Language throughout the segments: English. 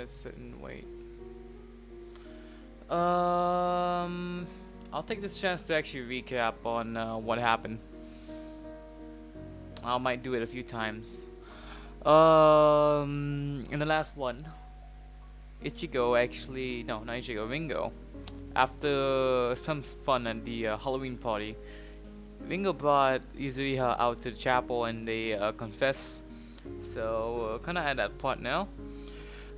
just sit and wait. I'll take this chance to actually recap on what happened. I might do it a few times. In the last one, Ichigo actually, no, not Ichigo, Ringo. After some fun at the Halloween party, Ringo brought Yuzuriha out to the chapel and they confess. So kind of at that part now.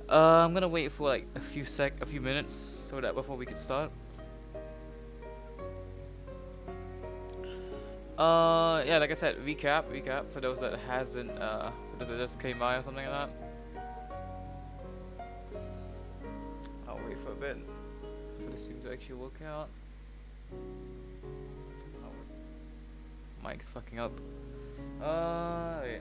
I'm gonna wait for like a few minutes so that before we can start. Yeah, like I said, recap for those that hasn't, for those that just came by or something like that. I'll wait for a bit for the stream to actually work out. Oh, mic's fucking up. Wait.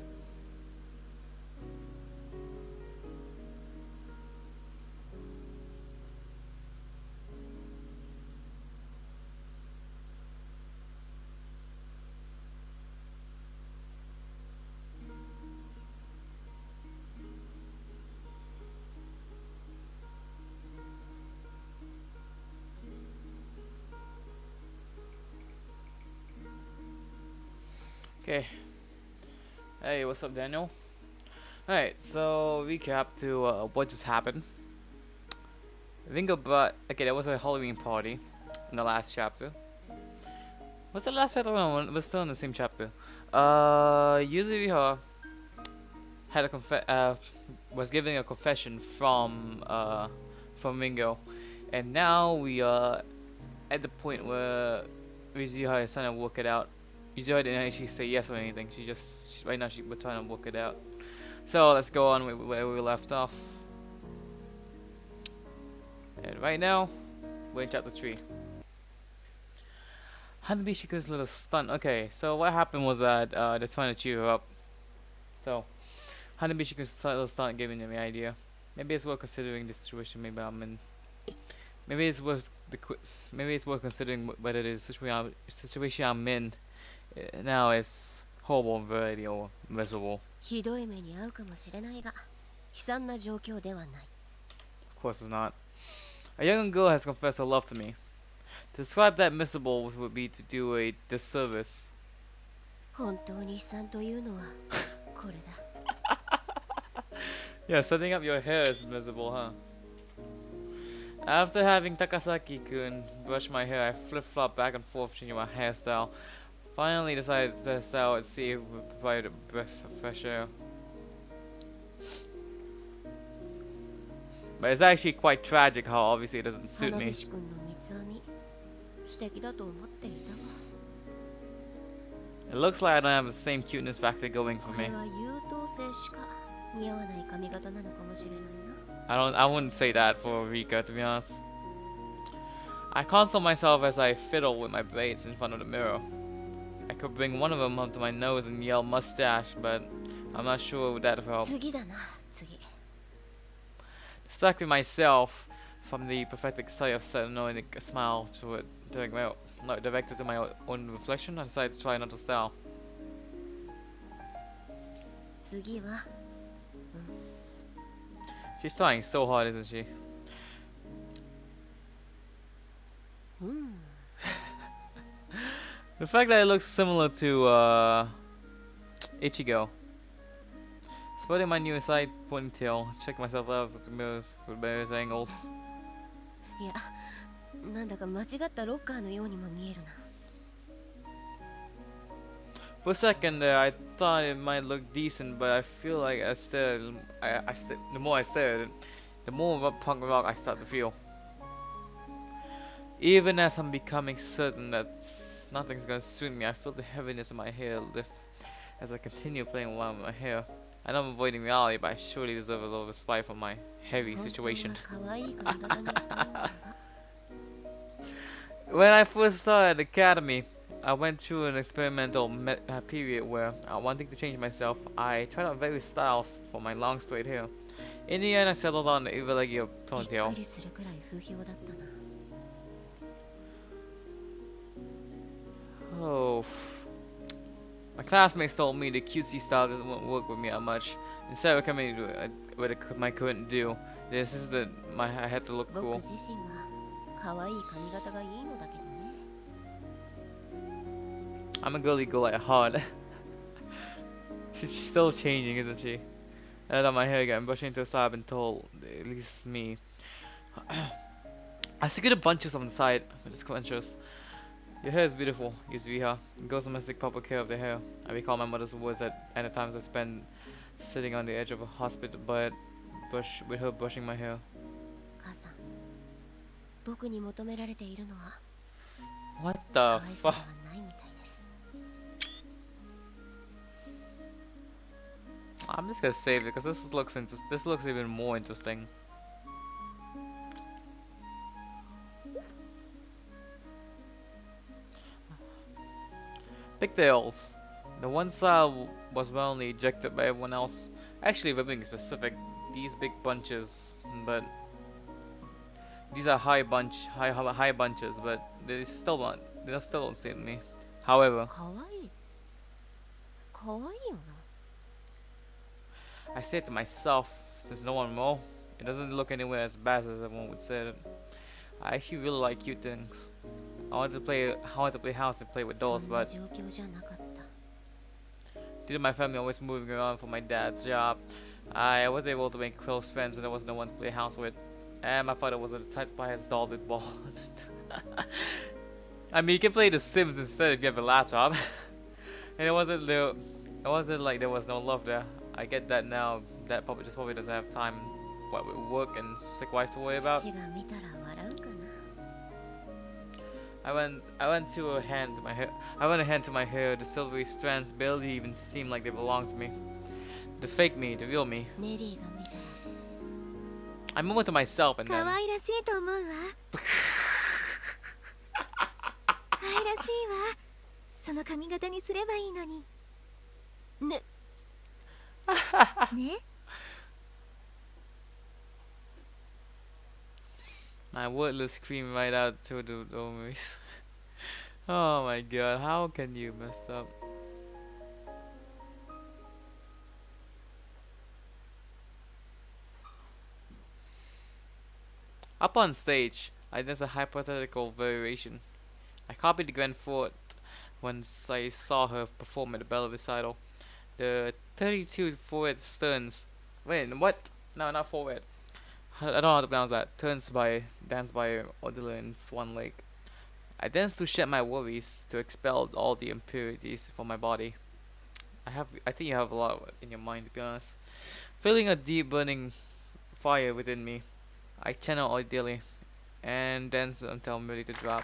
Okay. Hey, what's up, Daniel? Alright, so recap to what just happened. Ringo brought. Okay, there was a Halloween party in the last chapter. What's the last chapter? No, we're still in the same chapter. Yuzuriha had a was giving a confession from Ringo, and now we are at the point where Yuzuriha is trying to work it out. Yuzuriha didn't actually say yes or anything. Right now we're trying to work it out. So let's go on where we left off. And right now, we're in chapter 3. Hanabishika's little stunt. Okay, so what happened was that they're trying to cheer her up. So Hanabishika's little stunt gave me the idea. Maybe it's worth considering the situation. Maybe I'm in. Maybe it's worth considering whether the situation I'm in now is horrible, very or miserable. Of course it's not. A young girl has confessed her love to me. To describe that miserable would be to do a disservice. Yeah, setting up your hair is miserable, huh? After having Takasaki-kun brush my hair, I flip-flop back and forth changing my hairstyle. Finally decided to test out and see if it would provide a breath of fresh air. But it's actually quite tragic how obviously it doesn't suit me. It looks like I don't have the same cuteness factor going for me. I wouldn't say that for Rika, to be honest. I console myself as I fiddle with my braids in front of the mirror. I could bring one of them up to my nose and yell mustache, but I'm not sure would that help. Distracting myself from the perfect sight of set annoying a smile to it directed to my own reflection, I decided to try another style. She's trying so hard, isn't she? The fact that it looks similar to Ichigo. Spotting my new side ponytail, check myself out with the mirrors with various angles. For a second there, I thought it might look decent, but I feel like the more I stared, the more of a punk rock I start to feel. Even as I'm becoming certain that nothing's gonna suit me, I feel the heaviness of my hair lift as I continue playing around with my hair. I know I'm avoiding reality, but I surely deserve a little respite from my heavy situation. When I first started academy, I went through an experimental period where, wanting to change myself, I tried out various styles for my long straight hair. In the end, I settled on the irregular ponytail. Oh, my classmates told me the cutesy style doesn't work with me that much. Instead of coming to what I couldn't do. This is the I had to look cool. I'm a girly girl at heart. She's still changing, isn't she? I got my hair again, brushing into a side. I've been told, at least me. I see good bunches on the side. I'm just conscious. Your hair is beautiful, Yuzuriha. Girls must take proper care of their hair. I recall my mother's words at the times I spent sitting on the edge of a hospital bed, with her brushing my hair. What the fuck? I'm just gonna save it because this looks even more interesting. Pigtails. The one style was well only ejected by everyone else. Actually, if we're being specific, these big bunches, but these are high bunches, but they still don't suit me. However, I say to myself, since no one will, it doesn't look anywhere as bad as everyone would say it. I actually really like cute things. I wanted to play house and play with dolls, but due to my family always moving around for my dad's job, I wasn't able to make close friends and there was no one to play house with. And my father wasn't the type to buy his dolls with balls. I mean, you can play The Sims instead if you have a laptop. And it wasn't like there was no love there. I get that now. That probably doesn't have time, what with work and sick wife to worry about. I went a hand to my hair. The silvery strands barely even seemed like they belonged to me. The fake me, the real me. I murmured to myself and then my wordless scream right out to the doorways. Oh my god, how can you mess up? Up on stage, there's a hypothetical variation. I copied the grand fort once I saw her perform at the Bella recital. The 32 forward turns. Wait, what? No, not forward. I don't know how to pronounce that. Dance by Odila in Swan Lake. I danced to shed my worries, to expel all the impurities from my body. I think you have a lot in your mind, guys. Feeling a deep burning fire within me, I channel Odila and dance until I'm ready to drop.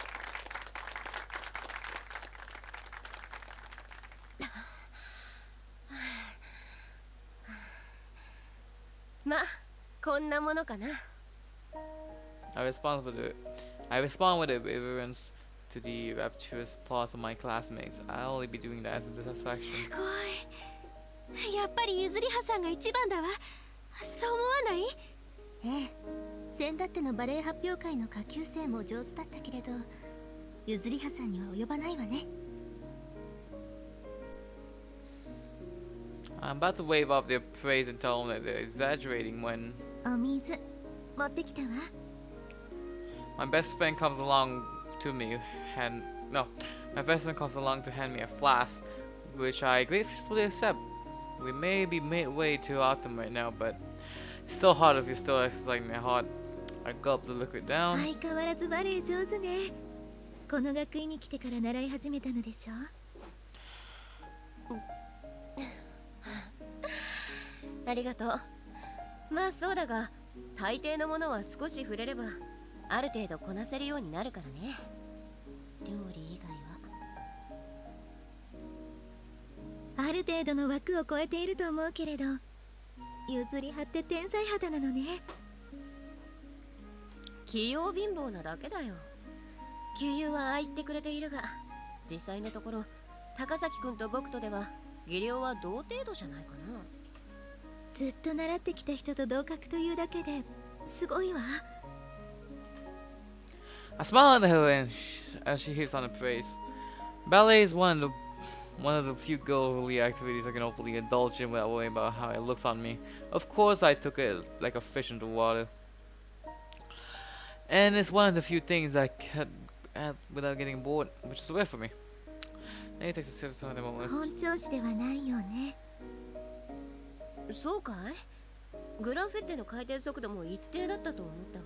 I respond with reverence to the rapturous applause of my classmates. I'll only be doing that as a dissatisfaction. I'm about to wave off their praise and tell them that they're exaggerating when my best friend comes along to hand me a flask, which I gratefully accept. We may be midway to Autumn right now, but it's still hard if you're still exercising my heart. I gulp the liquid down. I smile at her as she heaps on the praise. Ballet is one of the one of the few girly activities I can openly indulge in without worrying about how it looks on me. Of course, I took it like a fish into water. And it's one of the few things I can add without getting bored, which is rare for me. Now it takes a serious time to almost. 本調子ではないよね。そうかい？グランフェッテの回転速度も一定だったと思ったわ。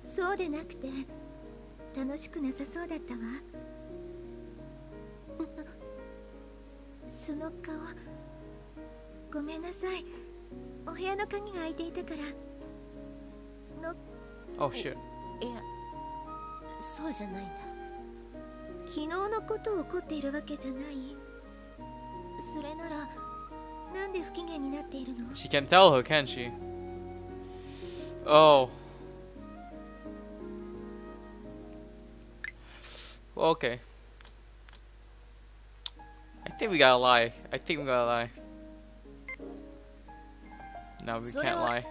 そうでなくて楽しくなさそうだったわ。その顔、ごめんなさい。お部屋の鍵が開いていたからの。 Oh shit. いや、そうじゃないんだ。昨日のことを怒っているわけじゃない。それならなんで不機嫌になっているの？ She can't tell her, can she? Oh. Well, okay. I think we gotta lie. I think we gotta lie. No, we can't lie.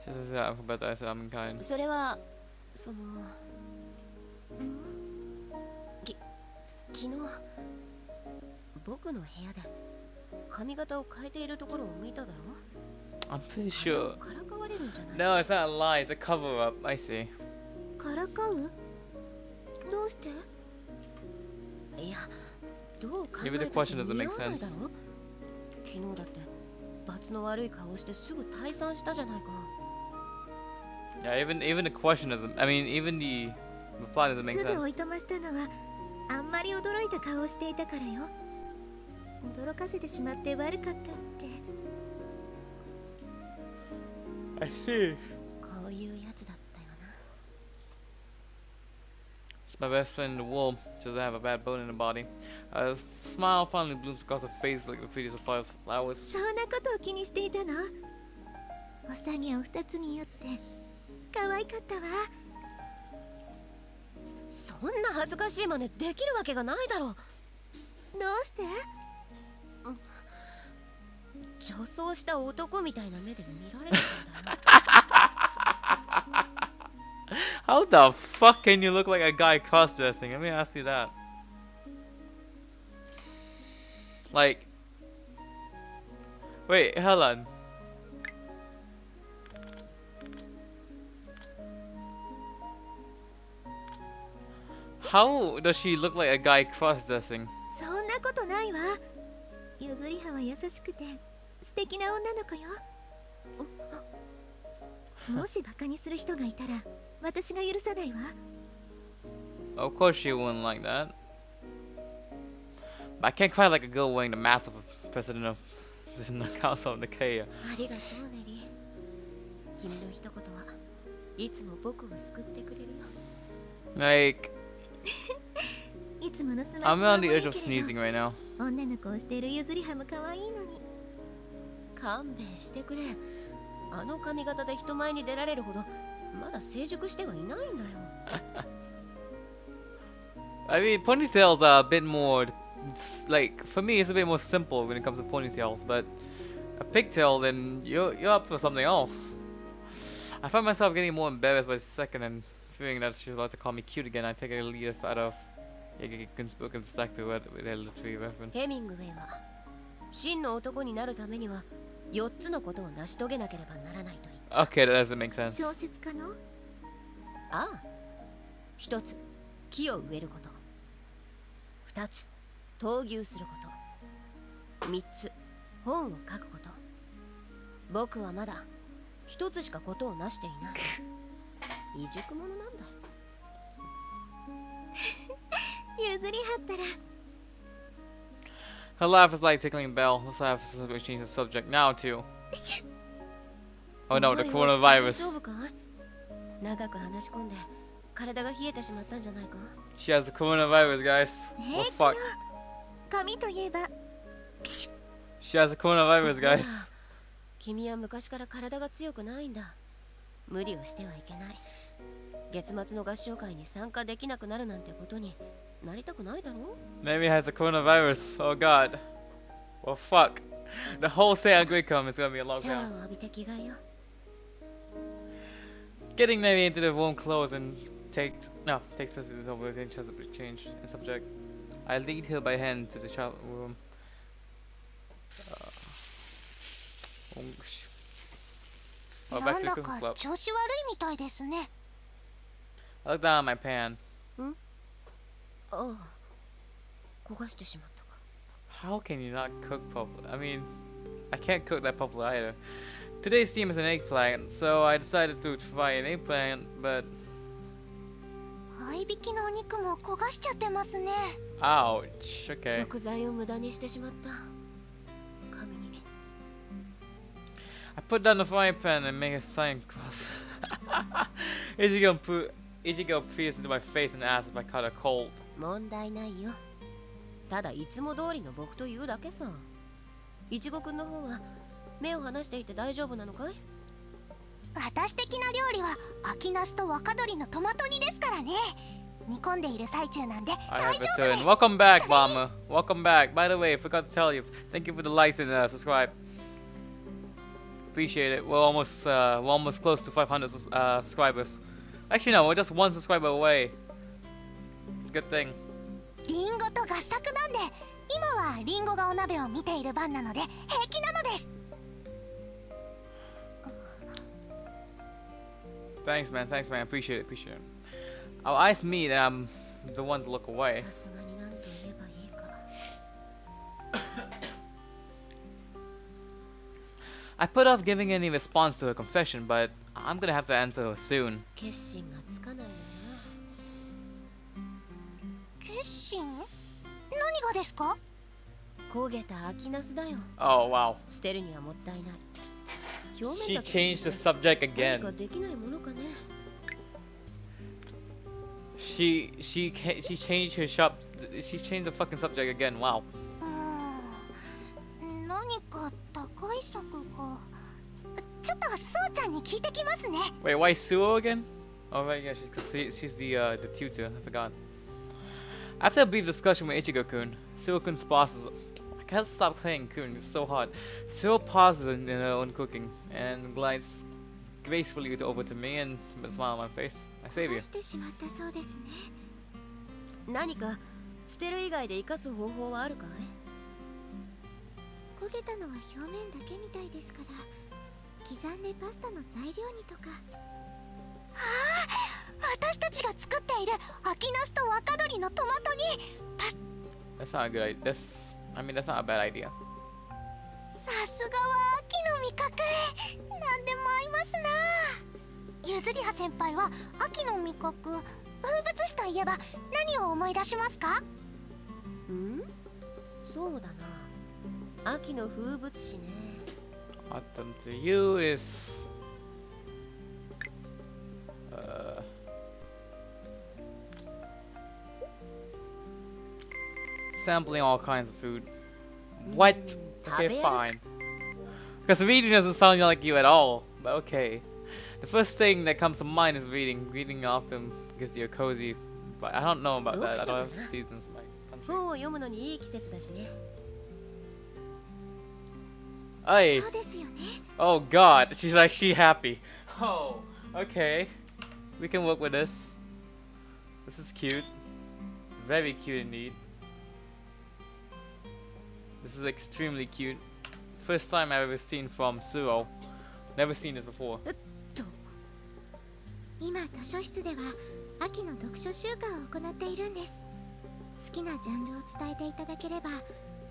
Just that about that, I'm kind. それはその昨日僕の部屋で髪型を変えているところを見ただろ？ I'm pretty sure. からかわれるんじゃない？ No, it's not a lie. It's a cover up. I see. からかう？どうして？いや、どう考え Maybe the たって question doesn't 似 make 合わない sense. だろ？昨日だって罰の悪い顔をしてすぐ退散したじゃないか。 Yeah, even the question doesn't. I mean, even the reply doesn't make すぐ追い sense. 飛ばしたのはあんまり驚いた顔をしていたからよ。驚かせてしまって悪かったって。 I see. こういうやつだったよな。 It's my best friend in the world. She doesn't have a bad bone in her body. A smile finally blooms across her face like the prettiest of flowers. そんなことを気にしていたの？お下げを2つによって可愛かったわ。そんな恥ずかしい真似できるわけがないだろう。どうして？女装した男みたいな目で見られるんだよ。 How the fuck can you look like a guy cross-dressing? Let me ask you that. Like, wait, hold on. How does she look like a guy cross-dressing? そんなことないわ。ゆずりはは優しくて素敵な女の子よ。もしバカにする人がいたら私が許さないわ。 Of course she wouldn't like that. But I can't quite like a girl wearing the mask of a president of the Council of Nicaea. ありがとうネリー。君の一言はいつも僕を救ってくれるよ。 Like, いつものスマ I'm シは on the 多い edge of けれ sneezing ど right now. 女の子をしているゆずりはも可愛いのに。勘弁してくれ。あの髪型で人前に出られるほどまだ成熟してはいないんだよ。 I mean, ponytails are a bit more, like, for me it's a bit more simple when it comes to ponytails, but a pigtail, then you're up for something else. I find myself getting more embarrassed by the second and fearing that she's about to call me cute again. I take a lead out of Gunspoken stack to with a literary reference. ヘミングウェイは真の男になるためには4つのことを成し遂げなければならないと言った。 Okay, that doesn't make sense. 小説家の？ああ、1つ木を植えること、2つ闘牛すること、3つ本を書くこと。僕はまだ1つしかことをなしていない。未熟者なんだ。ゆずりはったら Her laugh is like tickling bell. Let's have to change the subject now too. Oh no, the 大 coronavirus. 丈夫か？長く話し込んで体が冷えてしまったんじゃないか？ She has the coronavirus, guys. 平 What 気よ fuck? 髪といえば She has the coronavirus, guys. 君は昔から体が強くないんだ。無理をしてはいけない。月末の合唱会に参加できなくなるなんてことになりたくないだろう？ Maybe has the coronavirus. Oh god. Well, fuck. The whole Santa Gricom is gonna be a シャワ lockdown. ーを浴びて着替えよう。 Getting maybe into the warm clothes and takes precedence over the chance of change in subject. I lead her by hand to the child room. Oh, back なん to the だ cooking か club. 調子悪いみたいですね。 I look down at my pan. ああ、焦がしてしまったか。 How can you not cook properly? I mean, I can't cook that properly either. Today's theme is an eggplant, so I decided to try an eggplant, but 合いびきのお肉も焦がしちゃってますね。 ouch. Okay. 食材を無駄にしてしまった。神に。 I put down the frying pan and make a sign cross. Ichigo peers into my face and asks if I caught a cold. 問題ないよ。ただいつも通りの僕というだけさ。いちごくんの方は目を離していて大丈夫なのかい？私的な料理は秋ナスと若鶏のトマト煮ですからね。煮込んでいる最中なんで I 大 have 丈夫で returned. す。 Welcome back, Bomber. Welcome back. By the way, I forgot to tell you. Thank you for the likes and subscribe. Appreciate it. We're almost close to 500 subscribers. Actually, no, we're just one subscriber away. It's a good thing. リンゴと合作なんで、今はリンゴがお鍋を見ている番なので平気なのです。 Thanks, man. Thanks, man. Appreciate it. Appreciate it. Our eyes meet, and I'm the one to look away. さすがに何と言えばいいか。 I put off giving any response to her confession, but I'm gonna have to answer her soon. 決心がつかないよ決心？何がですか？な。焦げた秋ナスだよ。 Oh, wow. 捨てるにはもったいない。表 She 面だけ changed the subject 何か again. できないものかね。 She changed her shop. She changed the fucking subject again. Wow. 何か打開策が。ちょっとそうちゃんに聞いてきますね。 Wait, why Suo again? Oh right, yeah, she's the tutor. I forgot. After a brief discussion with Ichigo-kun, Suo-kun's pauses. I can't stop playing Kun. It's so hard. Suo pauses in her own cooking and glides gracefully over to me and with a smile on my face. I save 焦 you. がしてしまったそうですね。何か捨てる以外で生かす方法はあるかい？焦げたのは表面だけみたいですから、刻んでパスタの材料にとか。ああ、私たちが作っている秋ナスと若鶏のトマト煮。 That's not a good idea. That's not a bad idea. さすがは秋の味覚。何でも合いますな。ゆずりは先輩は秋の味覚、風物詩といえば何を思い出しますか？ん？そうだな。秋の風物詩ね。Autumn to you is sampling all kinds of food. What? Okay, fine. Because reading doesn't sound like you at all, but okay. The first thing that comes to mind is reading. Reading often gives you a cozy, but I don't know about that. I don't have seasons in my country. 本を読むのにいい季節だしね。 Hey. そうですよね。 Oh god, she happy. Oh, okay. We can work with this. This is cute. Very cute indeed. This is extremely cute. First time I've ever seen from Suo. Never seen this before. 今図書室では秋の読書週間を行っているんです。好きなジャンルを伝えていただければ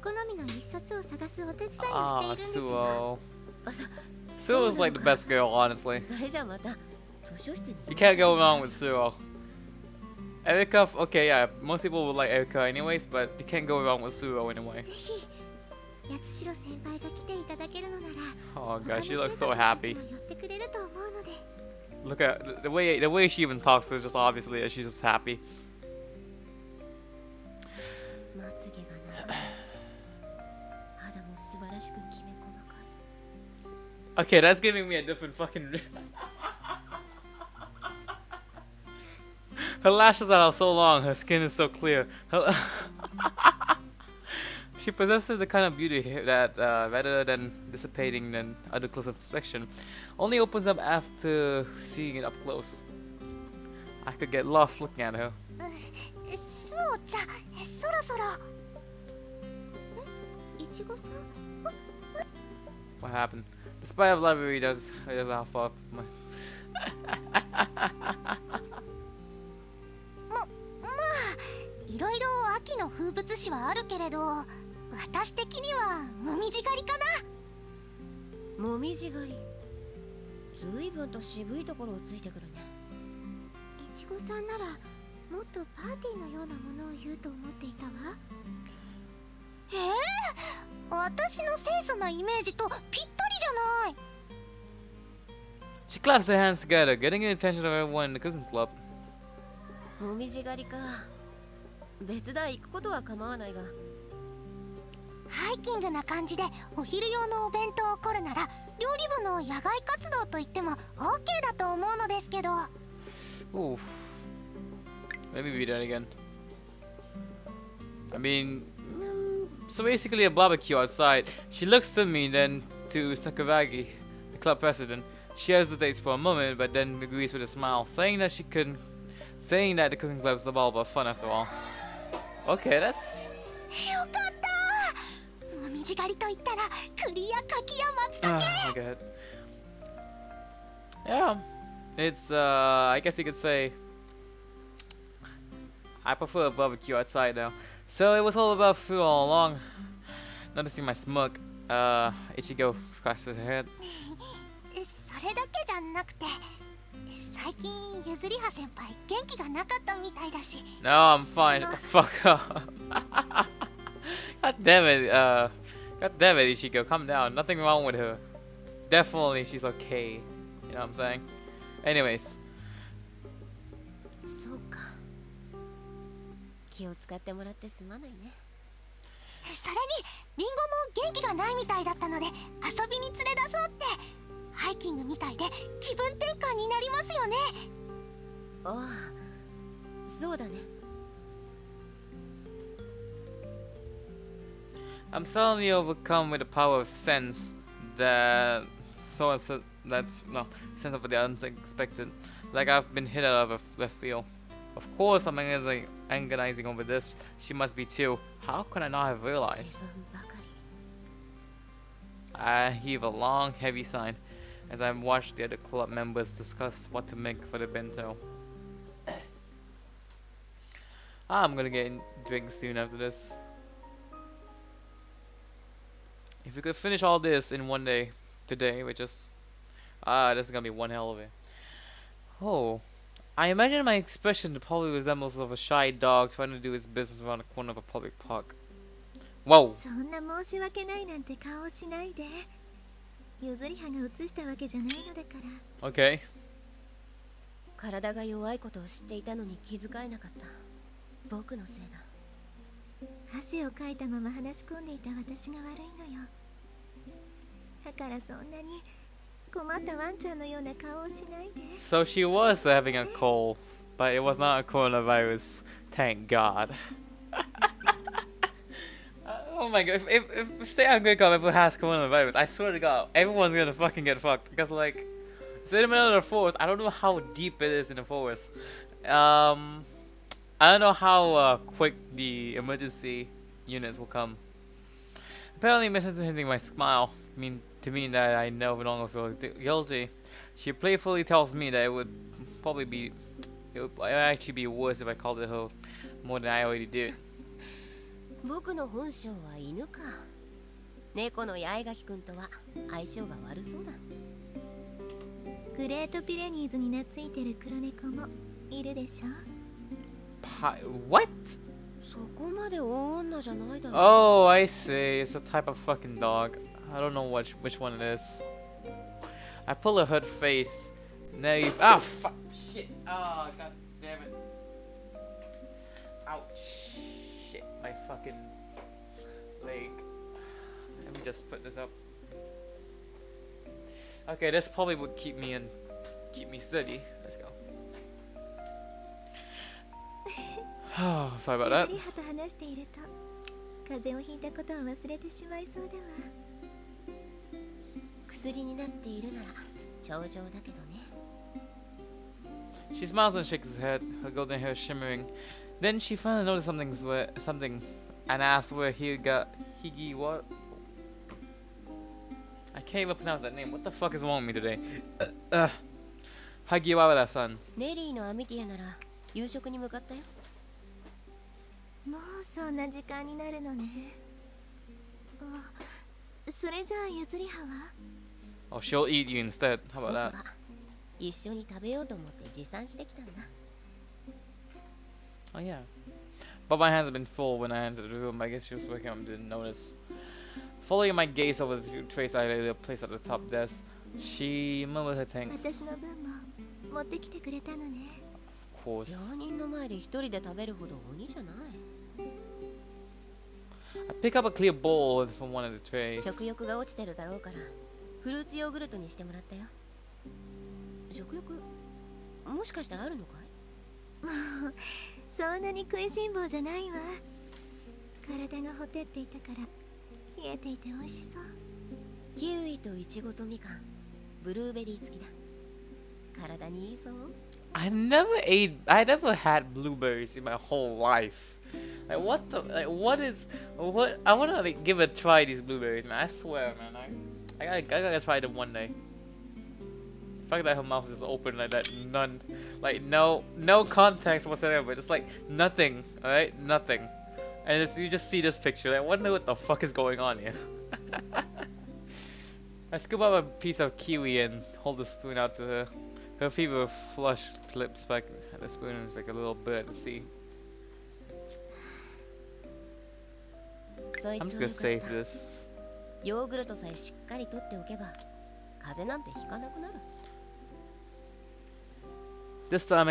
好みの一冊を探すお手伝いをしてい Ah, るんですよ。 Suo. あ、そ Suo's like the best girl, honestly. それじゃあまた図書室に。 You can't go wrong with Suo. Erika, okay, yeah, most people would like Erika anyways, but you can't go wrong with Suo anyway. ぜひ八代先輩が来ていただけるのなら Oh 他 god, の she looks 生 so 徒さんたち happy. も寄ってくれると思うので。 Look at the way she even talks is just obviously that she's just happy. まつげが長い。肌も素晴らしくきめ細かい。 Okay, that's giving me a different fucking. Her lashes are so long, her skin is so clear. She possesses the kind of beauty that, rather than dissipating than under close inspection, only opens up after seeing it up close. I could get lost looking at her. そうじゃそろそろいちごさん What happened? Despite of library does laugh up my まあいろいろ秋の風物詩はあるけれど私的にはもみじ狩りかな。もみじ狩り。ずいぶんと渋いところをついてくるね。いちごさんならもっとパーティーのようなものを言うと思っていたわ。私の清楚なイメージとぴったりじゃない。 She claps her hands together, getting the attention of everyone in the cooking club. もみじ狩りか。別段行くことは構わないが。ハイキングな感じでお昼用のお弁当を凝るなら料理部の野外活動といっても OK だと思うのですけど。 Oof. Let me read that again. I mean, so basically a barbecue outside. She looks to me, then to Sakavagi, the club president. She hesitates for a moment, but then agrees with a smile, saying that the cooking club is all about fun after all. Okay, that's よかった。もみじ狩りと言ったら栗や柿や松茸。 I get it. Yeah, it's I guess you could say I prefer a barbecue outside now. So it was all about food all along. Noticing my smirk, Ichigo scratches her head. それだけじゃなくて最近ゆずりは先輩元気がなかったみたいだし。 No, I'm fine. Shut the fuck up. God damn it, Ichigo, calm down. Nothing wrong with her. Definitely, she's okay. You know what I'm saying? Anyways, そうか。気を使ってもらってすまないね。それにリンゴも元気がないみたいだったので遊びに連れ出そうって。ハイキングみたいで気分転換になりますよね。ああ、そうだね。I'm suddenly overcome with the power of sense that that's no sense of the unexpected. Like I've been hit out of a left field. Of course, I'm agonizing over this. She must be too. How could I not have 自 realized? 分ばかり。 I heave a long, heavy sigh as I watch the other club members discuss what to make for the bento. I'm gonna get drinks soon after this. If we could finish all this in one day, today, which is this is gonna be one hell of it. Oh, I imagine my expression probably resembles of a shy dog trying to do his business around the corner of a public park. Whoa. そんな申し訳ないなんて顔をしないで。ゆずりはが映したわけじゃないのだから。 Okay. 体が弱いことを知っていたのに気遣えなかった。僕のせいだ。汗をかいたまま話し込んでいた私が悪いのよ。だからそんなに困ったワンちゃんのような顔をしないで。 So she was having a cold, but it was not a coronavirus. Thank God. Oh my god, if say I'm gonna come ever has coronavirus, I swear to God, everyone's gonna fucking get fucked. Because like, it's in the middle of the forest. I don't know how deep it is in the forest. I don't know how quick the emergency units will come. Apparently misinterpreting my smile to mean that I no longer feel guilty. She playfully tells me that it would actually be worse if I called it her more than I already did. 僕の本性は犬か。猫の八重垣くんとは相性が悪そうだ。グレートピレニーズに懐いてる黒猫もいるでしょ。What? そこまで大女じゃないだろ。Oh, I see. It's a type of fucking dog. I don't know which one it is. I pull a hurt face. Now you. Ah, fuck. Shit. Oh, god damn it. Ouch. Shit. My fucking leg. Let me just put this up. Okay, this probably would keep me steady. Let's go. Oh, sorry about that. ゆずりはと話していると風邪をひいたことを忘れてしまいそうだわ。薬になっているなら上々だけどね。She smiles and shakes her head, her golden hair shimmering. Then she finally noticed something, and asked where Higi what? I can't even pronounce that name. What the fuck is wrong with me today? Hagiwara-san. ネリーのアミティアなら夕食に向かったよ。もうそんな時間になるのね。それじゃあゆずりはは Oh, she'll eat you instead. How 僕 about は that? 一緒に食べようと思って持参してきたんだ。 Oh yeah. But my hands have been full when I entered the room. I guess she was waking up and didn't notice. Following my gaze over the few trays I laid placed at the top desk, she murmured her thanks. 私の分も持ってきてくれたのね。 Of course. 病人の前で一人で食べるほど鬼じゃない。 I pick up a clear bowl from one of the trays. 食欲が落ちてるだろうからフルーツヨーグルトにしてもらったよ。食欲もしかしてあるのかい？もうそんなに食いしん坊じゃないわ。体がほてっていたから冷えていて美味しそう。キウイとイチゴとみかん、ブルーベリー付きだ。体にいいぞ。I never had blueberries in my whole life. Like what the, like what is, what, I wanna like give a try these blueberries, man. I swear, man. I gotta try them one day. The fact that her mouth is open like that, no context whatsoever, just like nothing, alright, nothing. And you just see this picture, like, I wonder what the fuck is going on here. I scoop up a piece of kiwi and hold the spoon out to her. Her fever flushed lips back at the spoon and was like a little bird at sea. そい I'm つ just は gonna よかっ save た。 this. ヨーグルトさえしっかりとっておけば風邪なんてひかなくなる。 This time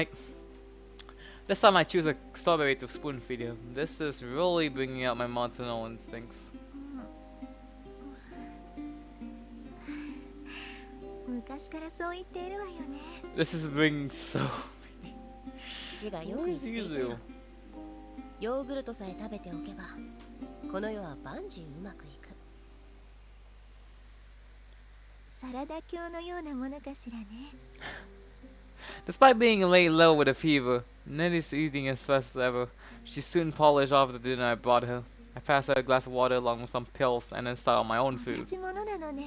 I choose a strawberry to spoon feed you. This is really bringing out my maternal instincts. 昔からそう言っているわよね。 This is bringing so. 父がよく What 言 is っていた Yuzu? よ。ヨーグルトさえ食べておけばこの世は万事うまくいく。サラダ教のようなものかしらね。 Despite being laid low with a fever, Nelly's eating as fast as ever. She soon polished off the dinner I brought her. I passed her a glass of water along with some pills and then started on my own 同 food. じものなのね。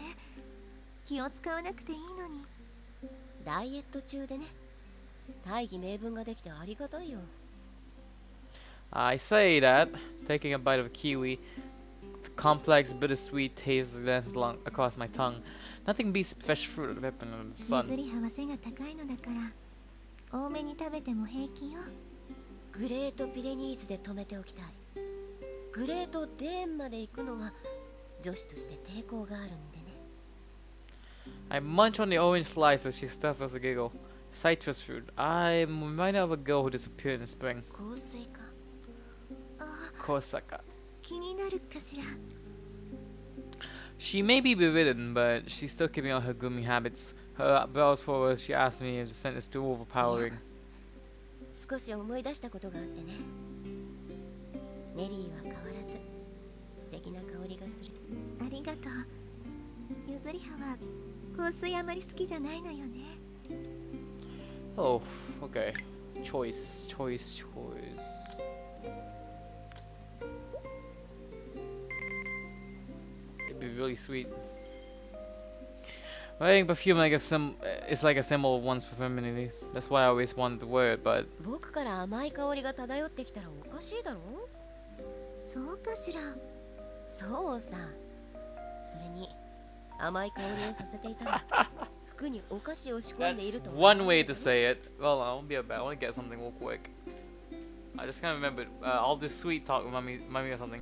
気を使わなくていいのに。ダイエット中でね。大義名分ができてありがたいよ。 I say that, taking a bite of kiwi, the complex bittersweet taste glanced across my tongue. Nothing beats fresh fruit ripened in the ゆ sun. ずりはは背が高いのだから多めに食べても平気よ。グレートピレニーズで止めておきたい。グレートデーンまで行くのは女子として抵抗があるんでね。 I munch on the orange slice as she stuffed us a giggle. Citrus fruit. I'm reminded of a girl who disappeared in the spring. 香水か。 Kosaka. 気になるかしら。 She may be bedridden, but she's still keeping on her grooming habits. Her brows forward, she asked me if the scent is too overpowering. 少し思い出したことがあってね。ネリーは変わらず素敵な香りがする。ありがとう。ゆずりはは香水あまり好きじゃないのよね。 Oh, okay. Choice. It'd be really sweet. Wearing perfume it's like a symbol of one's femininity. That's why I always wanted to wear it, but 僕から甘い香りが漂ってきたらおかしいだろ。そうかしら。そうさ。それに甘い香りをさせていたら服にお菓子を仕込んでい that's ると。 one way to say it. Well, I won't be a bad. I want to get something real quick. I just can't remember. All this sweet talk remind me of something.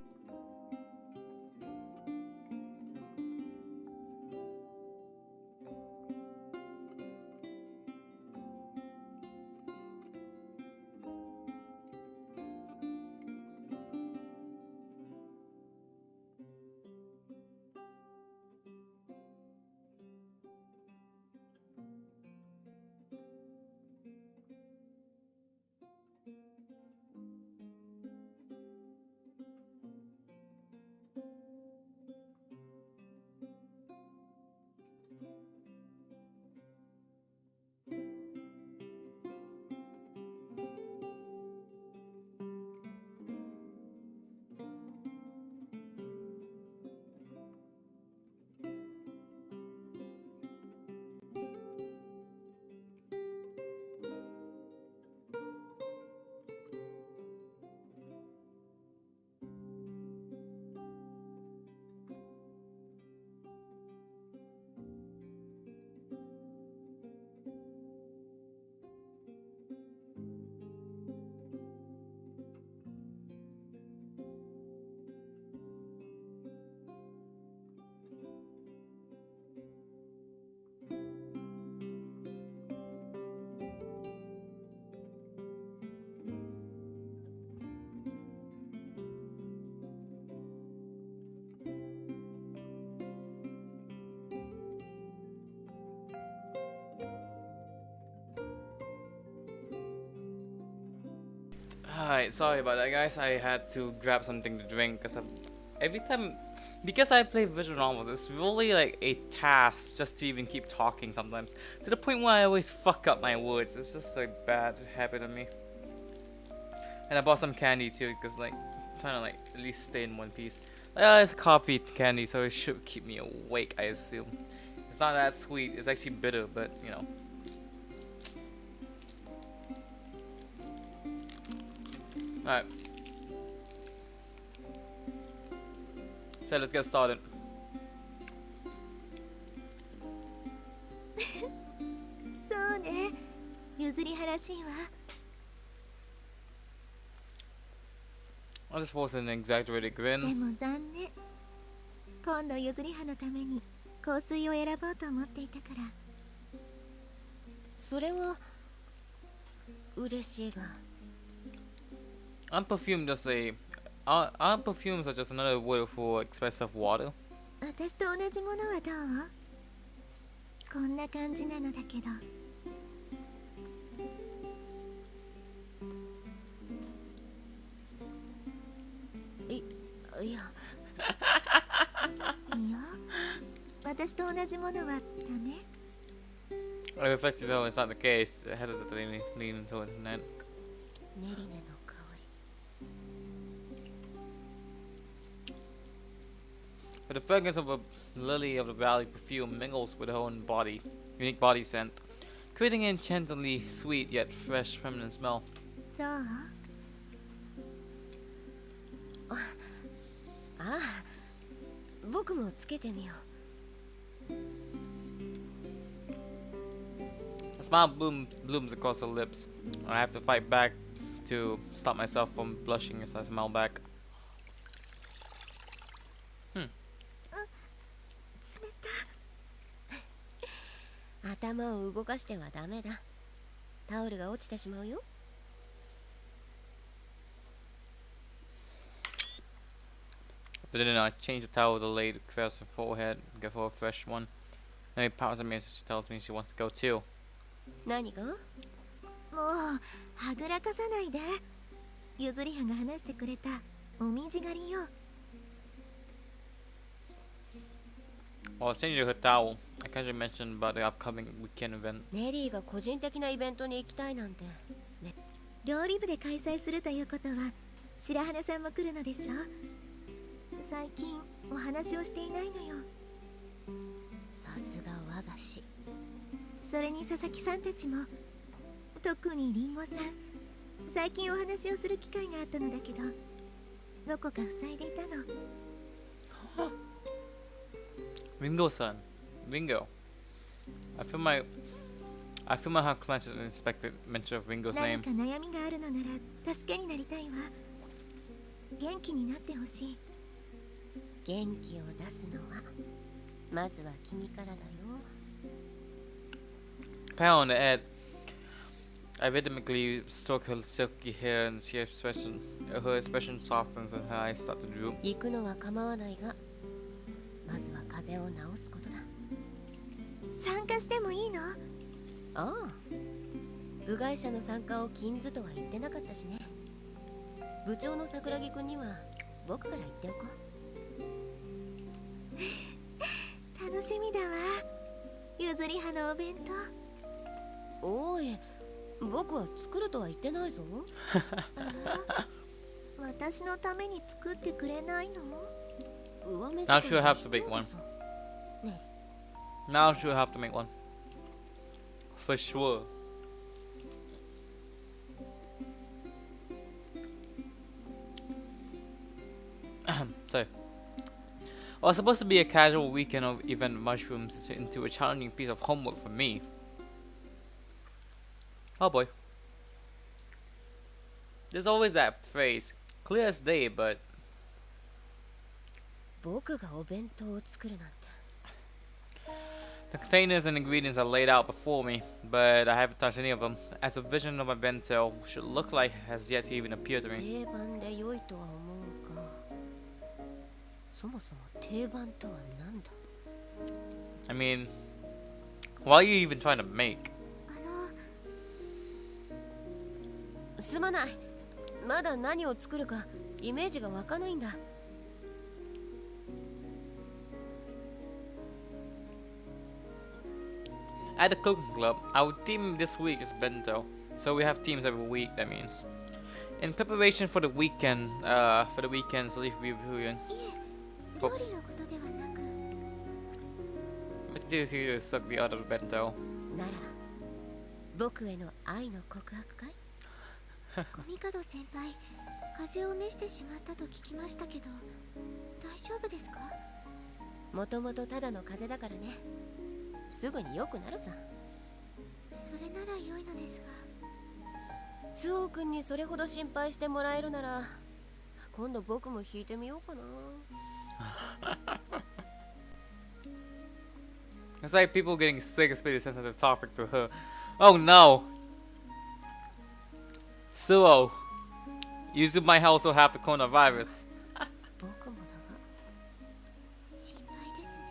Alright, sorry about that, guys. I had to grab something to drink because every time, because I play visual novels, it's really like a task just to even keep talking sometimes. To the point where I always fuck up my words. It's just a bad habit of me. And I bought some candy too because like, trying to like at least stay in one piece. It's coffee candy, so it should keep me awake, I assume. It's not that sweet. It's actually bitter, but you know. Alright. So let's get started. そうね、譲り原らしいわ。 I just posted an exaggerated で grin. も残念。今度譲り葉のために香水を選ぼうと思っていたから。それは嬉しいが。Aren't perfume just aren't perfumes are just another word for expressive water? 私と同じものはどう？こんな感じなのだけど。いや。いや、私と同じものはダメ？ I reflected though it's not the case. Hesitantly leaning towards the net. ネリネの香 But the fragrance of a lily of the valley perfume mingles with her own body, unique body scent, creating an enchantingly sweet yet fresh feminine smell. どう？ああ、僕もつけてみよう。 A smile blooms across her lips. I have to fight back to stop myself from blushing as I smile back. 冷た。頭を動かしてはダメだ。タオルが落ちてしまうよ。 After dinner, I change the towel with the laid across her forehead and give her a fresh one. Then she pouts at me as she tells me she wants to go too. 何が？もうはぐらかさないで。譲り葉が話してくれたおみじ狩りよ。 While changing her towel, I casually mentioned about the upcoming weekend event. ネリーが個人的なイベントに行きたいなんて。ね、料理部で開催するということは白羽さんも来るのでしょ。最近お話をしていないのよ。さすが我が師。それに佐々木さんたちも、特にリンゴさん、最近お話をする機会があったのだけど、どこか塞いでいたの。 Ringo-san. Ringo. I feel my heart clenched at the unexpected mention of Ringo's 何 name. か悩みがあるのなら助けになりたいわ。元気になってほしい。元気を出すのはまずは君からだよ。 Pat on the head. I rhythmically stroke her silky hair and her expression softens and her eyes start to droop. 行くのは構わないが、まずは風邪を治すことだ。参加してもいいの？ああ、部外者の参加を禁ずとは言ってなかったしね。部長の桜木くんには僕から言っておこう。楽しみだわ。譲り葉のお弁当。おい、僕は作るとは言ってないぞ。私のために作ってくれないの？ Now she'll have to make one. ね Now she'll have to make one. For sure. So, it was supposed to be a casual weekend of event mushrooms into a challenging piece of homework for me. Oh boy. There's always that phrase, clear as day, but 僕がお弁当を作るなんて。 the containers and ingredients are laid out before me, but I haven't touched any of them, as a vision of my bento should look like has yet to even appear to me. 定番で良いとは思うが、そもそも定番とは何だ？ I mean, what are you even trying to make? すまない。まだ何を作るかイメージが湧かないんだ。At the cooking club, our team this week is bento, so we have teams every week. That means, in preparation for the weekend's leaf reviewing. 料理のことではなく、 What did you do to suck the other bento? なら僕への愛の告白かい？コミカド先輩、風邪を召してしまったと聞きましたけど、大丈夫ですか？もともとただの風邪だからね。すぐに良くなるさ。それなら良いのですが。スオ君にそれほど心配してもらえるなら、今度僕も弾いてみようかな。It's like people getting sick, especially sensitive topic to her. Oh no! Suo, Yuzu might also have the coronavirus. 僕もだが、心配ですね。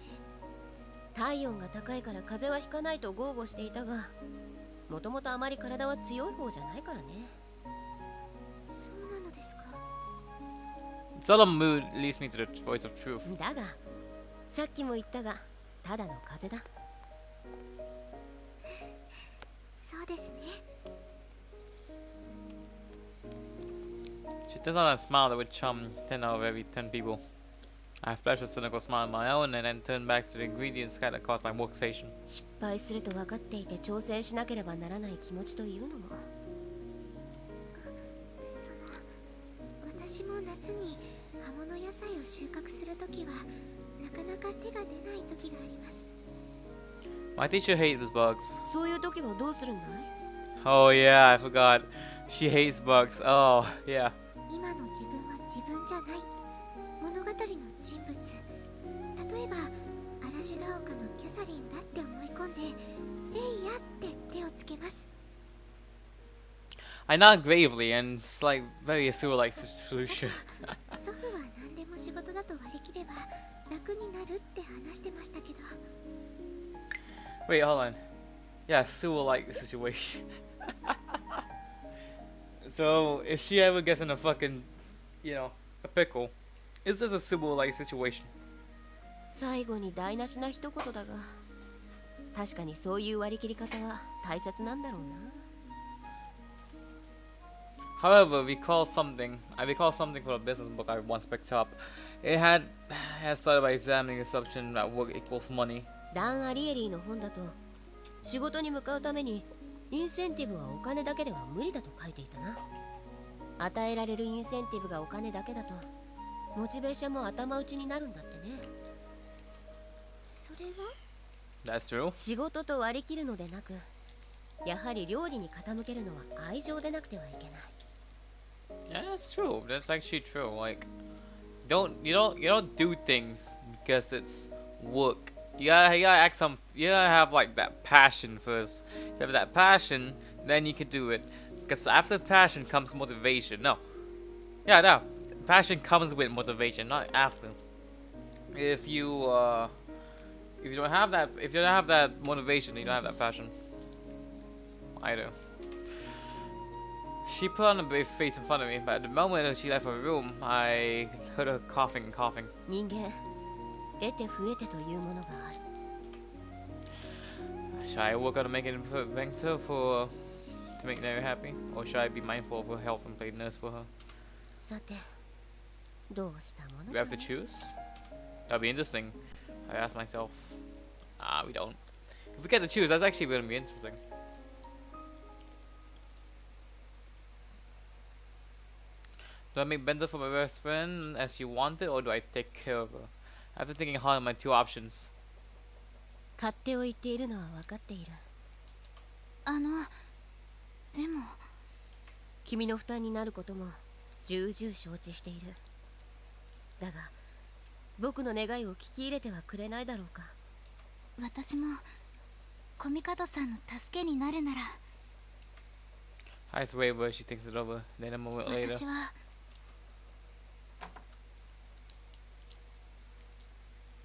体温が高いから風邪はひかないと豪語していたが、もともとあまり体は強い方じゃないからね。そうなのですか。 Solemn mood leads me to the voice of truth. だが、さっきも言ったが、ただの風邪だ。そうですね。 She turns on a smile that would charm 10 out of every 10 people. I flash a cynical smile on my own and then turn back to the ingredients scattered across my workstation. 失敗すると分かっていて挑戦しなければならない気持ちというのも。私も夏に葉物野菜を収穫するときはなかなか手が出ないときがあります。 My teacher hates bugs. そういう時はどうするんだい？ Oh yeah, I forgot. She hates bugs. Oh yeah. 今の自分は自分じゃない。物語の人物。例えば嵐が丘のキャサリンだって思い込んで、えいやって手をつけます。 I nod gravely and it's like very sewer-like solution. 祖父は何でも仕事だと割り切れば楽になるって話してましたけど。 Wait, hold on. Yeah, sewer-like situation. So if she ever gets in a fucking, a pickle, it's just a sewer-like situation. 最後に台無しな一言だが、確かにそういう割り切り方は大切なんだろうな。 However, I recall something from a business book I once picked up. It had started by examining the assumption that work equals money. ダン・アリエリーの本だと、仕事に向かうためにインセンティブはお金だけでは無理だと書いていたな。与えられるインセンティブがお金だけだと、モチベーションも頭打ちになるんだってね。それは That's true. 仕事と割り切るのでなく、やはり料理に傾けるのは愛情でなくてはいけない。 Yeah, that's true. That's actually true. Like, you don't do things because it's work. You gotta act you gotta have like that passion first. If you have that passion, then you can do it. Because after passion comes motivation. No. Yeah, no. Passion comes with motivation, not after. If you don't have that motivation, you don't have that passion. I do. She put on a brave face in front of me, but at the moment that she left her room, I heard her coughing and coughing. 人間、得て増えてというものがある。 Should I work on making a vector to make Neri happy? Or should I be mindful of her health and play nurse for her? さて、どうしたもの We have to choose? That'll be interesting. I ask myself. We don't. If we get to choose, that's actually going to be interesting. Do I make Bender for my best friend as she wanted, or do I take care of her? After thinking hard on my two options. 勝手を言っているのは分かっている。でも君の負担になることも重々承知している。だが、僕の願いを聞き入れてはくれないだろうか。私もコミカドさんの助けになるなら。 Eyes waver, she thinks it over. Then a moment later. 私は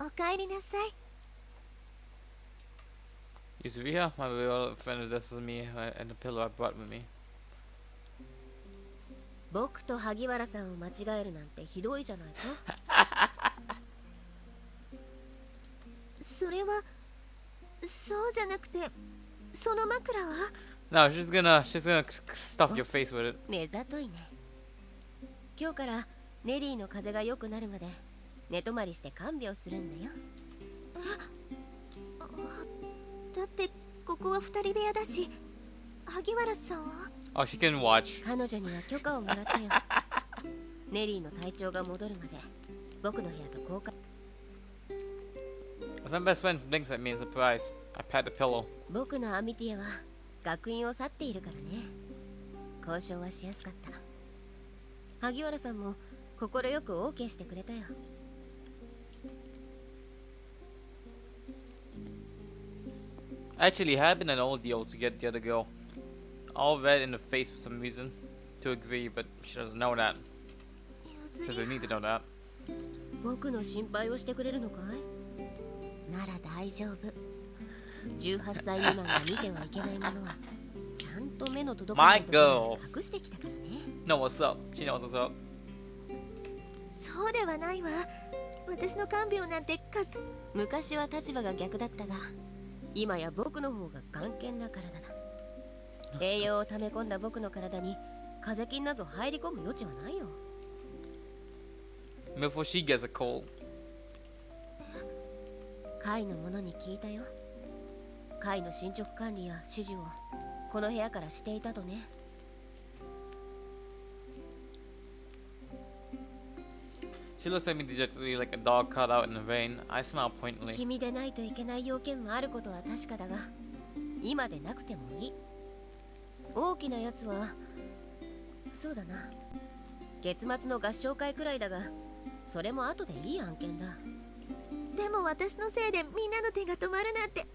おかえりなさい。 Yuzuriha, my real friend, addresses me and the pillow I brought with me. 僕と萩原さんを間違えるなんてひどいじゃないか。それはそうじゃなくて、その枕は No, she's gonna stuff your face with it. 目ざといね。今日からネリーの風邪が良くなるまで寝泊まりして看病するんだよ。だってここは二人部屋だし、萩原さんは Oh, she can watch. 彼女には許可をもらったよ。ネリーの体調が戻るまで僕の部屋と交換。 If my best friend blinks at me in surprise, I pat the pillow. 僕のアミティアは学院を去っているからね。交渉はしやすかった。萩原さんも快く OK してくれたよ。Actually, had been an old deal to get the other girl all red in the face for some reason to agree, but she doesn't know that. 譲 Because り they need to know that. 僕の心配をしてくれるのかい？なら大丈夫。18歳未満が見てはいけないものはちゃんと目の届かないところに隠してきたからね。 No, what's up? She knows what's up. そうではないわ。私の看病なんて昔は立場が逆だったが、今や僕の方が眼見な体だ。栄養を溜め込んだ僕の体に風邪菌など入り込む余地はないよ。 Before she gets a cold. 会の者に聞いたよ。会の進捗管理や指示をこの部屋からしていたとね。She looks at me dejectedly like a dog caught out in the rain. I smile pointedly. 君でないといけない要件はあることは確かだが、今でなくてもいい。大きなやつはそうだな、月末の合唱会くらいだが、それも後でいい案件だ。でも私のせいでみんなの手が止まるなんて。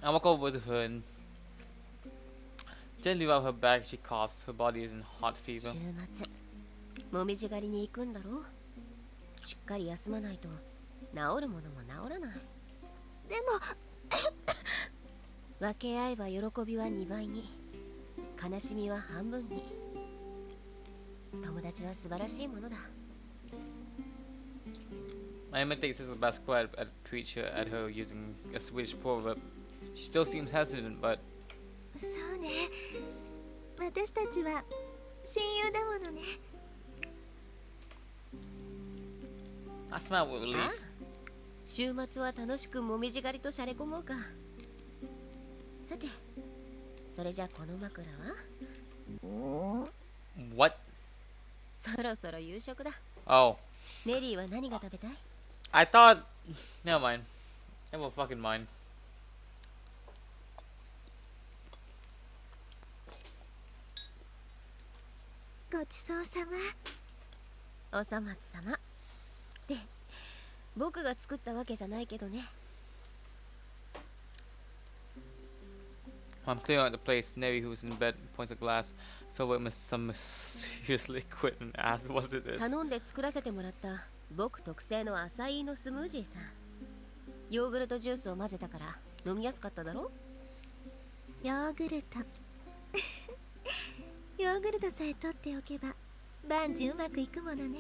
I walk over to her and gently rub her back. She coughs. Her body is in hot 週 fever. 末もみじ狩りに行くんだろう。しっかり休まないと治るものも治らない。でも分け合えば喜びは2倍に、悲しみは半分に。友達は素晴らしいものだ。 I imitates his best quite at preach at her using a Swedish proverb. She still seems hesitant, but そうね、私たちは親友だものね。 I smile with あ relief. あ、週末は楽しくもみじ狩りとしゃれ込もうか。さて、それじゃこの枕は What? そろそろ夕食だ。 Oh, ネリーは何が食べたい？ I thought. Never mind. Never fucking mind. ごちそうさま。おさまつさま。で、僕が作ったわけじゃないけどね。 I'm clearing out the place. Neri, who's in bed, points a glass filled with some mysterious liquid and asks, "What's this?" 頼んで作らせてもらった僕特製のアサイーのスムージーさ。ヨーグルトジュースを混ぜたから飲みやすかっただろ。ヨーグルトヨーグルトさえ取っておけば万事うまくいくものね。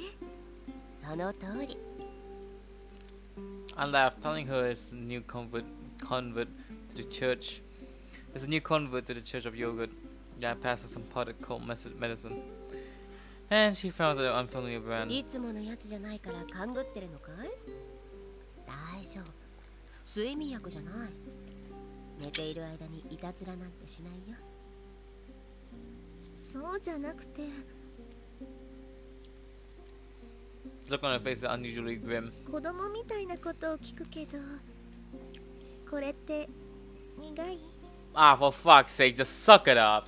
その通り。 I laughed, telling her it's a new convert to the church. There's a new convert to the Church of Yogurt. Yeah, I passed her some potted cold medicine. And she found an unfamiliar brand. いつものやつじゃないから勘ぐってるのかい？大丈夫。睡眠薬じゃない。寝ている間にいたずらなんてしないよ。そうじゃなくて、 The look on her face is unusually grim. 子供みたいなことを聞くけど、これって苦い？ Ah, for fuck's sake, just suck it up.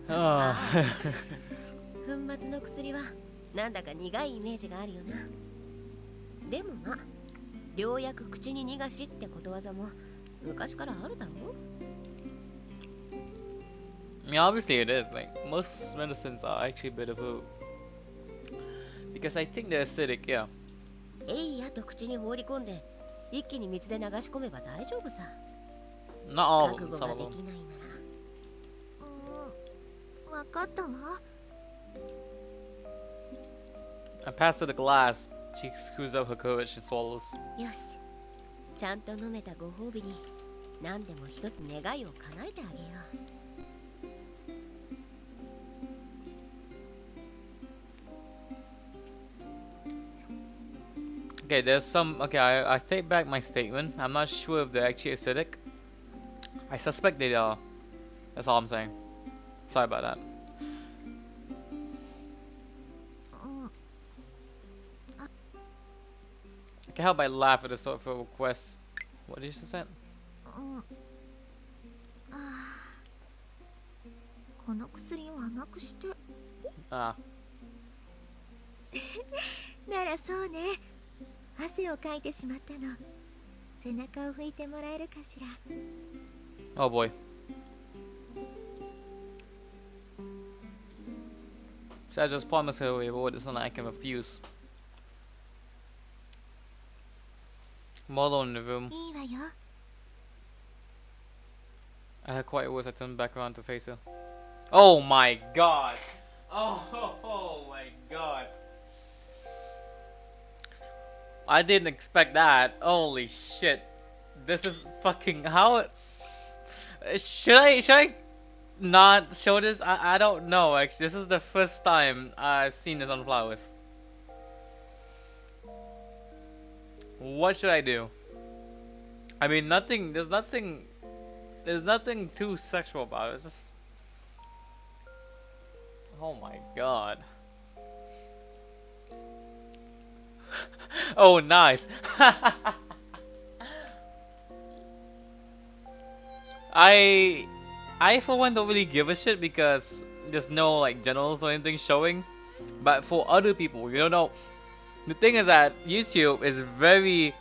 Oh. 粉末の薬はなんだか苦いイメージがあるよな。でもまあ、良薬口に逃がしってことわざも昔からあるだろう。 I mean, obviously it is. Like, most medicines are actually better for. Because I think they're acidic, yeah. えいやと口に放り込んで一気に水で流し込めば大丈夫さ。Not all 覚 of them, 悟 some が of で them. きないなら分かったわ。 I pass her the glass. She screws up her courage. She swallows. よし、ちゃんと飲めたご褒美に何でも一つ願いを叶えてあげよう。 Okay, there's some. Okay, I take back my statement. I'm not sure if they're actually acidic. I suspect they are. That's all I'm saying. Sorry about that. うん、 I can't help but laugh at the sort of request. What did you just say? うん、ああ、この薬を甘くして。 Ah. ならそうね。汗をかいてしまったの。背中を拭いてもらえるかしら。 Oh boy. So I just promised her a reward. It's not like I can refuse. I'm all alone in the room. いいわよ。 I had quite worse. I turned back around to face her. Oh my god! Oh my god! I didn't expect that. Holy shit! This is fucking how. Should I not show this? I don't know. Actually, this is the first time I've seen this on flowers. What should I do? I mean, nothing. There's nothing. There's nothing too sexual about it. It's just. Oh my god. Oh, nice. I for one don't really give a shit because there's no like genitals or anything showing. But for other people, you don't know. The thing is that YouTube is very.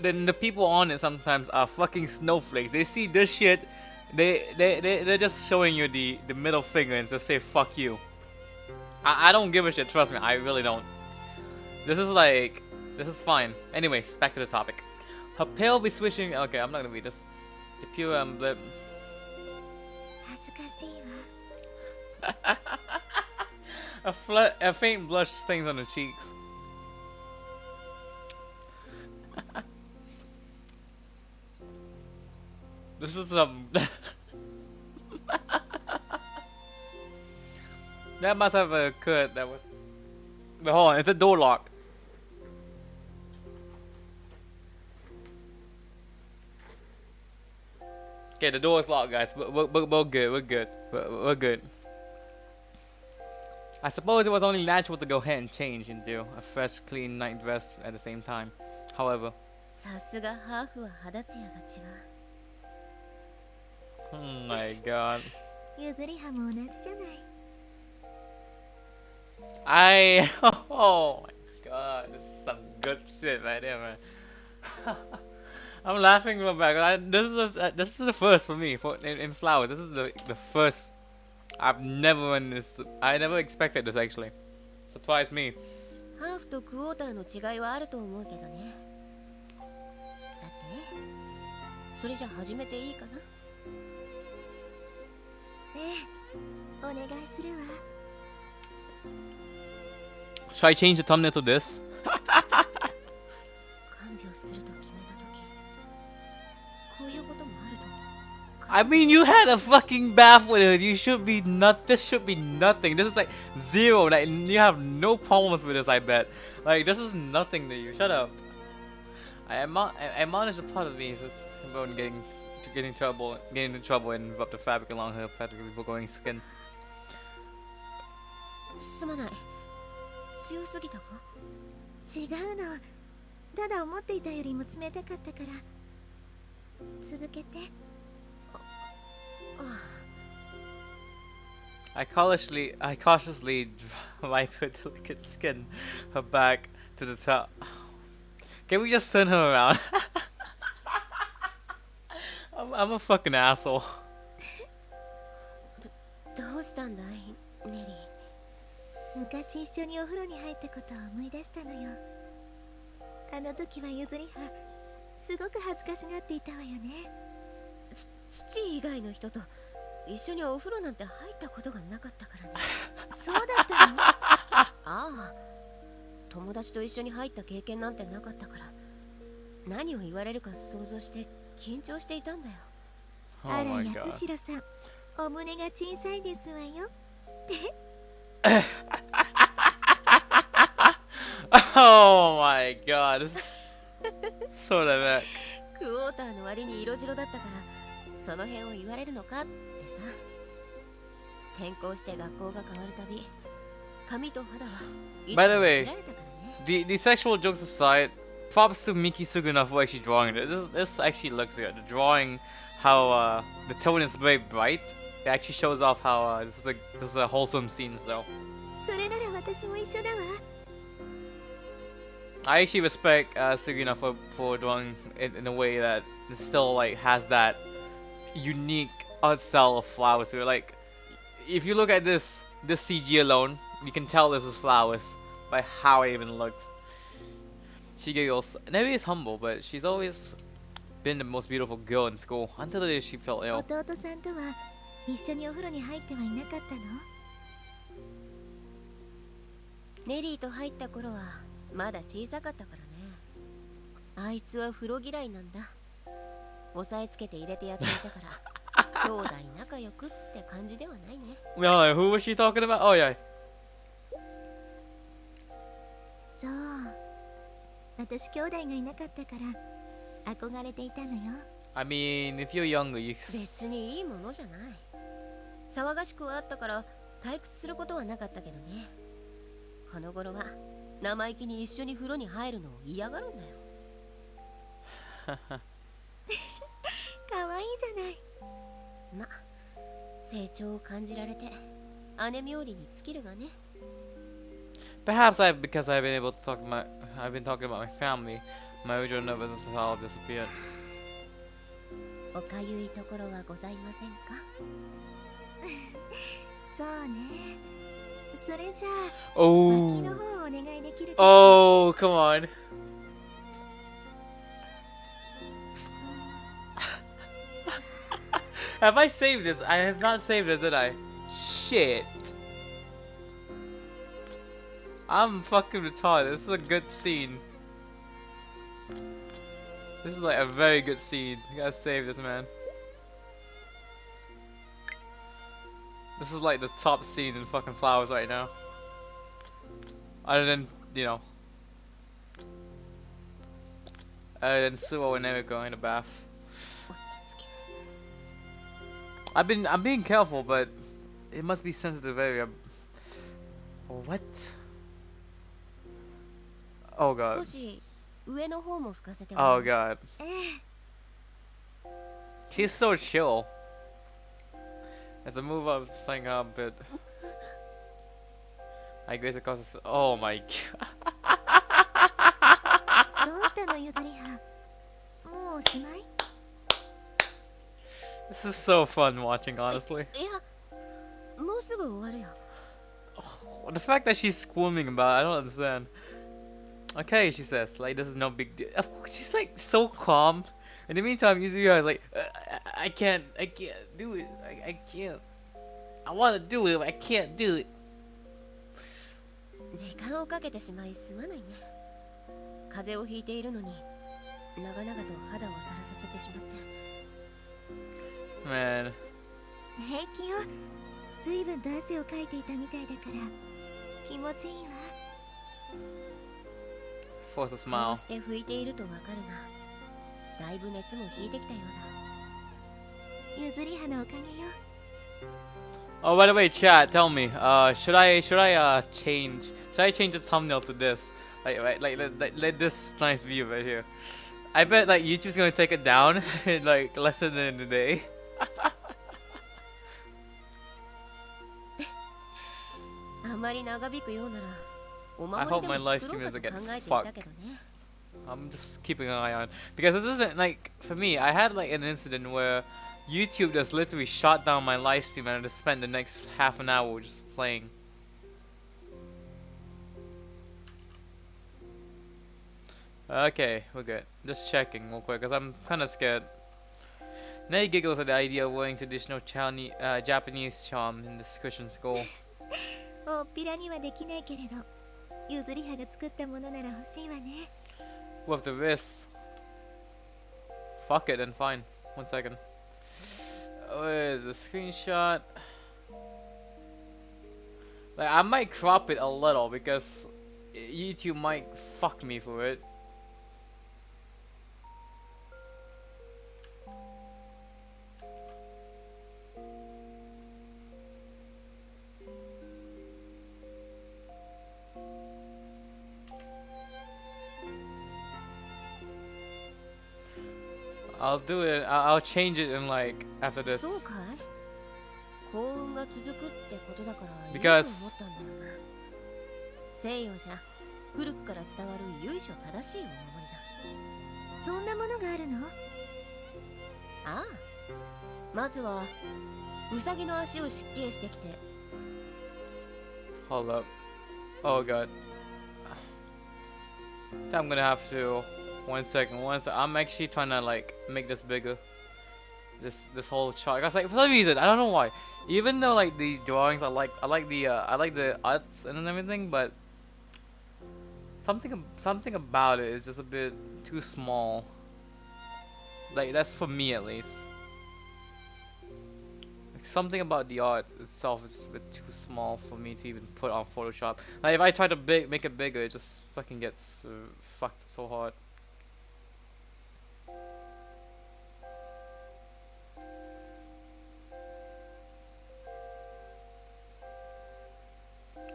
Then the people on it sometimes are fucking snowflakes. They see this shit, they're just showing you the middle finger and just say fuck you. I don't give a shit. Trust me, I really don't. This is fine. Anyways, back to the topic. Her pale be swishing. Okay, I'm not gonna read this. The pure blip. 恥ずかしいわ。A faint blush stains on her cheeks. This is some. That must have occurred. That was. But hold on, it's a door lock. Okay, the door is locked, guys. We're good. We're good. We're good. I suppose it was only natural to go ahead and change into a fresh, clean night dress at the same time. However, さすがハーフは肌ツヤが違う。 oh my god. ゆずりはも同じじゃない。Oh my god, this is some good shit right there, man. I'm laughing real bad. This is the first for me in flowers. This is the first. I've never run this. I never expected this actually. Surprised me. ハーフとクォーターの違いはあると思うけどね。さて、それじゃ始めていいかな。ええ、お願いするわ。 Should I change the thumbnail to this? 看病すると決めたとき、こういうこともあると。 I mean, you had a fucking bath with it. You should be not. This should be nothing. This is like zero. Like you have no problems with this. I bet. Like this is nothing to you. Shut up. I admonish a part of me is about getting into trouble and rub the fabric along her practically glowing skin. すまない。強すぎたか？違うの。ただ思っていたよりも冷たかったから。続けて。I cautiously wipe her delicate skin, her back to the top. Can we just turn her around? I'm a fucking asshole. どうしたんだい、ネリー。昔一緒にお風呂に入ったことを思い出したのよ。あの時はゆずりはすごく恥ずかしがっていたわよね。父以外の人と一緒にお風呂なんて入ったことがなかったからね。そうだったの？ああ、友達と一緒に入った経験なんてなかったから、何を言われるか想像して緊張していたんだよ。Oh あら my 八 god. 代さん、お胸が小さいですわよ。Oh my god. This is so dramatic. クォーターの割に色白だったから、その辺を言われるのかってさ。転校して学校が変わるたび、髪と肌はいつ By the も way, 切られたからね。the sexual jokes aside, props to Miki Suguna for actually drawing it. This actually looks good. The drawing, how the tone is very bright. It actually shows off how this is a wholesome scenes though. それなら私も一緒だわ。I actually respect Suguna for drawing it in a way that it still like has that unique art style of flowers. So like, if you look at this CG alone, you can tell this is flowers by how it even looks. She giggles. Nevi is humble, but she's always been the most beautiful girl in school until the day she fell ill. 弟さんとは一緒にお風呂に入ってはいなかったの？ネリーと入った頃はまだ小さかったからね。あいつは風呂嫌いなんだ。押さえつけて入れてやっていたから兄弟仲良くって感じではないね。Yeah, like, who was she talking about? Oh yeah. そう、私兄弟がいなかったから憧れていたのよ。I mean, if you're younger, you. 別にいいものじゃない。騒がしくはあったから退屈することはなかったけどね。この頃は生意気に一緒に風呂に入るのを嫌がるんだよ。可愛いじゃない。ま、成長を感じられて姉冥利に尽きるがね。Perhaps because I've been able to I've been talking about my family, my original nervousness has all disappeared. おかゆいところはございませんか？そうね。それじゃあ、 Oh. 脇の方をお願いできるかしら。 Oh, come on. Have I saved this? I have not saved this, did I? Shit. I'm fucking retarded. This is a good scene. This is like a very good scene. You gotta save this, man. This is like the top scene in fucking Flowers right now. Other than, you know. Other than Suo and Emiko in the bath. 落ち着け。I'm being careful, but it must be sensitive area. What? Oh 少 god. し上の方も吹かせてもら Oh う。 god. ええ、 She's so chill. As I move up, thing up a bit. I grace across the. Oh my god. どうしたのゆずりは。もうおしまい？ This is so fun watching, honestly. いや、もうすぐ終わるよ。 The fact that she's squirming about it, I don't understand. Okay, she says, like, this is no big deal. She's like so calm. In the meantime, Yuzuriha is like, I can't do it. I can't. I want to do it, but I can't do it. 時間をかけてしまいすまないね。風邪をひいているのに長々と肌をさらさせてしまって。 Man, 平気よ。ずいぶんと汗をかいていたみたいだから気持ちいいわ。 force a こう smile. して拭いているとわかるが、だいぶ熱も引いてきたようだ。ゆずりはのおかげよ。 Oh, by the way, chat, tell me, should I change the thumbnail to this? Like this nice view right here. I bet like YouTube's gonna take it down in like less than a day. あまり長引くようなら、お I 守 hope り my でも live 作ろ stream うか doesn't と get 考えていた fucked. けどね。 I'm just keeping an eye on because this isn't like for me. I had like an incident where YouTube just literally shot down my live stream and I just spent the next half an hour just playing. Okay, we're good. Just checking real quick because I'm kind of scared. Nay giggles at the idea of wearing traditional Japanese charm in this Christian school. 大っぴらにはできないけれど、ゆずりはが作ったものなら欲しいわね。With the wrist. Fuck it, then fine. 1 second. Where's the screenshot? Like, I might crop it a little because YouTube might fuck me for it. I'll do it. I'll change it in like after this. そうかい？幸運が続くってことだからいいと Because 思ったんだよな。西洋じゃ古くから伝わる由緒正しいお守りだ。そんなものがあるの？ああ、まずはウサギの足を失敬してきて。Hold up. Oh god. I'm gonna have to. 1 second. I'm actually trying to like make this bigger. This whole chart. Cause like for some reason I don't know why. Even though like the drawings I like the arts and everything, but something about it is just a bit too small. Like that's for me at least. Like, something about the art itself is just a bit too small for me to even put on Photoshop. Like if I try to make it bigger, it just fucking gets fucked so hard.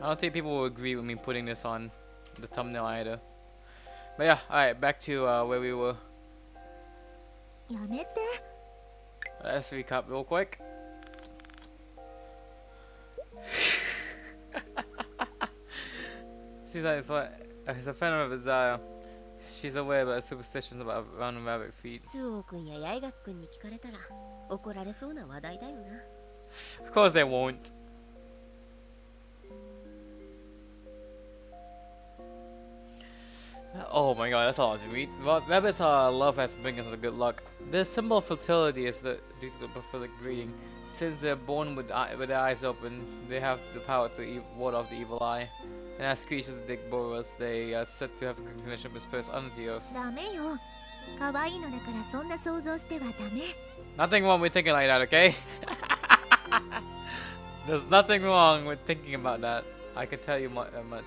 I don't think people will agree with me putting this on the thumbnail either. But yeah, alright, back to where we were. やめて。Let's recap real quick. Seems like it's a fan of Isaiah. She's aware about superstitions about round rabbit feet. スオー君やヤイガク君に聞かれたら怒られそうな話題だよな。Of course they won't. Oh my god, that's all I have to read. Rabbits are love has bring us good luck. The symbol of fertility is due to the prophetic breeding. Since they're born with their eyes open, they have the power to ward off the evil eye. And as creatures dig burrows, they are said to have a connection with spirits under the earth. ダメよ。可愛いのだからそんな想像してはダメ。 Nothing wrong with thinking like that, okay? There's nothing wrong with thinking about that. I can tell you that much.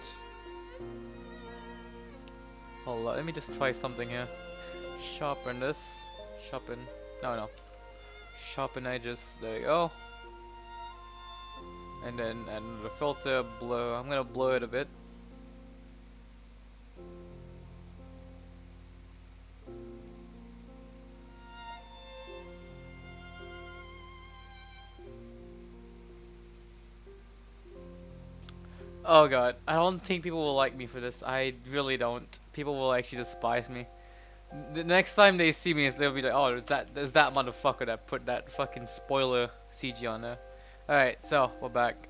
Hold on, let me just try something here. Sharpen this. Sharpen. No. Sharpen edges. There you go. And then the filter blur. I'm gonna blur it a bit. Oh god, I don't think people will like me for this. I really don't. People will actually despise me. The next time they see me, they'll be like, "Oh, there's that motherfucker that put that fucking spoiler CG on there." All right, so we're back.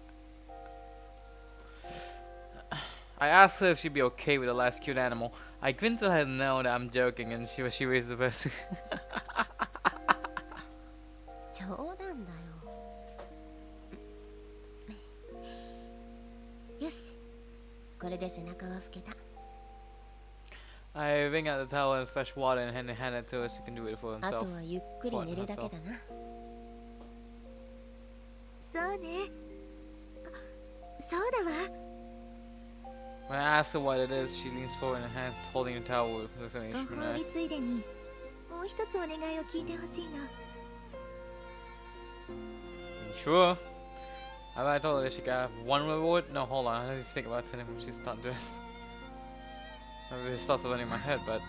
I asked her if she'd be okay with the last cute animal. I grinned to her no that I'm joking, and she raised the best. 冗談だよ。よし、これで背中は拭けた。I wring out the towel in fresh water and hand it to her so he can do it for あ himself. とはゆっくり寝るだけだな。そうね。そうだわ。 When I ask her what it is, she leans forward and hands holding the towel with an ご instrument. 褒美ついでにもう一つお願いを聞いてほしいの。Sure. I told her that she could have one reward. No, hold on. I need to think about it when she's done this. Maybe it starts running in my head, but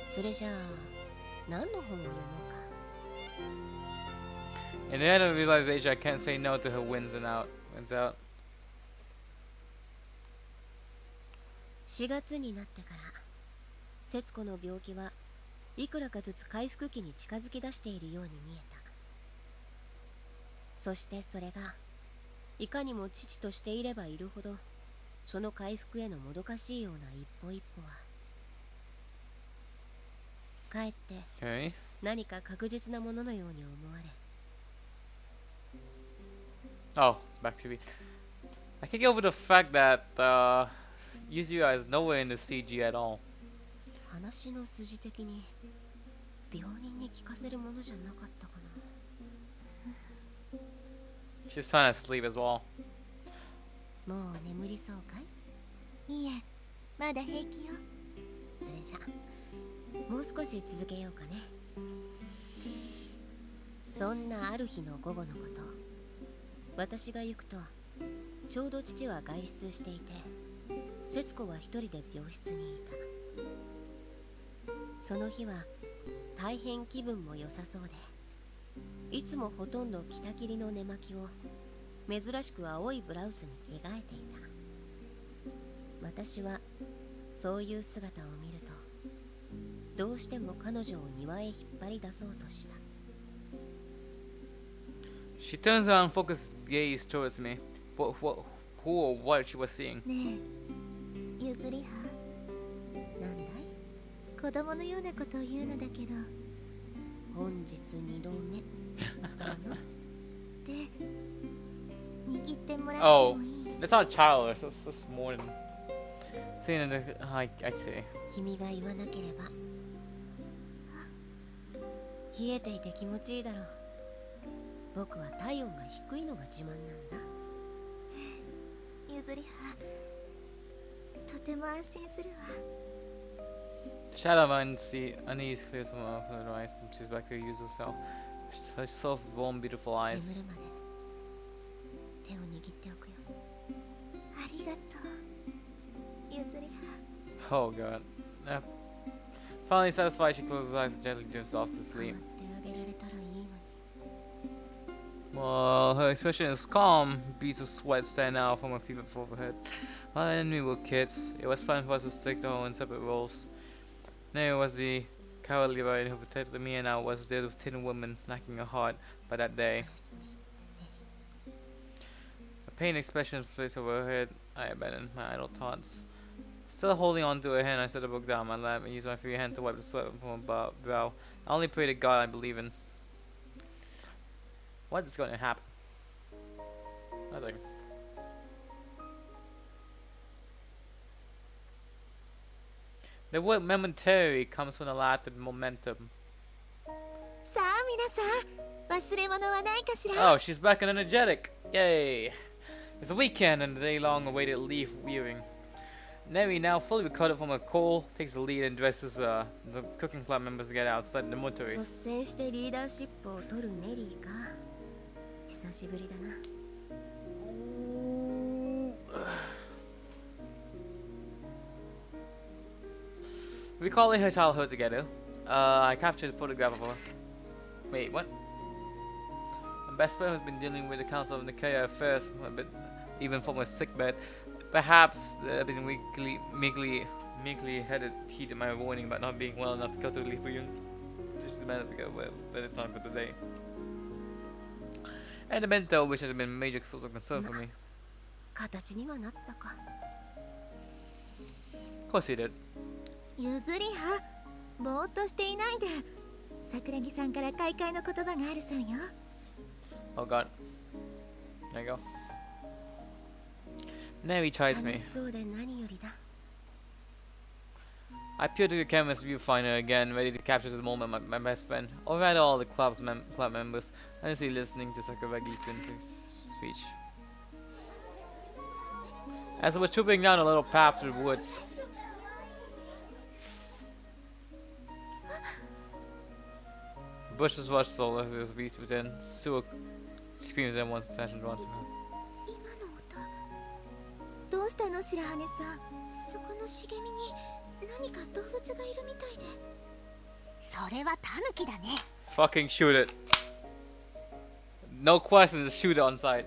それじゃあ何の本を読もうか。 in the end of realization, I can't say no to her wins out. 4月になってから節子の病気はいくらかずつ回復期に近づき出しているように見えた。そしてそれがいかにも父としていればいるほどその回復へのもどかしいような一歩一歩はかえって okay. 何か確実なもののように思われ。 Oh, back to me. I can't get over the fact that Yuzuriha is nowhere in the CG at all. 話の筋的に病人に聞かせるものじゃなかったかな。 She's trying to sleep as well. もう眠りそうかい？いいえ、まだ平気よ。それじゃもう少し続けようかね。そんなある日の午後のこと、私が行くとちょうど父は外出していて、節子は一人で病室にいた。その日は大変気分も良さそうで、いつもほとんど着たきりの寝巻きを珍しく青いブラウスに着替えていた。私はそういう姿を見ると、どうしても彼女を庭へ引っ張り出そうとした。 She turns around and focuses gaze towards me. Who or what she was seeing. ねえ、ゆずりは。なんだい？子供のようなことを言うのだけど。本日2度目だな。で、握ってもらって Oh, もいい？ that's not childish. That's just more than seeing the. I'd say. 君が言わなければ。冷えていて気持ちいいだろう。僕は体温が低いのが自慢なんだ。ゆずりは。とても安心するわ。 Shadow unease clears from her eyes and she's back to her usual self. Her soft, warm, beautiful eyes. 眠るまで手を握っておくよ。ありがとう。ゆずりは。 Oh god. Finally satisfied, she closes her eyes and gently drifts off to 代わ sleep. ってあげられたらいいのに。 Well, her expression is calm, beads of sweat stand out from her fevered forehead. When we were kids, it was fun for us to stick to her in separate roles. Neri was the cowardly rider who protected me, and I was there with tin woman lacking a heart by that day. おやすみ。 A pained expression flicks over her head. I abandoned my idle thoughts. Still holding on to her hand, I set the book down on my lap and used my free hand to wipe the sweat from her brow. I only pray to God I believe in. What is going to happen? Nothing. The word momentary comes from the Latin momentum. さあ皆さん、忘れ物はないかしら？ Oh, she's back and energetic. Yay! It's the weekend and the day-long awaited leaf weaving. Neri, now fully recovered from her cold, takes the lead and dresses the cooking club members to get outside the 率 mortuaries. 先してリーダーシップを取るネリーか。久しぶりだな。 Recalling her childhood together, I captured a photograph of her. Wait, what? My best friend has been dealing with the Council of Nicaea affairs a bit, even from her sickbed. Perhaps I've been meekly headed heed to my warning about not being well enough to go to the leaf reunion. Just demanded to go by the time for the day. And the mental, which has been a major source of concern for me. 形にはなったか。 Of course he did. ゆずりは。ぼーっとしていないで。桜木さんから開会の言葉があるそうよ。 Oh god. There you go. Neri chides 楽 me. しそうで何よりだ。 I peered through the camera's viewfinder again, ready to capture this moment with my best friend, or rather all the club members, honestly listening to Sakuragi Kun's speech. As I was trooping down a little path through the woods, the bushes rustled as this beast within. Sue screams and wants attention drawn to her. 今の音。どうしたの白羽さん？そこの茂みに何か動物がいるみたいで。それはタヌキだね。 Fucking shoot it. No questions, just shoot it on sight.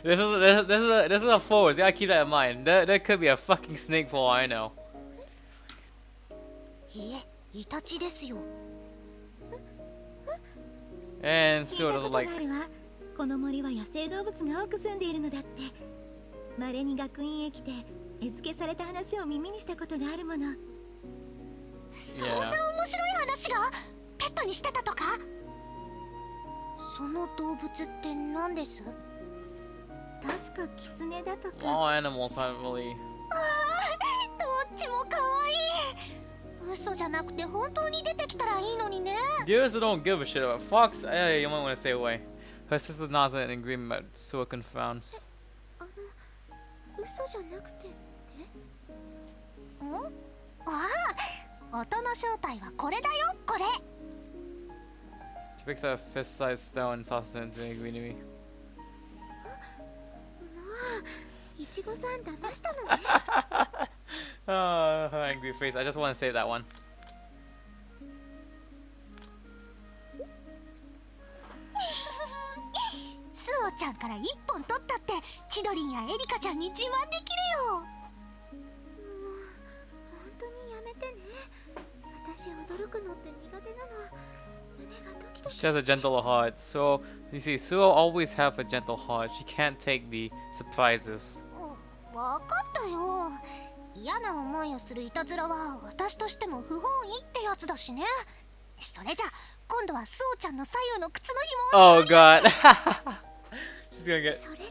This is a forest, you gotta keep that in mind. There could be a fucking snake for all I know. いえ、イタチですよ。 And 聞い sort たこ of と like があるわ。この森は野生動物が多く住んでいるのだって。稀に学院へ来て餌付けされた話を耳にしたことがあるもの。そんな面白い話が？ペットにしてたとか？その動物って何です？確かキツネだとか。 All animals aren't really. ああ、どっちも可愛い。嘘じゃなくて本当に出てきたらいいのにね。 Deers don't give a shit about fox. Hey, you might want to stay away. Her sister nods in agreement, but Sua confounds. 嘘じゃなくてって？ん？ああ、音の正体はこれだよ、これ。 She picks up a fist-sized stone and tosses it into the greenery. いちごさん騙したのね。Oh, her angry face. I just want to save that one. スオちゃんから一本取ったってチドリンやエリカちゃんに自慢できるよ。もう本当にやめてね。私驚くのって苦手なの。胸がドキドキ She has a gentle heart. So, you see, Sua always have a gentle heart. She can't take the surprises. わかったよ。嫌な思いをするいたずらは私としても不本意ってやつだしね。それじゃ今度はスオちゃんの左右の靴の紐を。 Oh god. She's gonna get. それって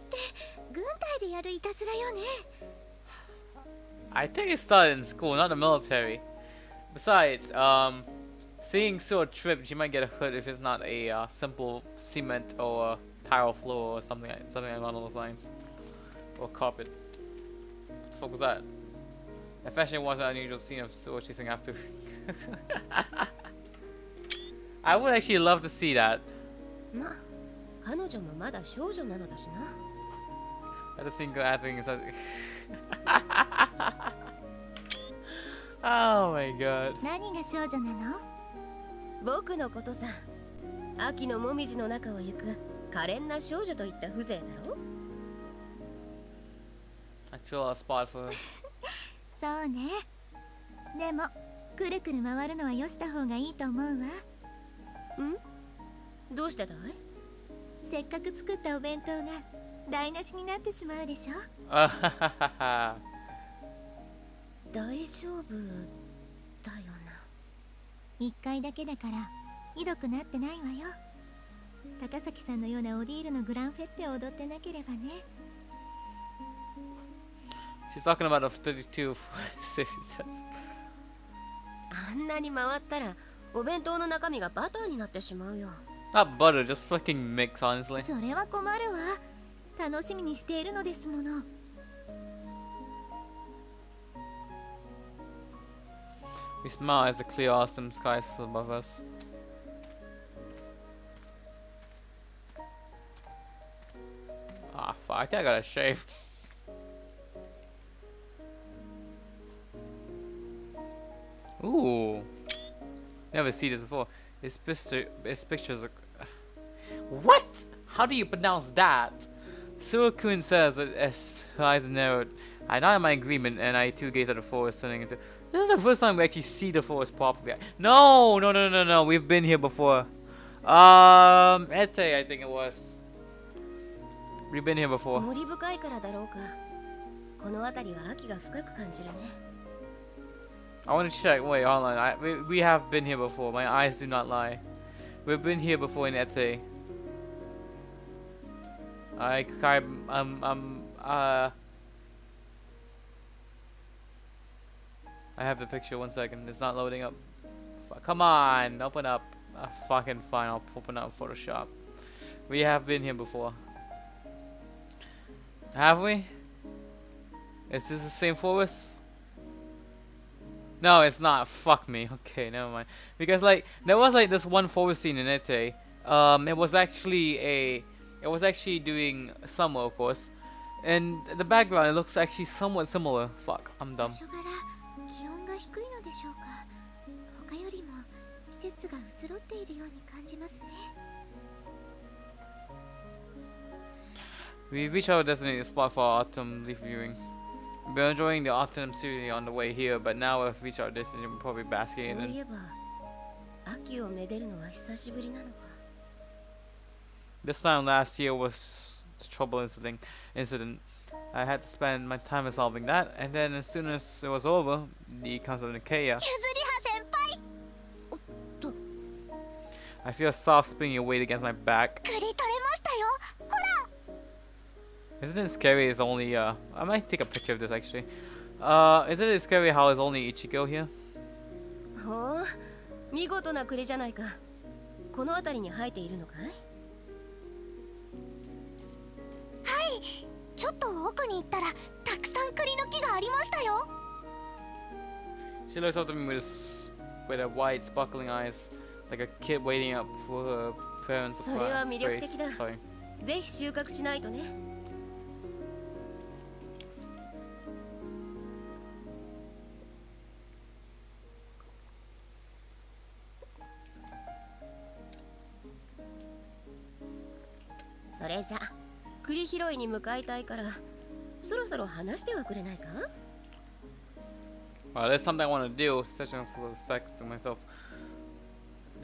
軍隊でやるいたずらよね。 I think it started in school, not the military. Besides, seeing Sua trip, she might get a hood if it's not a simple cement or tile floor or something along those lines, or carpet. What the fuck was that? That fashion was an unusual scene of Sua chasing after. I would actually love to see that. まあ彼女もまだ少女なのだしな。 At the single acting is. Oh my god. 何が少女なの？僕のことさ。秋のもみじの中を行く可憐な少女といった風情だろ。 I feel a spot for her. そうね。でもくるくる回るのはよした方がいいと思うわ。ん？どうしてだい？せっかく作ったお弁当が台無しになってしまうでしょ。大丈夫だよな。一回だけだからひどくなってないわよ。高崎さんのようなオディールのグランフェッテを踊ってなければね。 She's talking about a 32. She says. あんなに回ったらお弁当の中身がバターになってしまうよ。 Not butter, just fucking mix, honestly. それは困るわ。楽しみにしているのですもの。 We smile as the clear awesome sky is above us. Ah, fuck, I think I gotta shave. Ooh. Never see this before. His pictures are... What? How do you pronounce that? Surakun says that as her eyes narrowed, I nodded my agreement and I too gazed at the forest turning into... This is the first time we actually see the forest properly. No, no, no, no, no. We've been here before. Ete, I think it was. We've been here before. 森深いからだろうか。この辺りは秋が深く感じるね。 I want to check. Wait, hold on. We have been here before. My eyes do not lie. We've been here before in Ete. I have the picture. 1 second. It's not loading up. Come on, open up. Fucking fine. I'll open up Photoshop. We have been here before. Have we? Is this the same forest? No, it's not. Fuck me. Okay, never mind. Because like there was like this one forest scene in Ete. It was actually doing summer, of course, and the background it looks actually somewhat similar. Fuck, I'm dumb. 場所柄気温が低いのでしょうか。他よりも季節が移ろっているように感じますね。 We reach our designated spot for our autumn leaf viewing. We've been enjoying the autumn series on the way here, but now we've reached our destination. We're probably そ basking う in い it. えば秋をめでるのは久しぶりなのか。 This time last year was the trouble incident. I had to spend my time resolving that, and then as soon as it was over, the council of Nicaea. ゆずりは先輩。I feel a soft spinning weight against my back. くり取れましたよ。ほら。 Isn't it scary? It's only I might take a picture of this actually. Isn't it scary how it's only Ichigo here? ほう、見事な栗じゃないか。この辺りに生えているのかい？はい、ちょっと奥に行ったらたくさん栗の木がありましたよ。 She looks up to me with a wide, sparkling eyes, like a kid waiting up for her parents' それは魅力 praise. 的だ。 Sorry. ぜひ収穫しないとね。それじゃ栗拾いに向かいたいからそろそろ話してはくれないか？ Well, there's something I want to do. Session is a little sex to myself.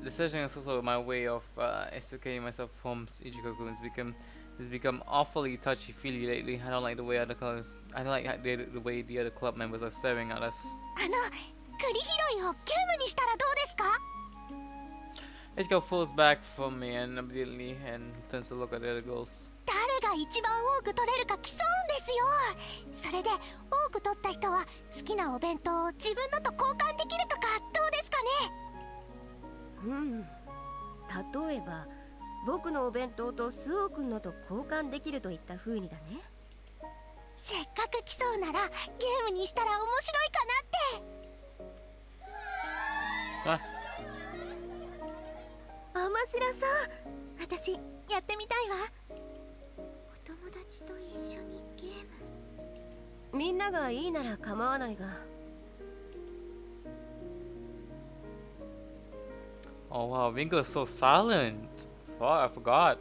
The session is also my way of extricating myself from Ichigo-kun. It's become awfully touchy-feely lately. I don't like the way I don't like the way the other club members are staring at us. 栗拾いをゲームにしたらどうですか？ Ichigo falls back from me and immediately and turns to look at the other girls. 誰が一番多く取れるか競うんですよ。それで多く取った人は好きなお弁当を自分のと交換できるとかどうですかね？例えば僕のお弁当とスオ君のと交換できるといった風にだね。せっかく競うならゲームにしたら面白いかなって。Ah, 面白そう。私やってみたいわ。お友達と一緒にゲーム。みんながいいなら構わないが。oh wow, Ringo is so silent. Oh, I forgot.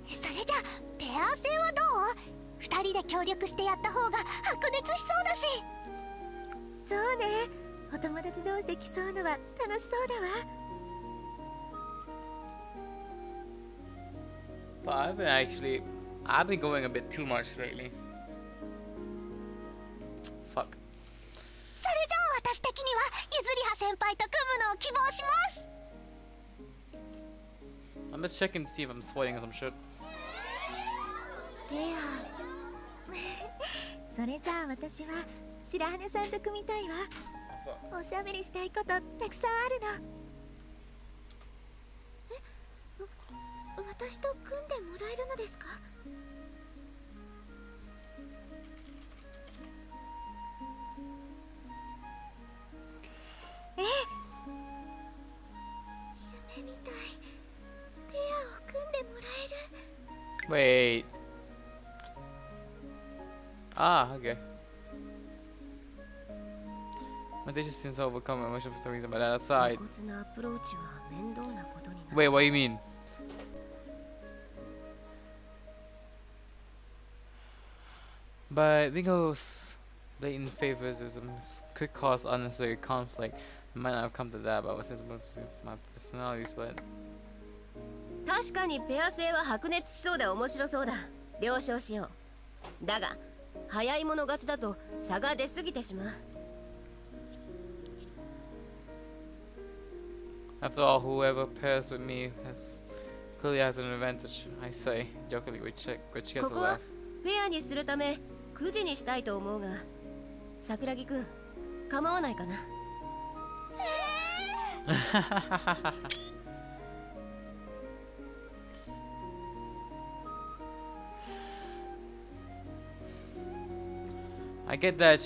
それじゃペア戦はどう？二人で協力してやった方が白熱しそうだし。そうね。お友達同士で競うのは楽しそうだわ。But I've been going a bit too much lately. Fuck. それじゃあ私的にはゆずりは先輩と組むのを希望します。 I'm just checking to see if I'm sweating or some shit. ペア。それじゃあ私は白羽さんと組みたいわ。 Oh, fuck. おしゃべりしたいことたくさんあるの。私と組んでもらえるのですか？夢みたい。ペアを組んでもらえる。 Wait. Ah, okay. My teacher seems to overcome emotional for some reason, but that aside. 露骨なアプローチは面倒なことになる。 Wait, what do you mean? But Ringo's blatant favoritism could cause unnecessary conflict. It might not have come to that, but since my personalities, but 確かにペア制は白熱しそうで面白そうだ。了承しよう。だが早い者勝ちだと差が出すぎてしまう。 after all, whoever pairs with me clearly has an advantage. I say jokingly, which gets こ a こは laugh. フェアにするため9時にしたいと思うが、桜木くん構わないかな。I get that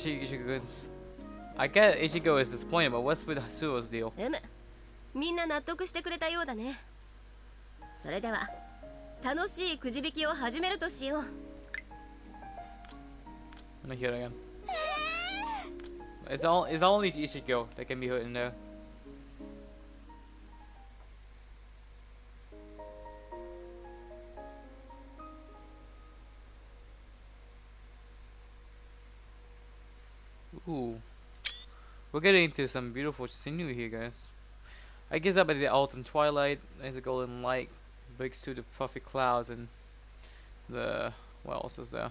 I get Ichigo is disappointed, but what's with Hasuo's deal? みんな納得してくれたようだね。それでは楽しいくじ引きを始めるとしよう。 Let me hear it again. It's only Ichigo that can be hurt in there. Ooh. We're getting into some beautiful scenery here, guys. I gaze up at the autumn twilight as the golden light breaks through the puffy clouds and the... what else is there?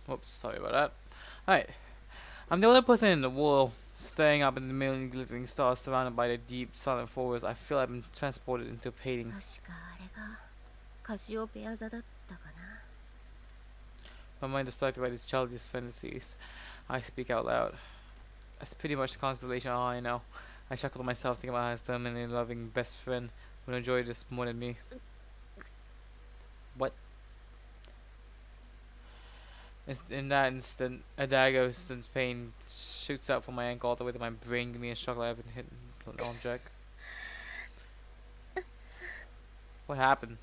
Whoops, sorry about that. Alright. I'm the only person in the world Staring up at the million glittering stars surrounded by the deep, silent forests, I feel I've been transported into a painting. 確かあれがカシオペア座だったかな。 My mind distracted by these childish fantasies. I speak out loud. That's pretty much the constellation all I know. I chuckle to myself, thinking about how his terminally loving best friend would enjoy this more than me. What? In that instant, a dagger of instant pain shoots out from my ankle all the way to my brain, giving me a shock like I've been hit with an object. What happened?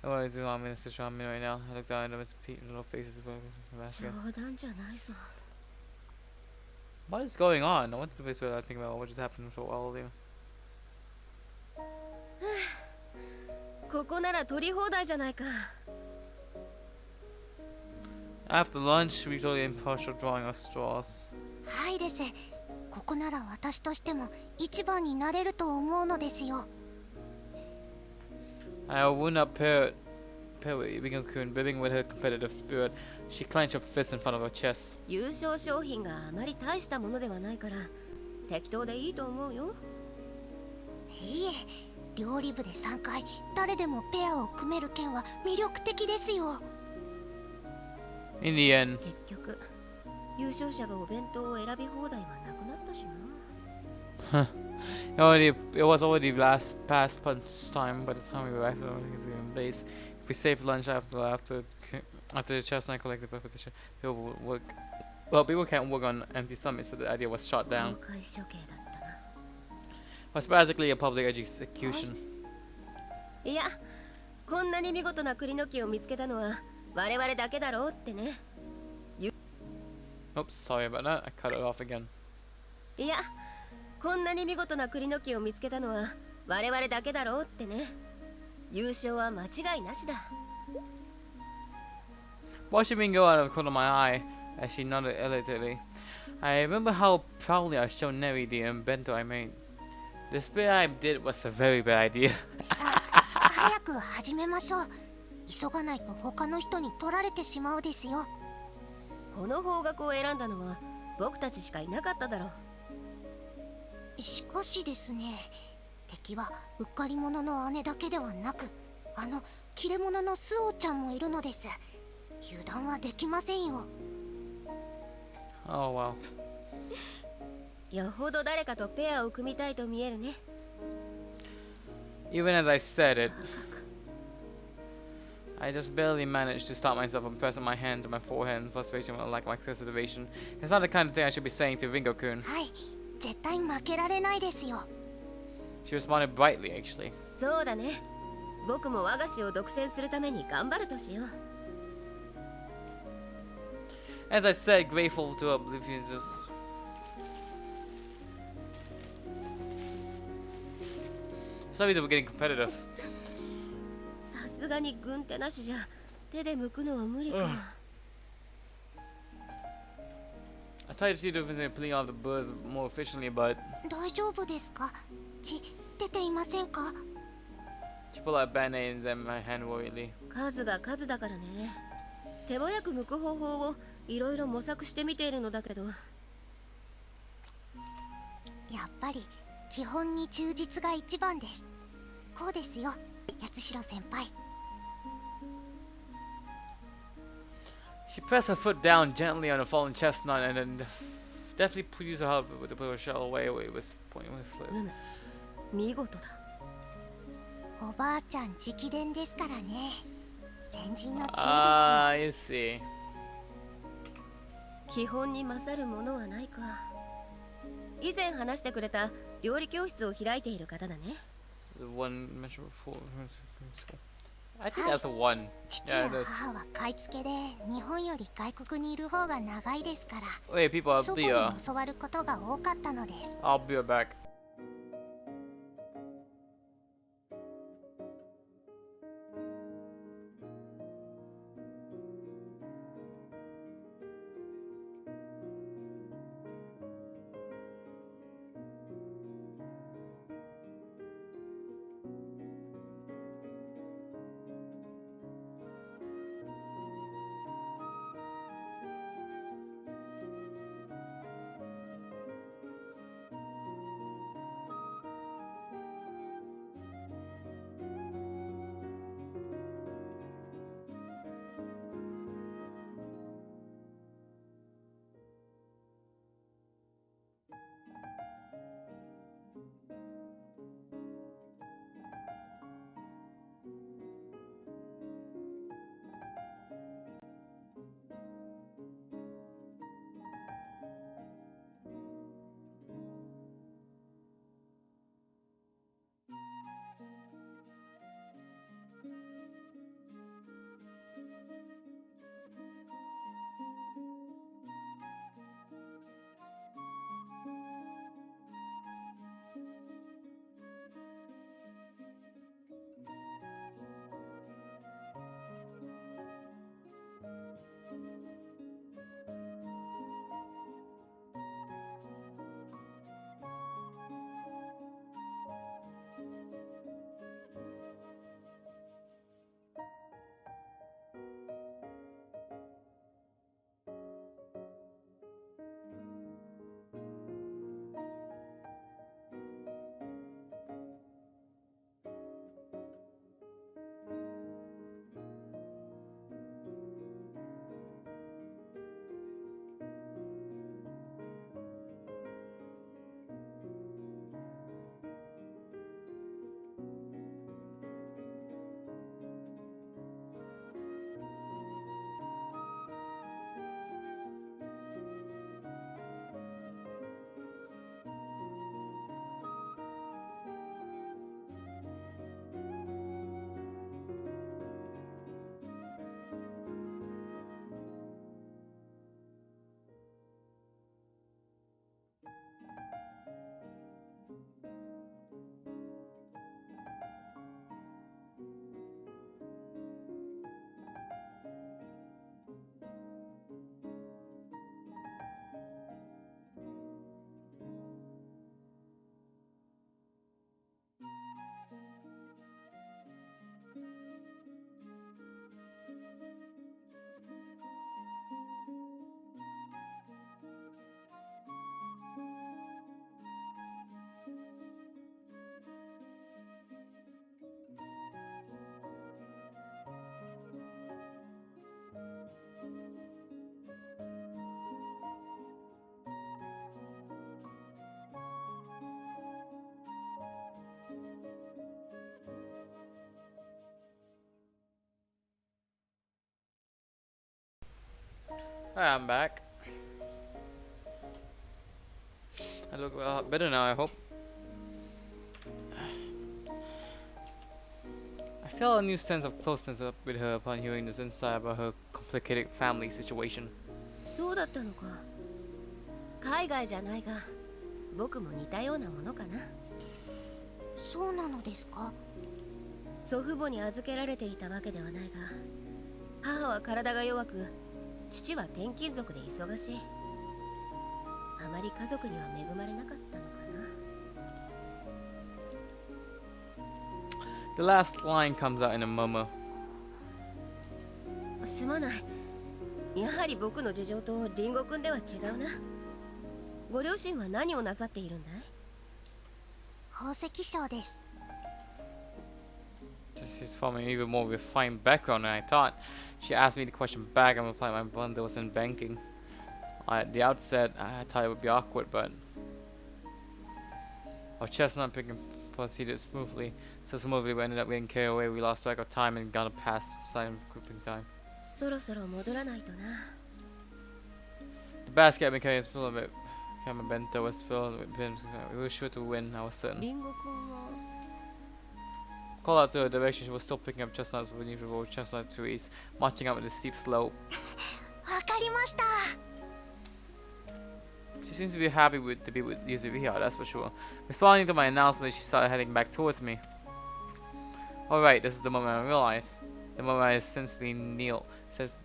Oh, is on me, it's on me right now. I look down at his little faces above the 冗談じゃないぞ。 What is going on? I want to face what I think about what just happened for all of you. ここなら取り放題じゃないか。 After lunch, we totally impartial drawing of straws. はいです。ここなら私としても一番になれると思うのですよ。 I wound up Parrot Ringo-kun, brimming with her competitive spirit. She clenched her fist in front of her chest. 優勝商品があまり大したものではないから適当でいいと思うよ。いいえ、料理部で3回誰でもペアを組める件は魅力的ですよ。 In the end, 結局優勝者がお弁当を選び放題はなくなったしな。 it was already past punch time by the time we arrived at the base. If we saved lunch after the chest and I collected perfect dish, people would work. Well, people can't work on empty stomachs, so the idea was shot 公 down. 開処刑だったな。 It was practically a public execution. いや、こんなに見事な栗の木を見つけたのは我々だけだろうってね。 Oops, sorry about that. I cut it off again. いや、こんなに見事な栗の木を見つけたのは我々だけだろうってね。優勝は間違いなしだ。 Watching me go out of the corner of my eye as she nodded elegantly, I remember how proudly I showed Neri the bento I made. The spit I did was a very bad idea. さあ、早く始めましょう。急がないと他の人に取られてしまうですよ。この方角を選んだのは僕たちしかいなかっただろう。しかしですね、敵はうっかり者の姉だけではなく、あの切れ者のスオちゃんもいるのです。油断はできませんよ。 Oh wow. よほど誰かとペアを組みたいと見えるね。 Even as I said it, I just barely managed to stop myself from pressing my hand to my forehead in frustration with a lack of consideration. It's not the kind of thing I should be saying to Ringo-kun. はい、絶対負けられないですよ。 She responded brightly, actually. そうだね。僕も和菓子を独占するために頑張るとしよう。 As I said, grateful to her oblivious. For some reason, we're getting competitive. さすがに軍手なしじゃ手で剥くのは無理か。 I tried to see the difference in pulling out the birds more efficiently, but 大丈夫ですか？出ていませんか？ she pulled out band-aid and examined my hand worriedly. 数が数だからね。手早く剥く方法をいろいろ模索してみているのだけど。やっぱり基本に忠実が一番です。こうですよ、八代先輩。 She pressed her foot down gently on the fallen chestnut and then deftly used her help to put her shell away with pointless slip. 見事だ。おばあちゃん直伝ですからね。先人の知恵ですよ。Ah, you see. 基本に勝るものはないか。以前話してくれた料理教室を開いている方だね。 The one measure for. I think that's a one. 父 Yeah, や it is. 母は買い付けで日本より外国にいる方が長いですから、 Wait, people, 祖母に教わることが多かったのです。 I'll be right back. Hi, I'm back. I look better now, I hope. I felt a new sense of closeness up with her upon hearing this insight about her complicated family situation. そうだったのか。海外じゃないが僕も似たようなものかな。そうなのですか？祖父母に預けられていたわけではないが、母は体が弱く、父は転勤族で忙しい。あまり家族には恵まれなかったのか The last line comes out in a murmur. な。すまない。やはり僕の事情とリンゴ君では違うな。ご両親は何をなさっているんだい？宝石商です。She's from an even more refined background than I thought. She asked me the question back and replied my brother was in banking. At the outset, I thought it would be awkward, but our chestnut picking proceeded smoothly. So smoothly we ended up getting carried away. We lost track of time and got past silent grouping time. そろそろ戻らないとな。The basket had been carrying full of it. Bento was filled with pins. We were sure to win, I was certain. リンゴ君は Called out to her direction, she was still picking up chestnuts beneath the road chestnut trees, marching up the steep slope. わかりました。 She seems to be happy to be with Yuzuriha, that's for sure. Responding to my announcement, she started heading back towards me. Alright, this is the moment I realized. The moment I sensibly kneel, since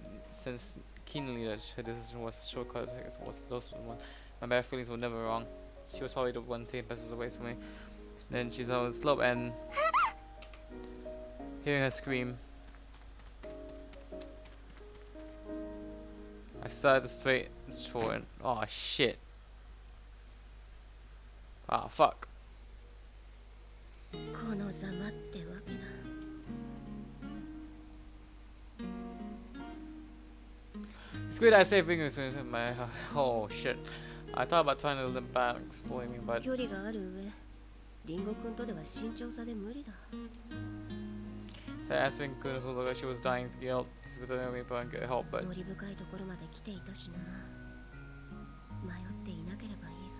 keenly that her decision was a shortcut, was the one. My bad feelings were never wrong. She was probably the one 10 paces away from me. Then she's on the slope and hearing her scream, I started straight forward. Oh shit. Ah, fuck. このざまってわけだ。It's good I saved fingers in my oh shit. I thought about trying to limp back, spoiling me, but 距離がある上、リンゴ君とでは身長差で無理だ。 so I asked Winkun who looked like she was dying to get help with the enemy but I get help, but 森深いところまで来ていたしな。迷っていなければいいぞ。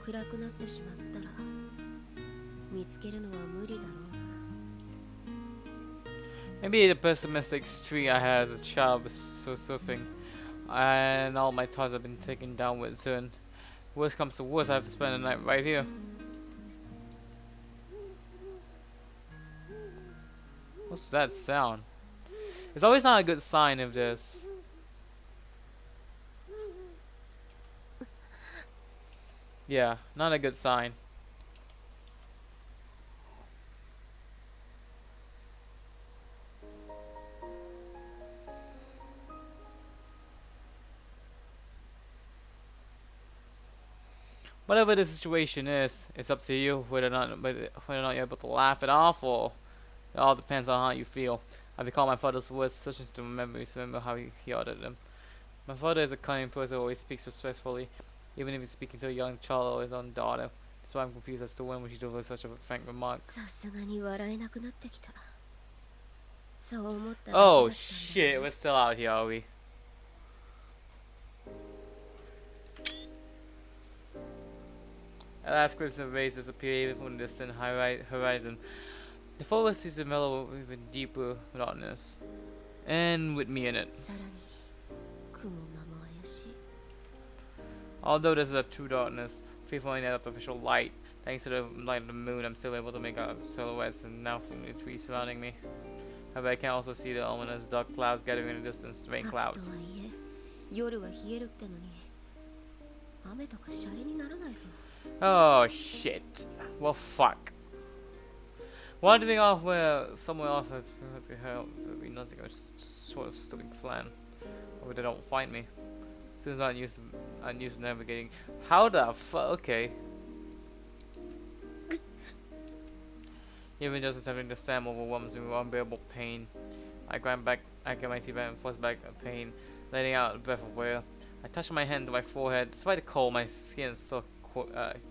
暗くなってしまったら見つけるのは無理だろうな。 maybe the pessimistic streak I had as a child was so surfing, and all my thoughts have been taken downward soon. Worst comes to worst, I have to spend the night right here. What's that sound? It's always not a good sign of this. Yeah, not a good sign. Whatever the situation is, it's up to you whether or not you're able to laugh it off, or it all depends on how you feel. I recall my father's words, searching through my memories, remember how he uttered them. My father is a kind person who always speaks respectfully, even if he's speaking to a young child or his own daughter. That's why I'm confused as to when would he deliver such a frank remark. さすがに笑えなくなってきた。そう思っただけだったんだ。 Oh shit, we're still out here, are we? At last, cliffs and rays disappear even from the distant horizon. The forest seems to mellow with even deeper darkness, and with me in it. さらに雲間も怪しい。 Although this is a true darkness, free from any artificial light, thanks to the light of the moon, I'm still able to make out silhouettes and now from the trees surrounding me. However, I can also see the ominous dark clouds gathering in the distance, rain 秋 clouds. とはいえ、夜は冷えるってのに、雨とかシャレにならないぞ。 Oh shit. Well, fuck. Wandering off where somewhere else has to help would be nothing of sort of stupid plan. Or they don't find me. Since I'm used to navigating. How the fuck? Okay. Even just attempting to stand overwhelms me with unbearable pain. I grind my teeth back and force back a pain, letting out a breath of air. I touch my hand to my forehead. Despite the cold, my skin is still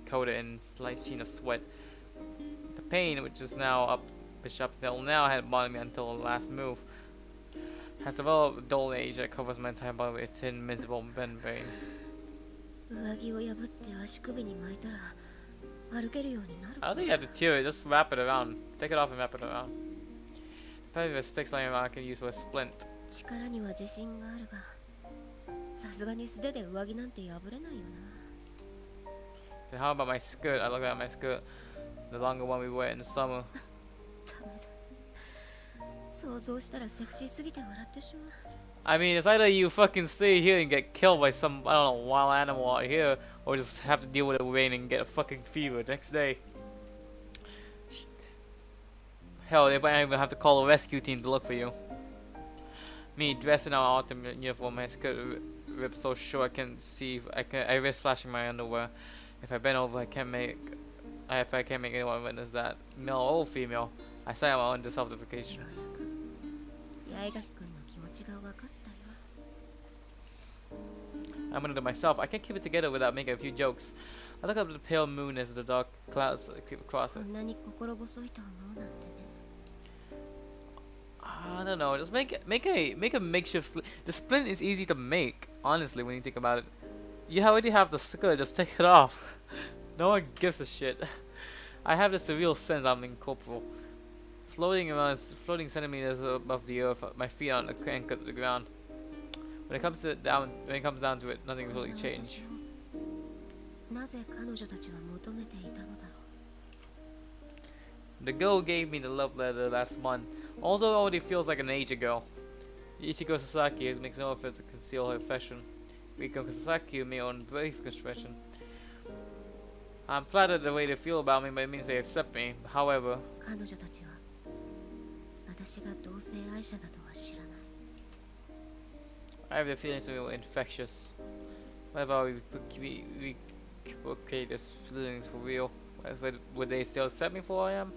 coated in light sheen of sweat. The pain, which up till now had bothered me until the last move, has developed a dull age that covers my entire body with a thin, miserable membrane. 上着を破って足首に巻いたら歩けるようになる I don't think you have to tear it, just wrap it around. Take it off and wrap it around. Depending if the sticks lying around, I can use for a splint. 力には自信があるがさすがに素手で上着なんて破れないよ And how about my skirt? I look at my skirt, the longer one we wear in the summer. なダメだ想像したらセクシーすぎて笑ってしまう I mean, it's either you fucking stay here and get killed by some, I don't know, wild animal out here, or just have to deal with the rain and get a fucking fever next day. Hell, they might even have to call a rescue team to look for you. Me, dressed in our autumn uniform, my skirt ripped so short I can see, I risk flashing my underwear. If I bend over, if I can't make anyone witness that, male or female, I sign my own self-deprecation. 八重垣君の気持ちが分かったよ I'm gonna do myself. I can't keep it together without making a few jokes. I look up at the pale moon as the dark clouds creep across こ it. んなに心細いと思うなんてね I don't know. Just make a makeshift. The splint is easy to make. Honestly, when you think about it, you already have the skirt. Just take it off. No one gives a shit. I have this surreal sense I'm incorporeal, floating centimeters above the earth. My feet aren't anchored to the ground. When it comes down to it, nothing's really changed. なぜ彼女たちは求めていたのだろ The girl gave me the love letter last month, although it already feels like an age ago. Ichigo Sasaki makes no effort to conceal her affection. Riko Sasaki made on brief confession. I'm flattered the way they feel about me, but it means they accept me. However, う彼女たちは私が同性愛者だとは知らない I have the feelings we were infectious. Whether we reciprocate these feelings for real, would they still accept me for who I am?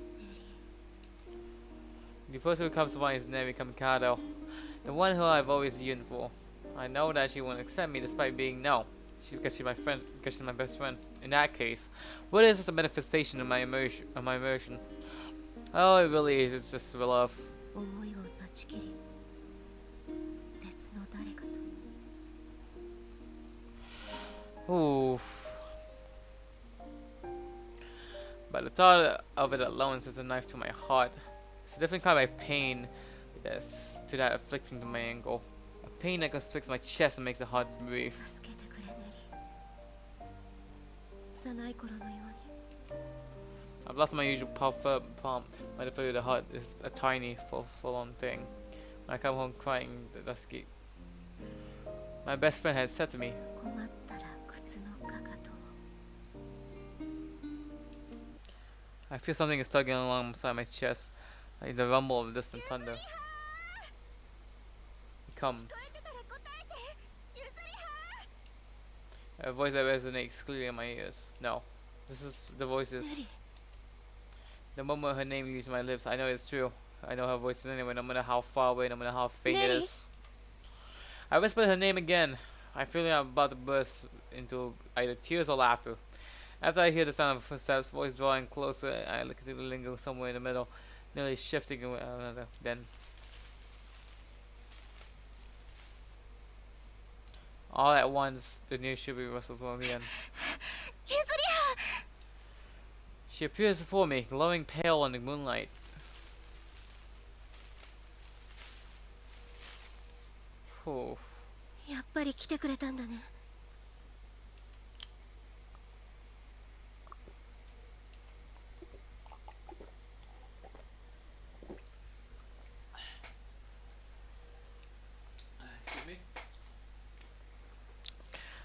The person who comes to mind is Neri Kamikado, the one who I've always yearned for. I know that she won't accept me despite being no. Because she's my friend, because she's my best friend. In that case, what is this a manifestation of my immersion? Oh, it really is. It's just real love. 思いを断ち切り別の誰かと Ooh. But the thought of it alone sends a knife to my heart. It's a different kind of pain to that afflicting to my ankle. A pain that constricts my chest and makes it hard to breathe. 助けてくれネリ幼い頃のように I've lost my usual palm. My defender of the heart is a tiny, full-on thing. When I come home crying, dusky. My best friend had said to me, 困ったら靴のかかとを I feel something is tugging alongside my chest, like the rumble of distant thunder. It comes. 聞こえてたら答えてゆずりは A voice that resonates clearly in my ears. No. This is the voices. ネリ The moment her name leaves my lips, I know it's true. I know her voice anyway, no matter how far away, no matter how faint it Nelly. is. I whispered her name again. I feel like I'm about to burst into either tears or laughter. After I hear the sound of footsteps, voice drawing closer, I look at the lingo somewhere in the middle, nearly shifting away. Then, all at once, the news should be rustled for me again. ゆずりは She appears before me, glowing pale in the moonlight. Oh. やっぱり来てくれたんだね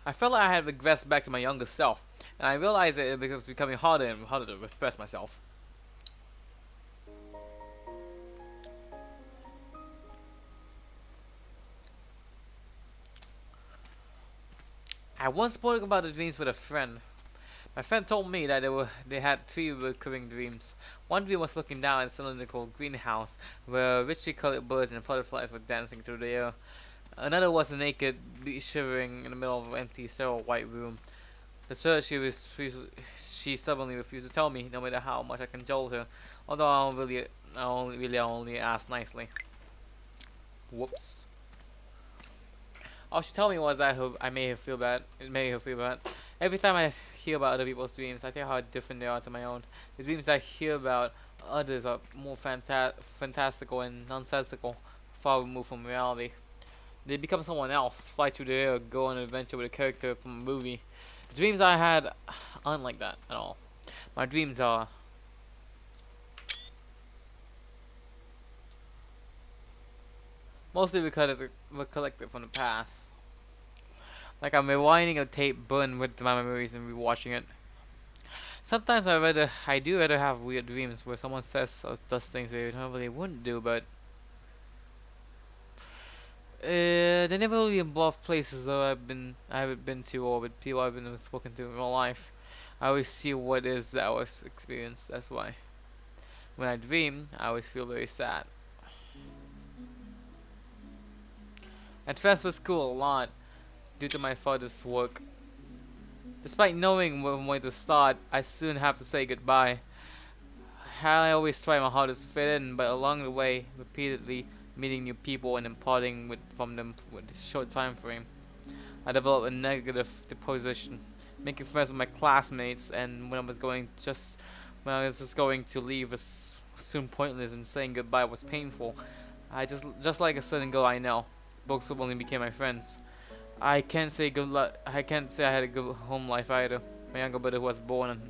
I felt like I had regressed back to my younger self, and I realized that it was becoming harder and harder to repress myself. I once spoke about the dreams with a friend. My friend told me that they had three recurring dreams. One dream was looking down at a cylindrical greenhouse where richly colored birds and butterflies were dancing through the air. Another was a naked bee shivering in the middle of an empty, sterile white room. The church she stubbornly refused to tell me, no matter how much I cajoled her. Although I only asked nicely. Whoops. All she told me was that I made her feel bad. It made her feel bad. Every time I hear about other people's dreams, I think how different they are to my own. The dreams I hear about others are more fantastical and nonsensical, far removed from reality. They become someone else, fly through the air, or go on an adventure with a character from a movie. The dreams I had aren't like that at all. My dreams are mostly recollected from the past. Like I'm rewinding a tape burned with my memories and rewatching it. Sometimes I do rather have weird dreams where someone says or does things they normally wouldn't do, but they never really involve places that I haven't been to or with people I've been spoken to in real life. I always see what is that I was experienced. That's why when I dream, I always feel very sad. I transferred school a lot due to my father's work. Despite knowing when to start, I soon have to say goodbye. I always try my hardest to fit in, but along the way, repeatedly meeting new people and imparting from them with a short time frame, I developed a negative disposition, making friends with my classmates, and when I was just going to leave was soon pointless, and saying goodbye was painful. I just like a certain girl I know, books only became my friends. I can't say I had a good home life either. My younger brother, who was born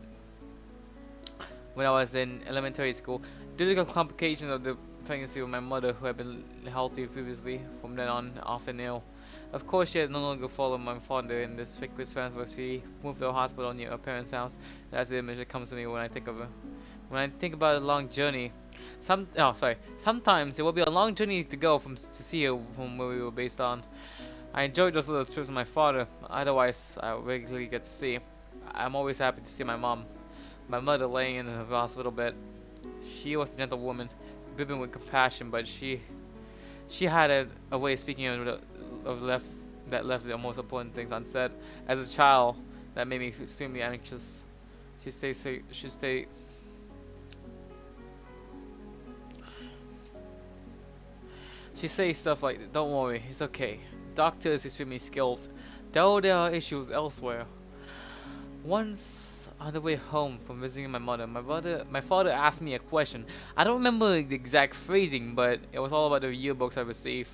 when I was in elementary school, due to the complications of the pregnancy with my mother, who had been healthy previously, from then on often ill. Of course, she had no longer followed my father in this frequent transfer. She moved to a hospital near her parents' house. That's the image that comes to me when I think of her. When I think about a long journey, sometimes it will be a long journey to go to see her from where we were based on. I enjoyed those little trips with my father. Otherwise, I regularly get to see. I'm always happy to see my mom. My mother laying in her hospital bed. She was a gentle woman, brimming with compassion, but she had a way of speaking that left the most important things unsaid. As a child, that made me extremely anxious. She stay. She says stuff like, "Don't worry, it's okay. Doctor is extremely skilled, though there are issues elsewhere." Once on the way home from visiting my mother, my father asked me a question. I don't remember the exact phrasing, but it was all about the yearbooks I received.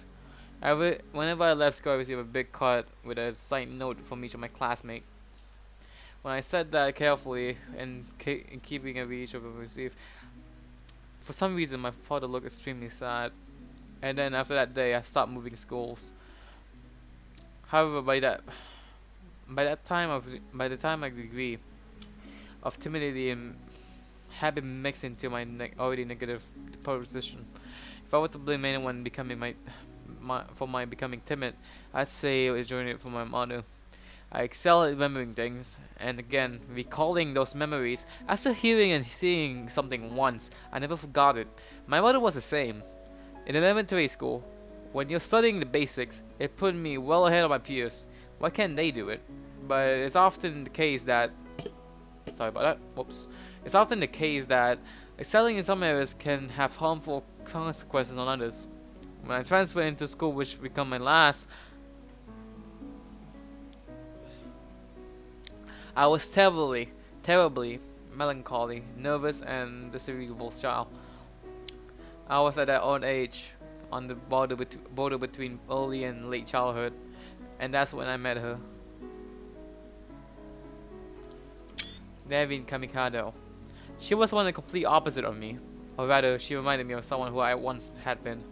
Whenever I left school, I received a big card with a signed note from each of my classmates. When I said that carefully and in keeping every each of them received, for some reason my father looked extremely sad. And then after that day, I stopped moving schools. However, by the time my degree of timidity and had been mixed into my already negative position, if I were to blame anyone for my becoming timid, I'd say it was it from my mother. I excel at remembering things, and again, recalling those memories. After hearing and seeing something once, I never forgot it. My mother was the same. In elementary school, when you're studying the basics, it put me well ahead of my peers. Why can't they do it? But it's often the case that sorry about that. Whoops. It's often the case that excelling in some areas can have harmful consequences on others. When I transferred into school, which became my last, I was terribly melancholy, nervous, and the cerebral child. I was at that old age, on the border between early and late childhood, and that's when I met her. Nevin Kamikado. She was one the complete opposite of me, or rather, she reminded me of someone who I once had been.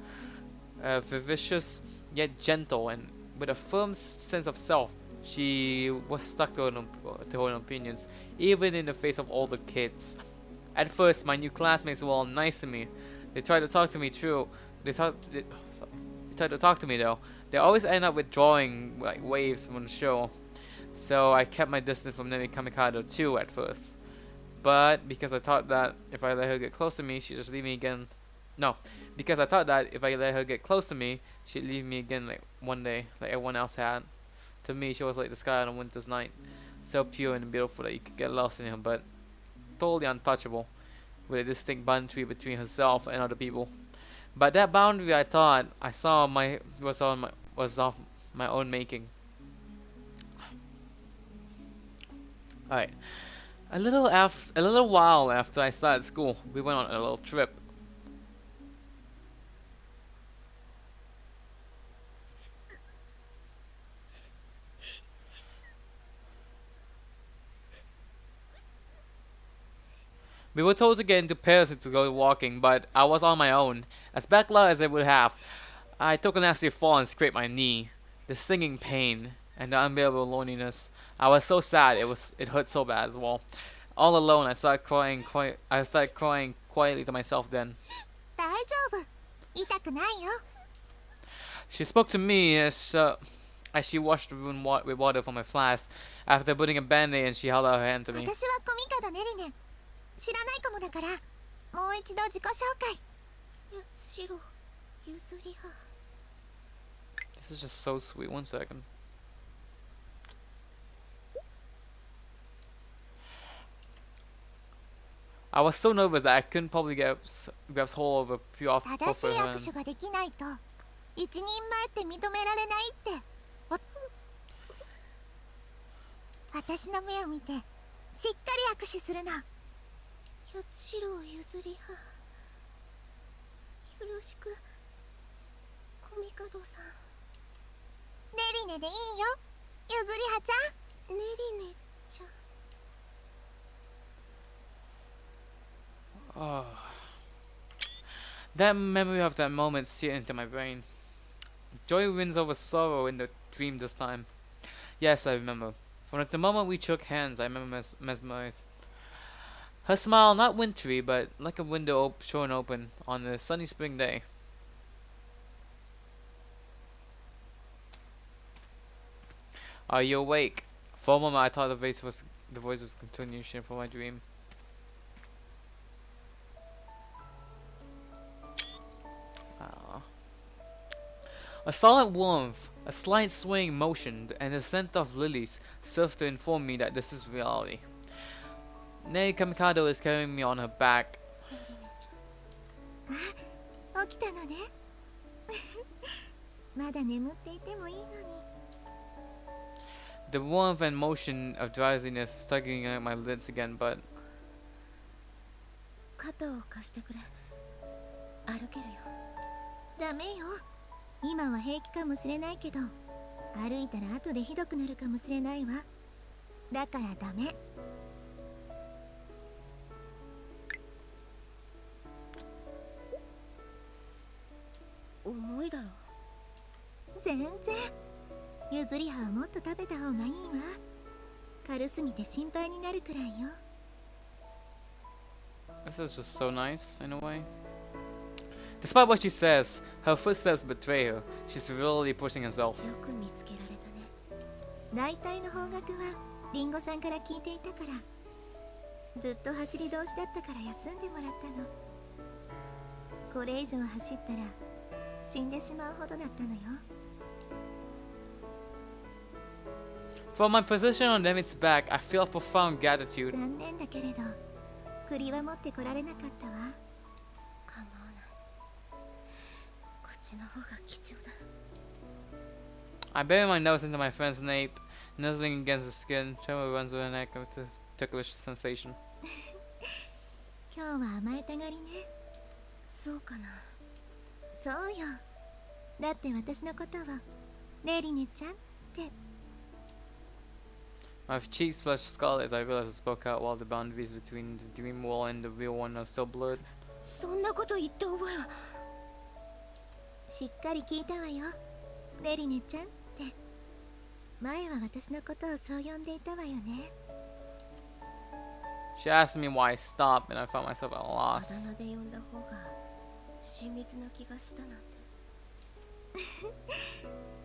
Vivacious, yet gentle, and with a firm sense of self. She was stuck to her own opinions, even in the face of older kids. At first, my new classmates were all nice to me. They tried to talk to me through. They tried to talk to me though. They always end up withdrawing like waves from the show. So I kept my distance from Nemi Kamikado too at first. But because I thought that if I let her get close to me, she'd just leave me again. No, because I thought that if I let her get close to me, she'd leave me again like one day, like everyone else had. To me, she was like the sky on a winter's night. so pure and beautiful that you could get lost in her, but totally untouchable, with a distinct boundary between herself and other people. But that boundary, I thought I saw my was of my own making. Alright. A little while after I started school, we went on a little trip. We were told to get into pairs to go walking, but I was on my own. As backlog as I would have, I took a nasty fall and scraped my knee. The stinging pain and the unbearable loneliness. I was so sad. It hurt so bad as well. All alone, I started crying quietly to myself. Then 大丈夫、痛くないよ。 she spoke to me as she washed the wound with water from my flask. After putting a band-aid, and she held out her hand to me. 私はコミカドネリネ。知らないかもだから、もう一度自己紹介。シロ、ユズリハ。 This is just so sweet. 1 second. I was so nervous that I couldn't probably grasp hold of a few off 正しい her 握 hand. 手ができないと一人前って認められないって。私の目を見てしっかり握手するの。やつろうゆずりは。よろしく、コミカドさん。ネリネでいいよ、ゆずりはちゃん。ネリネちゃん。 Oh. That memory of that moment seared into my brain. Joy wins over sorrow in the dream this time. Yes, I remember. From the moment we shook hands, I remember mesmerized. Her smile, not wintry, but like a window thrown open on a sunny spring day. Are you awake? For a moment, I thought the voice was continuation from my dream. A solid warmth, a slight swaying motion, and the scent of lilies served to inform me that this is reality. Nay Kamikado is carrying me on her back. あ、起きたのね。まだ眠っていてもいいのに。 The warmth and motion of drowsiness tugging at my lids again, but 肩を貸してくれ。歩けるよ。ダメよ。今は平気かもしれないけど、歩いたら後でひどくなるかもしれないわ。だからダメ。重いだろ。全然。ゆずりははもっと食べた方がいいわ。軽すぎて心配になるくらいよ。 this is just so nice in a way. Despite what she says, her footsteps betray her. She's really pushing herself. よく見つけられたね。大体の方角はリンゴさんから聞いていたから。ずっと走り通しだったから休んでもらったの。これ以上走ったら死んでしまうほどだったのよ。 From my position on Demit's back, I feel profound gratitude. 残念だけれど、栗は持ってこられなかったわ。構わない。こっちの方が貴重だ。I bury my nose into my friend's nape, nuzzling against the skin. Tremor runs through her neck with a ticklish sensation. 今日は甘えたがりね。そうかな。そうよ。だって私のことをレリネちゃんって。 My cheeks flushed scarlet as I realized I spoke out while the boundaries between the dream world and the real one are still blurred. そんなこと言った覚えは。しっかり聞いたわよ。レリネちゃんって。前は私のことをそう呼んでいたわよね。 She asked me why I stopped, and I found myself at a あ loss. だ名で呼んだ方が親密な気がしたなんて。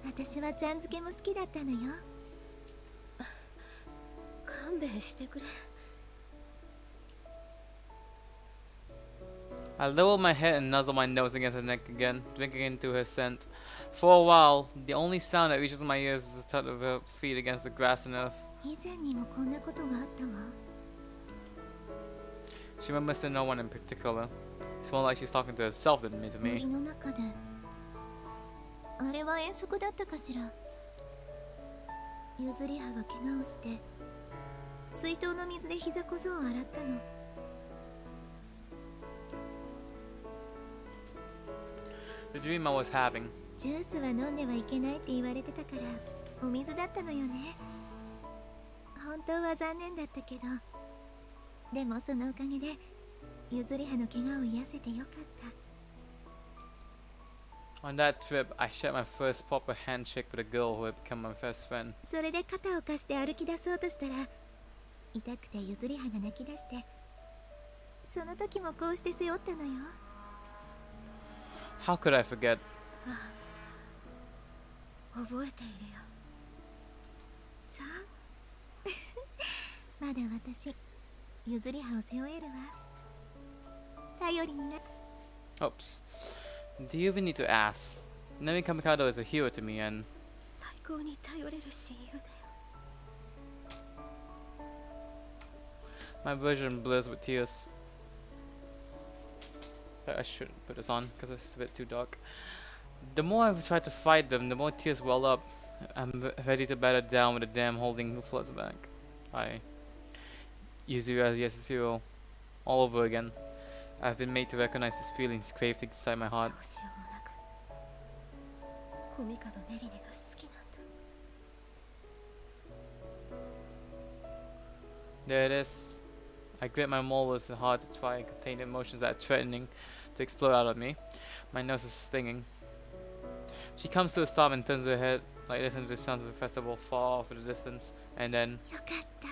私はちゃん付けも好きだったのよ。勘弁してくれ。I lowered my head and nuzzled my nose against her neck again, drinking into her scent. For a while, the only sound that reaches my ears is the thud of her feet against the grass and earth. 以前にもこんなことがあったわ。 She remembers to no one in particular. It's more like she's talking to herself than to 森 me. の中であれは遠足だったかしら。ゆずりはが怪我をして水筒の水で膝小僧を洗ったの。 The dream I was having. ジュースは飲んではいけないって言われてたからお水だったのよね。本当は残念だったけど、でもそのおかげでゆずりはの怪我を癒せてよかった。 On that trip, I shared my first proper handshake with a girl who had become my best friend. それで肩を貸して歩き出そうとしたら痛くてゆずりはが泣き出して、その時もこうして背負ったのよ。 How could I forget? 覚えているよ。さあまだ私ゆずりはを背負えるわ。頼りにな。 Oops. Do you even need to ask? Nami Kamikado is a hero to me, and 最高に頼れる親友だよ。 my version blurs with tears. I should put this on because it's a bit too dark. The more I try to fight them, the more tears well up. I'm ready to batter down with a dam holding who floods back. I Yuzuriha, yes, it's hero. All over again. I've been made to recognize his feelings craved inside my ど heart. うしようもなくコミカドネリネが好きなんだ。 There it is. I grip my molars hard to try and contain the emotions that are threatening to explode out of me. My nose is stinging. She comes to a stop and turns her head, like listening to the sounds of the festival far off in the distance, and then よかった、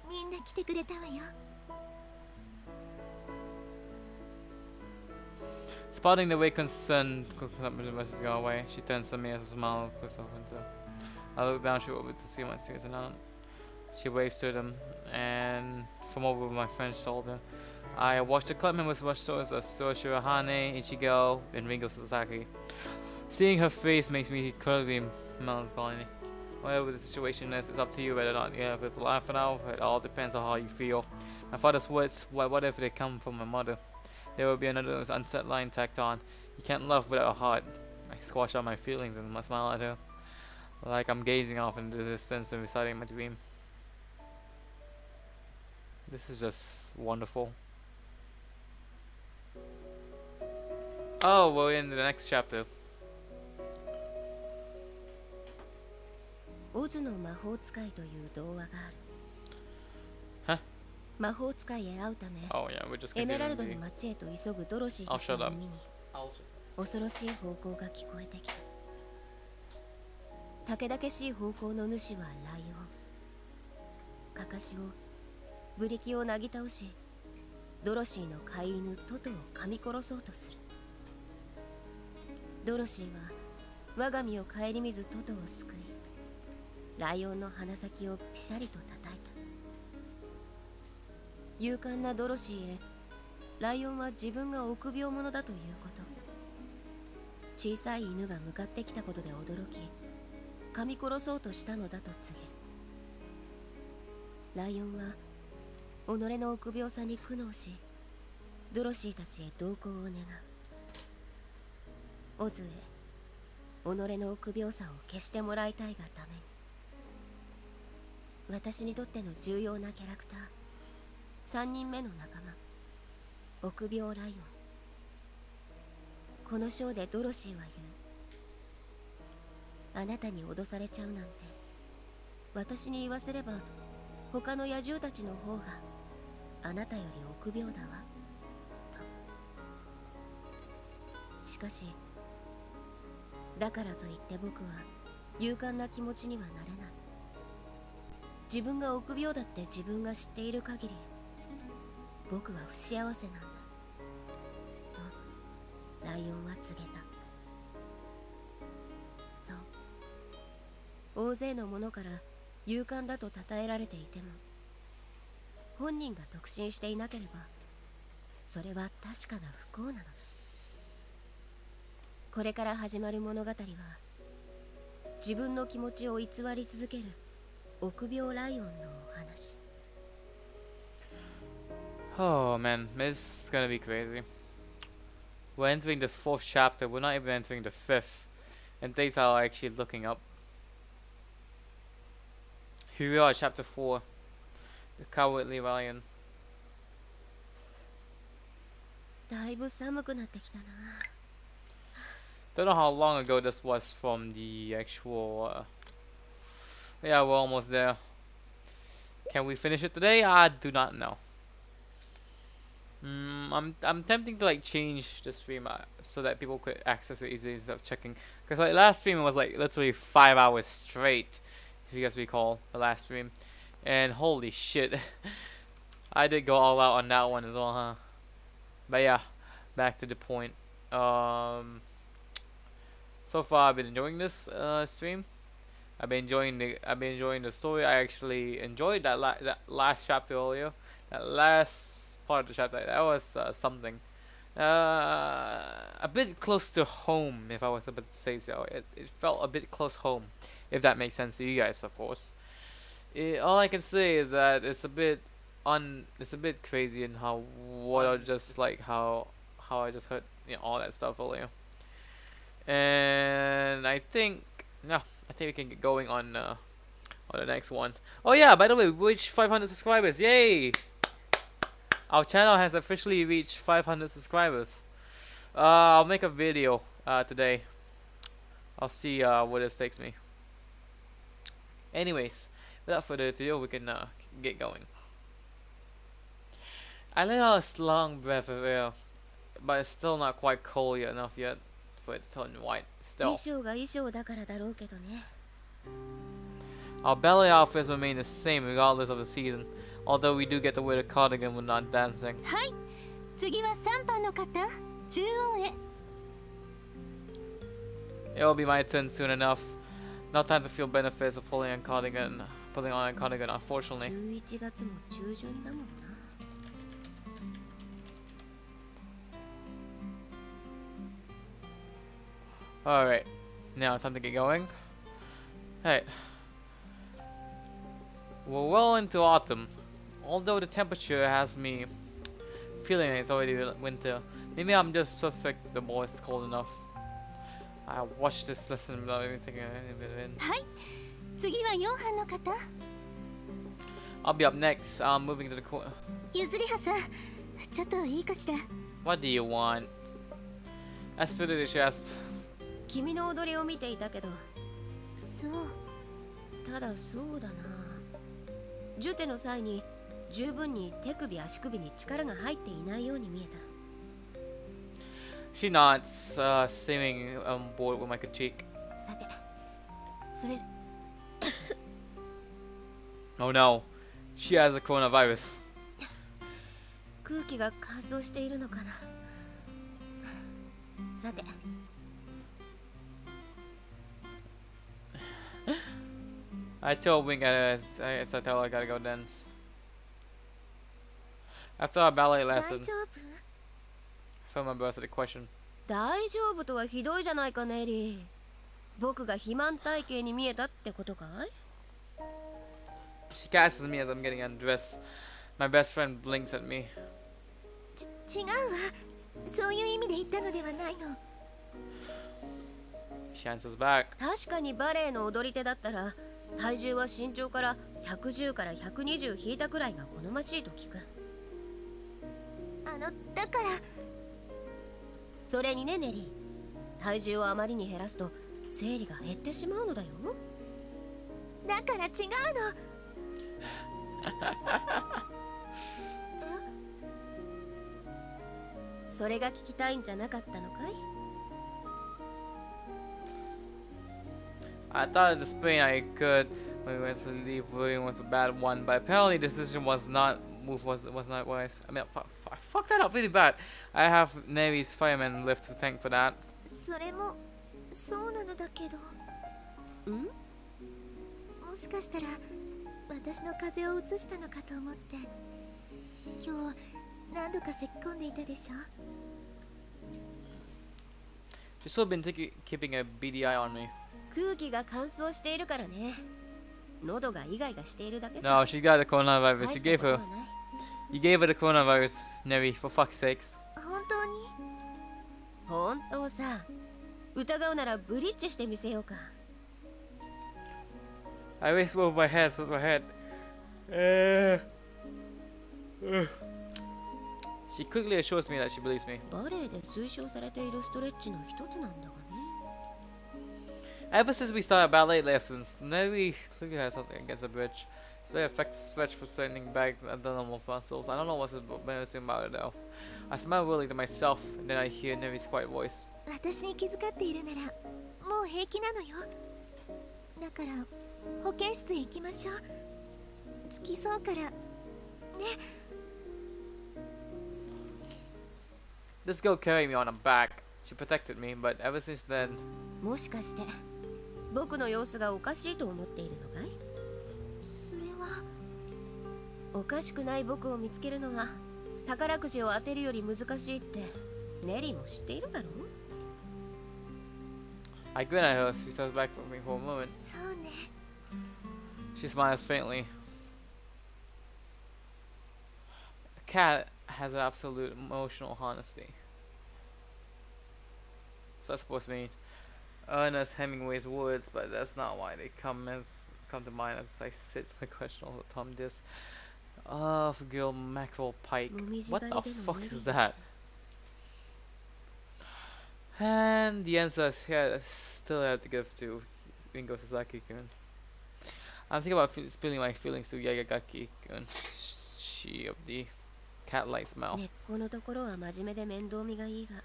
みんな来てくれたわよ。 spotting the way concerned message go away, she turns to me as a smile clicks off into. I look down, she over to see my tears and out. She waves to them, and from over my friend's shoulder, I watch the club members rush towards us: Soshiro Hane, Ichigo, and Ringo Sasaki. Seeing her face makes me incredibly melancholy. Whatever the situation is, it's up to you whether or not you have to laugh it out. It all depends on how you feel. My father's words, whatever they come from my mother, there will be another unsaid line tacked on. You can't love without a heart. I squash out my feelings and smile at her, like I'm gazing off into the distance and reciting my dream. This is just wonderful. Oh, we're in the next chapter. オズの魔法使いという童話がある。は？魔法使いへ会うため、 Oh yeah, we're just エメラル continuing ドの the. 町へと急ぐドロシーたちの耳に I'll 恐ろしい方向が聞こえてきた。たけだけしい方向の主はライオン。かかしをブリキをなぎ倒し、ドロシーの飼い犬トトを噛み殺そうとする。ドロシーは我が身を顧みずトトを救い、ライオンの鼻先をピシャリと叩いた。勇敢なドロシーへライオンは自分が臆病者だということ、小さい犬が向かってきたことで驚き、噛み殺そうとしたのだと告げる。ライオンは己の臆病さに苦悩し、ドロシーたちへ同行を願う。オズへ己の臆病さを消してもらいたいがために。私にとっての重要なキャラクター、3人目の仲間、臆病ライオン。この章でドロシーは言う。あなたに脅されちゃうなんて、私に言わせれば他の野獣たちの方があなたより臆病だわと。しかしだからといって僕は勇敢な気持ちにはなれない。自分が臆病だって自分が知っている限り、僕は不幸せなんだとライオンは告げた。そう、大勢の者から勇敢だと称えられていても、本人が得心していなければそれは確かな不幸なのだ。これから始まる物語は、自分の気持ちを偽り続ける臆病ライオンのお話。 Oh man, this is gonna be crazy. We're entering the fourth chapter. We're not even entering the fifth, and things are actually looking up. Here we are, chapter 4. The Cowardly Lion. だいぶ寒くなってきたな。 Don't know how long ago this was from the actual. Yeah, we're almost there. Can we finish it today? I do not know. I'm tempting to like change the stream so that people could access it easily instead of checking. Cause like last stream was like literally 5 hours straight, if you guys recall the last stream, and holy shit, I did go all out on that one as well, huh? But yeah, back to the point. So far I've been enjoying this stream. I've been enjoying the story. I actually enjoyed that last chapter earlier. That last part of the chapter, that was something. A bit close to home, if I was about to say so. It felt a bit close home, if that makes sense to you guys, of course. All I can say is that it's a bit crazy in how how I just heard all that stuff earlier. And I think we can get going on the next one. Oh yeah, by the way, we reached 500 subscribers. Yay! Our channel has officially reached 500 subscribers. I'll make a video today. I'll see where this takes me. Anyways, without further ado, we can get going. I let out a long breath of air, but it's still not quite cold enough yet for it to turn white. 衣 Still, 装が衣装だからだろうけどね。 our ballet outfits remain the same regardless of the season, although we do get to wear the cardigan when not dancing. はい、次は3番の方、中央へ。 It will be my turn soon enough. No time to feel benefits of pulling on a cardigan, unfortunately. 11月も中旬だもんな。 Alright, now time to get going. Hey, we're well into autumn. Although the temperature has me feeling it's already winter. Maybe I'm just suspect the boy is cold enough. I watched this lesson without even thinking anything. はい、次は4班の方。 I'll be up next. I'm moving to the corner. ゆずりはさん、ちょっといいかしら。 What do you want? As per the chest. 君の踊りを見ていたけど、そう。ただそうだな。ジュテの際に十分に手首足首に力が入っていないように見えた。 She nods, seeming bored with my critique. さて、それじ Oh no, she has a coronavirus. 空気が乾燥しているのかな。さて。 I told Wing I tell her I gotta go dance. After our ballet 大 lesson, 丈夫？ I felt my birth at the question. 大丈夫とはひどいじゃないかネリー。僕が肥満体型に見えたってことかい？ She casts me as I'm getting undressed. My best friend blinks at me. 違うわ。そういう意味で言ったのではないの。 She answers back. 確かにバレエの踊り手だったら体重は身長から110から120引いたくらいが好ましいと聞く。だからそれにねネリー、体重をあまりに減らすと生理が減ってしまうのだよ。だから違うの。それが聞きたいんじゃなかったのかい？ I thought in the spring I could when we went to leave William was a bad one, but apparently the decision was not wise. I mean, I fucked that up really bad. I have Navy's fireman lift to thank for that. それもそうなのだけど。ん？もしかしたら私の風邪をうつしたのかと思って。今日何度か咳き込んでいたでしょ。 She's still been keeping a beady eye on me. 空気が乾燥しているからね。喉がイガイガしているだけ No, さ。 she's got the coronavirus. 大 You した gave ことは her. ない。 You gave her the coronavirus, Neri. For fuck's sakes. 本当に本当さ。疑うならブリッジしてみせようか。 I raised both my hands with my head. Uh, She quickly assures me that she believes me. バレエで推奨されているストレッチの一つなんだがね。 Ever since we started ballet lessons, Neri clearly has something against the bridge. It's a very effective stretch for sending back the normal muscles. I don't know what's embarrassing about it though. I smile really to myself, and then I hear Neri's quiet voice. 私に気遣っているならもう平気なのよ。だから保健室へ行きましょう。付き添うからね。 This girl carried me on her back. She protected me, but ever since then, もしかして僕の様子がおかしいと思っているのかい？それはおかしくない僕を見つけるのは宝くじを当てるより難しいってネリーも知っているだろう？ I grin at her. She steps back from me for a moment. そうね。 She smiles faintly. A cat has absolute emotional honesty. So that's supposed to mean Ernest Hemingway's words, but that's not why they come to mind as I sit my question over Tom this. Oh, girl mackerel pike. What the fuck is that? And the answer is here. I still have to give to Ringo Sasaki-kun. I'm thinking about spilling my feelings to Yagagaki-kun. She of the cat-like smile. 根っこのところは真面目で面倒見がいいが、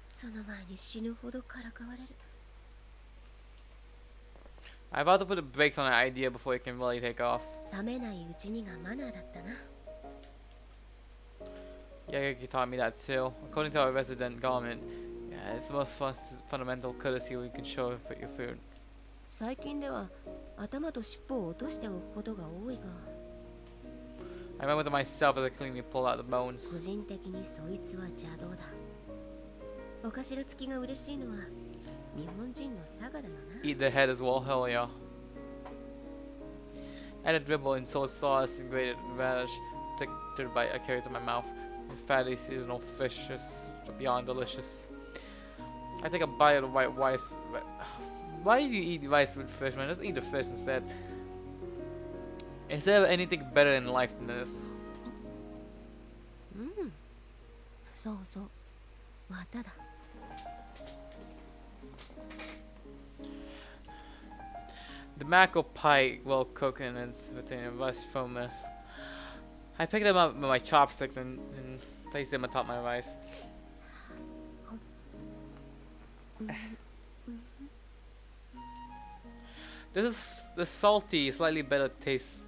その前に死ぬほどからかわれる。 I about to put the brakes on the idea before it can really take off. 冷めないうちにがマナーだったな。 Yagaki taught me that too. According to our resident government, yeah, it's the most fundamental courtesy we can show for your food. 最近では頭と尻尾を落としておくことが多いが、 I remember to myself as I cleanly pull out the bones. 個人的にそいつは邪道だ。お頭付きが嬉しいのは日本人の差がだよな。 Eat the head as well, hell yeah. Add a dribble in soy sauce and grated radish. Take a bite, I carry it to my mouth. Fatty seasonal fish is beyond delicious. I take a bite of the white rice. Why do you eat rice with fish, man? Just eat the fish instead. Is there anything better in life than this? うん、そうそう、まただ。 The mackerel pie, well cooked and it's within a rice fullness. I picked them up with my chopsticks and placed them atop my rice. The salty, slightly bitter taste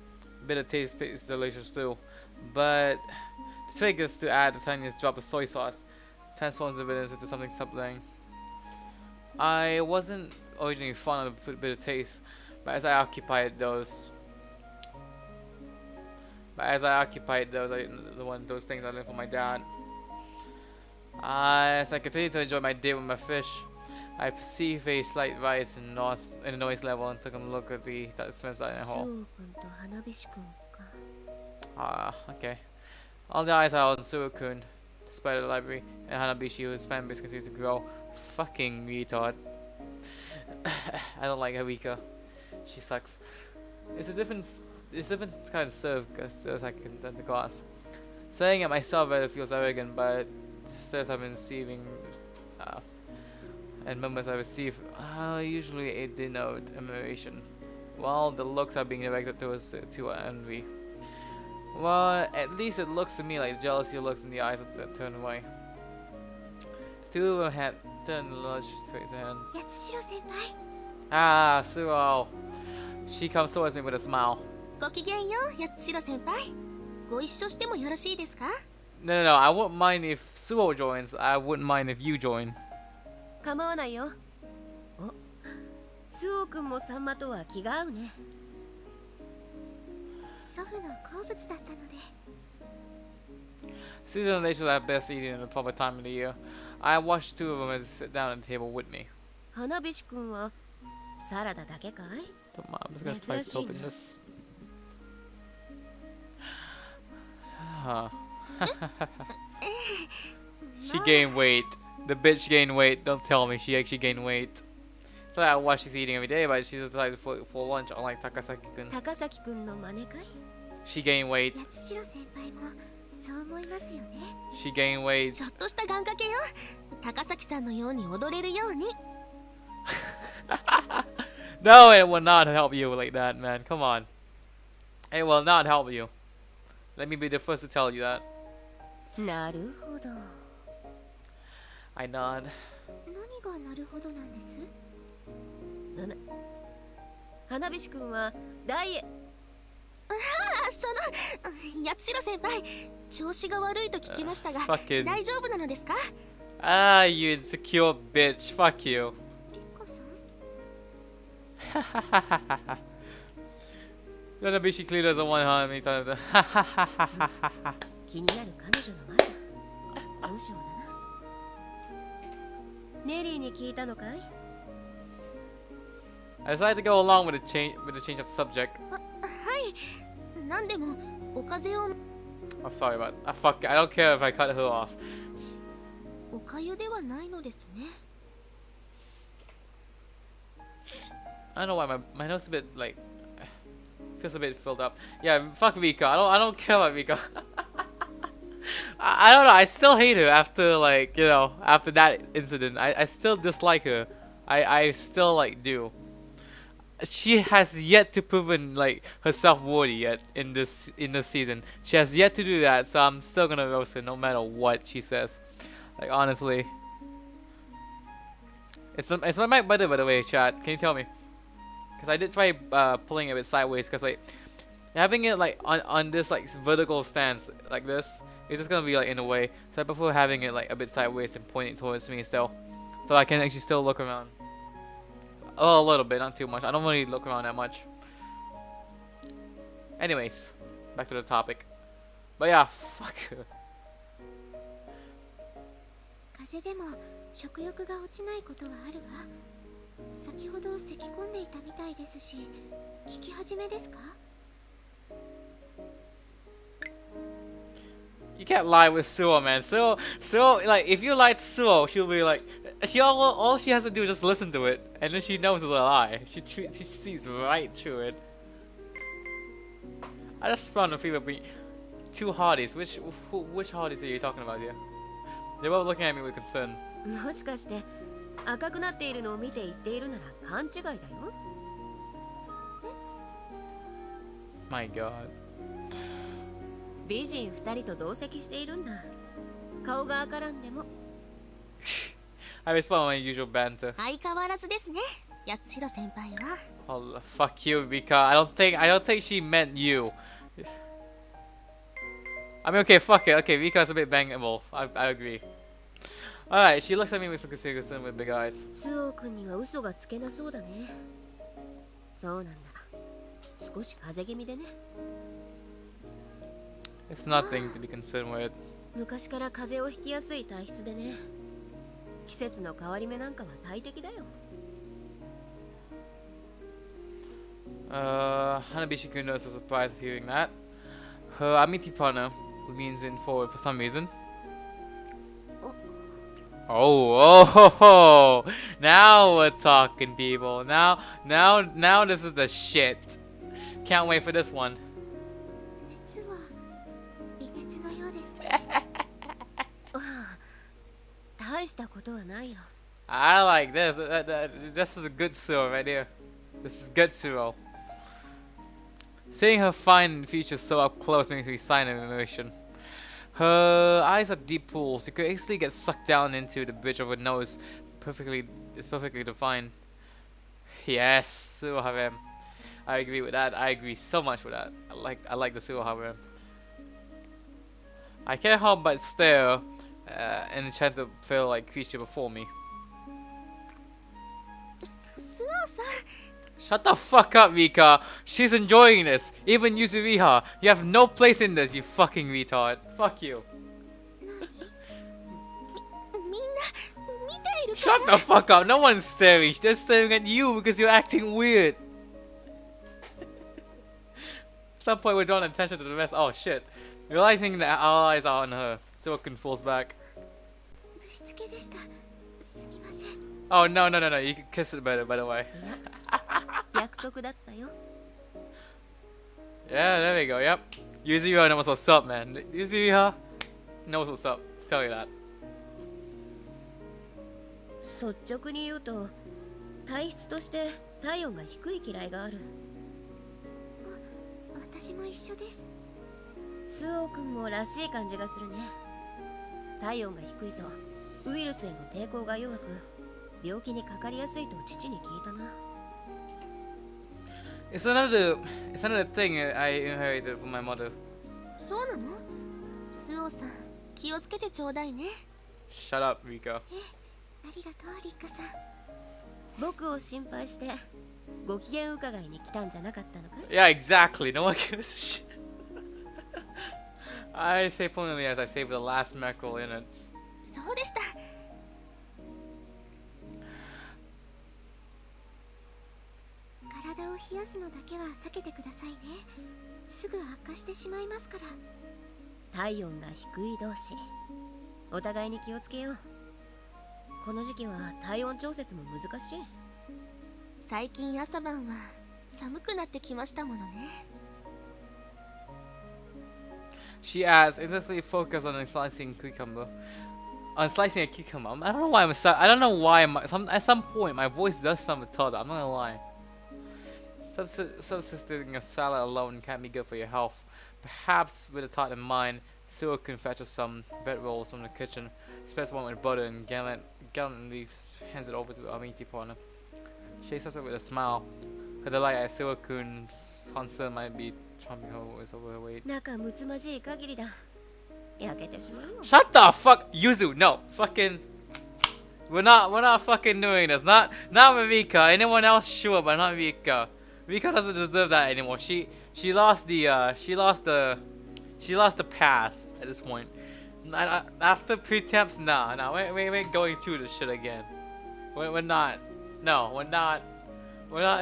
is delicious too, but the trick is to add the tiniest drop of soy sauce, transforms the bitterness into something sublime. I wasn't originally fond of the bitter taste, but as I occupied those, those things I learned from my dad. As I continue to enjoy my day with my fish, I perceive a slight rise in the noise level and took a look at the expense in the hall. 君と花火師君か。 Ah, okay. All the eyes are on Suo-kun, despite the library, and Hanabishi, whose fan base continues to grow. Fucking retard. I don't like Harika. She sucks. It's a different kind of serve than the glass. Saying it myself rather feels arrogant, but says I've been receiving, and members I receive usually it denote admiration, while the looks are being directed towards to envy. Well, at least it looks to me like jealousy looks in the eyes that turn away. The two of them had turned the large to his hands. 八代先輩。 Ah, Suo. She comes towards me with a smile. ごきげんよう、八代先輩。ご一緒してもよろしいですか？ No, I wouldn't mind if Suo joins. I wouldn't mind if you join. 構わないよ。お、スオ君もサンマとは気が合うね。祖父の好物だったので。 Seasonal natures are best eaten in the proper time of the year. I watched two of them as they sit down at the table with me. 花火師君はサラダだけかい？ Come on, I'm just gonna try to open this. Huh. She gained weight. The bitch gained weight. Don't tell me she actually gained weight. So I watch she's eating every day, but she's decided for lunch, unlike Takasaki-kun. 高崎くんの真似かい？ She gained weight. 八代先輩もそう思いますよね。 She gained weight. ちょっとした願掛けよ。高崎さんのように踊れるように。No, it will not help you like that, man. Come on. It will not help you. Let me be the first to tell you that. なるほど。 I nod. 何がなるほどなんです？花火師くんはダイエその八代先輩、調子が悪いと聞きましたが、Fucking. 大丈夫なのですか？ Ah, you insecure bitch. Fuck you. リコさん？ Then the she clearly doesn't want her anytime. 気になる彼女の前だ。どうしようだな。ネリーに聞いたのかい？ I decided to go along with the change of subject. はい。なんでもお風邪を。 I'm sorry, but fuck. I don't care if I cut her off. おかゆではないのですね。 I don't know why my nose is a bit like feels a bit filled up. Yeah, fuck Vika. I don't care about Vika. I don't know. I still hate her after like after that incident. I still dislike her. I still like do. She has yet to proven like herself worthy yet in this season. She has yet to do that, so I'm still gonna roast her no matter what she says. Like honestly. Is my mic better, by the way, chat? Can you tell me? Because I did try pulling it a bit sideways, because like having it like on this like vertical stance like this, it's just gonna be like in the way. So I prefer having it like a bit sideways and pointing towards me still, so I can actually still look around. Oh, a little bit, not too much. I don't really look around that much. Anyways, back to the topic. But yeah, fuck her. 風邪でも食欲が落ちないことはあるわ。先ほど咳き込んでいたみたいですし、聞き始めですか？ You can't lie with Suo, man. Suo, like, if you lie to Suo, she'll be like, all she has to do is just listen to it, and then she knows it's a lie. She sees right through it. I just found a fever between two hotties. Which hotties are you talking about here? They were looking at me with concern. もしかして赤くなっているのを見て言っているなら勘違いだよ。 My God. 美人二人と同席しているんだ。顔が赤らんでも。I respond my usual banter. 相変わらずですね、八代先輩は。 Oh, fuck you, Vika. I don't think she meant you. I mean, okay, fuck it. Okay, Vika's a bit bangable. I agree. Alright, she looks at me with concern with big eyes. スオ君には嘘がつけなそうだね。そうなんだ。少し風邪気味でね。 It's nothing to be concerned with. 昔から風邪をひきやすい体質でね。季節の変わり目なんかは大敵だよ。Hanabishi-kun was surprised hearing that. Her Amity partner leans in forward for some reason. Oh, now we're talking, people. Now this is the shit. Can't wait for this one. 熱は微熱のようですね。大したことはないよ。 I like this. This is a good Suro right here. This is good Suro. Seeing her fine features so up close makes me sign of emotion. Her eyes are deep pools. You could easily get sucked down into the bridge of her nose. It's perfectly defined. Yes, Suro harem. I agree with that. I agree so much with that. I like the Suro harem. I can't help but stare and try to feel like creature before me. スオさん、 Shut the fuck up, Mika. She's enjoying this. Even Yuzuriha. You have no place in this, you fucking retard. Fuck you. みんな見ている Shut the fuck up. No one's staring. They're staring at you because you're acting weird. At some point we're drawing attention to the rest. Oh shit. Realizing that our eyes are on her, Silken falls back. ぶしつけでした。すみません。 Oh no no no no, you can kiss it better by the way. 約束だったよ。 Yeah, there we go, yep. Yuzuriha knows what's up, man. Yuzuriha knows what's up. Tell you that. 率直に言うと、体質として体温が低い嫌いがある。私も一緒です。スオ君もらしい感じがするね。体温が低いとウイルスへの抵抗が弱く、病気にかかりやすいと父に聞いたな。It's another thing I inherited from my mother. そうなの？スオさん、気をつけてちょうだいね。Shut up, Rika. ありがとう、リッカさん。僕を心配してご機嫌伺いに来たんじゃなかったのかい？ Yeah, exactly. No one gives a shit. I say pointedly as I save the last mackerel in it. そうでした。体を冷やすのだけは避けてくださいね。すぐ悪化してしまいますから。体温が低い同士、お互いに気をつけよう。この時期は体温調節も難しい。最近朝晩は寒くなってきましたものね。 She adds, intensely focused on slicing cucumber. On slicing a cucumber. I don't know why I don't know why at some point my voice does sound retarded. I'm not gonna lie. Subsisting a salad alone can't be good for your health. Perhaps with a thought in mind, Sue can fetch us some bread rolls from the kitchen, spreads one with butter, and gallantly hands it over to our meaty partner. She accepts it with a smile. Her delight at Sue-kun's concern might be trumping her voice over her weight. 仲睦まじい限りだ。焼けてしまうよ。 Shut the fuck, Yuzu! No, fucking. We're not fucking doing this. Not with Rika. Anyone else, sure, but not Rika. Rika doesn't deserve that anymore. She lost the pass at this point. After pretemps, nah, we ain't going through this shit again. We're not. No, we're not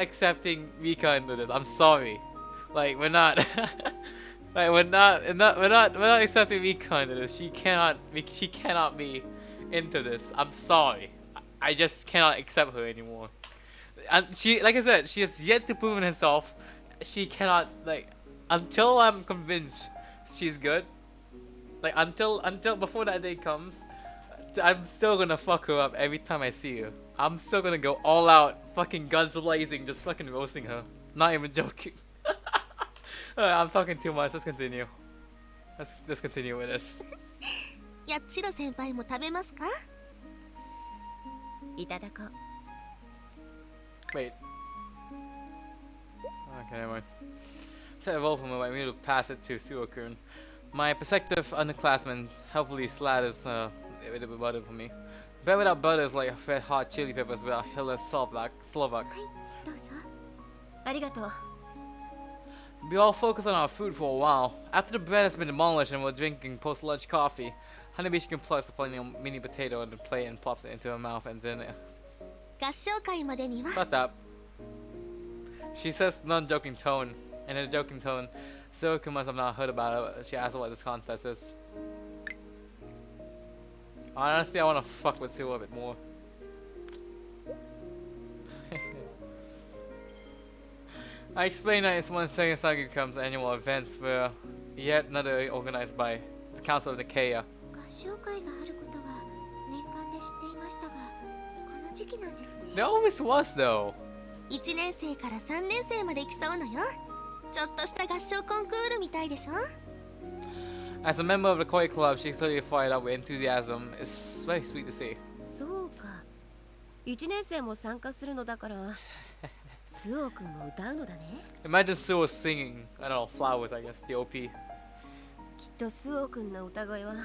accepting Rika into this. I'm sorry. Like we're not. Like we're not accepting Rika into this. She cannot be into this. I'm sorry. I just cannot accept her anymore. And she, like I said, she has yet to prove herself. She cannot, like, until I'm convinced she's good. Like until before that day comes, I'm still gonna fuck her up every time I see her. I'm still gonna go all out, fucking guns blazing, just fucking roasting her. Not even joking. I'm talking too much. Let's continue. Let's continue with this. やっちろ先輩も食べますか？いただこう。 Wait. Okay, never mind. Set a roll from her, I need to pass it to Suokun. My prospective underclassman helpfully slathers with a butter for me. Bread without butter is like red hot chili peppers without Hitler Slovak. はい、どうぞ。ありがとう。 We all focus on our food for a while. After the bread has been demolished and we're drinking post-lunch coffee, Honeybee can plucks a funny mini potato on the plate and pops it into her mouth and then... 合唱会までには。 Shut up. She says non-joking tone. And in a joking tone, Suokun must have not heard about it. She asks what this contest is. Honestly, I want to fuck with Sue a bit more. I explained that it's one second Sagikam's annual events were yet another organized by the Council of Nicaea. 合唱会があることは年間で知っていましたが、この時期なんですね。 There always was though. 1年生から3年生まで競うのよ。ちょっとした合唱コンクールみたいでしょ。 As a member of the Koi Club, she's totally fired up with enthusiasm. It's very sweet to see. そうか。1年生も参加するのだから、スオ君も歌うのだね。 Imagine Sue singing, I don't know, flowers, I guess, the OP. きっとスオ君の歌声は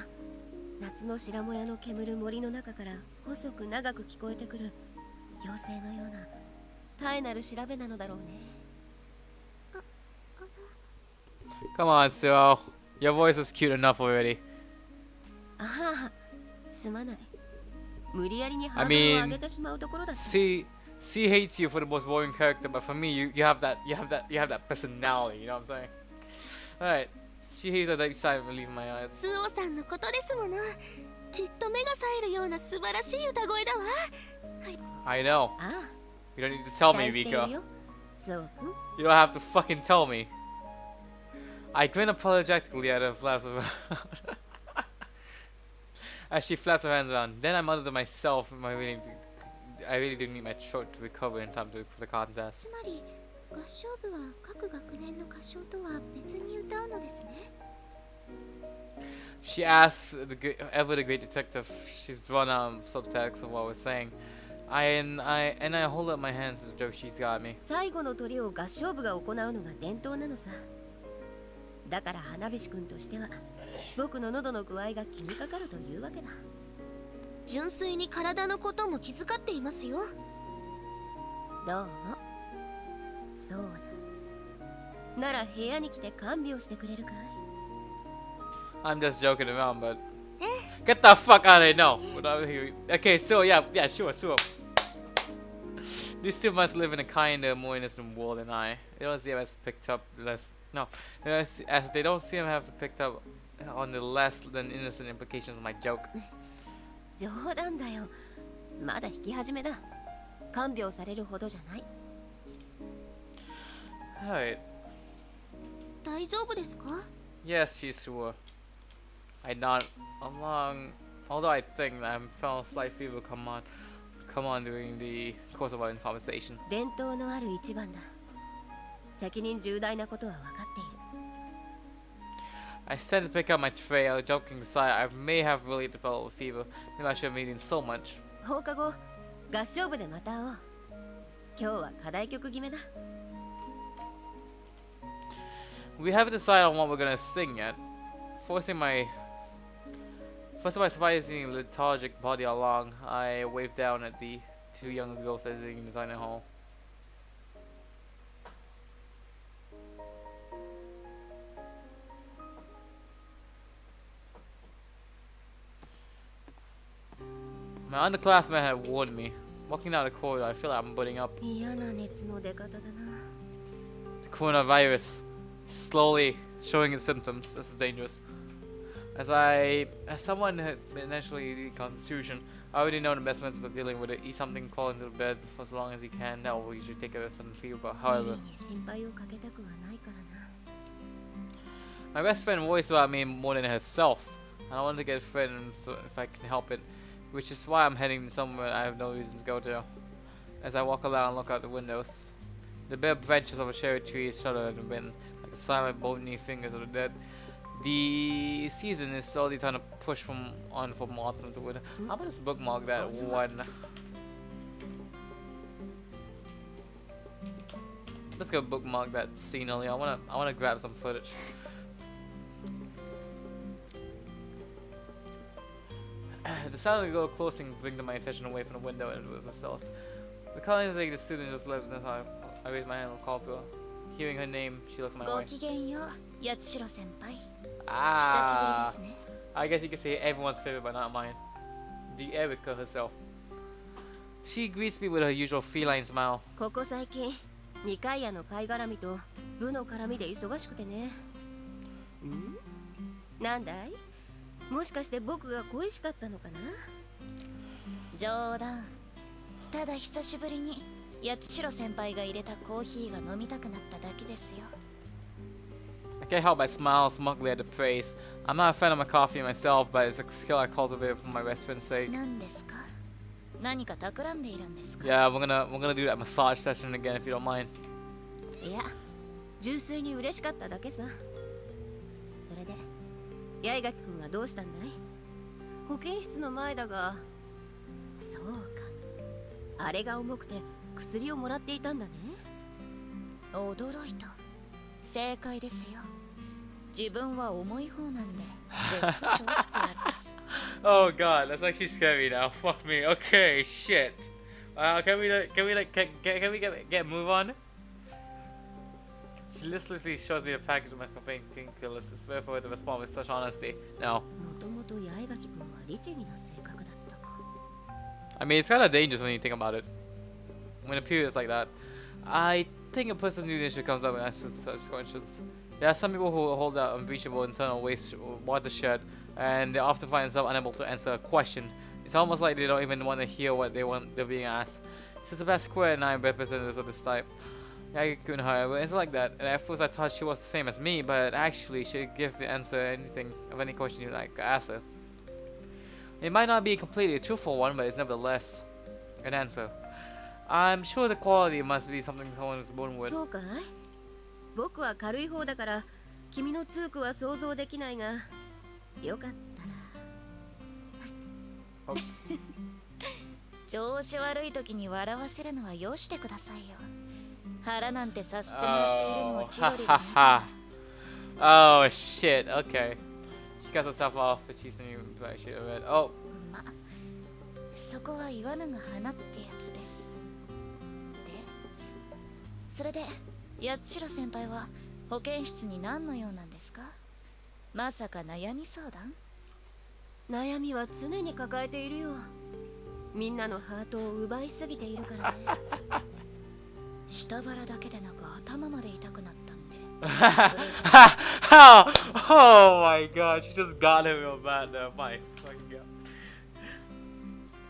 夏の白もやの煙る森の中から細く長く聞こえてくる妖精のような絶えなる調べなのだろうね。 Come on, Sue. Your voice is cute enough already. ああ、すまない。無理やりにハ I ードルを上 mean, げてしまうところだし。 C hates you for the most boring character, but for me, you have that personality. You know what I'm saying? All right, she hates that side of relief in my eyes. スオさんのことですもの。きっと目が冴えるような素晴らしい歌声だわ。 I know. ああ、 You don't need to 期 tell 待 me, している Vika. よ。そうくん。 You don't have to fucking tell me. I grin apologetically at her flaps of as she flaps her hands around. Then I mutter to myself, I really do need my throat to recover in time for the contest. つまり合唱部は各学年の歌唱とは別に歌うのですね。 She asks Ever the great detective. She's drawn out subtext of what I was saying. I hold up my hands to the joke she's got me. 最後の鳥を合唱部が行うのが伝統なのさ。だから花火師君としては僕の喉の具合が気にかかるというわけだ。純粋に体のことも気遣っていますよ。どうも。そうだ。なら部屋に来て看病してくれるかい？ I'm just joking around, but get the fuck out of here! No. Okay, so yeah, sure. These two must live in a kinder, more innocent world than I. They don't seem as picked up less. No, as they don't seem to have picked up on the less than innocent implications of my joke. 冗談だよ。まだ弾き始めだ。看病されるほどじゃない。Alright. 大丈夫ですか？ Yes, she's sure. I nod along, although I think that I'm feeling slight fever come on during the course of our conversation. 伝統のある一番だ。責任重大なことは分かっている。 I stand to pick up my tray. Joking aside, I may have really developed a fever. Maybe I shouldn't be eating so much. 放課後、合唱部でまた会おう。今日は課題曲決めだ。 We haven't decided on what we're gonna sing yet. Forcing my surprisingly lethargic body along, I waved down at the two young girls sitting in the dining hall. My underclassmen had warned me. Walking down the corridor, I feel like I'm burning up. 嫌な熱の出方だな。 The coronavirus slowly showing its symptoms. This is dangerous. As someone who had been naturally constitution, I already know the best methods of dealing with it. Eat something, crawl into the bed for as long as you can. That will usually take care of some fever. But however, に心配をかけたくはないからな。 my best friend worries about me more than herself, and I want to get a friend so if I can help it, which is why I'm heading somewhere I have no reason to go to. As I walk around and look out the windows, the bare branches of a cherry tree shudder in the wind, like the silent, bony fingers of the dead. The season is slowly trying to push from autumn to winter. How about just bookmark that one? Let's go bookmark that scene earlier. I wanna grab some footage. The sound of the girl closing bring my attention away from the window and it was herself. The colleague like the student just left and I raised my hand and called to her. Hearing her name, she looks my ご way. きげんよう、八代先輩。 Ah, 久しぶりですね。 I guess you could say everyone's favorite but not mine. The Erica herself. She greets me with her usual feline smile. ここ最近、二階屋の貝絡みと部の絡みで忙しくてね。なんだい？もしかして僕が恋しかったのかな？冗談。ただ久しぶりに八代先輩が入れたコーヒーが飲みたくなっただけですよ。 I can't help but smile smugly at the praise. I'm not a fan of my coffee myself, but it's a skill I cultivated for my best friend's sake. 何ですか？何か企んでいるんですか？ Yeah, we're gonna do that massage session again if you don't mind. いや、純粋に嬉しかっただけさ。それで、八重垣くんはどうしたんだい？保健室の前だが、そうか。あれが重くて薬をもらっていたんだね。驚いた。正解ですよ。自分は重い方なんで絶不調ってやつです。Oh god, that's actually scary now. Fuck me. Okay, shit. Can we get move on? She listlessly shows me a package of my painkillers. It's rare for her to respond with such honesty. No. もともと八重垣くんは律儀な性格だったか。I mean, it's kind of dangerous when you think about it. When a period is like that, I think a person's new nature comes up and answers such questions. There are some people who hold that unreachable internal watershed, and they often find themselves unable to answer a question. It's almost like they don't even want to hear what they're being asked. Since the best square and I representatives of this type, I couldn't however, it's like that. And at first I thought she was the same as me, but actually she could give the answer anything of any question you like ask her. It might not be a completely truthful one, but it's nevertheless an answer. I'm sure the quality must be something someone is born with. そうかい？僕は軽い方だから君の通句は想像できないが、よかったら。Oops. 調子悪い時に笑わせるのはよしてくださいよ。腹なんてさすってもらっているのを千鳥が見たら。Oh shit, okay. She cuts herself off for cheating you, but I should have read. Oh. ま、そこは言わぬが花ってやつです。で、それで八代先輩は保健室に何の用なんですか？まさか悩み相談？悩みは常に抱えているよ。みんなのハートを奪いすぎているからね。下腹だけでなく頭まで痛くなったんで。Oh my god, she just got him real bad there. My fucking god.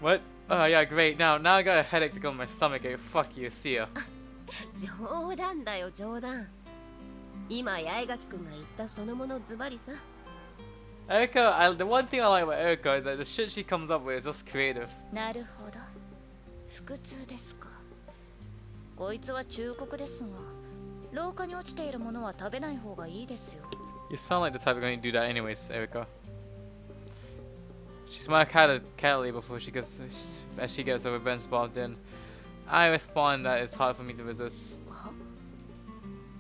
What? Oh yeah, great. Now I got a headache to go in my stomach. Fuck you, see ya. 冗談だよ冗談。今八重垣くんが言ったそのものズバリさ。Erika, the one thing I like about Erika is that the shit she comes up with is just creative. なるほど。腹痛ですか。こいつは忠告ですが、廊下に落ちているものは食べない方がいいですよ。You sound like the type of going to do that anyways, Erika. She smiled catily before as she gets her revenge involved in. I respond that it's hard for me to resist.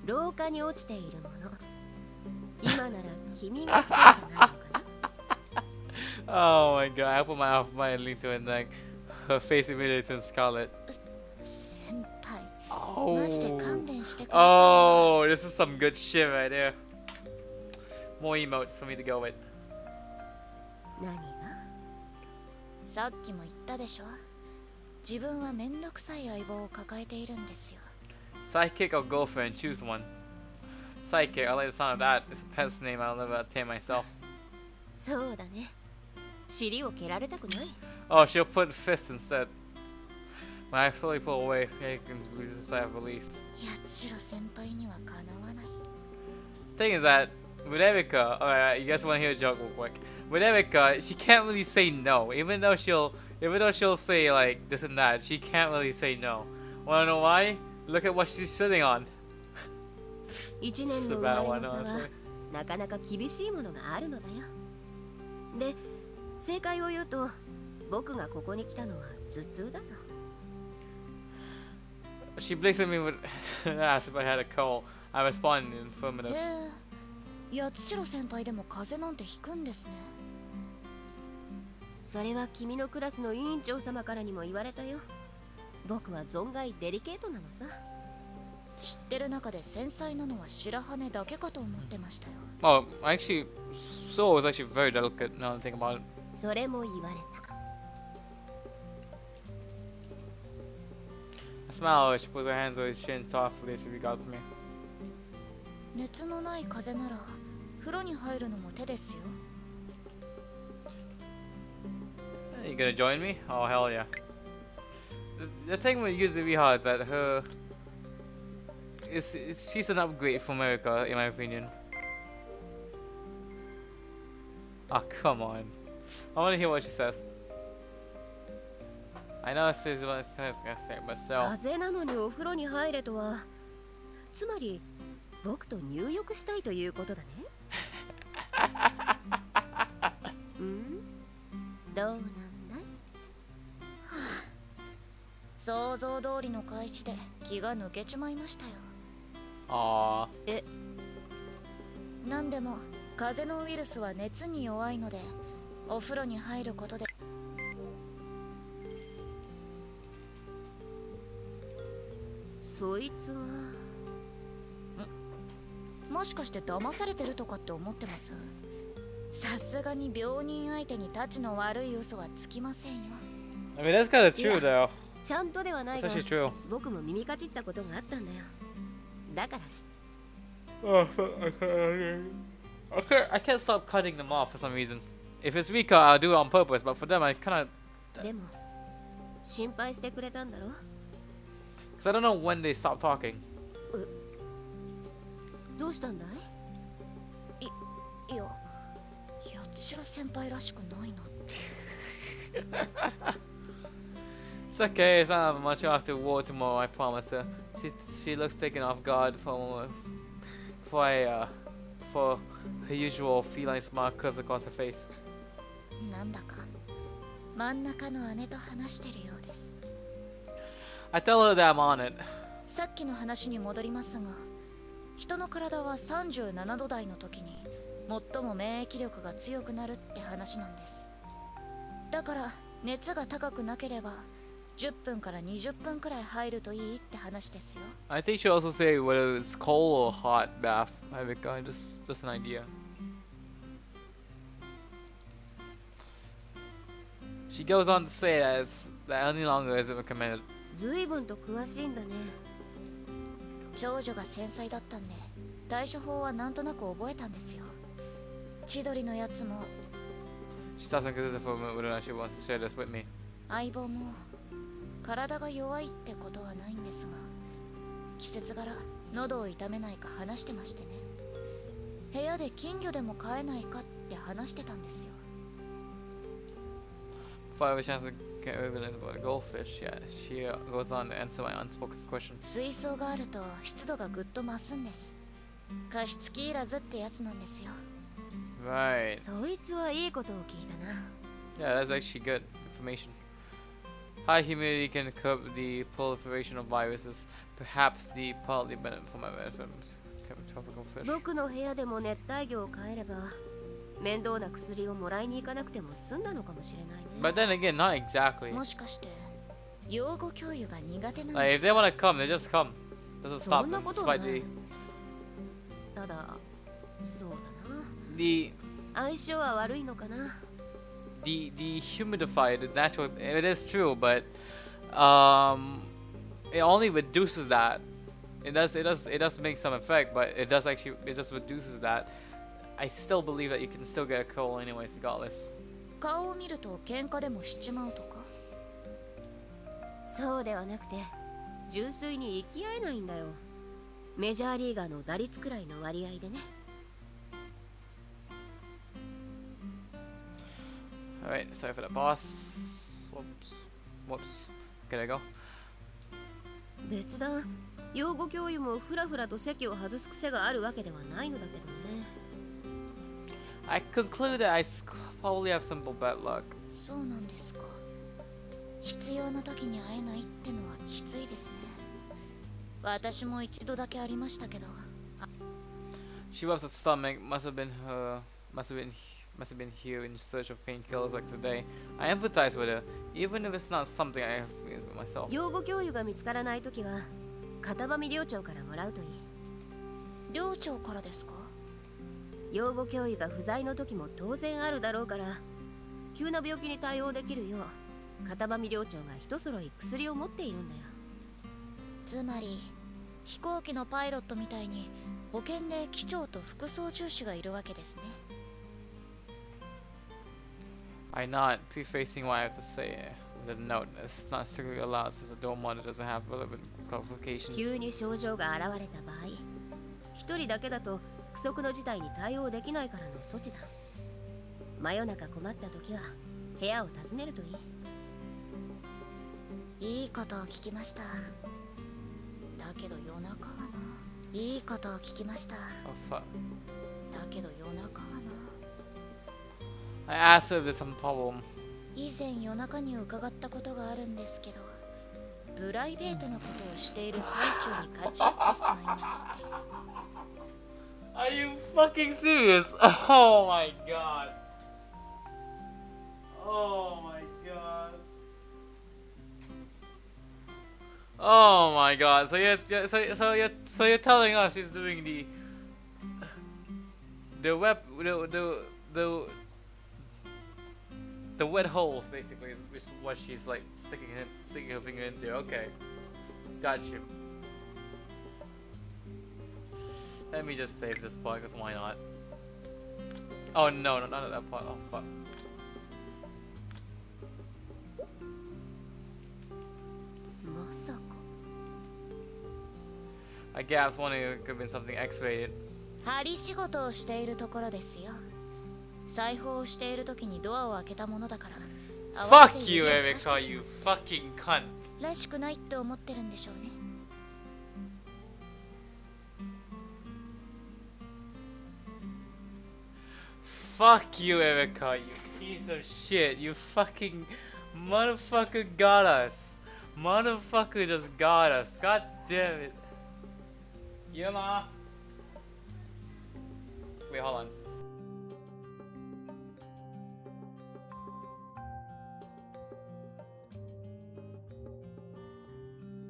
廊下に落ちているもの。今なら君がそうじゃないのかな。Oh my god, I put my link to her neck. Her face immediately turned scarlet. 先輩、 Oh. マジで勘弁してください。 Oh, this is some good shit right there. More emotes for me to go with. 何が？さっきも言ったでしょ。自分はめんどくさい相棒を抱えているんですよ。Sidekick or girlfriend, choose one. Sidekick, I like the sound of that. It's a pet's name I'll never attain myself. そうだね。尻を蹴られたくない。Oh, she'll put fist instead. When I slowly pull away, I can release a sigh of relief. 八代先輩にはかなわない。 Thing is that with Erika, alright, you guys want to hear a joke real quick? With Erika, she can't really say no, even though she'll say like this and that. She can't really say no. Wanna know why? Look at what she's sitting on. 一年の生まれの差はなかなか厳しいものがあるのだよ。で、正解を言うと、僕がここに来たのは頭痛だな。She blinks at me with asked if I had a cold. I respond in the affirmative. 八代先輩でも風邪なんてひくんですね。それは君のクラスの委員長様からにも言われたよ。僕は存外デリケートなのさ。知ってる中で繊細なのは白羽だけかと思ってましたよ。Oh, actually, Soul was actually very delicate now that I think about it. それも言われた。I smile as she puts her hands on his chin thoughtfully as she regards me. 熱のない風邪なら風呂に入るのも手ですよ。You gonna join me? Oh hell yeah. The thing with Yuzuriha is that she's an upgrade from Erika, in my opinion. Oh come on. I wanna hear what she says. I know this is what I was gonna say, but still. 風邪なのにお風呂に入れとは、つまり僕と入浴したいということだね。どうなんだい？想像通りの開始で気が抜けちまいましたよ。Aww. なんでも風邪のウイルスは熱に弱いので、お風呂に入ることで。そいつはもしかして騙されてるとかって思ってます？さすがに病人相手にタチの悪い嘘はつきませんよ。I mean, that's kind of いや true though. ちゃんとではない It's が actually true. 僕も耳かじったことがあったんだよ。だから知って Oh, I can't stop cutting them off for some reason. If it's Rika, I'll do it on purpose, but for them, I kind of. でも心配してくれたんだろ Because I don't know when they stop talking. どうしたんだいいや八代先輩らしくないな。 It's okay, it's not much after war tomorrow, I promise her. She looks taken off guard for a moment. For her usual feline smile curves across her face. なんだか真ん中の姉と話してるようです。 I tell her that I'm on it. さっきの話に戻りますが、人の体は37度台の時に最も免疫力が強くなるって話なんです。だから熱が高くなければ10分から20分くらい入るといいって話ですよ。 I think she'll also say whether it's cold or hot bath. I think just an idea. She goes on to say that any longer isn't recommended. ずいぶんと詳しいんだね。長女が繊細だったんで対処法はなんとなく覚えたんですよ。千鳥のやつも She stops and considers for a moment whether or not she wants to share this with me. 相棒も体が弱いってことはないんですが、季節柄喉を痛めないか話してましてね。部屋で金魚でも飼えないかって話してたんですよ。 Before I have a chance to get organized about the goldfish, yeah, she goes on to answer my unspoken question. 水槽があると湿度がぐっと増すんです。加湿器いらずってやつなんですよ。 Right. そいつはいいことを聞いたな。 Yeah, that's actually good information. High humidity can curb the proliferation of viruses. Perhaps the partly benefit for my tropical fish. 僕の部屋でも熱帯魚を飼えれば面倒な薬をもらいに行かなくても済んだのかもしれないね。 But then again, not exactly. もしかして養護教諭が苦手なん Like です if they want to come, they just come. Doesn't そ stop んな them. ことは Despite ない the。ただそうだな。 the 相性は悪いのかな。 the humidifier, the natural, it is true, but it only reduces that. It does make some effect, but it just reduces that. I still believe that you can still get a cold anyways, regardless. 顔を見ると喧嘩でもしちまうとか。そうではなくて純粋に生き合えないんだよ。メジャーリーガーの打率くらいの割合でね。 Alright, sorry for the boss. Whoops. Can I go? 別段養護教諭もフラフラと席を外す癖があるわけではないのだけどね。 I conclude that probably have simple bad luck. そうなんですか。必要な時に会えないってのはきついですね。私も一度だけありましたけど。 She rubs her stomach. Must have been here in search of painkillers like today. I empathize with her, even if it's not something I have experienced with myself. 養護教諭が見つからないときは片場寮長からもらうといい。寮長からですか？養護教諭が不在の時も当然あるだろうから、急な病気に対応できるよう片場寮長が一揃い薬を持っているんだよ。つまり飛行機のパイロットみたいに保険で機長と副操縦士がいるわけですね。 I nod, prefacing what I have to say. With a note, it's not strictly allowed since the dome monitor doesn't have relevant qualifications. 急に症状が現れた場合、一人だけだと不測の事態に対応できないからの措置だ。真夜中困った時は部屋を訪ねるといい。いいことを聞きました。だけど夜中はな。いいことを聞きました。 Oh fuck. だけど夜中はな。 I asked her if there's some problem. 以前夜中に伺ったことがあるんですけど、プライベートなことをしている最中に勝ち合ってしまいまして。 Are you fucking serious? Oh my god. Oh my god. Oh my god. So you're telling us she's doing the The wet holes, basically, is what she's like sticking her finger into. Okay, got you. Let me just save this part, cause why not? Oh no, no, not that part. Oh fuck. I guess one of it could have been something X-rated. 針仕事をしているところですよ。裁縫をしている時にドアを開けたものだから。Fuck you, Erika, you fucking cunt. らしくないって思ってるんでしょうね。Fuck you, Erika, you piece of shit. You fucking motherfucker got us. Motherfucker just got us. God damn it. Yuma. Wait, hold on.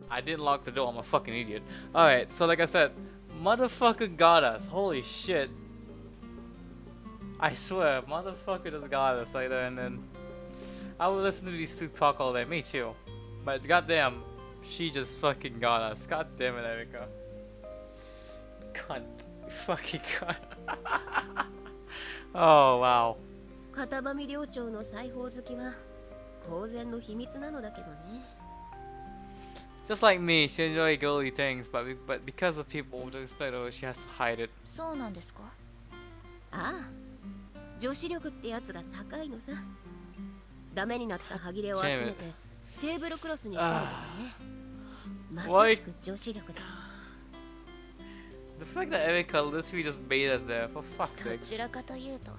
I didn't lock the door, I'm a fucking idiot. Alright, so like I said, motherfucker got us. Holy shit. I swear, motherfucker just got us like that, and then I would listen to these two talk all day. Me too. But goddamn, she just fucking got us. God damn it, Erika. Cunt. Fucking cunt. Oh, wow. 片場寮長の裁縫好きは公然の秘密なのだけどね。Just like me, she enjoys girly things, but because of people who expect her, she has to hide it. そうなんですか？ああ、女子力ってやつが高いのさ。ダメになった歯切れを集めてテーブルクロスにしたりとかね。まさしく女子力だ。The fact that Erika literally just made us there, for fuck's ど sake. ちらかというと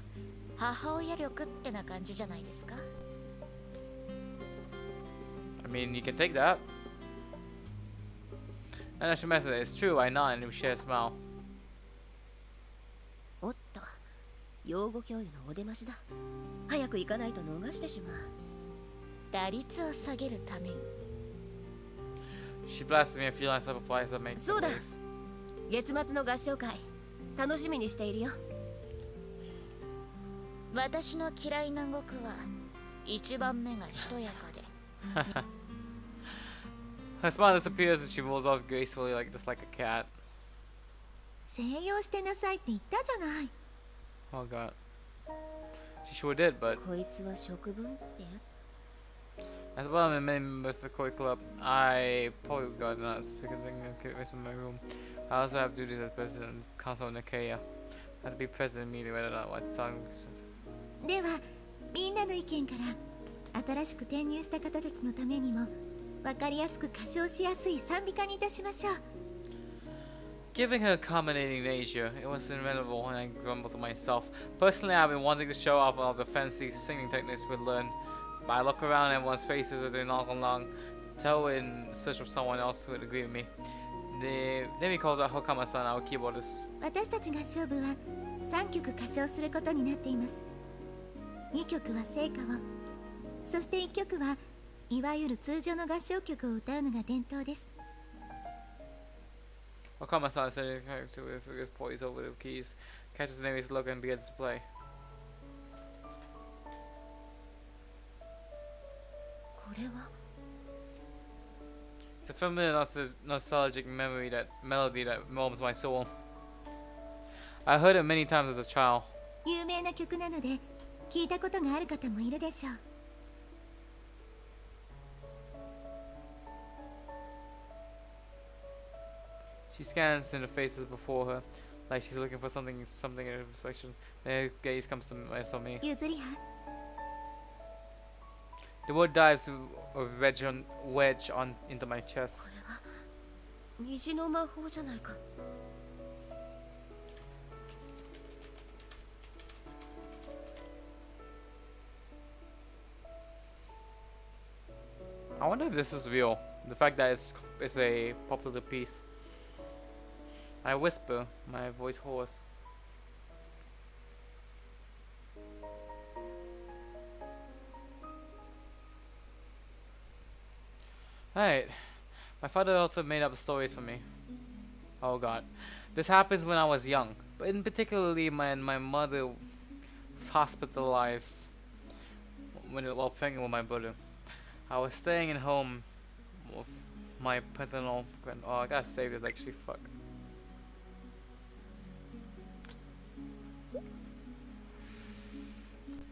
母親力ってな感じじゃないですか？ I mean, you can take that. And she mentioned it. It's true, I nod and we share a smile. おっと、養護教諭のお出ましだ。早く行かないと逃してしまう。打率を下げるために。She blasted me a few lines up before I said make そうだ。月末の合唱会、楽しみにしているよ。私の嫌いな語句は一番目がしとやかで。Her smile disappears and she rolls off gracefully, like just like a cat. 静養してなさいって言ったじゃない。 Oh god. She sure did, but こいつは食分ってやつ。 as well as many members of the Koi Club, I probably got not speaking in my room. I also have duties as president of the Council of Nicaea. I have to be present immediately whether or not what song. ではみんなの意見から新しく転入した方たちのためにも分かりやすく歌唱しやすい賛美歌にいたしましょう。 Given her accommodating nature, it was inevitable when I grumbled to myself. Personally, I've been wanting to show off all the fancy singing techniques we learned. But I look around at everyone's faces as they knock along, tell in search of someone else who would agree with me. The name calls out Hokama-san, our keyboardist. 私たち合唱部は3曲歌唱することになっています。2曲は聖歌を、そして1曲はいわゆる通常の合唱曲を歌うのが伝統です。 Hokama-san said to poise over the keys, catches the name his look and begins to play. これは It's a familiar nostalgic melody that warms my soul. I heard it many times as a child. 有名な曲なので聞いたことがある方もいるでしょう。 She scans in the faces before her, like she's looking for something in her reflection. Then her gaze comes to me. ゆずりは The word dives a wedge on into my chest. 虹の魔法じゃないか。 I wonder if this is real. The fact that it's a popular piece. I whisper, my voice hoarse. Alright. My father also made up stories for me. Oh god. This happens when I was young. But in particularly when my mother was hospitalized while playing with my brother. I was staying in home with my paternal grand. Oh, I gotta save this actually. Fuck.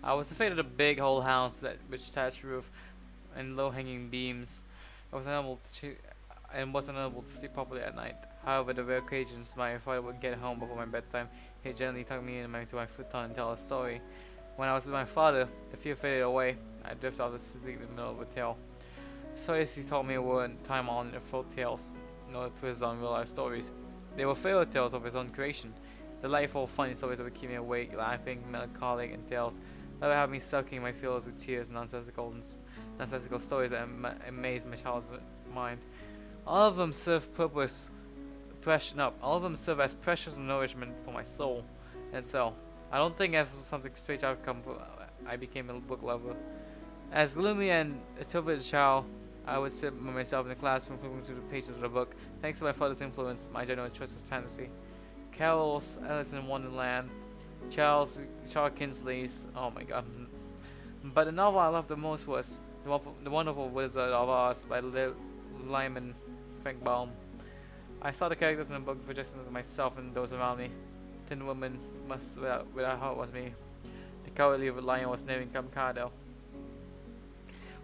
I was afraid of the big whole house that with thatched roof and low-hanging beams. I was unable wasn't able to sleep properly at night. However, the rare occasions my father would get home before my bedtime, he'd gently tuck me into my futon and tell a story. When I was with my father, the fear faded away. I drifted off to sleep in the middle of a tale. The stories he told me weren't time-honored folk tales, nor twists on real-life stories. They were fairy tales of his own creation. Delightful, funny stories that would keep me awake, laughing, melancholic, and tales that would have me sucking my feelings with tears and nonsensical stories that amazed my child's mind. All of them serve all of them serve as precious nourishment for my soul. And so, I don't think as something strange outcome I became a book lover. As gloomy and introverted child, I would sit by myself in the classroom flipping through the pages of the book. Thanks to my father's influence, my general choice was fantasy. Carol's Alice in Wonderland, Charles Kinsley's, oh my god. But the novel I loved the most was The Wonderful Wizard of Oz by Lyman Baum. I saw the characters in the book projected into myself and those around me. Tin Woman without heart was me. The Cowardly Lion was named Kamikado.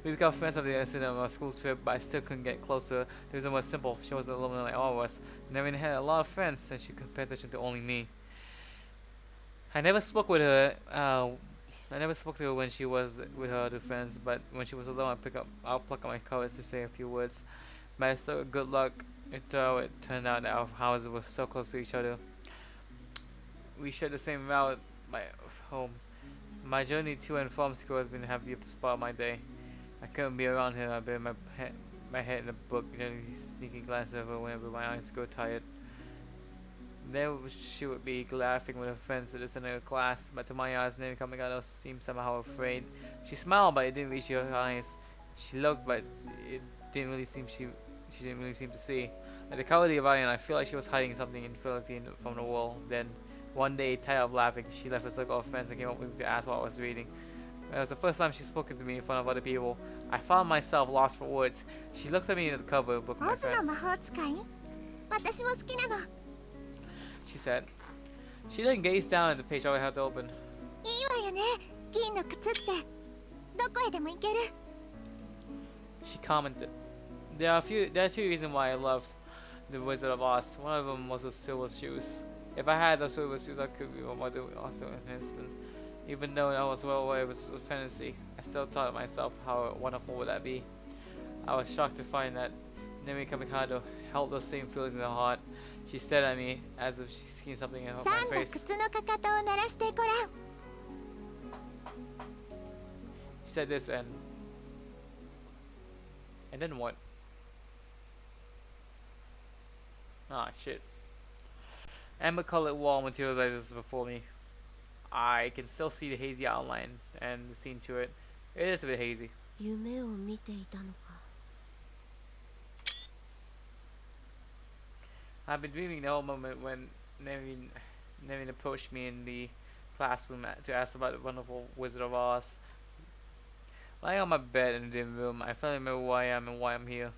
We became friends after the incident of our school trip, but I still couldn't get close to her. The reason was simple. She was alone like all of us. Never had a lot of friends, and she could pay attention to only me. I never spoke with her. I never spoke to her when she was with her other friends, but when she was alone, I'll pluck up my courage to say a few words. By so good luck, it turned out that our houses were so close to each other. We shared the same route home. My journey to and from school has been the happiest part of my day. I couldn't be around her. I buried my head in a book, generally sneaking glances at her whenever my eyes grew tired. There she would be laughing with her friends at the center of the class, but to my eyes, Nene Kamigado seemed somehow afraid. She smiled, but it didn't reach her eyes. She looked, but it didn't really seem she didn't really seem to see. Like the Cowardly Lion, I feel like she was hiding something in fidelity from the wall. Then, one day, tired of laughing, she left a circle of friends and came up with me to ask what I was reading. It was the first time she'd spoken to me in front of other people. I found myself lost for words. She looked at me in the cover book of my friends. She said. She then gazed down at the page I had open. She commented. There are a few reasons why I love the Wizard of Oz. One of them was the silver shoes. If I had those silver shoes, I could be my mother also in an instant. Even though I was well aware it was a fantasy, I still thought to myself how wonderful would that be. I was shocked to find that Nemi Kamikado held those same feelings in her heart. She stared at me as if she'd seen something in my face. She said this and then what? Ah, shit. Amber-colored wall materializes before me. I can still see the hazy outline and the scene to it. It is a bit hazy. I've been dreaming the whole moment when Nevin approached me in the classroom to ask about the wonderful Wizard of Oz. Lying on my bed in the dim room, I finally remember who I am and why I'm here.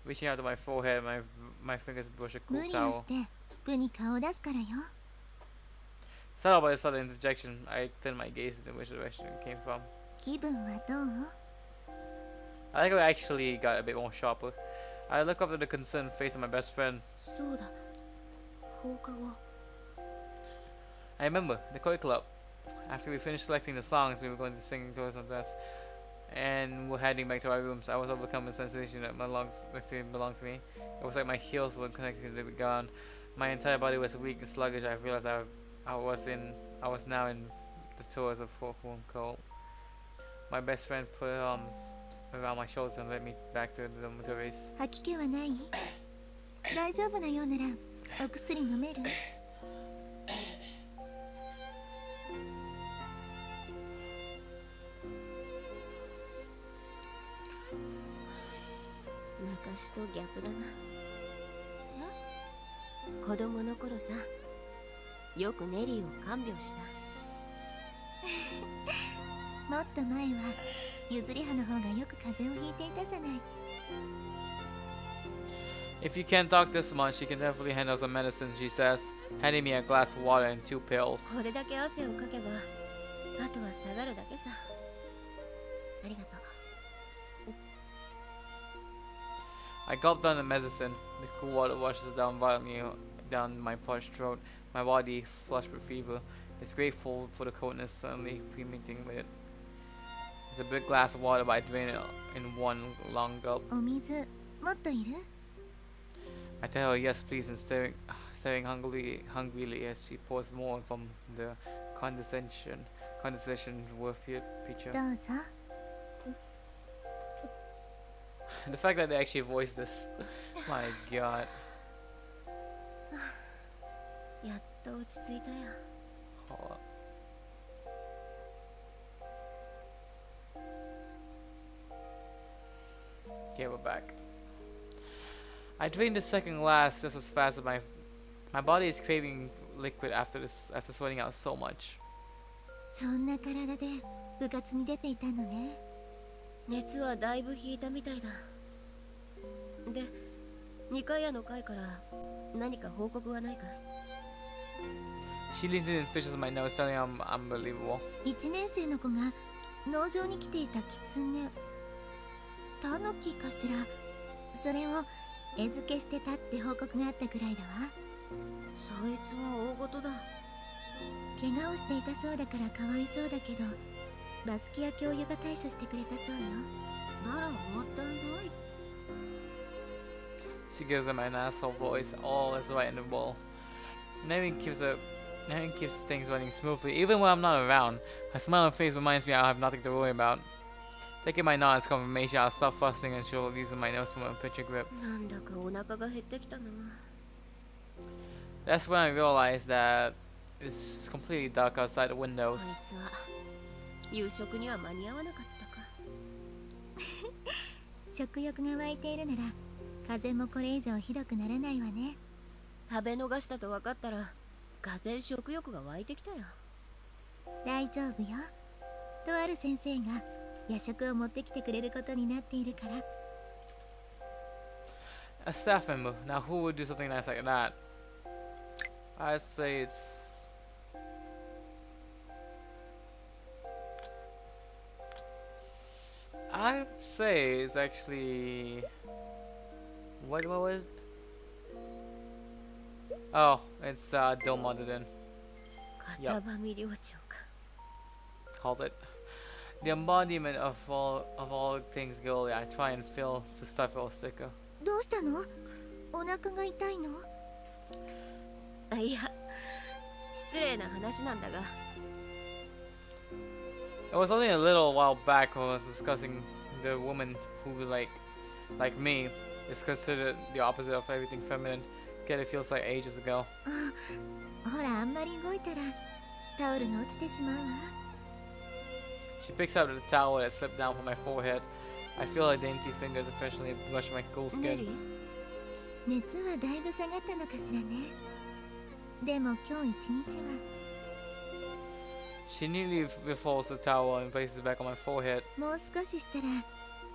Reaching out to my forehead, my fingers brush a cool towel. Startled by the sudden interjection, I turned my gaze in which direction it came from. I think I actually got a bit more sharper. I look up at the concerned face of my best friend. I remember, the Koi Club. After we finished selecting the songs we were going to sing in chorus on dress, and we're heading back to our rooms, I was overcome with a sensation that my lungs belonged to me. It was like my heels were connected to the ground. My entire body was weak and sluggish. I realized I was now in the tours of Forkmoon Cold. My best friend put her arms around my shoulders and led me back to the dormitories. と前はゆずりはの方がよく風邪をひいていたじゃない。 If you can't talk this much, you can definitely handle some medicine, she says, handing me a glass of water and 2 pills. これだけ汗をかけばあとは下がるだけさ。ありがとう。 I gulp down the medicine. The cool water washes down violently down my parched throat. My body flushed with fever. It's grateful for the coldness suddenly permeating with it. It's a big glass of water, but I drain it in one long gulp. お水もっといる？ I tell her yes, please, and staring hungrily as she pours more from the condensation worth your pitcher. どうぞ。 The fact that they actually voiced this, my god. やっと落ち着いたよ。 Hold up. Okay, we're back. I drained the second glass just as fast as my body is craving liquid after sweating out so much. そんな体で部活に出ていたのね。熱はだいぶ引いたみたいだ。で、2階屋の会から何か報告はないかい？ She leans in and pinches my nose, telling me I'm unbelievable. 1年生の子が農場に来ていたキツネ、タヌキかしら。それを餌付けしてたって報告があったくらいだわ。そいつは大事だ。怪我をしていたそうだからかわいそうだけど、バスキア教諭が対処してくれたそうよ。ならもったいない。 She gives him an asshole voice, all is right in the world. Narin keeps things running smoothly, even when I'm not around. Her smiling face reminds me I have nothing to worry about. Taking my nod as confirmation, I'll stop fussing and she'll loosen my nose from a pitcher grip. なんだかお腹が減ってきたな。 That's when I realized that it's completely dark outside the こ windows. いつは夕食には間に合わなかったか。食欲が湧いているなら風邪もこれ以上ひどくならないわね。食べ逃したと分かったら、がぜん食欲が湧いてきたよ。大丈夫よ。とある先生が夜食を持ってきてくれることになっているから。 A staff member. Now who would do something nice like that? I'd say it's... I'd say it's actually... What was it? Oh, it's Dilmodidin. 片場寮長か。 Called it. The embodiment of all things girly. I try and fill the stuff with a sticker. どうしたの？お腹が痛いの？いや、失礼な話なんだが。 It was only a little while back when I was discussing the woman who, like me, is considered the opposite of everything feminine. Yet it feels like ages ago. ほら、あんまり動いたらタオルが落ちてしまうわ。 She picks up the towel that slipped down from my forehead. I feel her dainty fingers affectionately brush my cool メ skin. リー、熱はだいぶ下がったのかしらね。でも今日一日は。 She neatly refolds the towel and places it back on my forehead. もう少ししたら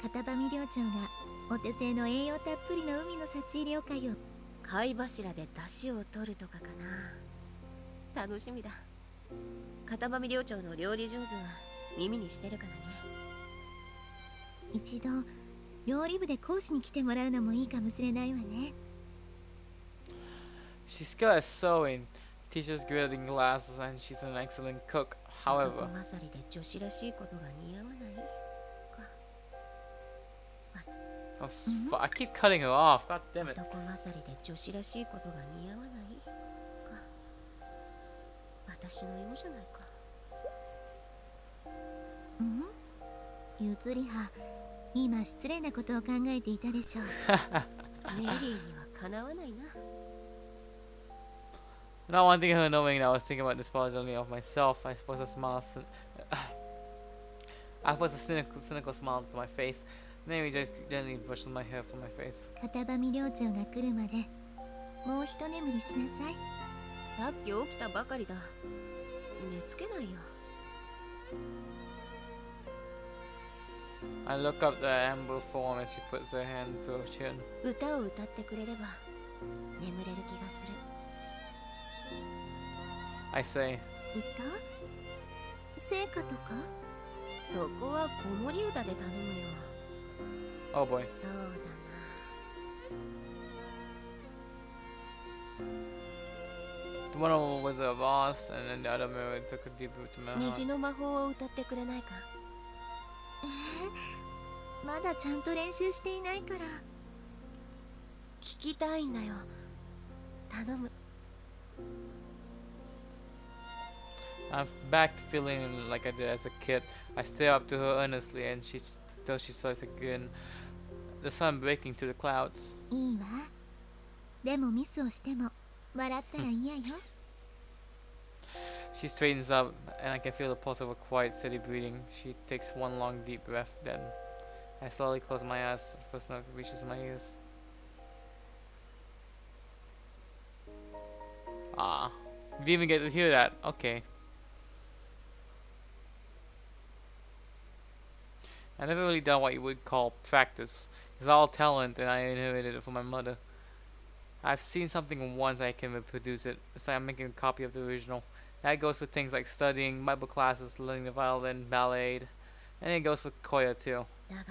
片場寮長がお手製の栄養たっぷりの海の幸入れをかよ。貝柱で出汁を取るとかかな。楽しみだ。片場寮長の料理上手は耳にしてるからね。一度料理部で講師に来てもらうのもいいかもしれないわね。 She's skilled at sewing, teaches gilding glasses, and she's an excellent cook. 男 However, 勝りで女子らしいことが似合わないか。 I keep cutting her off. God damn it. 男勝りで女子らしいことが似合わないか。私のようじゃないか。ゆずりは今失礼なことを考えていたでしょう。メリーにはかなわないな。 Not wanting her knowing that I was thinking about this part only of myself, I forced a smile. I forced a cynical smile to my face. Then we just gently brushed my hair from my face. 片場寮長が来るまでもう一眠りしなさい。さっき起きたばかりだ。寝つけないよ。I look up the amber form as she puts her hand to her chin. 歌を歌ってくれれば眠れる気がする。 I say, 歌聖歌とか？そこは子守歌で頼むよ。 oh boy. そうだな。 The one was a boss, and then the other mirror took a deep root to my 虹 heart. の魔法を歌ってくれないか。まだちゃんと練習していないから。聞きたいんだよ。頼む。 I'm back to feeling like I did as a kid. I stare up to her earnestly, and till she starts again. The sun breaking through the clouds. いいわ。でもミスをしても笑ったら嫌よ。She straightens up, and I can feel the pulse of her quiet, steady breathing. She takes one long, deep breath, then I slowly close my eyes. The first note reaches my ears. Ah, you didn't even get to hear that. Okay. I never really done what you would call practice. It's all talent, and I inherited it from my mother. I've seen something once, I can reproduce it. It's like I'm making a copy of the original. That goes for things like studying, Bible classes, learning the violin, ballet, and it goes for choir too. だが、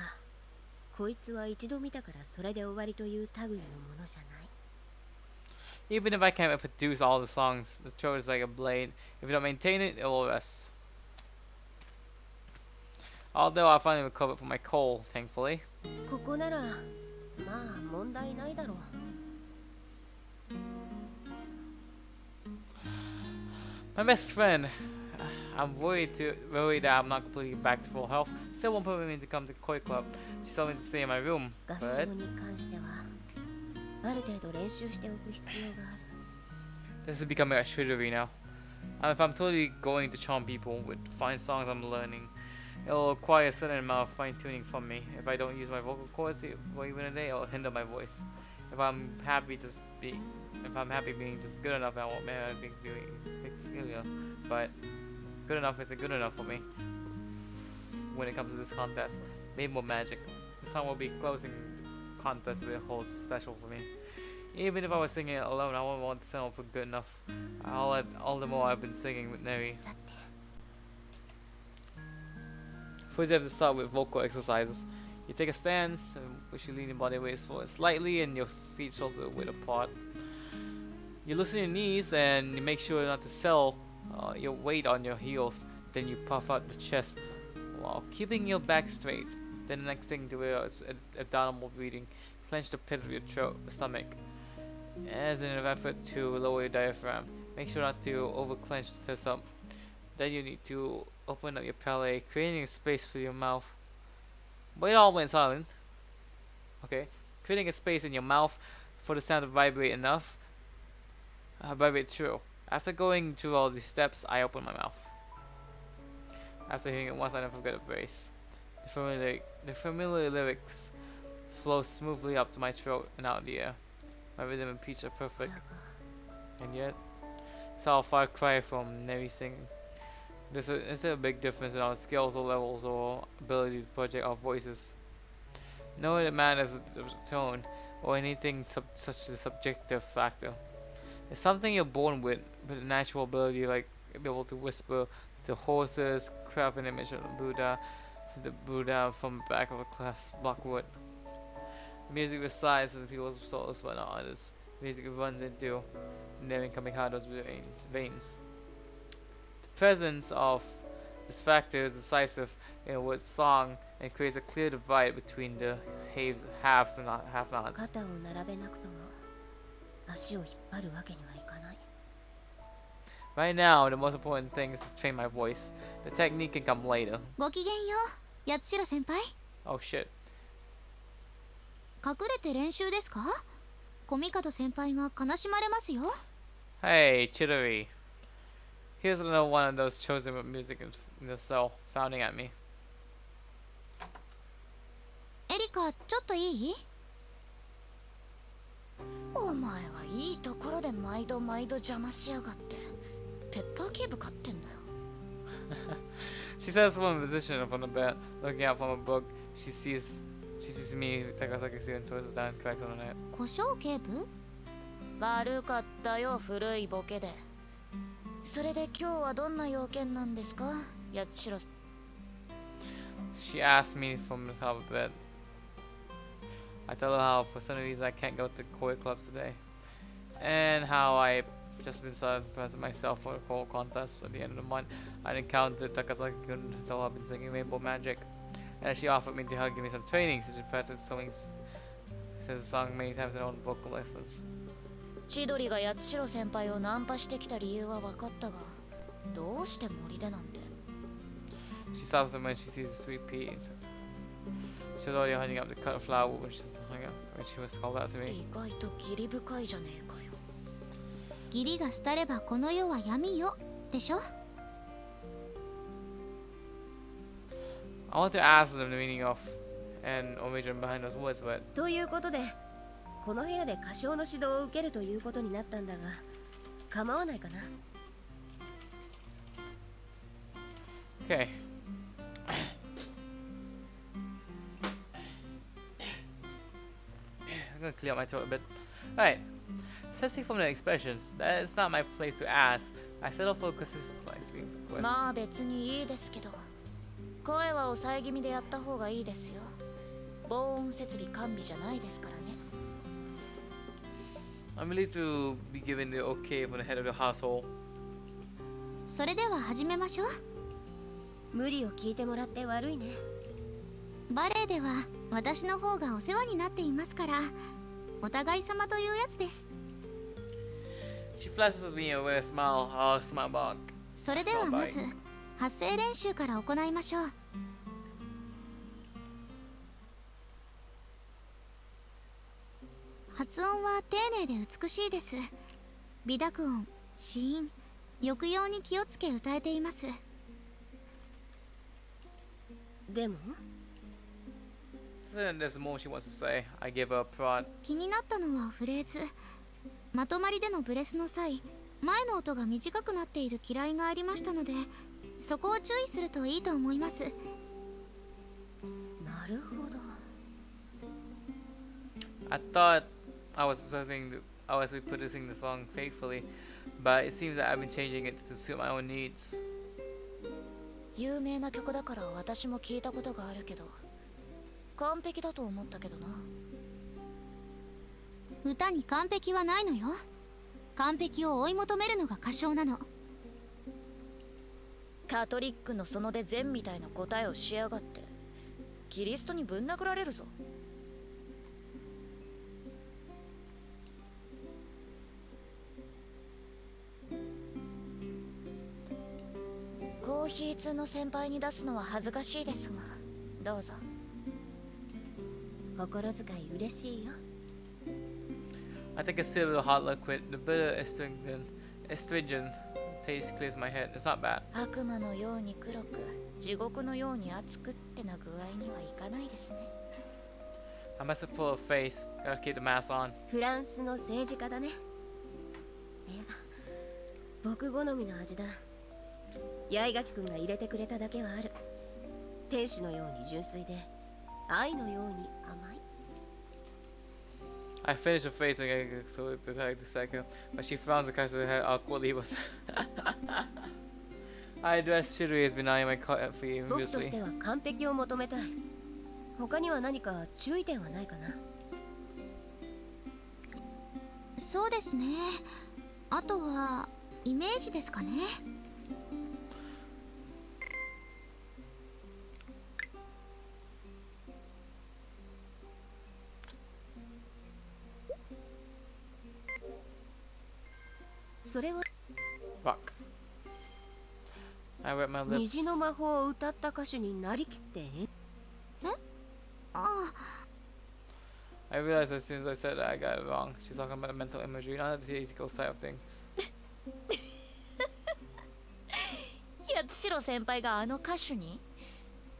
こいつは一度見たからそれで終わりという類のものじゃない。 Even if I can't reproduce all the songs, the throat is like a blade. If you don't maintain it, it will rust. Although I finally recovered from my cold, thankfully. ここなら、まあ問題ないだろう。 My best friend, I'm worried that I'm not completely back to full health. Still won't permit me to come to the koi club. She told me to stay in my room, 合 but 唱に関しては、ある程度練習しておく必要がある。 this is becoming a trickery now. If I'm totally going to charm people with fine songs I'm learning, it will require a certain amount of fine tuning from me. If I don't use my vocal cords for even a day, it will hinder my voice. If I'm happy being just good enough, I won't matter big failure. But good enough isn't good enough for me. When it comes to this contest, maybe more magic. The song will be closing the contest that holds special for me. Even if I was singing it alone, I won't want to settle for good enough. All the more I've been singing with Neri. さて、 First, you have to start with vocal exercises. You take a stance, which you lean your body weight forward slightly and your feet shoulder width apart. You loosen your knees and you make sure not to settle your weight on your heels. Then you puff out the chest while keeping your back straight. Then the next thing to do is abdominal breathing. Clench the pit of your stomach as an effort to lower your diaphragm. Make sure not to over clench the chest up. Then you need to open up your palate, creating a space for your mouth. But it all went silent. Okay, creating a space in your mouth for the sound to vibrate enough. Vibrate through. After going through all these steps, I open my mouth. After hearing it once, I never forget a brace. The familiar lyrics flow smoothly up to my throat and out of the air. My rhythm and pitch are だ perfect, が、 and yet it's all a far cry from Neri singing. There's a big difference in our skills or levels or ability to project our voices. No it matters the tone or anything such as a subjective factor. It's something you're born with a natural ability, like be able to whisper to horses, craft an image of the Buddha from the back of a glass block wood. Music resides in people's souls but not others. Music runs into Neri Kamikado's veins. The presence of this factor is decisive in a word's song and creates a clear divide between the halves and half-nods. 肩を並べなくとも足を引っ張るわけにはいかない。 Right now, the most important thing is to train my voice. The technique can come later. ごきげんよう、八代先輩。 Oh shit. 隠れて練習ですか？コミカド先輩が悲しまれますよ。 Hey, Chidori. Here's another one of those chosen with music in the cell, frowning at me. エリカ、ちょっといい？お前はいいところで毎度邪魔しやがって。ペッパーキーブ飼ってんだよ。She says from a position from the bed, looking out from a book. She sees me, Takasaki soon towards the down, cracks on the net. 故障警部？悪かったよ、古いボケで。それで今日はどんな要件なんですか、八代。She asks me from the top of the bed. I tell her how for some reason I can't go to koi clubs today, and how I just been so impressed with myself for the whole contest. At the end of the month, I encountered Takasaki and told her I've been singing Rainbow Magic, and she offered me to help give me some training since she practiced singing the song many times in her own vocal lessons. 千鳥が八代先輩をナンパしてきた理由は分かったが、どうして森でなんて。She stops them when she sees the sweet pea. She was already hunting up the cut of flower when she was called out to me. 意外と義理深いじゃねえかよ。義理が廃ればこの世は闇よでしょ。I want to ask them the meaning of and origin behind those words, but ということでこの部屋で歌唱の指導を受けるということになったんだが、構わないかな。 okay. I'm gonna clear up my throat a bit. Right. Sensing from the expressions, that it's not my place to ask. I settle for consistently request. まあ別にいいですけど、声は抑え気味でやった方がいいですよ。防音設備完備じゃないですからね。I'm relieved to be given the okay from the head of the household. それでは始めましょう。無理を聞いてもらって悪いね。バレエでは私の方がお世話になっていますから、お互い様というやつです。She flashes at me with a smile. I'll smile back. それではまず発声練習から行いましょう。発音は丁寧で美しいです。微濁音、子音、抑揚に気をつけ歌えています。でも Then there's more she wants to say. I give her a prod. 気になったのはフレーズ。まとまりでのブレスの際、前の音が短くなっている嫌いがありましたので、そこを注意するといいと思います。なるほど。 I thought I was reproducing the song faithfully, but it seems that I've been changing it to suit my own needs. 有名な曲だから私も聞いたことがあるけど、完璧だと思ったけどな。歌に完璧はないのよ。完璧を追い求めるのが歌唱なの。カトリックの園で善みたいな答えをしやがって、キリストにぶん殴られるぞ。コーヒー通の先輩に出すのは恥ずかしいですが、どうぞ。心遣い嬉しいよ。 I take a sip of the hot liquid. The bitter astringent taste clears my head. It's not bad. 悪魔のように黒く、地獄のように熱くってな具合にはいかないですね。I must have pulled a face. Gotta keep the mask on. フランスの政治家だね。いや、僕好みの味だ。八重垣くんが入れてくれただけはある。天使のように純粋で、愛のように甘い。 I finish her face and I go to take the second, but she frowns and catches her head awkwardly. But I address Shirui as been eyeing my cut for you 僕とし previously. ては完璧を求めたい。他には何か注意点はないかな。そうですね。あとはイメージですかね。それは Fuck. I wet my 虹 lips. の魔法を歌った歌手になりきってあ I realized as soon as I said that I got it wrong. She's talking about the mental imagery, not the theoretical side of things. 八代先輩があの歌手に？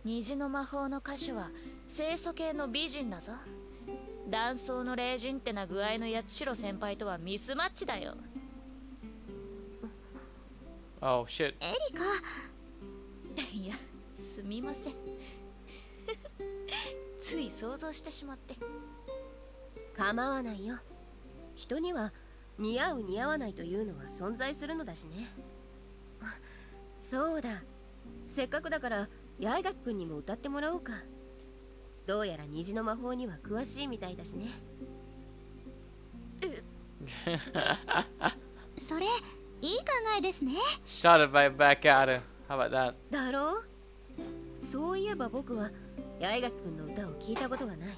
虹の魔法の歌手は清楚系の美人だぞ。断層の霊人ってな具合の八代先輩とはミスマッチだよ。 Oh shit. エリカ、いや、すみません。つい想像してしまって。構わないよ。人には似合う似合わないというのは存在するのだしね。そうだ、せっかくだから八重垣くんにも歌ってもらおうか。どうやら虹の魔法には詳しいみたいだしね。それいい考えですね。 Shot it right back at her. How about that? だろう。そういえば僕は八重垣くんの歌を聞いたことがない。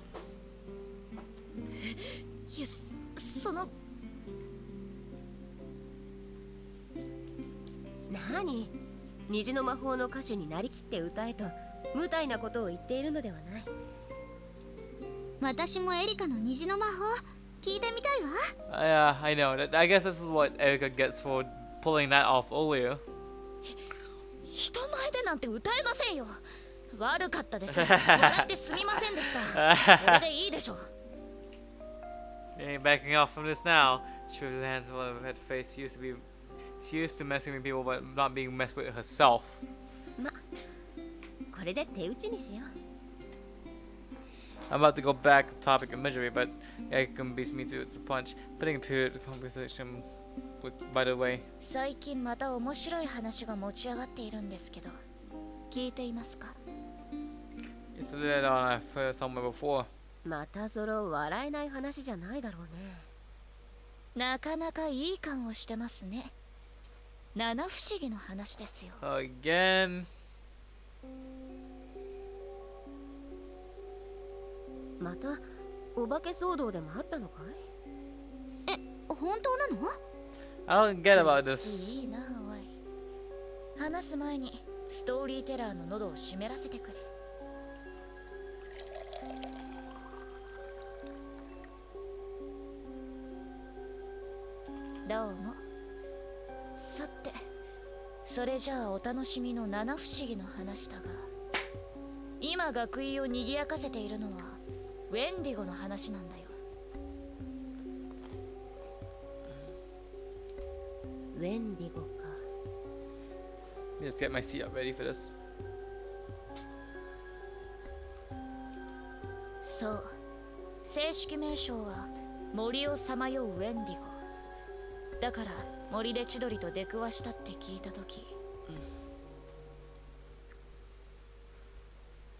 いや、その。何、虹の魔法の歌手になりきって歌えと無体なことを言っているのではない。私もエリカの虹の魔法聞いてみたいわ。Yeah, I know. I guess this is what Erica gets for pulling that off earlier. 人前でなんて歌えませんよ。悪かったです。笑ってすみませんでした。これでいいでしょう。Ain't backing off from this now. She was hands full of her face. She used to messing with people, but not being messed with herself. ま、これで手打ちにしよう。I'm about to go back to topic of misery, but Erica beats me to the punch. Putting a period to conversation with, by the way. 最近また面白い話が持ち上がっているんですけど、聞いていますか？ It's the that I've heard somewhere before. またその笑えない話じゃないだろうね。なかなかいい感をしてますね。七不思議の話ですよ。Again. またお化け騒動でもあったのかい？本当なの？ I don't get about this. いいなおい。話す前にストーリーテラーの喉を湿らせてくれ。どうも。さて、それじゃあお楽しみの七不思議の話だが、今学院を賑やかせているのはウェンディゴの話なんだよ。ウェンディゴか。Let me just get my seat up ready for this. そう、正式名称は森をさまようウェンディゴだから、森で千鳥と出くわしたって聞いたとき、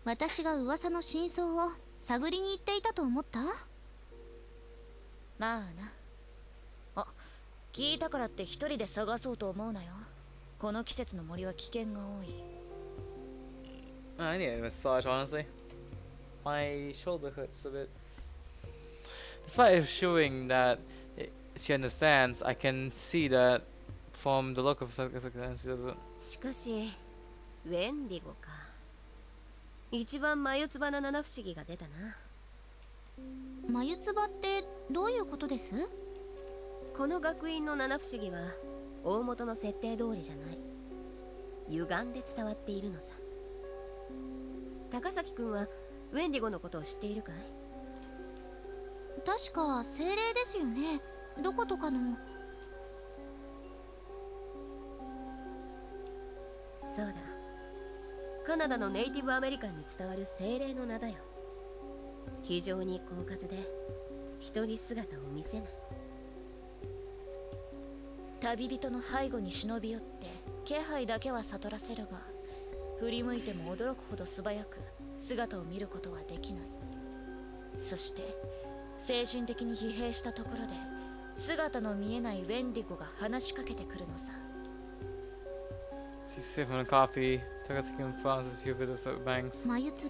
私が噂の真相を探りに行っていたと思った？まあな。あ、聞いたからって一人で探そうと思うなよ。この季節の森は危険が多い。I need a massage, honestly. My shoulder hurts a bit. Despite showing that she understands, I can see that from the look of circumstances, she doesn't. しかしウェンディゴか。一番眉唾な七不思議が出たな。眉唾ってどういうことです？この学院の七不思議は大元の設定通りじゃない。歪んで伝わっているのさ。高崎くんはウェンディゴのことを知っているかい？確か精霊ですよね。どことかの。そうだ、カナダのネイティブアメリカンに伝わる精霊の名だよ。非常に狡猾で人に姿を見せない。旅人の背後に忍び寄って気配だけは悟らせるが、振り向いても驚くほど素早く姿を見ることはできない。そして精神的に疲弊したところで姿の見えないウェンディゴが話しかけてくるのさ。 She's sipping on coffee. Takataki frowns as she fiddles her bangs. 眉唾。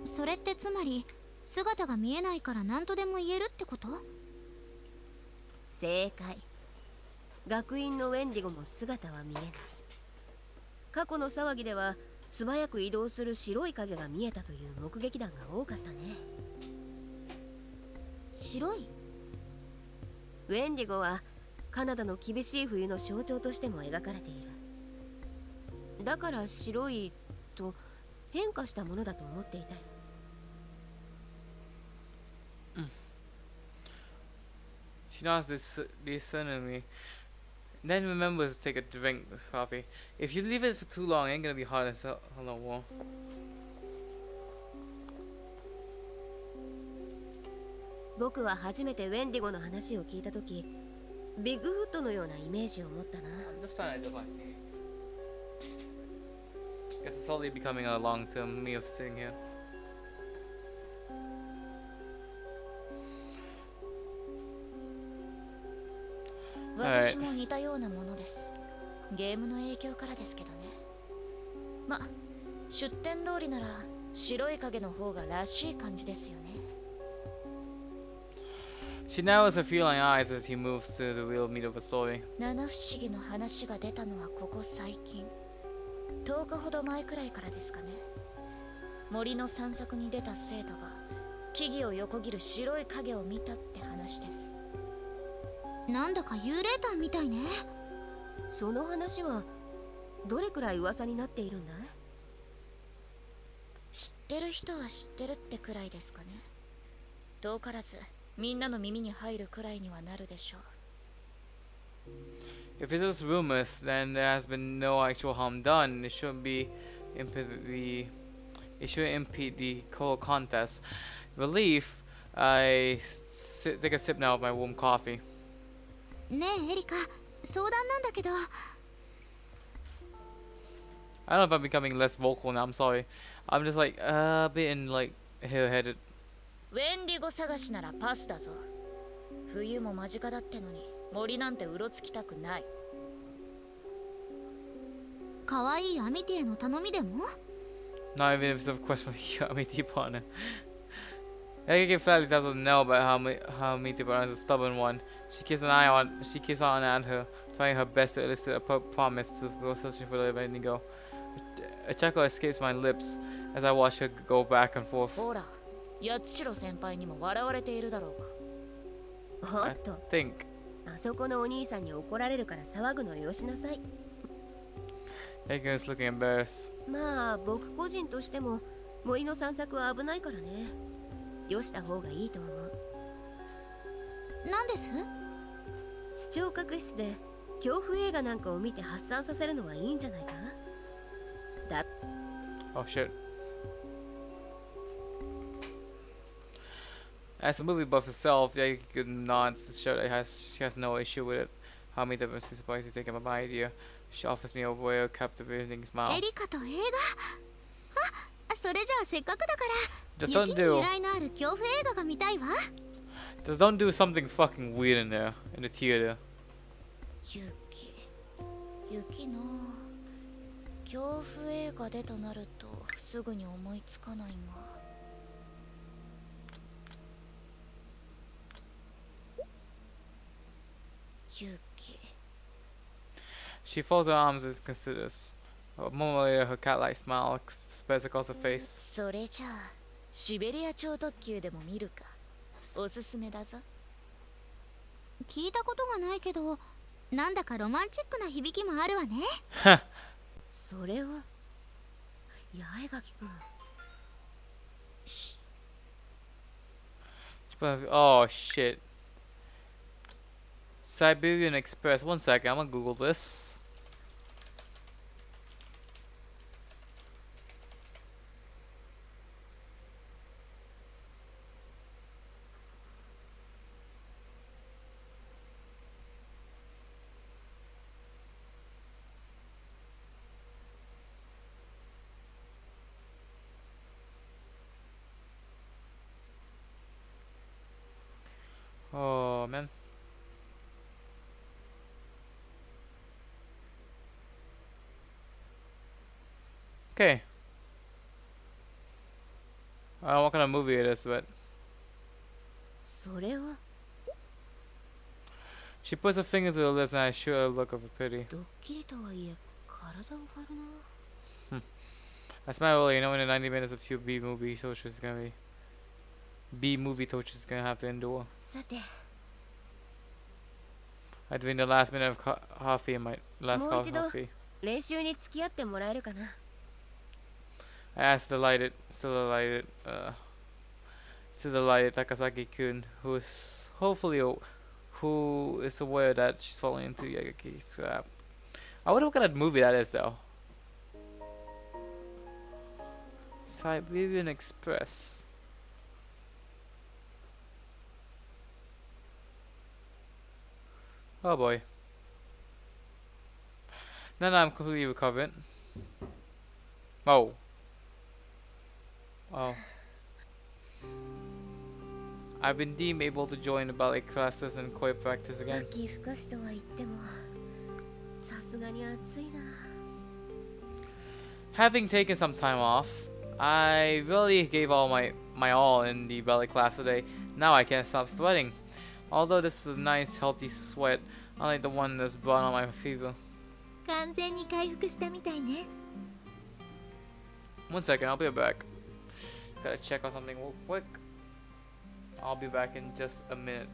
それってつまり姿が見えないから何とでも言えるってこと？正解。学院のウェンディゴも姿は見えない。過去の騒ぎでは素早く移動する白い影が見えたという目撃談が多かったね。白い？ウェンディゴはカナダの厳しい冬の象徴としても描かれている。だから白いと変化したものだと思っていたよ。She nods discerningly. Then remember to take a drink of coffee. If you leave it for too long, it ain't gonna be hot as hell no more. 僕は初めてウェンディゴの話を聞いたとき、ビッグフットのようなイメージを持ったな。Just trying to just see. Guess it's slowly becoming a long-term me of sitting here. 私も似たようなものです。ゲームの影響からですけどね。ま、出店通りなら白い影の方がらしい感じですよね。She narrows her feline eyes as he moves to the real meat of the story. 七不思議の話が出たのはここ最近。10日ほど前くらいからですかね。森の散策に出た生徒が木々を横切る白い影を見たって話です。なんだか幽霊譚みたいね。その話はどれくらい噂になっているんだい？知ってる人は知ってるってくらいですかね。遠からずみんなの耳に入るくらいにはなるでしょう。 If it's just rumors, then there has been no actual harm done. It shouldn't impede the whole contest. Relief, take a sip now of my warm coffee. ねえエリカ、相談なんだけど。I don't know if I'm becoming less vocal now. I'm sorry. I'm just like a bit in like hair-headed. ウェンディゴ探しならパスだぞ。冬も間近だってのに森なんてうろつきたくない。可愛いアミティへの頼みでも？ Not even if it's a question from your partner. Egeki flatly doesn't know about how Meaty partner is a stubborn one. She keeps an eye on her, trying her best to elicit a promise to go searching for the Wendigo. A chuckle escapes my lips as I watch her go back and forth. ほら、八代先輩にも笑われているだろうが。お I っと、 think. あそこのお兄さんに怒られるから騒ぐのよしなさい。Egeki is looking embarrassed. まあ僕個人としても森の散策は危ないからね。よした方がいいと思う。なんです？視聴覚室で恐怖映画なんかを見て発散させるのはいいんじゃないか？だ。 Oh shit. As a movie buff herself, Egeki nods to show that she has no issue with it. How Meaty is surprised to take up my idea. She offers me a way of captivating smile. エリカと映画？あ、それじゃあせっかくだから Just 雪 don't に由 do. 来のある恐怖映画が見たいわ。 Just don't do something fucking weird in there, in the theater. 雪の恐怖映画でとなるとすぐに思いつかないが。雪。 She folds her arms and considers. A moment later, her cat-like smile spreads across her face. それじゃあシベリア超特急でも見るか。おすすめだぞ。聞いたことがないけど、なんだかロマンチックな響きもあるわね。それは八重垣くん。し。 Oh shit. Siberian Express. One second, I'm gonna Google this. Oh man. Okay. I don't know what kind of movie it is, but それは she puts her finger to her lips and I shoot her a look of pity. ドッキリとはいえ体を張るな。 I smile early, knowing the 90 minutes of pure B movie torture is gonna be. B movie torture is gonna have to endure. さて、 I drink the last minute of coffee in my last cup of もう一度 coffee. 練習に付き合ってもらえるかな。 I asked still delighted Takasaki-kun, who is aware that she's falling into Yagaki's trap. I wonder what kind of movie that is, though. Siberian Express. Oh boy. No, I'm completely recovered. Oh. Oh. I've been deemed able to join the ballet classes and choir practice ラ again. ッキーふかしとは言ってもさすがに暑いな。 Having taken some time off, I really gave all my all in the ballet class today. Now I can't stop sweating. Although this is a nice healthy sweat, unlike the one that's brought on my fever. 完全に回復したみたいね。 One second, I'll be back. Gotta check on something real quick. I'll be back in just a minute.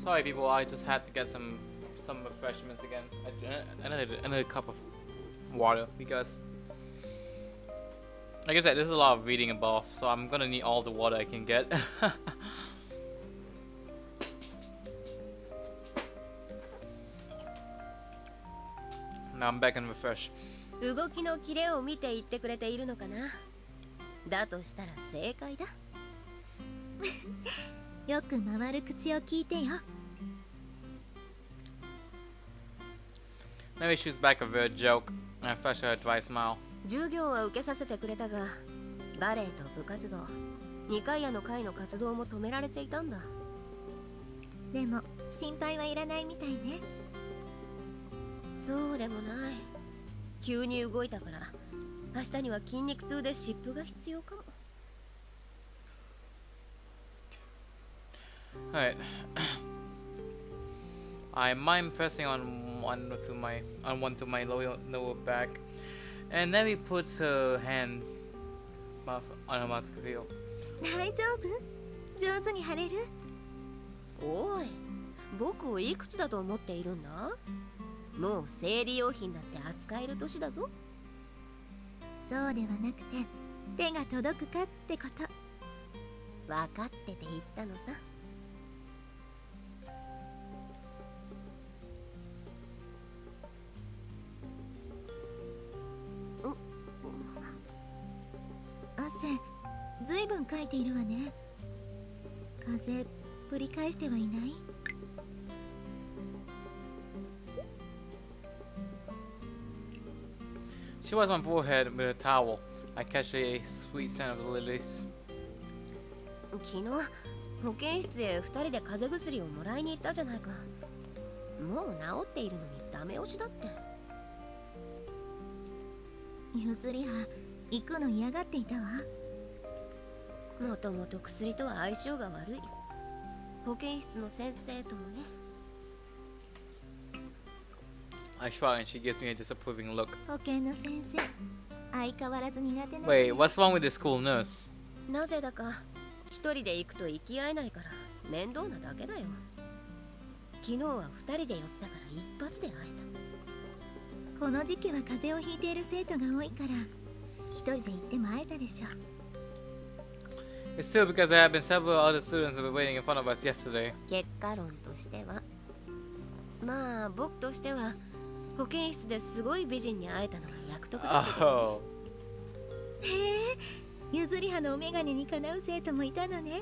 Sorry people, I just had to get some refreshments again. Another cup of water because like I said, there's a lot of reading above, so I'm gonna need all the water I can get. Now I'm back and refresh. 動きのキレを見て言ってくれているのかな。だとしたら正解だ。よく回る口を聞いてよ。 Maybe she's back a weird joke and flash her dry smile. 授業は受けさせてくれたが、バレエと部活動、2回の会の活動も止められていたんだ。でも心配はいらないみたいね。そうでもない。急に動いたから、明日には筋肉痛で湿布が必要かも。Alright. I mind pressing on one to my lower back, and then he puts her hand on her mouth to feel. 大丈夫？上手に貼れる？おい、僕をいくつだと思っているんだ？もう生理用品だって扱える年だぞ。そうではなくて、手が届くかってこと。分かってて言ったのさ。汗、ずいぶんかいているわね。風邪ぶり返してはいない？ She wipes my forehead with a towel. I catch a sweet scent of the lilies. 昨日保健室へ2人で風邪薬をもらいに行ったじゃないか。もう治っているのにダメ押しだって。ゆずりは行くの嫌がっていたわ。もともと薬とは相性が悪い。保健室の先生ともね。I shrug and she gives me a disapproving look. 保健の先生、相変わらず苦手な。Wait, what's wrong with the school nurse? なぜだか一人で行くと行き合えないから面倒なだけだよ。昨日は2人で寄ったから一発で会えた。この時期は風邪をひいている生徒が多いから一人で行っても会えたでしょ。It's still because there have been several other students who were waiting in front of us yesterday. 結果論としては、まあ僕としては保健室ですごい美人に会えたのが役得だけど、ね。Oh. へえ、ゆずりはのお眼鏡にかなう生徒もいたのね。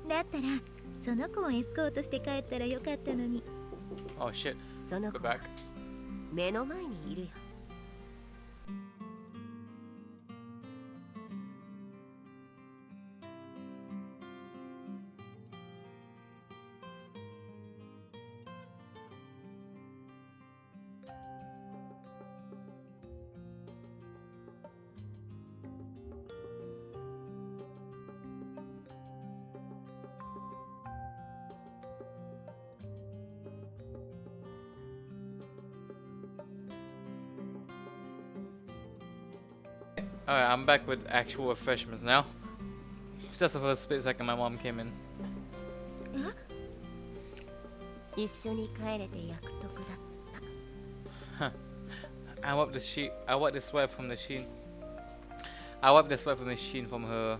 だったらその子をエスコートして帰ったらよかったのに。Oh shit. その Go 子は back. 目の前にいるよ。Alright, I'm back with actual refreshments now. Just for a split second, my mom came in. 一緒に帰れて役得だっ I wiped the sheet. I wiped the sweat from the sheen. I wiped the sweat from the sheen from her.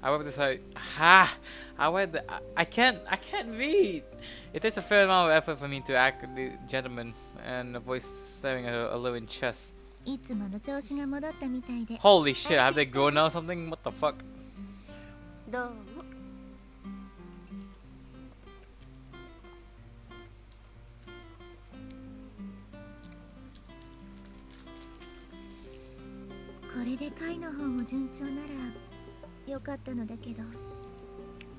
I wiped the sweat. Ha! I wiped the. I can't read. It takes a fair amount of effort for me to act the gentleman and avoid staring at her alluring chest. いつもの調子が戻ったみたいで。 Holy shit! Have they grown now or something? What the fuck? た。どうも。これで会の方も順調ならよかったのだけど。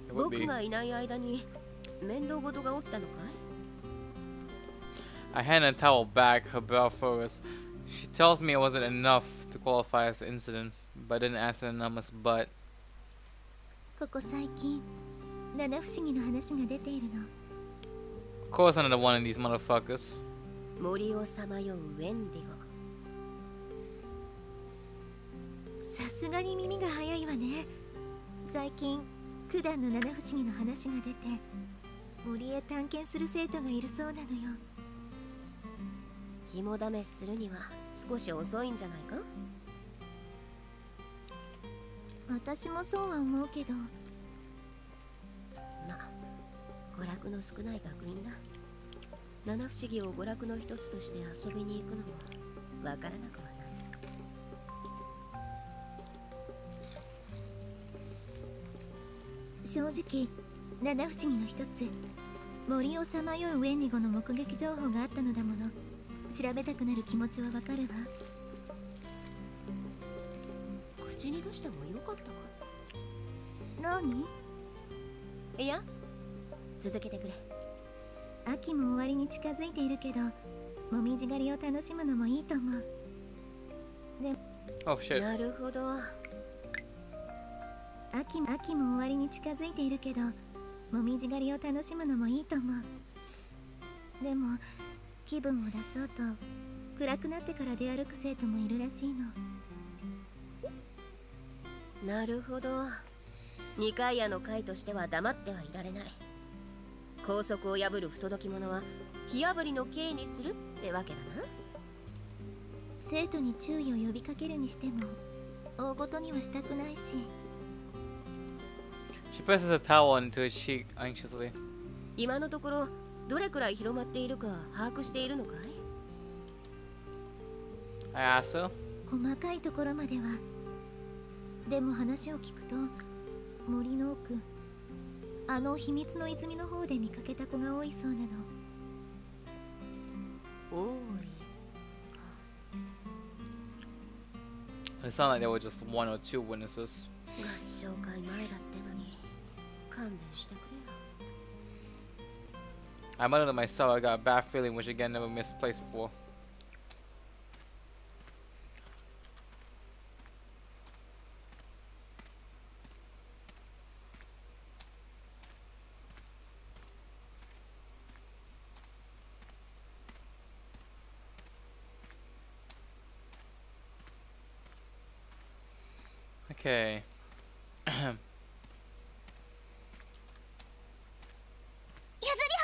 It would 僕 be. がいない間に面倒事が起きたのかい？ I hand a towel back. Her brow furrows. She tells me it wasn't enough to qualify as an incident, but didn't ask an enormous but. ここ最近七不思議の話が出ているの。 Of course, another one of these motherfuckers. 森をさまようウェンディゴ。さすがに耳が早いわね。最近九段の七不思議の話が出て森へ探検する生徒がいるそうなのよ。肝試しするには少し遅いんじゃないか？私もそうは思うけど。まあ娯楽の少ない学院だ。七不思議を娯楽の一つとして遊びに行くのもわからなくはない。正直七不思議の一つ、森をさまようウェンディゴの目撃情報があったのだもの。調べたくなる気持ちはわかるわ。口に出してもよかったか？何？いや、続けてくれ。秋も終わりに近づいているけど、もみじ狩りを楽しむのもいいと思う。 Oh shit. なるほど。秋も終わりに近づいているけど、もみじ狩りを楽しむのもいいと思う。でも気分を出そうと暗くなってから出歩く生徒もいるらしいの。なるほど。二階屋の会としては黙ってはいられない。校則を破る不届き者は火あぶりの刑にするってわけだな。生徒に注意を呼びかけるにしても大ごとにはしたくないし。 She presses a towel into his cheek anxiously. 今のところどれくらい広まっているか把握しているのかい？ I ask her. 細かいところまでは。でも話を聞くと森の奥、あの秘密の泉の方で見かけた子が多いそうなの。おーい。It sounded like there were just one or two witnesses. 合唱会前だってのに勘弁してくれよ。 I muttered to myself, I got a bad feeling, which again never misplaced before. Okay. Yuzuriha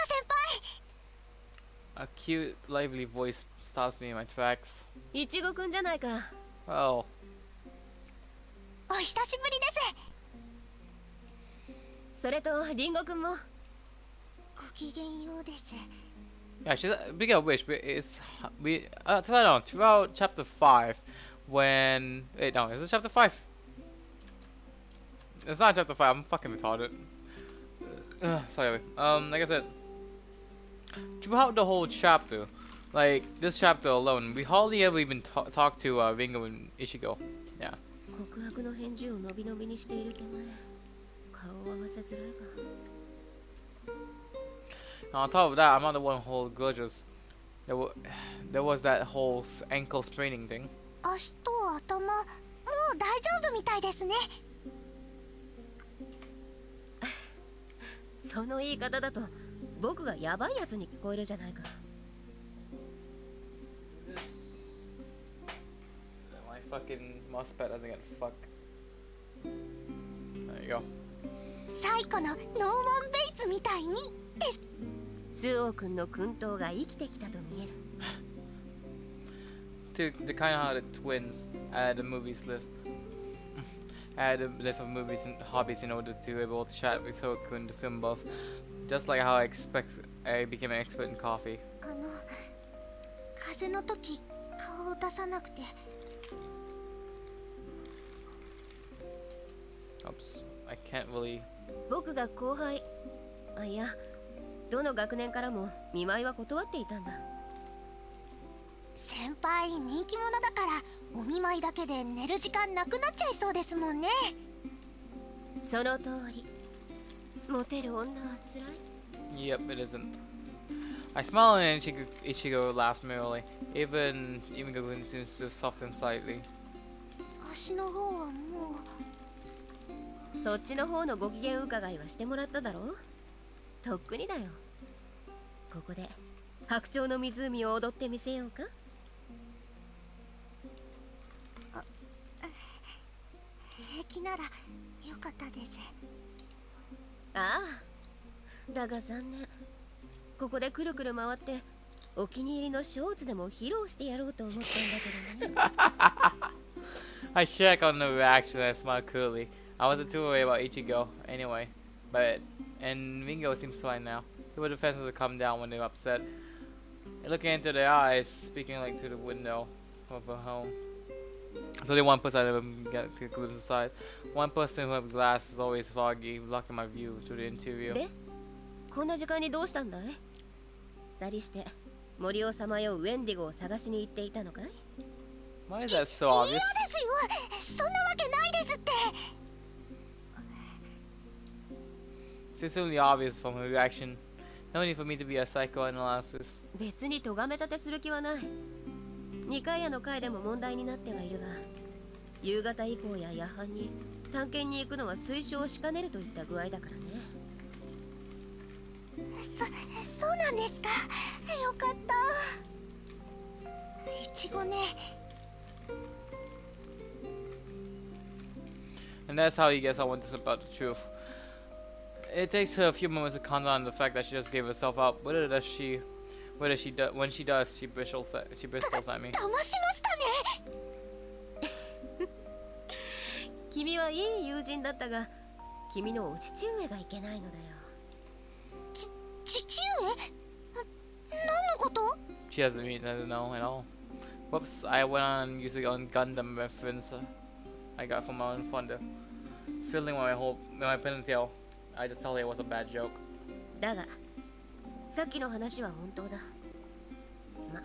senpai! A cute, lively voice stops me in my tracks. いちごくんじゃないか。 Oh, お久しぶりです。それとリンゴくんも。ごきげんようです。 yeah. She's speaking of which, throughout chapter 5, when wait no, is it chapter 5? It's not chapter 5. I'm fucking retarded. Sorry. Like I said, throughout the whole chapter, like this chapter alone, we hardly ever even talk to Ringo and Ichigo. Yeah. 告白の返事をのびのびにしている手前、顔を合わせづらいが。 On top of that, I'm not the one who holds grudges. There was that whole ankle spraining thing. 足と頭、もう大丈夫みたいですね。その言い方だと僕がヤバいやつに聞こえるじゃないか。 My fucking mousepad doesn't get fuck. There you go. 最古のノーマン・ベイツみたいにです。スオー君の薫陶が生きてきたと見える。 The kind of how the twins add the movies list. Add a list of movies and hobbies in order to be able to chat with Soku, the film buff. Just like how I became an expert in coffee. 風の時顔を出さなくて。 Oops, I can't really. 僕が後輩、あ、いや、どの学年からも見舞いは断っていたんだ。先輩人気者だからお見舞いだけで寝る時間なくなっちゃいそうですもんね。その通り。モテる女は辛い。 Yep, it isn't. I smile and Ichigo laughs merrily. Even Goku seems to soften slightly. 足の方はもう。そっちの方のご機嫌伺いはしてもらっただろう。とっくにだよ。ここで白鳥の湖を踊ってみせようか。平気ならよかったです。ああ、だが残念。ここでくるくる回ってお気に入りのショーツでも披露してやろうと思ったんだけどね。I check on the reaction and smile coolly. I wasn't too worried about Ichigo anyway, and Ringo seems fine now. People defenses will come down when they're upset. Looking into their eyes, speaking like to the window of her home. So only one person I ever get to glimpse inside. One person who has glass is always foggy, blocking my view to the interior. で、こんな時間にどうしたんだい？なりして森をさまようウェンディゴを探しに行っていたのかい？ Why is that so 嫌 obvious? ですよ。そんなわけないですって。 It's certainly obvious from her reaction. No need for me to be a psychoanalysis. 別に咎め立てする気はない。2階屋の階でも問題になってはいるが、夕方以降や夜半に探検に行くのは推奨しかねるといった具合だからね。そうなんですか。よかった。いちごね。And that's how he gets on with about the truth. It takes her a few moments to calm down the fact that she just gave herself up. When she does, she bristles at me. 騙しましたね。君はいい友人だったが、君のお父上がいけないのだよ。父上？何のこと？ She doesn't know at all. Whoops, I went on using on Gundam reference I got from my own funder. Filling my ponytail. I just told her it was a bad joke. だが、さっきの話は本当だ。ま、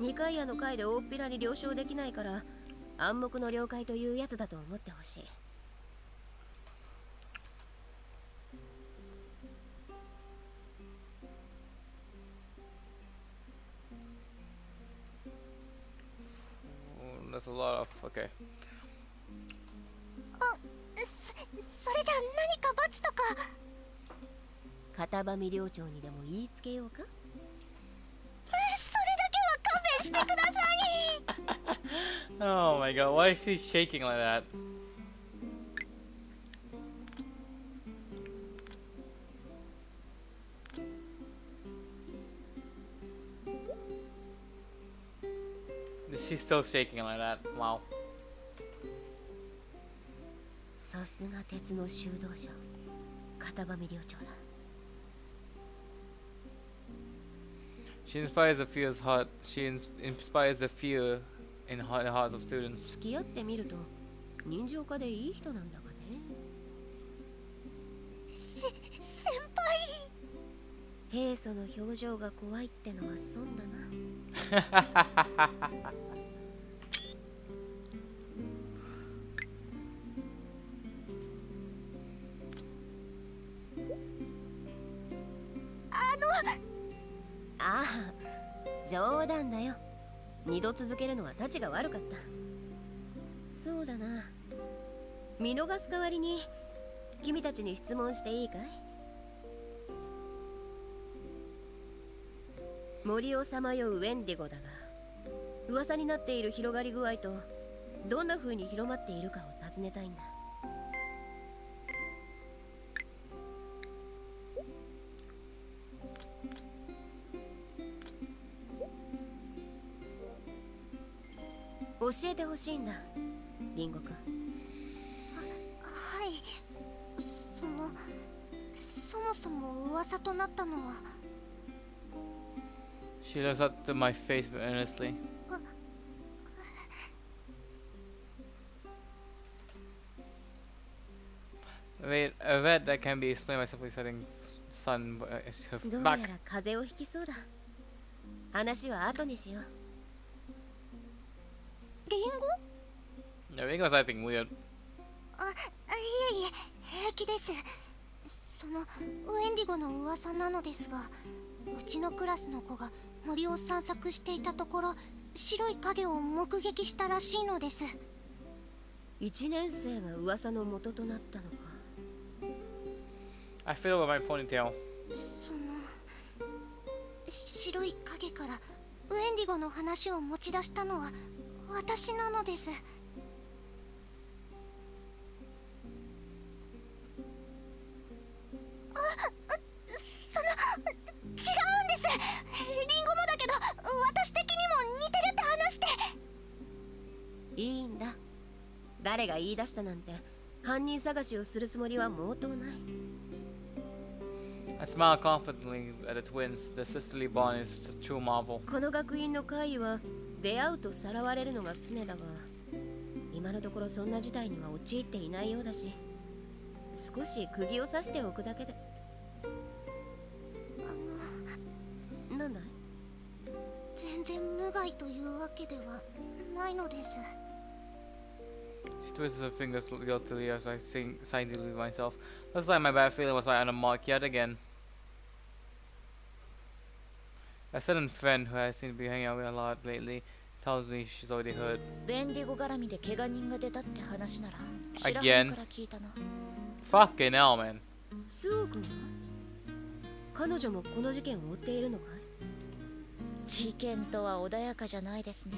2階屋の階で大っぴらに了承できないから、暗黙の了解というやつだと思ってほしい。That's a lot of okay. それじゃ何か罰とか。片場寮長にでも言いつけようか。それだけは勘弁してください。Oh my god, why is he shaking like that? She's still shaking like that. Wow. さすが鉄の修道者、片場寮長だ。She inspires the fear's heart. She inspires the fear in the hearts of students. 付き合ってみると人情家でいい人なんだがね。先輩。平素の表情が怖いってのは損だな。ああ、冗談だよ。二度続けるのはたちが悪かった。そうだな。見逃す代わりに君たちに質問していいかい？森をさまようウェンディゴだが、噂になっている広がり具合とどんな風に広まっているかを尋ねたいんだ。教えてほしいんだ、リンゴくん。はい。そもそも噂となったのは。She looks up to my face earnestly. Wait, a vet that can be explained by simply setting sun her どう back. やら風邪をひきそうだ。話は後にしよう。リンゴ？ Yeah, I think it was acting weird. いえいえ、平気です。ウェンディゴの噂なのですが、うちのクラスの子が森を散策していたところ、白い影を目撃したらしいのです。1年生が噂の元となったのか。I fiddle with my ponytail. 白い影からウェンディゴの話を持ち出したのは私なのです。違うんです。リンゴもだけど私的にも似てるって話して。いいんだ。誰が言い出したなんて犯人探しをするつもりは毛頭ない。I smile confidently at the twins. The sisterly bond is a true marvel. この学院の会議は出会うとさらわれるのが常だが、今のところそんな事態には陥っていないようだし、少し釘を刺しておくだけで。なんだい？全然無害というわけではないのです。She twists her fingers guiltily as I sing silently to myself. Looks like my bad feeling was right on the mark yet again. A certain friend who I seem to be hanging out with a lot lately tells me she's already heard. ベンディゴ絡みで怪我人が出たって話なら知らないから聞いたな。Fucking hell, man. スオ君は？彼女もこの事件を追っているのかい？事件とは穏やかじゃないですね。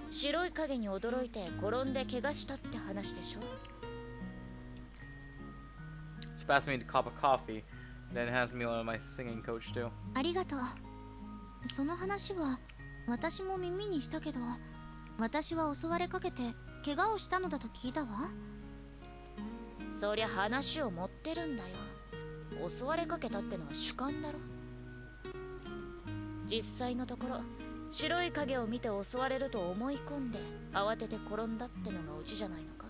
白い影に驚いて転んで怪我したって話でしょ。She passed me the cup of coffee, then hands me one of my singing coach too. ありがとう。その話は私も耳にしたけど、私は襲われかけて怪我をしたのだと聞いたわ。そりゃ話を持ってるんだよ。襲われかけたってのは主観だろ。実際のところ白い影を見て襲われると思い込んで慌てて転んだってのがオチじゃないのか。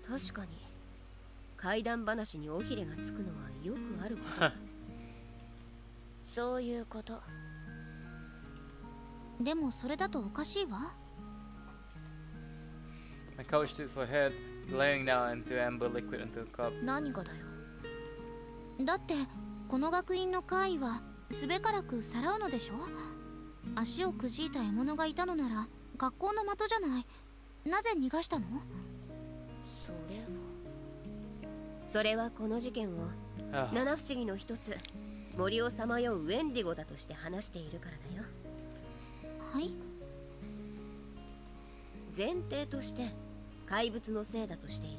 確かに怪談話に尾ひれがつくのはよくあることだ。そういうこと。でもそれだとおかしいわ。My coach tilts her head, laying down into amber liquid into a cup. 何がだよ。だってこの学院の会はすべからくさらうのでしょ。足をくじいた獲物がいたのなら学校の的じゃない。なぜ逃がしたの？それはこの事件を Ah, 七不思議の一つ、森をさまようウェンディゴだとして話しているからだよ。はい。前提として怪物のせいだとしている。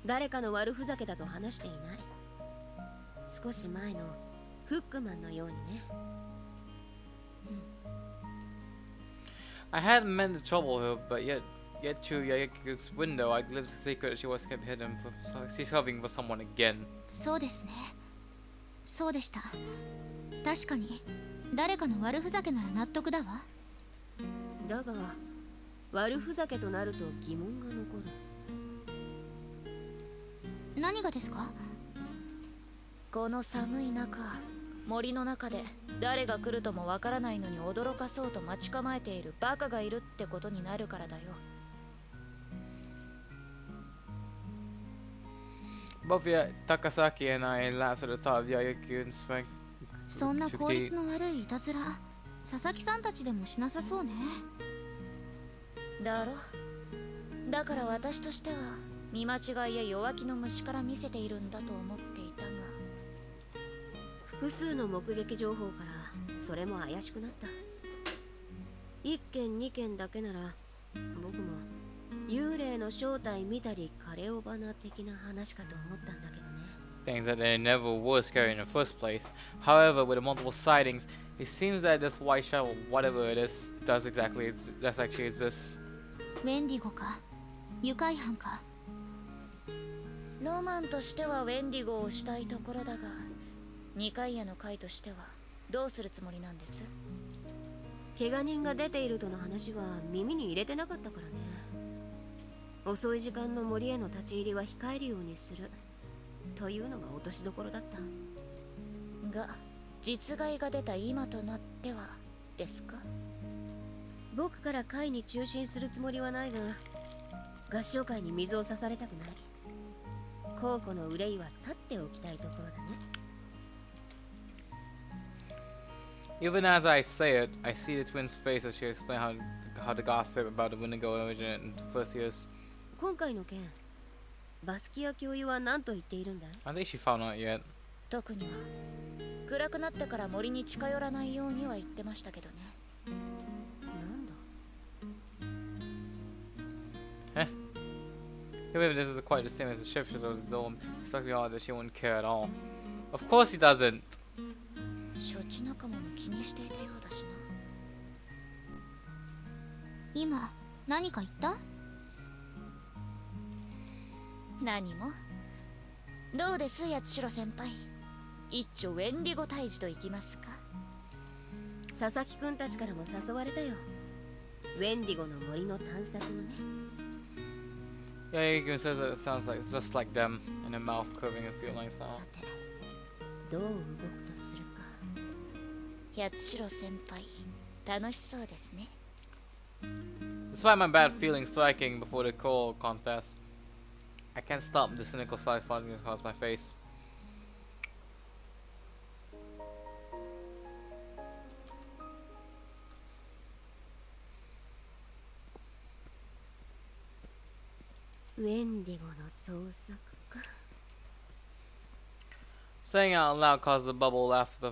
誰かの悪ふざけだと話していない。少し前のフックマンのようにね。I hadn't meant to trouble her, but yet through Yayeku's window, I glimpsed a secret she was kept hidden. She's covering for someone again. そうですね。そうでした。確かに誰かの悪ふざけなら納得だわ。だが悪ふざけとなると疑問が残る。何がですか？この寒い中、森の中で誰が来るともわからないのに驚かそうと待ち構えているバカがいるってことになるからだよ。Both Takasaki and I laughed at the thought of Yayeku's strength. そんな効率の悪いいたずら、佐々木さんたちでもしなさそうね。だろ。だから私としては見間違いや弱気の虫から見せているんだと思っていたが、複数の目撃情報からそれも怪しくなった。1件2件だけなら僕も幽霊の正体見たりカレオバナ的な話かと思ったんだけどね。Things that they never were scary in the first place. However, with the multiple sightings, it seems that this white shadow, whatever it is, does actually exist. ウェンディゴか愉快犯か。ロマンとしてはウェンディゴをしたいところだが、二階屋の会としてはどうするつもりなんです？怪我人が出ているとの話は耳に入れてなかったからね。遅い時間の森への立ち入りは控えるようにするというのが落としどころだった。が、実害が出た今となってはですか？僕から会に中心するつもりはないが、合唱会に水を差されたくない。孝子の憂いは立っておきたいところだね。Even as I say it, I see the twins' face as she explains how the gossip about the Windigo originated in the first years. 今回の件、バスキア教諭は何と言っているんだい？ I think she found out yet. 特には暗くなってから森に近寄らないようには言ってましたけどね。なんだ？ Even if this is quite the same as the shift of his own, it struck me odd that she wouldn't care at all. Of course he doesn't. 処置仲間も気にしていたようだしな。今何か言った？何も。どうです八代先輩、一丁ウェンディゴ退治と行きますか？佐々木くんたちからも誘われたよ。ウェンディゴの森の探索をね。Yeah, you can say that it sounds like it's just like them, and their mouth curving a feeling さ sound. て、どう動くとするか。八代先輩、楽しそうですね。Despite my bad feelings striking before the call contest, I can't stop the cynical side flooding across my face. Saying it out loud caused a bubble laughter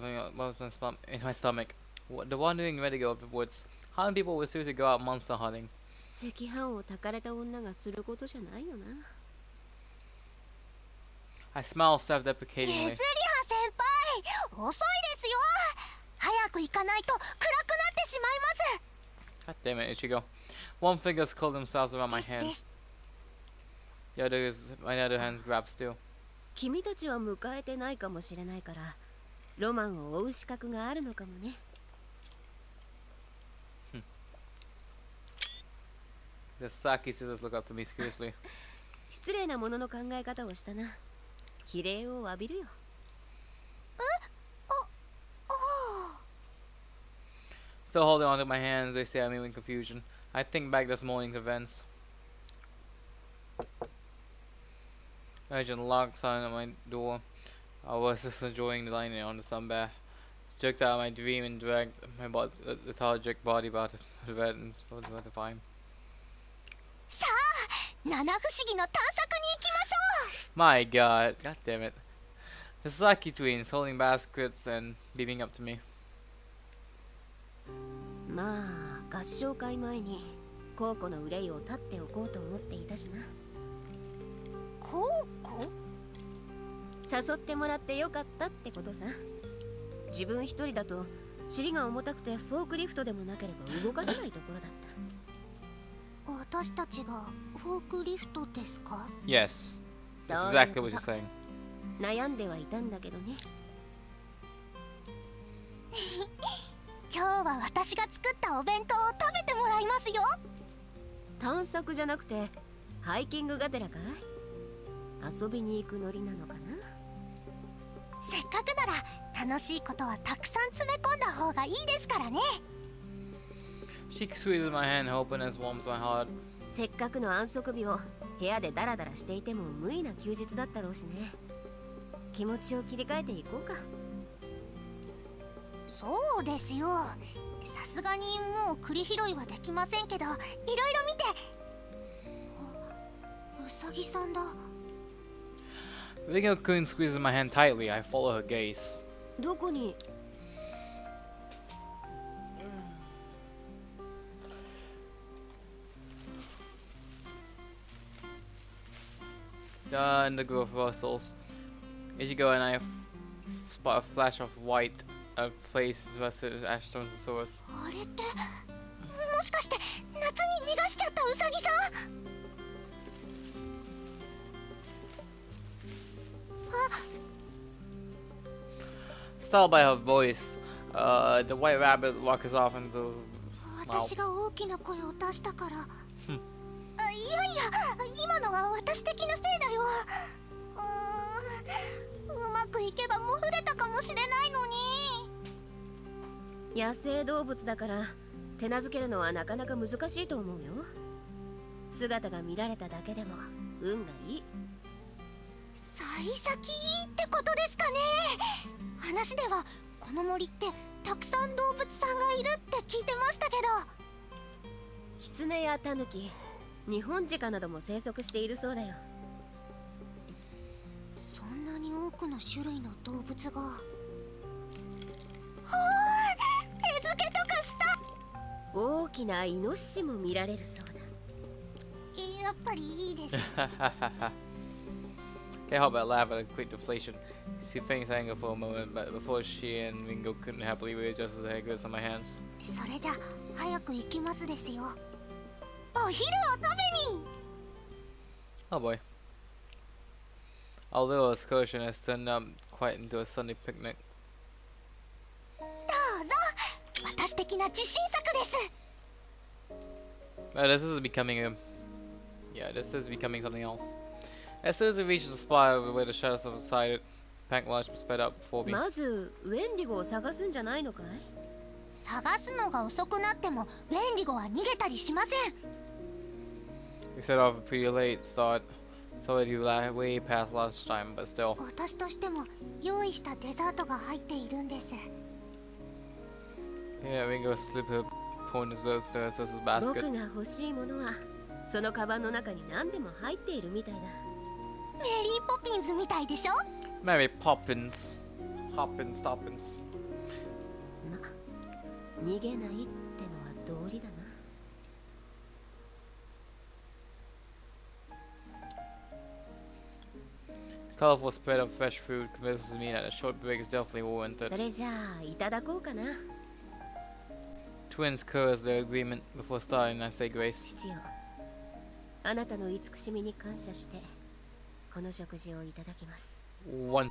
in my stomach. The wandering Redigo of the woods. How many people would seriously go out monster hunting? 赤飯を炊かれた女がすることじゃないよな。I smiled ユズリハ self-deprecatingly. 先輩、遅いですよ。早く行かないと暗くなってしまいま God damn it, Ichigo. One finger's curled themselves around my す。 hand. My other hand's grabbed still. 君たちは迎えてないかもしれないから、ロマンを追う資格があるのかもね。The Saki sisters look up to me curiously. 失礼なものの考え方をしたな。綺麗を浴びるよ。Still holding onto my hands, they stare at me in confusion. I think back this morning's events. Urgent lock sign at my door. I was just enjoying the lightning on the sun bath. Jerked out of my dream and dragged my lethargic body back to bed and was about to find. さあ七不思議の探索に行きましょ My god, god damn it. The Saki twins holding baskets and beaming up to me. まあ合唱会前にコウコの憂いを立っておこうと思っていたしな。う。コウコ？誘ってもらってよかったってことさ。自分一人だと尻が重たくてフォークリフトでもなければ動かせないところだった。私たちがフォークリフトですか？ Yes, そう that's いう exactly こ what と you're saying. 悩んではいたんだけどね。今日は私が作ったお弁当を食べてもらいますよ。探索じゃなくてハイキングがてらかい？遊びに行くノリなのかな。せっかくなら楽しいことはたくさん詰め込んだ方がいいですからね。 She squeezes my hand, hoping as warms my heart. せっかくの安息日を部屋でダラダラしていても無意な休日だったろうしね。気持ちを切り替えていこうか。そうですよ。さすがにもう栗拾いはできませんけど、いろいろ見て。あ、うさぎさんだ。Ringo-kun squeezes my hand tightly. I follow her gaze. どこに？ In the grove rustles. Ichigo and I spot a flash of white, a place versus Ashtonsaurus. あれってもしかして夏に逃がしちゃったウサギさん？あ、 Startled by her voice, the white rabbit walks off into. 私が大きな声を出したから。いやいや、今のは私的なせいだよ。うまくいけばもふれたかもしれないのに。野生動物だから手なずけるのはなかなか難しいと思うよ。姿が見られただけでも運がいい。幸先いいってことですかね。話ではこの森ってたくさん動物さんがいるって聞いてましたけど。キツネやタヌキ、ニホンジカなども生息しているそうだよ。そんなに多くの種類の動物が。手付けとかした。大きなイノシシも見られるそうだ。やっぱりいいです。 Can't help but laugh at a quick deflation. She feigns anger for a moment, but before she and Ringo couldn't happily readjust her head goes on my hands. それじゃ早く行きますですよ。お昼を食べに。 Oh boy. Our little excursion has turned quite into a Sunday picnic. どうぞ。私的な自信作です。 This is becoming this is becoming something else. As soon as we reached the spot where the shadows subsided, Pank launched sped up before me. まずウェンディゴを探すんじゃないのかい？探すのが遅くなってもウェンディゴは逃げたりしません。 We set off a pretty late start. It's already way past lunchtime, but still. 私としても用意したデザートが入っているんです。 Yeah, Ringo slipped her phone desserts to her sister's 僕 basket. が欲しいものはそのカバンの中に何でも入っているみたいだ。メリーポピンズみたいでしょ。 Mary Poppins. Hoppins, Toppins. ま、逃げないってのは道理だな。Colorful spread of fresh fruit convinces me that a short break is definitely そ warranted. れじゃあいただこうかな。 Twins curse their agreement before starting. I say grace. 父よ、あなたの慈しみに感謝してこの食事をいただきます。 One.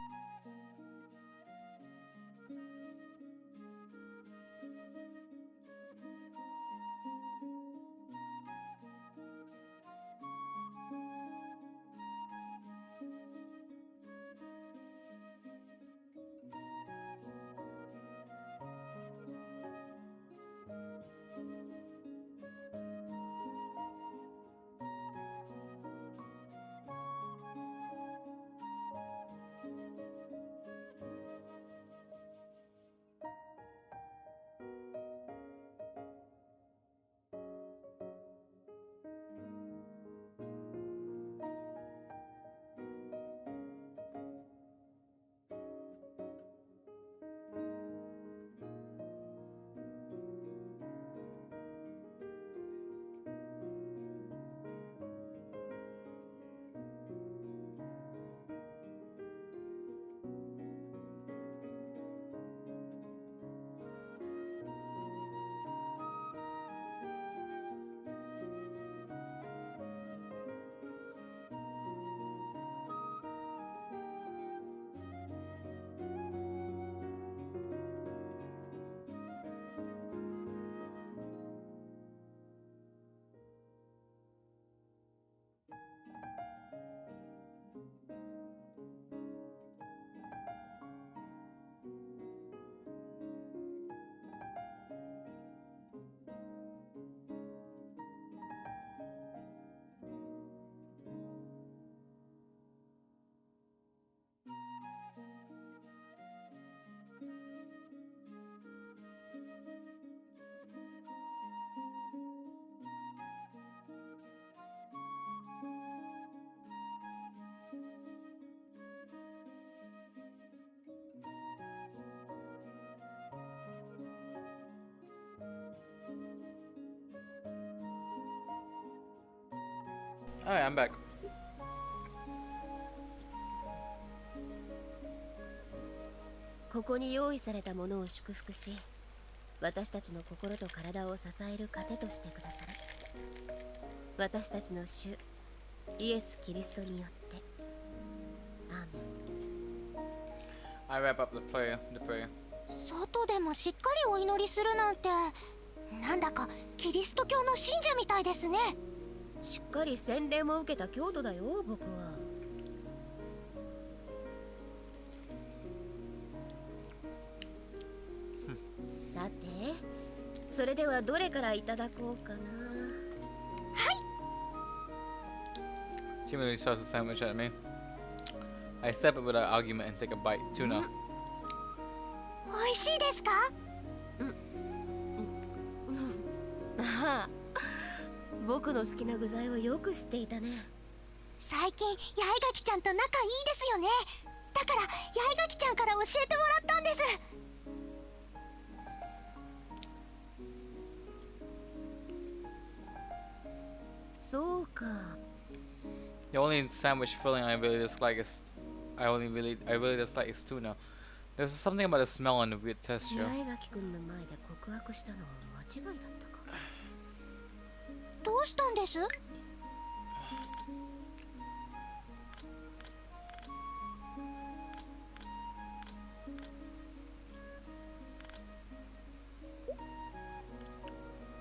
Alright, I'm back. ここに用意されたものを祝福し、私たちの心と体を支える糧としてくだされ。私たちの主イエス・キリストによって。アーメン。 I wrap up the prayer. 外でもしっかりお祈りするなんて、なんだかキリスト教の信者みたいですね。しっかり洗礼も受けた教徒だよ、僕は。さて、それではどれからいただこうかな。She immediately starts the sandwich at me. I step it without argument and take a bite. Tuna. 美味しいですか？ああ、僕の好きな具材をよく知っていたね。最近八重垣ちゃんと仲いいですよね。だから八重垣ちゃんから教えてもらったんです。そうか。The only sandwich filling I really dislike is I really dislike is tuna. There's something about the smell and the weird 八 texture. 重垣君の前で告白したのは間違いだったか。どうしたんです？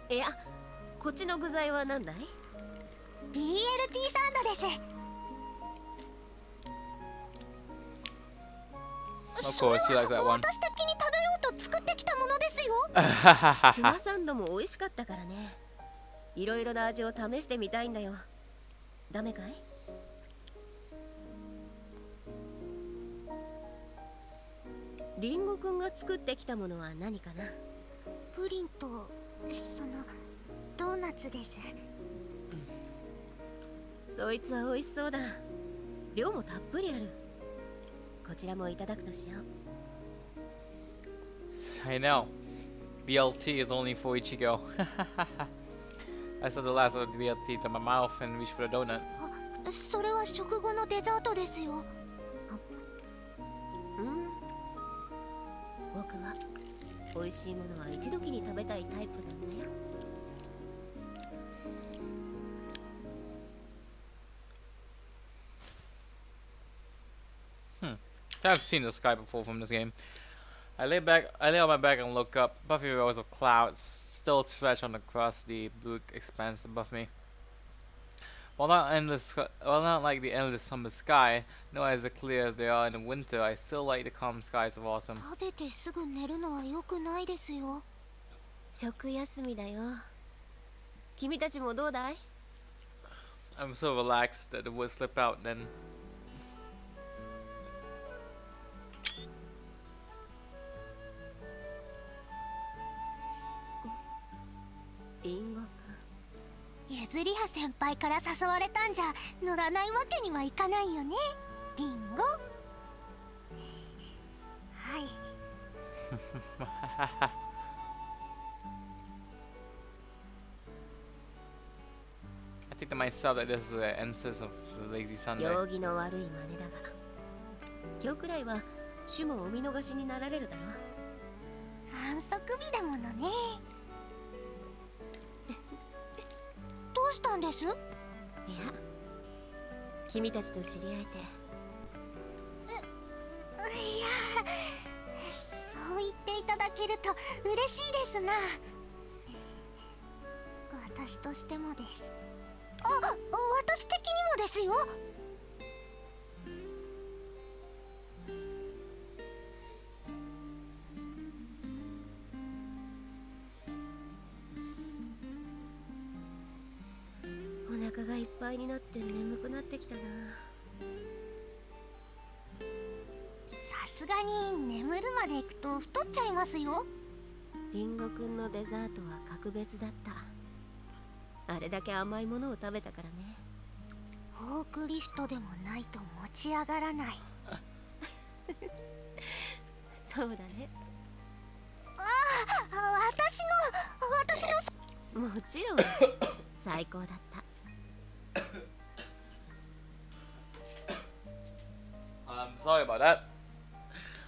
いや、こっちの具材は何だい？ BLT サンドです。Of course, she likes that one. 私的に食べようと作ってきたものですよ。ツナサンドも美味しかったからね。いろいろな味を試してみたいんだよ。ダメかい？リンゴくんが作ってきたものは何かな？プリンとドーナツです。そいつは美味しそうだ。量もたっぷりある。こちらもいただくとしよう。 I know. BLT is only for Ichigo. I saw the last of the BLT to my mouth and reached for the donut. それは食後のデザートですよ。僕は美味しいものは一時に食べたいタイプなんだよ。I've seen the sky before from this game. I lay on my back and look up. Puffy rows of clouds still stretch on across the blue expanse above me. While not like the endless summer sky, no as clear as they are in the winter, I still like the calm skies of autumn. 食べてすぐ寝るのは良くないですよ。食休みだよ。君たちもどうだい？ I'm so relaxed that the words slip out then. リンゴくん。ゆずりは先輩から誘われたんじゃ乗らないわけにはいかないよね。リンゴ。はい。I think to myself that this is the instance of the lazy Sunday. 行儀の悪い真似だが、今日くらいは主もお見逃しになられるだろう。反則日だものね。どうしたんです？いや、君たちと知り合えて。いや、そう言っていただけると嬉しいですな。私としてもです。私的にもですよ。お腹がいっぱいになって眠くなってきたな。さすがに眠るまで行くと太っちゃいますよ。リンゴくんのデザートは格別だった。あれだけ甘いものを食べたからね。フォークリフトでもないと持ち上がらない。そうだね。私のもちろん最高だった。Sorry about that.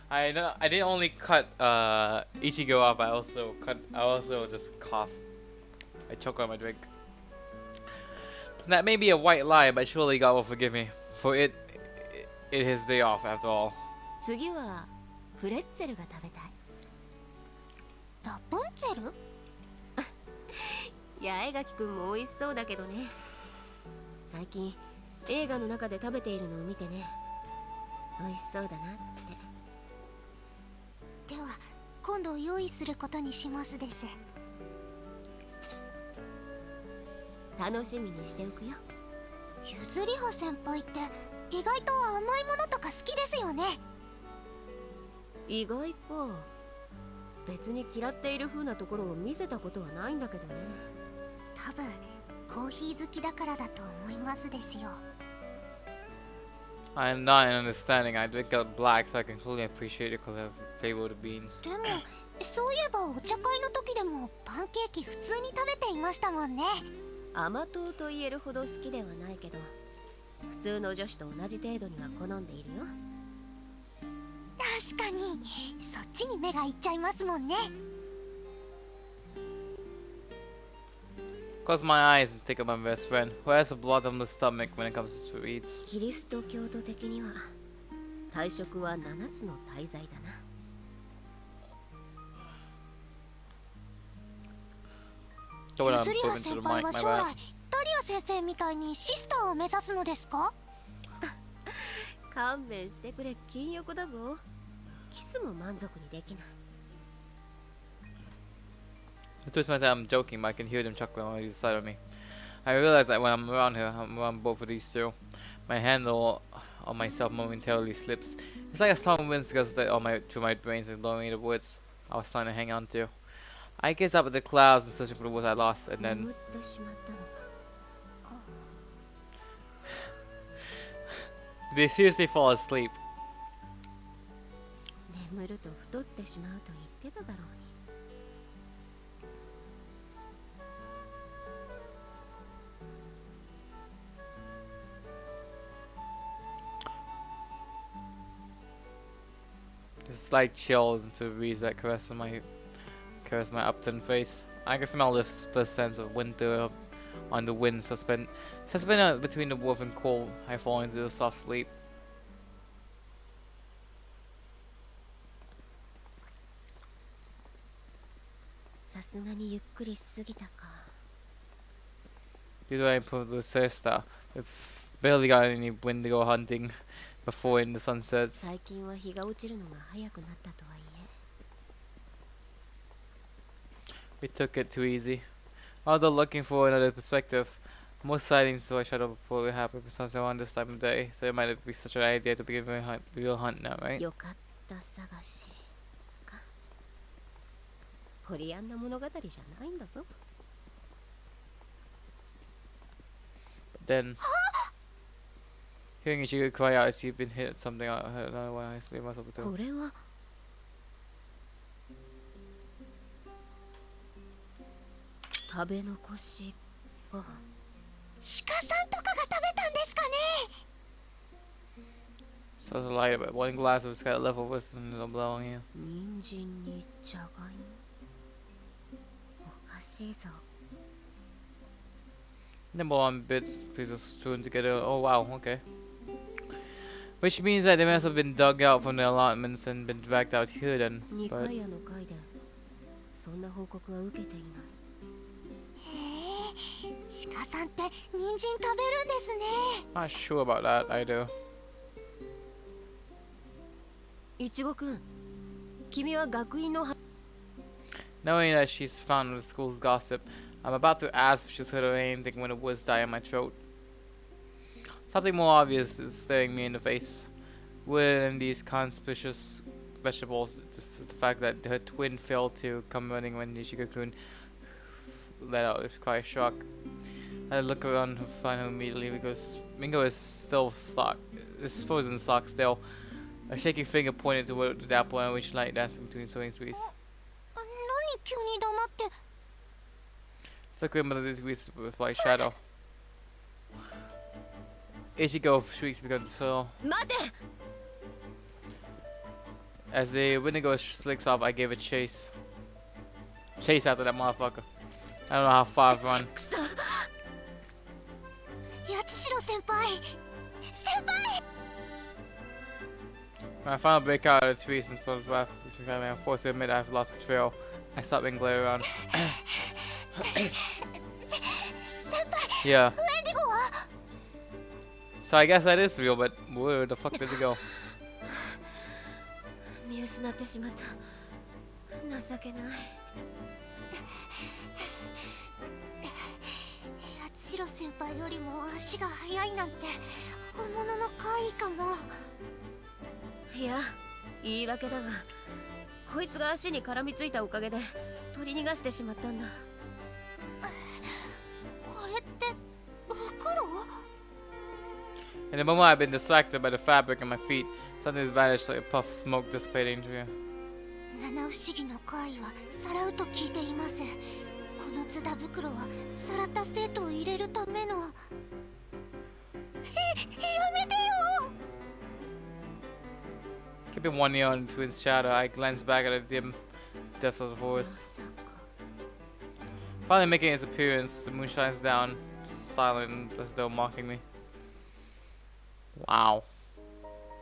I know I didn't only cut Ichigo off. I also just cough. I choke on my drink. That may be a white lie, but surely God will forgive me. For it is day off after all. 次はプレッツェルが食べたい。ラプンツェル？八重垣くんも美味しそうだけどね。最近映画の中で食べているのを見てね、美味しそうだなって。では今度用意することにしますです。楽しみにしておくよ。ゆずりは先輩って意外と甘いものとか好きですよね。意外か。別に嫌っている風なところを見せたことはないんだけどね。多分コーヒー好きだからだと思いますですよ。I am not in understanding. I drink out black so I can fully appreciate the flavor of the beans. でもそういえばお茶会の時でもパンケーキ普通に食べていましたもんね。甘党と言えるほど好きではないけど、普通の女子と同じ程度には好んでいるよ。確かにそっちに目がいっちゃいますもんね。 Close my eyes and think of my best friend, who has a bottomless stomach when it comes to sweets. キリスト教徒的には退職は7つの大罪だな。So what, ゆ I'm ずりは moving to 先 the 輩 mic, は my 将 bad. 来ダリア先生みたいにシスターを目指すのですか？勘弁してくれ、禁欲だぞ。キスも満足にできない。I twist my head, I'm joking, but I can hear them chuckling on either side of me. I realize that when I'm around here, I'm around both of these two. My handle on myself momentarily slips. It's like a storm wind goes through my brains and blowing me the woods I was trying to hang on to. I gaze up at the clouds and searching for the woods I lost, and 眠 then ってしまったのか。 they seriously fall asleep. 眠ると太ってしまうと言ってただろうに。 A slight chill into the breeze that caress my upturned face. I can smell the first sense of winter on the wind suspended between the warmth and cold. I fall into a soft sleep. さすがにゆっくりしすぎたか。 Due to I improved the siesta, we've barely got any wind to go hunting before in the sun sets. 最近は日が落ちるのが早くなったとはいえ。 We took it too easy. Although looking for another perspective, most sightings saw a shadow probably happen for sunset around this time of day, so it might not be such an idea to begin the real hunt now, right? よかった探しか。ポリアンナ物語じゃないんだぞ。 Then, hearing Ichigo cry out as he'd been hit at something, I don't know why I sleep myself too. これは食べ残しが。鹿さんとかが食べたんですかね。 So it's a light about one glass of sky level was blowing here. 人参にじゃがいも。おかしいぞ。 Nimble on bits, pieces strewn together. Oh wow, okay. Which means that they must have been dug out from the allotments and been dragged out here then. 2 But 回の回でそんな報告は受けていない。へえ、鹿さんって人参食べるんですね。 not sure about that, I do. いちごくん、君は学院の Knowing that she's found the school's gossip, I'm about to ask if she's heard of anything when the words die in my throat. Something more obvious is staring me in the face. Within these conspicuous vegetables is the fact that her twin failed to come running when Nishika-kun let out a cry of shock. I look around to find her immediately because Mingo is still frozen sock still. A shaking finger pointed toward the apple and which light dancing between swinging trees. 何急に黙って。 Flickering under these trees with white shadow. Ichigo shrieks began to swirl. 待て。As the Wendigo slicks off, I gave a chase. Chase after that motherfucker. I don't know how far I've run. くそ八代先輩先輩 When I finally break out of the trees and I'm forced to admit I've lost the trail. I stop and glare around. 先輩 Yeah. ウェンディゴは So I guess that is real, but where the fuck did it go? 見失ってしまった。情けない。八代先輩よりも足が速いなんて本物の怪異かも。いや、言い訳だが、こいつが足に絡みついたおかげで取り逃がしてしまったんだ。これって袋 In the moment I've been distracted by the fabric on my feet, something has vanished like a puff of smoke dissipating into you. 七不思議の怪異はさらうと聞いています。この津田袋はさらった生徒を入れるための。やめてよ Keeping one ear on to its shadow, I glanced back at the dim depths of the ま forest. さか。 Finally making its appearance, the moon shines down, silent as though mocking me. Wow.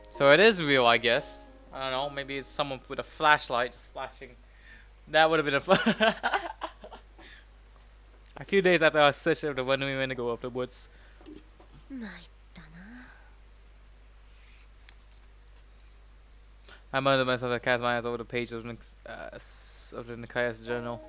So it is real, I guess. I don't know, maybe it's someone with a flashlight just flashing. That would have been a fun. A few days after our session of the one we went to go up the woods. 参ったな。 I muttered myself and cast my eyes over the page of the Nikaya's journal.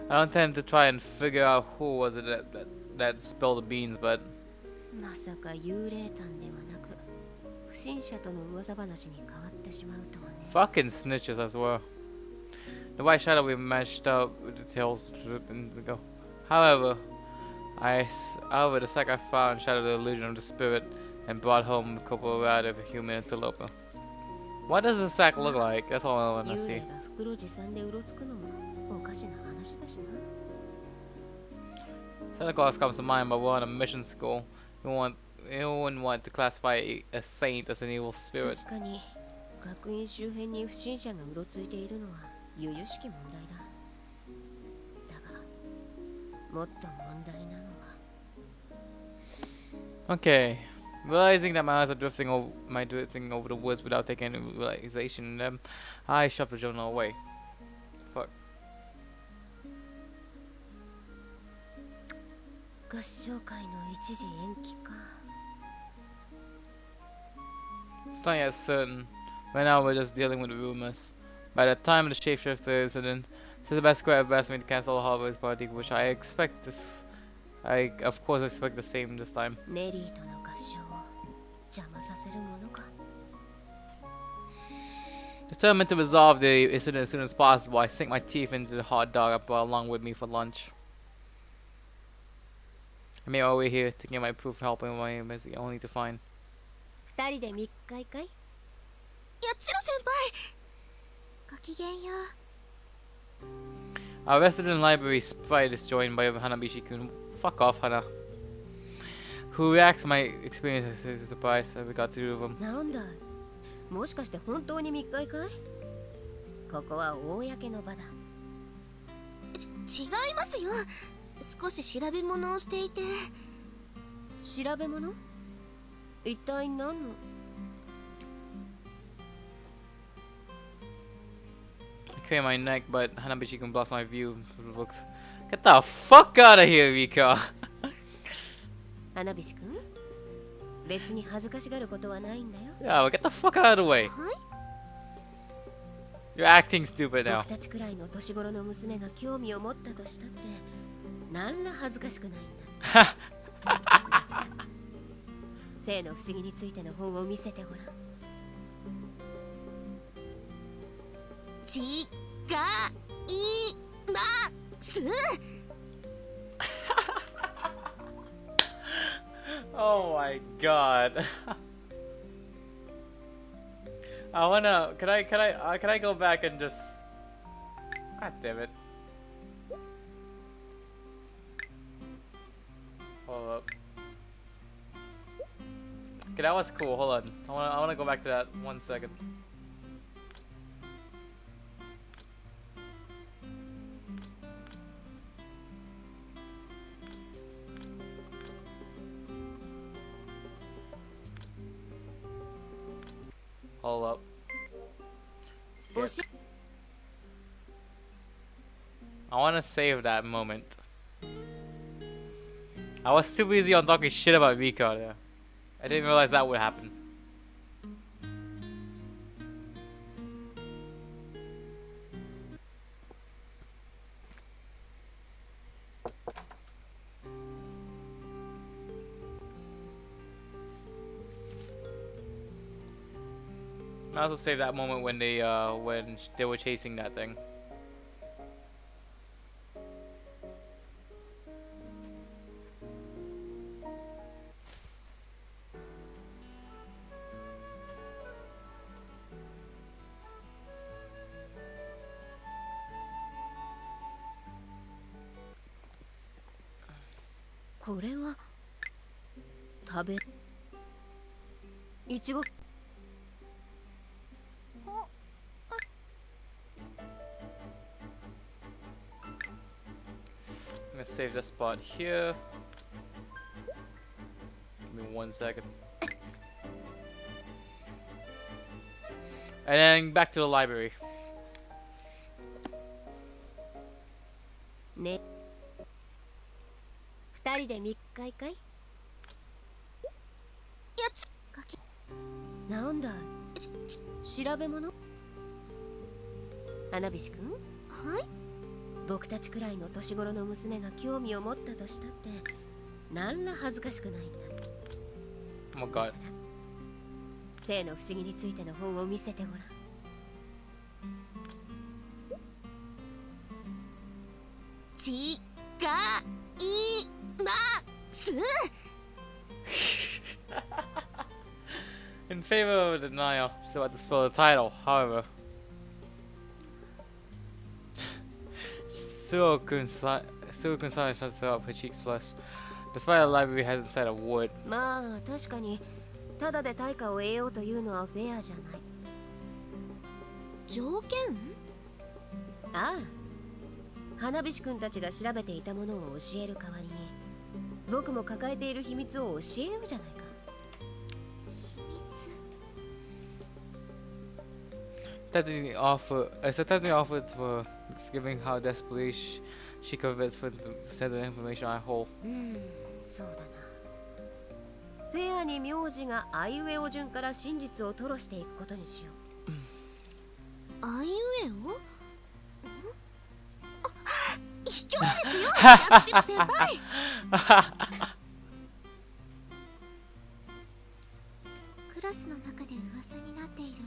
I don't tend to try and figure out who was it that spilled the beans, but まさか幽霊譚ではなく、不審者との噂話に変わってしまうとはね。 fucking snitches as well. The white shadow we matched up with the tails in the go. However, the sack I found shattered the illusion of the spirit and brought home a couple of out of a human antelope. What does the sack look like? That's all I want to 幽 see. 霊が袋持参でうろつくのもおかしな話だしな。 Santa Claus comes to mind, but we're on a mission school. We wouldn't want to classify a saint as an evil spirit. 確かに学院周辺に不審者がうろついているのは由々しき問題だ。だがもっと問題なのは Okay. Realizing that my eyes are drifting over the woods without taking any realization in them, I shoved the journal away. Fuck. 合唱会の一時延期か。 It's not yet certain. Right now we're just dealing with rumors. By the time of the shapeshifter incident, Sister Square have asked me to cancel the Harvard's party, which I of course expect the same this time. ネリーとの合唱を邪魔させるものか。 Determined to resolve the incident as soon as possible, I sink my teeth into the hot dog I brought along with me for lunch. I made my way here, taking my proof, helping my investigation, only to find 二人で密会かい？八代先輩ごきげんよう our resident library sprite is joined by Hanabishi-kun. Fuck off, Hana. Who reacts to my experience as a surprise. We got two of them. なんだい、もしかして本当に密会かい？ここは公の場だ。違いますよ。少し調べ物をしていて。調べ物？一体何の？ I crane my neck, but Hanabishi-kun blocks my view of the books. Get the fuck out of here, Rika! 花火くん、別に恥ずかしがることはないんだよ。 Yeah, get the fuck out of the way. はい You're acting stupid now. 僕たちくらいの年頃の娘が興味を持ったとしたって何ら恥ずかしくないんだ。性の不思議についての本を見せてごらん。違います。 Oh my god. I wanna. Can I go back and just God damn it. Hold up. Okay, that was cool. Hold on. I wanna go back to that 1 second. Hold up. Skip. I wanna save that moment. I was too busy on talking shit about Miko there. I didn't realize that would happen. I also save that moment when they were chasing that thing. I'm gonna save this spot here. Give me 1 second. And then back to the library. ね、二人で密会かい？やつガキ。なんだ、調べ物？花菱くん？はい。僕たちくらいの年頃の娘が興味を持ったとしたって何ら恥ずかしくないんだ。 Oh my god. 性の不思議についての本を見せてごらん。違います。 In favor of denial, she's about to spell the title. However, Suo-kun shuts up, her cheeks flush. Despite the library hasn't said a word. まあ確かにただで対価を得ようというのはフェアじゃない。条件？ああ、花菱くんたちが調べていたものを教える代わりに僕も抱えている秘密を教えようじゃないか。 Technically offered for given how desperately she covets for the information I hold. そうだな。フェアに名字があいうえお順から真実を吐露していくことにしよう。あいうえお？あ、卑怯ですよ、ヤクシロ先輩。クラスの中で噂になっている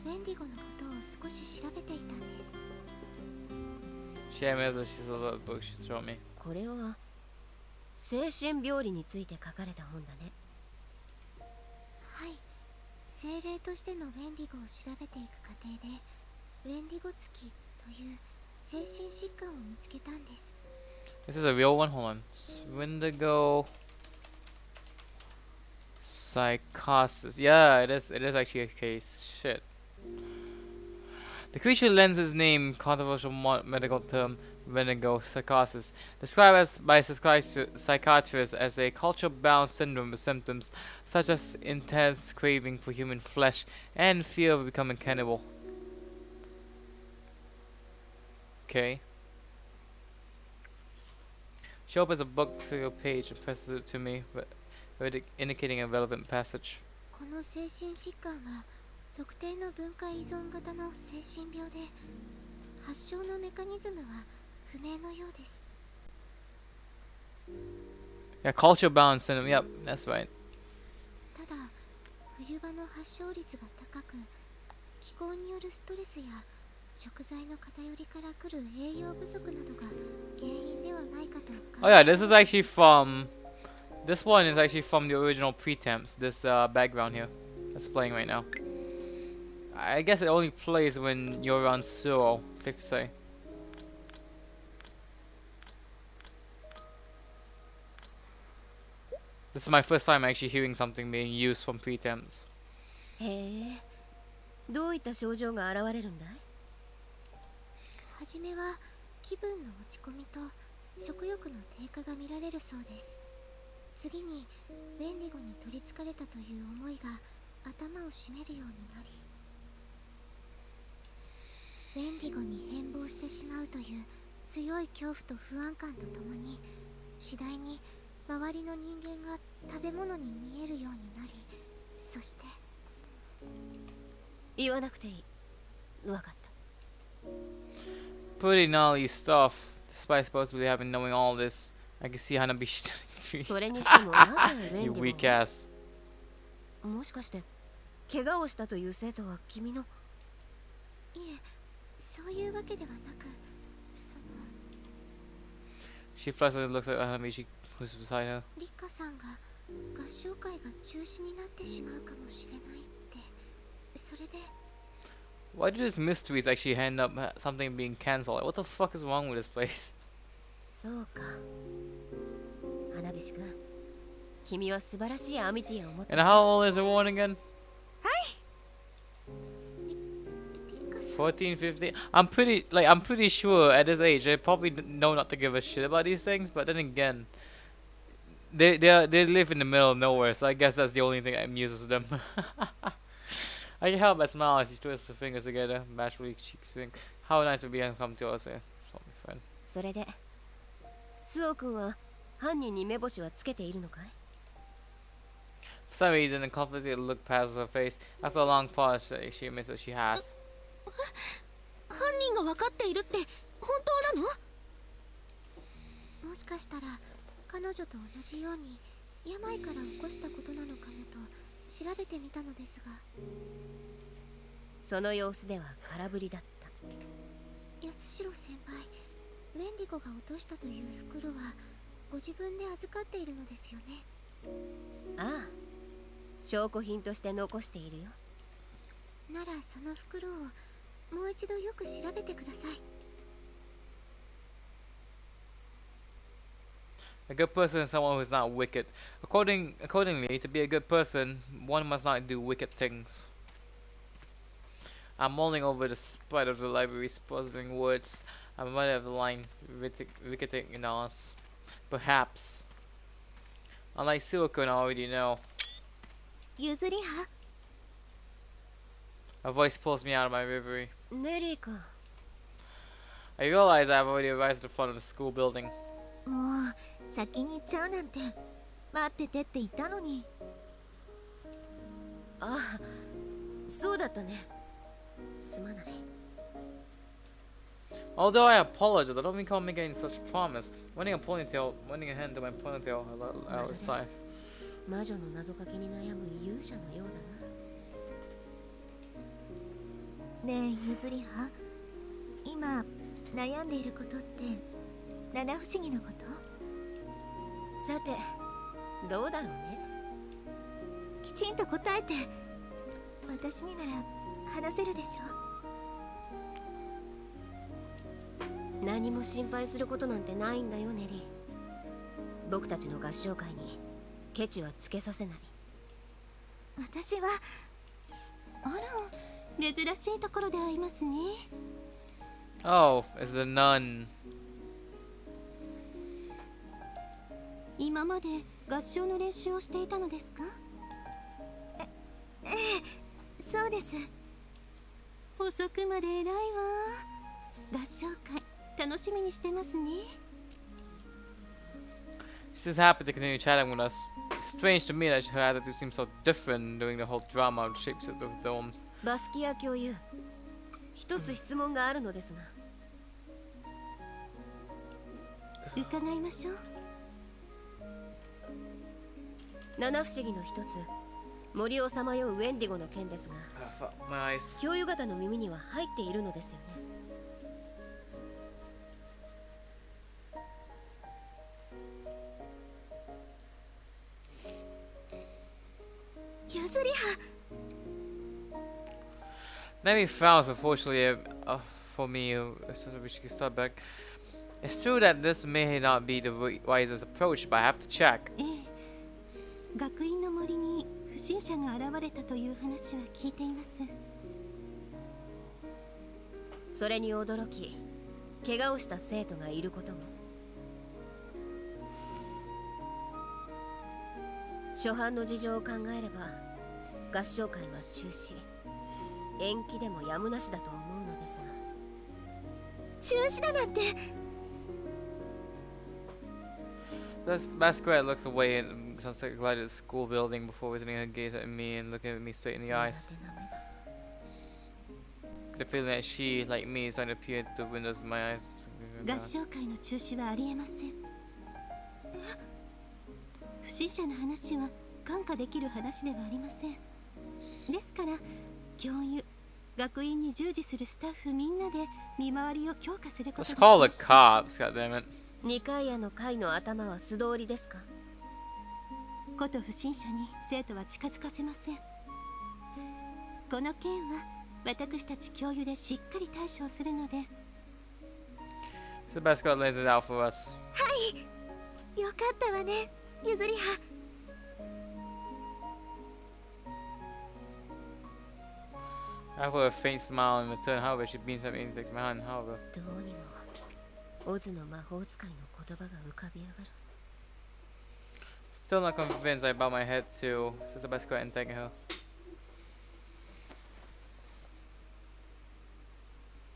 ウェンディゴのことを少し調べていたんです。 She admits that she saw the book she showed me. これは精神病理について書かれた本だね。はい、精霊としてのウェンディゴを調べていく過程でウェンディゴツキという精神疾患を見つけたんです。 This is a real one. Hold on. Windigo psychosis. Yeah, it is. It is actually a case. Shit. The creature lends its name, controversial medical term, Wendigo psychosis, described by psychiatrists as a culture-bound syndrome with symptoms such as intense craving for human flesh and fear of becoming cannibal. Okay. She opens a book to a page and presses it to me, indicating a relevant passage. この精神疾患は特定の分解依存型の精神病で発症のメカニズムは不明のようです。 Yeah, culture-bound syndrome. Yep, that's right. ただ冬場の発症率が高く気候によるストレスや食材の偏りから来る栄養不足などが原因ではないかと。 Oh yeah, this is actually from. This one is actually from the original pretense. This background here that's playing right now. I guess it only plays when you're around Suo. Safe to say. This is my first time actually hearing something being used from pretense. へえ、どういった症状が現れるんだい？初めは気分の落ち込みと食欲の低下が見られるそうです。次にウェンディゴに取りつかれたという思いが頭を占めるようになり、ウェンディゴに変貌してしまうという強い恐怖と不安感とともに、次第に周りの人間が食べ物に見えるようになり、そして言わなくていい。わかった。 Pretty gnarly stuff. Despite supposedly having knowing all this, I can see Hanabishi telling それにしてもなぜウェ you ンデ weak ィ ass. ゴもしかして怪我をしたという生徒は君の？いえ、そういうわけではなく、その She flushly looks at Hanabishi, who's beside her. リカさんが合唱会が中止になってしまうかもしれないって、それで Why do these mysteries actually end up something being cancelled? Like, what the fuck is wrong with this place? そうか。花火師君、君は素晴らしいアミティアを持って And how old is everyone again? リカさん 14, 15? I'm pretty sure at this age they probably know not to give a shit about these things, but then again, they live in the middle of nowhere, so I guess that's the only thing that amuses them. I can help but smile as she twists her fingers together, bashfully cheeks pink. How nice would be to come to us here. Told my friend. それでスオ君は犯人に目星はつけているのかい？ For some reason, a conflicted look passes her face. After a long pause, she admits that she has. 犯人が分かっているって本当なの？もしかしたら彼女と同じように病から起こしたことなのかもと調べてみたのですが、その様子では空振りだった。八代先輩、ウェンディゴが落としたという袋はご自分で預かっているのですよね。ああ、証拠品として残しているよ。ならその袋をもう一度よく調べてください。A good person is someone who is not wicked. Accordingly, to be a good person, one must not do wicked things. I'm mulling over the spread of the library's puzzling words. I'm reminded of the line, "Wicked in us." Perhaps. Unlike Silicon, I already know. ゆずりは A voice pulls me out of my reverie. ネリー君、 I realize I've already arrived at the front of the school building. もう先に行っちゃうなんて待っててって言ったのに。ああ、そうだったね。すまない。 Although I apologize, I don't recall making any such promise. Running a hand to my ponytail, I would sigh. 魔女の謎かけに悩む勇者のようだな。ねえゆずりは、今悩んでいることって七不思議のこと？さて、どうだろうね。きちんと答えて、私になら話せるでしょ。何も心配することなんてないんだよ、ネリー。僕たちの合唱会にケチはつけさせない。私はあら、珍しいところで会いますね。Oh, it's the nun. 今まで合唱の練習をしていたのですか？ええ、そうです。遅くまで偉いわ。合唱会楽しみにしてますね。 She's just happy to continue chatting with us. It's strange to me that her attitude seems so different during the whole drama of the shapes of those domes. バスキア教諭、一つ質問があるのですが。伺いましょう。七不思議の一つ、森をさまようウェンディゴの件ですが、 Ah, fuck my eyes. 教諭方の耳には入っているのですよね。ゆずりは、 Nemi frowns unfortunately for me, so we should start back. It's true that this may not be the wisest approach, but I have to check. ええ、学院の森に不審者が現れたという話は聞いています。それに驚き、怪我をした生徒がいることも。初版の事情を考えれば合唱会は中止、延期でもやむなしだと思うのですが。中止だなんて。This masquerade looks away and sounds like a the school building before turning her gaze at me and looking at me straight in the eyes. The feeling that she, like me, is trying to peer through the windows of my eyes. 合唱会の中止はありえません。不審者の話は看過できる話ではありません。ですから教諭、学院に従事するスタッフみんなで見回りを強化すること Let's にし call ま the した。 cops, goddammit. 二階屋の会の頭は素通りですか？こと不審者に生徒は近づかせません。この件は私たち教諭でしっかり対処するので。 The mascot lays it out for us. よかったわね、ゆずりは。I have a faint smile in return, however, she beams at me and takes my hand, however. どうにもオズの魔法使いの言葉が浮かび上がる。 Still not convinced, I bow my head to says the mascot and thanking her.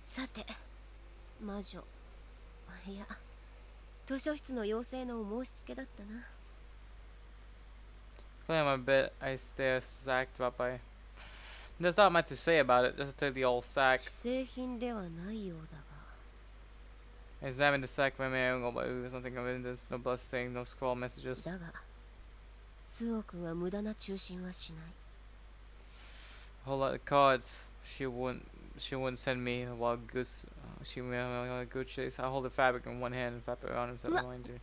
さて、魔女、いや、図書室の妖精のお申し付けだったな。Laying on my bed, I stare as Zack drop by. There's not much to say about it, just take the old sack. 既製品ではないようだが。 I examine the sack for a minute, but there's nothing of evidence, no blood stain, no scroll messages. だが、スオ君は無駄な中心はしない。 A whole lot of cards she wouldn't send me a wild goose. She made a good chase. I hold the fabric in one hand and flap it around himself behind her.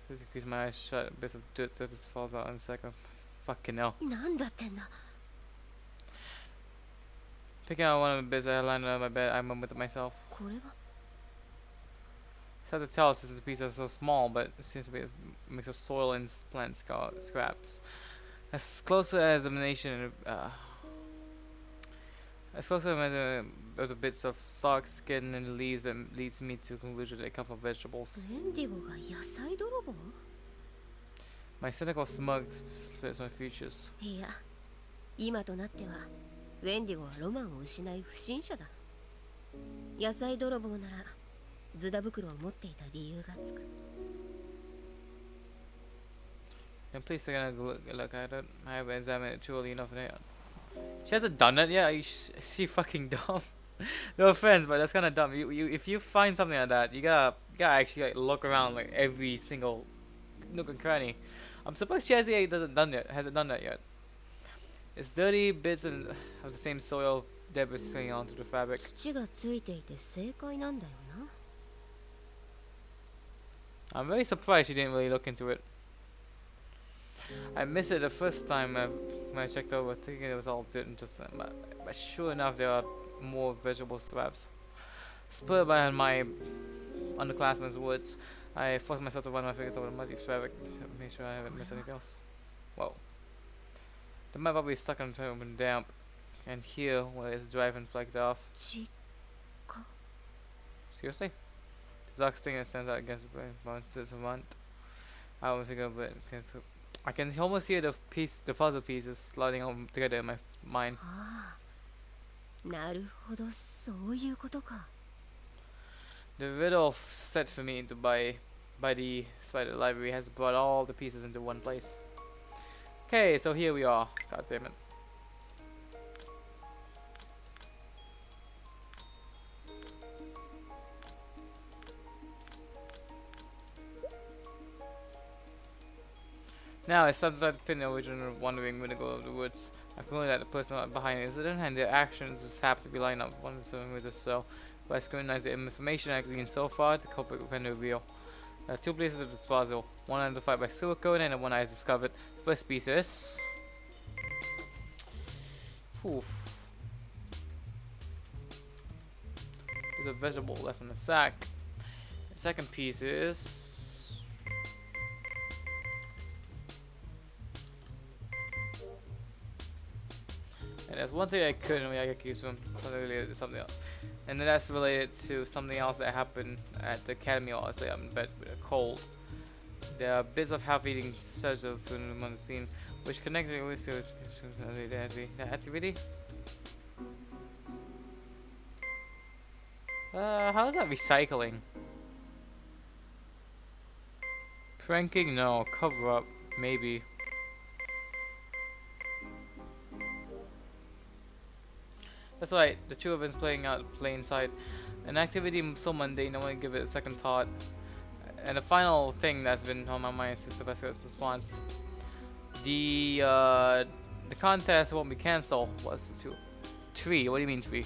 Just squeeze my eyes shut, bits of dirt surface falls out in a second. Fucking hell. なんだってんだ。 Picking out one of the bits I landed on my bed, I mumbled to myself. これは It's hard to tell since the pieces are so small, but it seems to be a mix of soil and plant scraps. As close to examination, as close to of the bits of stalk, skin, and leaves that leads me to the conclusion that they come from vegetables. ウェンディゴが野菜泥棒？ My cynical smug splits my features. いや、今となってはウェンディゴはロマンを失い不審者だ。野菜泥棒ならズダ袋を持っていた理由がつく。 And please take a look at it. I haven't examined it truly enough yet. She hasn't done it yet. Is she fucking dumb? No offense, but that's kind of dumb. If you find something like that, you gotta actually like look around like every single nook and cranny. I'm surprised she hasn't done that yet. It's dirty bits of the same soil debris clinging onto the fabric. 土がついていて正解なんだよな。 I'm very surprised she didn't really look into it. I missed it the first time when I checked over, thinking it was all dirt and just but sure enough, there are more vegetable scraps. Spurred by my underclassmen's words, I forced myself to run my fingers over the muddy fabric to make sure I haven't missed anything else. Whoa. The map probably stuck on top and damp, and here, where it's dry and flaked off. ち Seriously? This dark sting that stands out against the monsters of month. I don't think of it. I can almost hear the puzzle pieces sliding on together in my mind. ああ、なるほど、そういうことか。 The riddle set for me by the spider library has brought all the pieces into one place. Okay, so here we are. God damn it. Now I start to pin the origin of wandering when I go of the woods. I feel that the person behind it is hidden and their actions just happen to be lined up one with the so. But I scrutinize the information I gleaned so far, the culprit can reveal. There are two places of disposal, one identified by sewer code and the one I discovered. First piece is... Oof. There's a vegetable left in the sack. The second piece is... There's one thing I couldn't really accuse from something related to something else. And then that's related to something else that happened at the academy while I was in bed with a cold. There are bits of half-eating surges when on the scene, which connected with the activity. How is that recycling? Pranking? No. Cover up? Maybe. That's right, the two of us playing out plain sight. An activity so mundane, I want to give it a second thought. And the final thing that's been on my mind is Sylvester's response. The contest won't be cancelled. What's the two? Tree, what do you mean tree?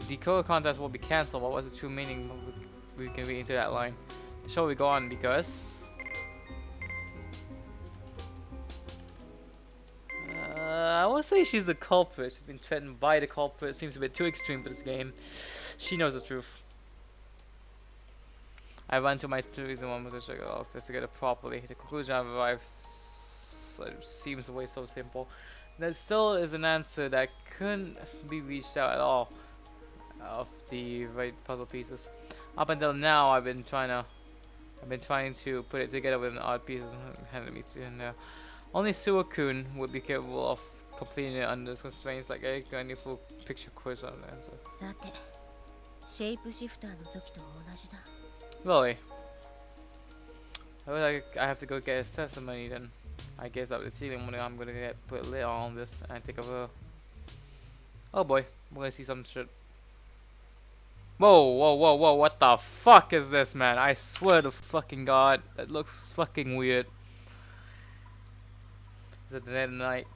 The code contest will be cancelled. What was the true meaning? We can read into that line. The show will go on because I won't say she's the culprit. She's been threatened by the culprit. Seems a bit too extreme for this game. She knows the truth. I run to my tourism one to check out to get it properly. The conclusion I've arrived seems way so simple. There still is an answer that couldn't be reached out at all of the right puzzle pieces. Up until now, I've been trying to put it together with an odd pieces handed me in there. Only Suakun would be capable of completing it under constraints like any full picture quiz on the answer. さて、シェイプシフターの時と同じだ。 Really? I have to go get a testimony then. I guess up the ceiling when I'm gonna put a lid on this and take over. Oh boy, we're gonna see some shit. Whoa, whoa, whoa, whoa, what the fuck is this, man? I swear to fucking god, that looks fucking weird. It's at the end of the night.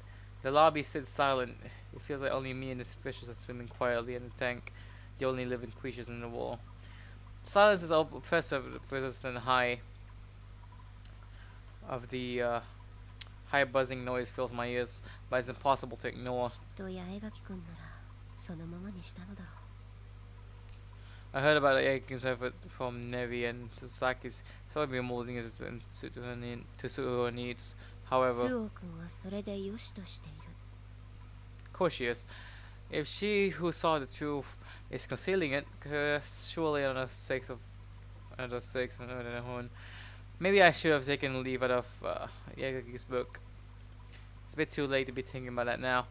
The lobby sits silent. It feels like only me and these fishes are swimming quietly in the tank, the only living creatures in the wall. Silence is oppressive, persistent high of the high buzzing noise fills my ears, but it's impossible to ignore. と八重垣君ならそのままにしたのだろう。 I heard about Aiken's effort from Nevi and Sasaki's, so I'll be molding it to suit her needs. However, スオ君はそれで良しとしている。 of course she is. If she who saw the truth is concealing it, surely another six of her own. Maybe I should have taken leave out of Yagaki's book. It's a bit too late to be thinking about that now,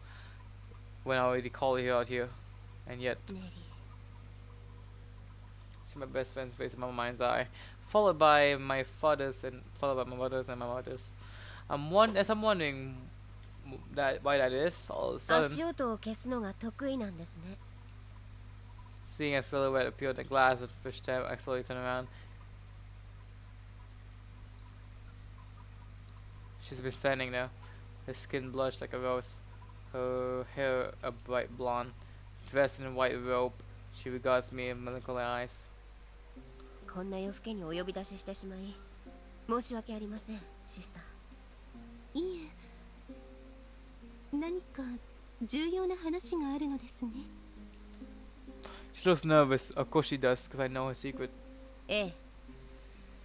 when I already called her out here. And yet, ネリー。 see my best friend's face in my mind's eye, followed by my mother's and my mother's. I'm wondering why that is. All of a 足 sudden, 音を消すのが得意なんですね。 seeing a silhouette appear in the glass at the fish tank, I slowly turn around. She's been standing there, her skin blushed like a rose, her hair a bright blonde, dressed in a white robe. She regards me with melancholy eyes. こんな夜更けにお呼び出ししてしまい申し訳ありません、シスター。いえ、何か重要な話があるのですね。 She looks nervous. Of course she does, because I know her secret. ええ、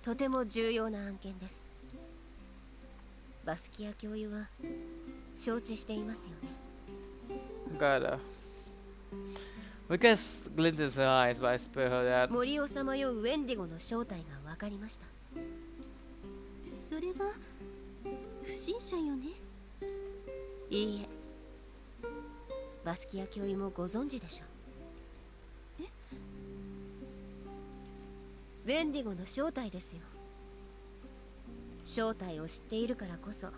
とても重要な案件です。バスキア教諭は承知していますよね。 Gotta. We guess glint in her eyes, but I spare her that. 森をさまようウェンディゴの正体が分かりました。それは不審者よね。いいえ、バスキア教諭もご存知でしょう。ウェンディゴの正体ですよ。正体を知っているからこそ、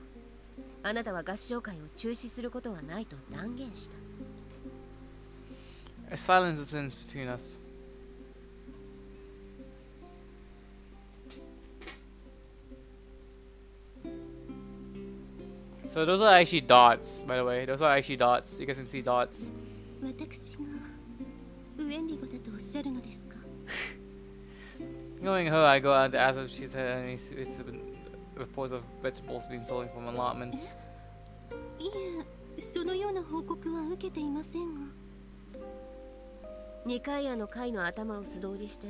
あなたは合唱会を中止することはないと断言した。 A silence descends between us. So those are actually dots, by the way. Those are actually dots. You guys can see dots. 私がウェンディゴだとおっしゃるのですか。 Knowing her, I go out to ask if she's had any reports of vegetables being stolen from allotments. いえ、そのような報告は受けていませんが。ニカイアの会の頭を素通りして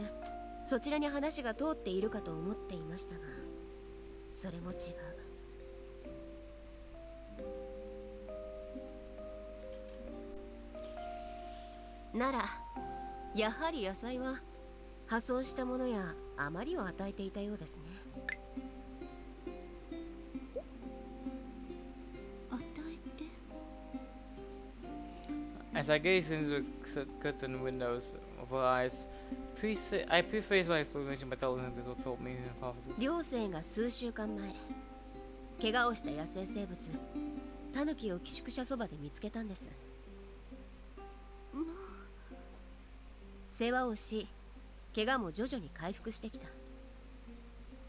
そちらに話が通っているかと思っていましたが、それも違う。ならやはり野菜は破損したものや余りを与えていたようですね。与えて。 As I gaze into the curtain windows of her eyes, I preface my explanation by telling him this was told me in prophecies. 両生が数週間前怪我をした野生生物タヌキを寄宿舎そばで見つけたんです。世話をし怪我も徐々に回復してきた。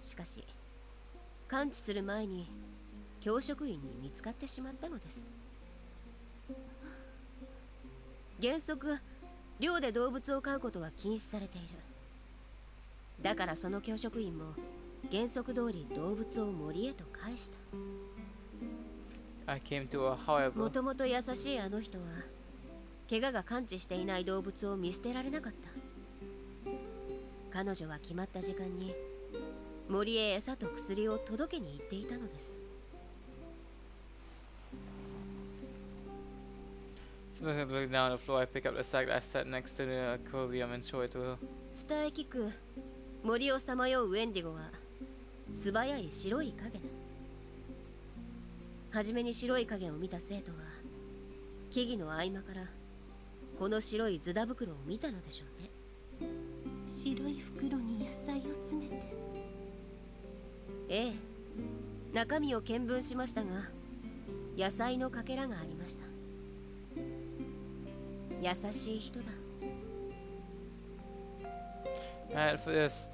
しかし完治する前に教職員に見つかってしまったのです。原則寮で動物を飼うことは禁止されている。だからその教職員も原則通り動物を森へと返した。 I came to her, however. もともと優しいあの人は怪我が完治していない動物を見捨てられなかった。彼女は決まった時間に森へ餌と薬を届けに行っていたのです。 Looking down on the floor, I pick up the sack that I set next to the aquarium and show it to her. 伝え聞く森をさまようウェンディゴは素早い白い影だ。はじめに白い影を見た生徒は木々の合間からこの白いズダ袋を見たのでしょうね。白い袋に野菜を詰めて。ええ、中身を見聞しましたが野菜のかけらがありました。優しい人だ。 And for this,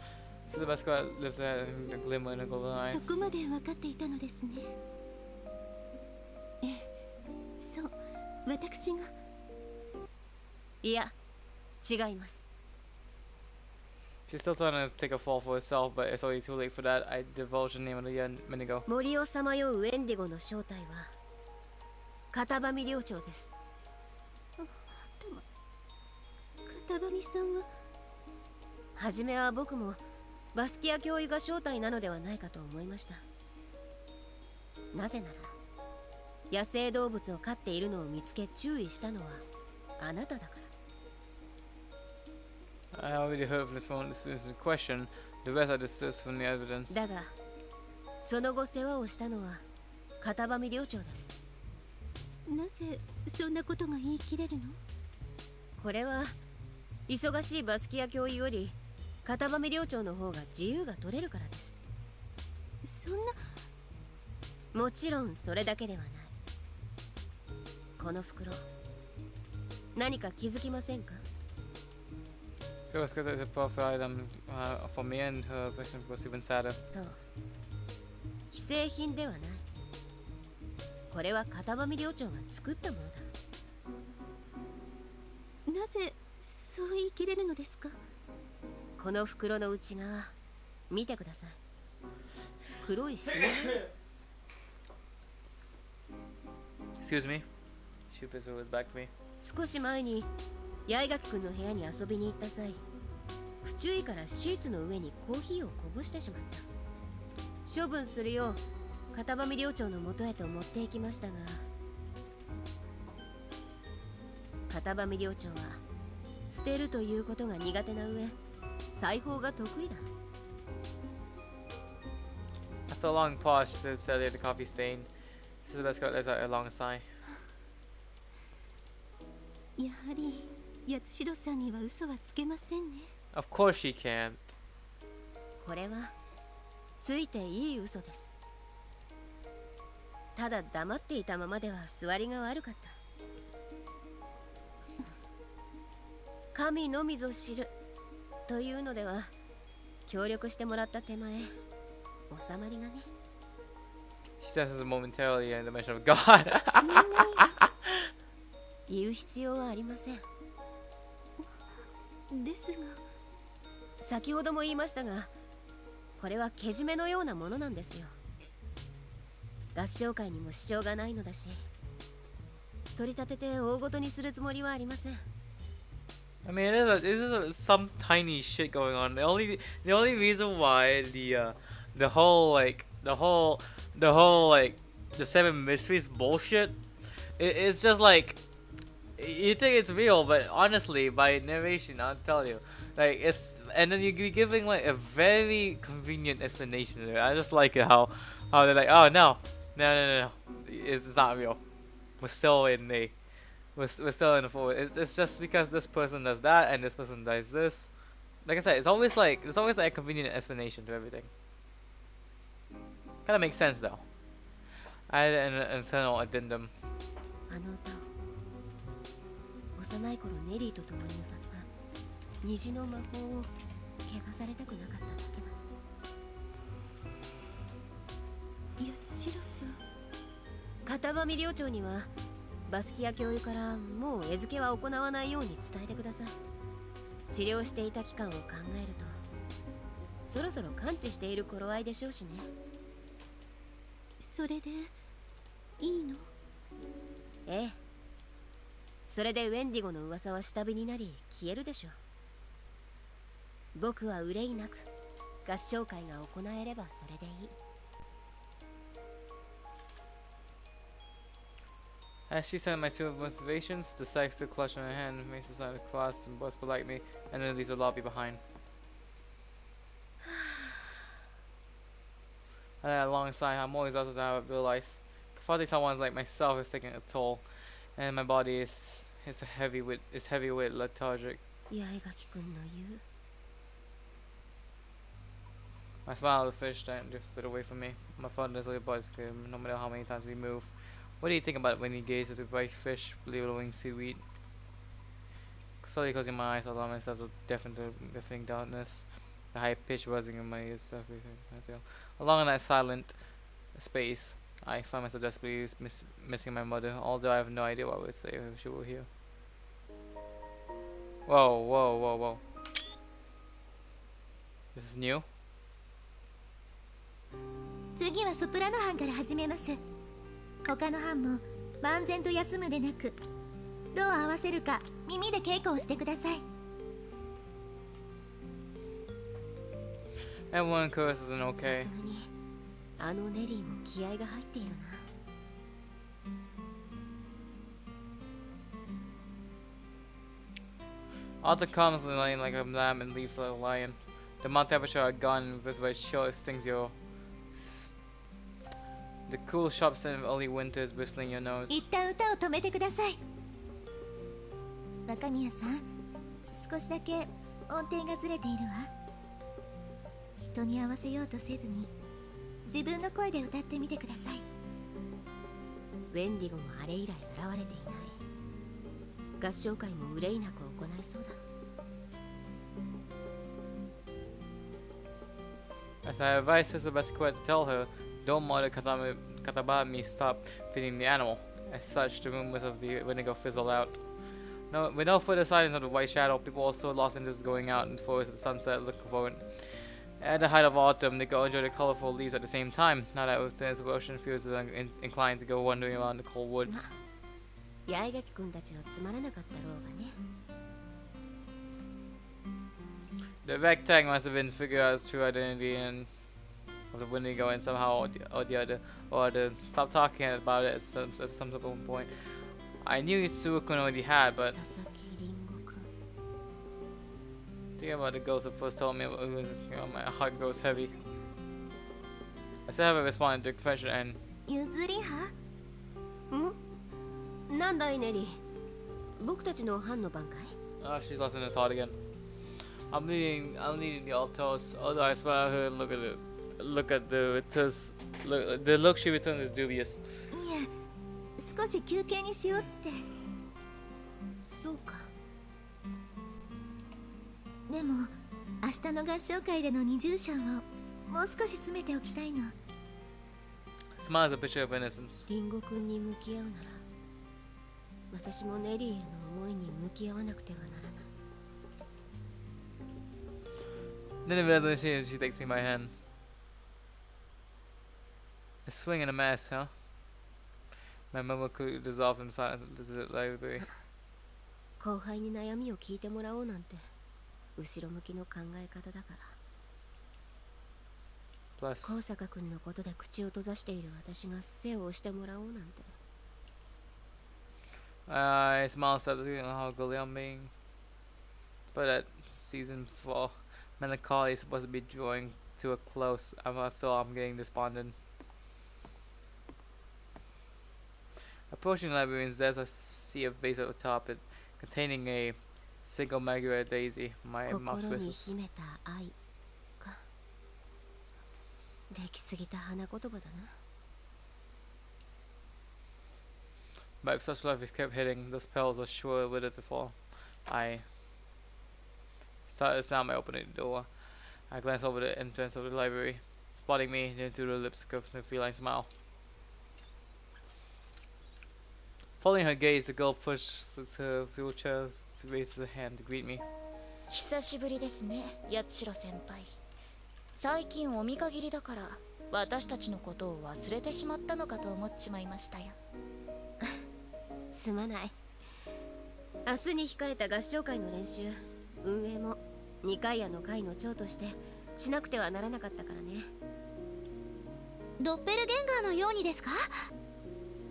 the best guy lives there in the glimmer in the golden eyes. そこまで分かっていたのですね。ええ、そう、私が。いや、違います。 She's still trying to take a fall for herself, but it's already too late for that. I divulged the name of the minute ago. 森をさまようウェンディゴの正体は片場寮長です。片上さんは。はじめは僕もバスキア教諭が正体なのではないかと思いました。なぜなら野生動物を飼っているのを見つけ注意したのはあなただから。 I already heard from this one. This is the question. The rest I discussed from the evidence. だがその後世話をしたのは片場寮長です。なぜそんなことが言い切れるの？これは忙しいバスキア教諭より片場寮長の方が自由が取れるからです。そんな。もちろんそれだけではない。この袋何か気づきませんか？ It was good as a perfect item for me, and her question was even sadder. そう、既製品ではない。これは片場寮長が作ったものだ。なぜそう言い切れるのですか？この袋の内側見てください。黒いシミ。 Excuse me. She puts her back to me. 少し前に八重垣くんの部屋に遊びに行った際、不注意からシーツの上にコーヒーをこぼしてしまった。処分するよう片場寮長の元へと持って行きましたが、片場寮長は捨てるということが苦手な上、裁縫が得意だ。 After a long pause, she said sadly the coffee stain. This is the best cut. There's a long sigh. やはり八代さんには嘘はつけませんね。 Of course she can't. これはついていい嘘です。ただ黙っていたままでは座りが悪かった。神のみぞ知るというのでは協力してもらった手前収まりがね。 She senses momentarily in the mention of God. 言う必要はありません。ですが。先ほども言いましたが、これはけじめのようなものなんですよ。合唱会にも支障がないのだし、取り立てて大ごとにするつもりはありません。 I mean, it is some tiny shit going on. The only reason why the whole the seven mysteries bullshit, it's just like You think it's real, but honestly, by narration, I'll tell you, like it's, and then you're giving like a very convenient explanation there. I just like it how they're like, oh no, no, it's not real. We're still in the, we're still in the forward. It's just because this person does that and this person does this. Like I said, it's always like a convenient explanation to everything. Kind of makes sense though. I had an internal addendum. あの歌を幼い頃ネリーと共に歌った虹の魔法を汚されたくなかっただけだ。八代さん。片場領長にはバスキア教諭からもう餌付けは行わないように伝えてください。治療していた期間を考えるとそろそろ完治している頃合いでしょうしね。それでいいの？ええ。それでウェンディゴの噂は下火になり消えるでしょう。僕は憂いなく合唱会が行えればそれでいい。As she sent my two motivations, the sex to clutch in her hand, makes a sign of cross and both polite me, and then leaves the lobby behind. And then alongside, I'm always also to have realized confronting someone like myself is taking a toll, and my body is heavy with lethargic. 八重垣君の言う。I smile at the fish that drifted away from me. My fondness of your body is clear, no matter how many times we move. What do you think about it when you gaze at the bright fish, billowing seaweed? Slowly closing my eyes, I allow myself to deafening darkness. The high pitch buzzing in my ears. Along in that silent space, I find myself desperately missing my mother, although I have no idea what I would say if she were here. Whoa. This is new? 次はソプラノ班から始めます。他の班も万全と休むでなく、どう合わせるか耳で稽古をしてください。Everyone curses and さ okay. すがにあのネリーも気合が入っているな。Arthur comes laying like a lamb and leaves like a lion. The mouth temperature are gone, with by chill stings your. The cool sharp scent of early winter is whistling your nose. 一旦歌を止めてください。若宮さん、少しだけ音程がずれているわ。人に合わせようとせずに、自分の声で歌ってみてください。ウェンディゴもあれ以来現れていない。合唱会も憂いなく行いそうだ。As I advised Sister Basquiat to tell her, don't mother Katabami stop feeding the animal. As such, the rumors of the vinegar fizzled out. No, with no further sightings of the white shadow, people also lost interest going out in the forest at sunset looking for it. At the height of autumn, they go enjoy the colorful leaves at the same time. Now that with the ocean feels inclined to go wandering around the cold woods. 八重垣君たちはつまらなかったろうがね。The ragtag must have been figured out its true identity and of the Wendigo and somehow or the other, or to stop talking about it at some simple point. I knew Yuzuriha already had, but 佐々木凛吾君。 thinking about the ghost that first told me, my heart goes heavy. I still haven't responded to the confession and ゆずりは？ん？なんだいネリー。僕たちの班の番かい？ oh, she's lost in her thought again. I'm leading the altos. Although I smile at her, look at the look she returns is dubious. いえ、少し休憩にしようって。そうか。でも、明日の合唱会での二重唱をもう少し詰めておきたいの。Smile is a picture of innocence. リンゴ君に向き合うなら、私もネリーへの思いに向き合わなくてはならない。 Then eventually she takes me by hand. A swing and a mass, huh? My murmur could dissolve in silence of the library. 後輩に悩みを聞いてもらおうなんて後ろ向きの考え方だから。 Plus, 高坂君のことで口を閉ざしている私が背を押してもらおうなんて。I smile sadly on how gully I'm being. But that season 4 melancholy is supposed to be drawing to a close. After all, I'm getting despondent. Approaching the library instead, I see a vase at the top, it containing a single Margaret daisy. My mouth 心に twists. 秘めた愛か。できすぎた花言葉だな。 But if such life is kept hitting, those petals are sure wither to fall. I started to sound by opening the door. I glance over the entrance of the library. Spotting me, then to the lips curves a feline smile. Following her gaze, the girl pushes her wheelchair to raise her hand to greet me. 久しぶりですね、八代先輩。最近お見限りだから私たちのことを忘れてしまったのかと思っちまいましたよ。すまない。明日に控えた合唱会の練習、運営も2回屋の会の長としてしなくてはならなかったからね。ドッペルゲンガーのようにですか？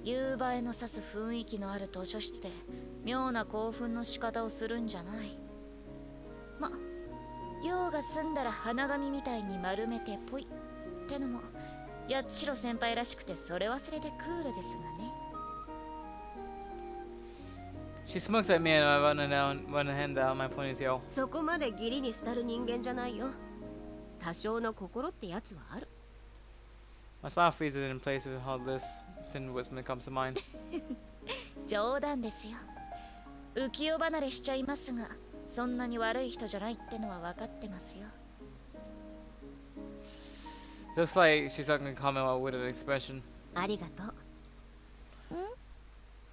夕映えの指す雰囲気のある図書室で妙な興奮の仕方をするんじゃない。ま、用が済んだら花紙みたいに丸めてぽいってのも八代先輩らしくてそれ忘れてクールですがね。She smokes at me and I run a hand down my ponytail. そこまで義理に廃る人間じゃないよ。多少の心ってやつはある。My smile freezes in place with how this thin whisper comes to mind. 冗談ですよ。浮世離れしちゃいますが、そんなに悪い人じゃないってのは分かってますよ。Looks like she's talking a comment with an expression. ありがとう。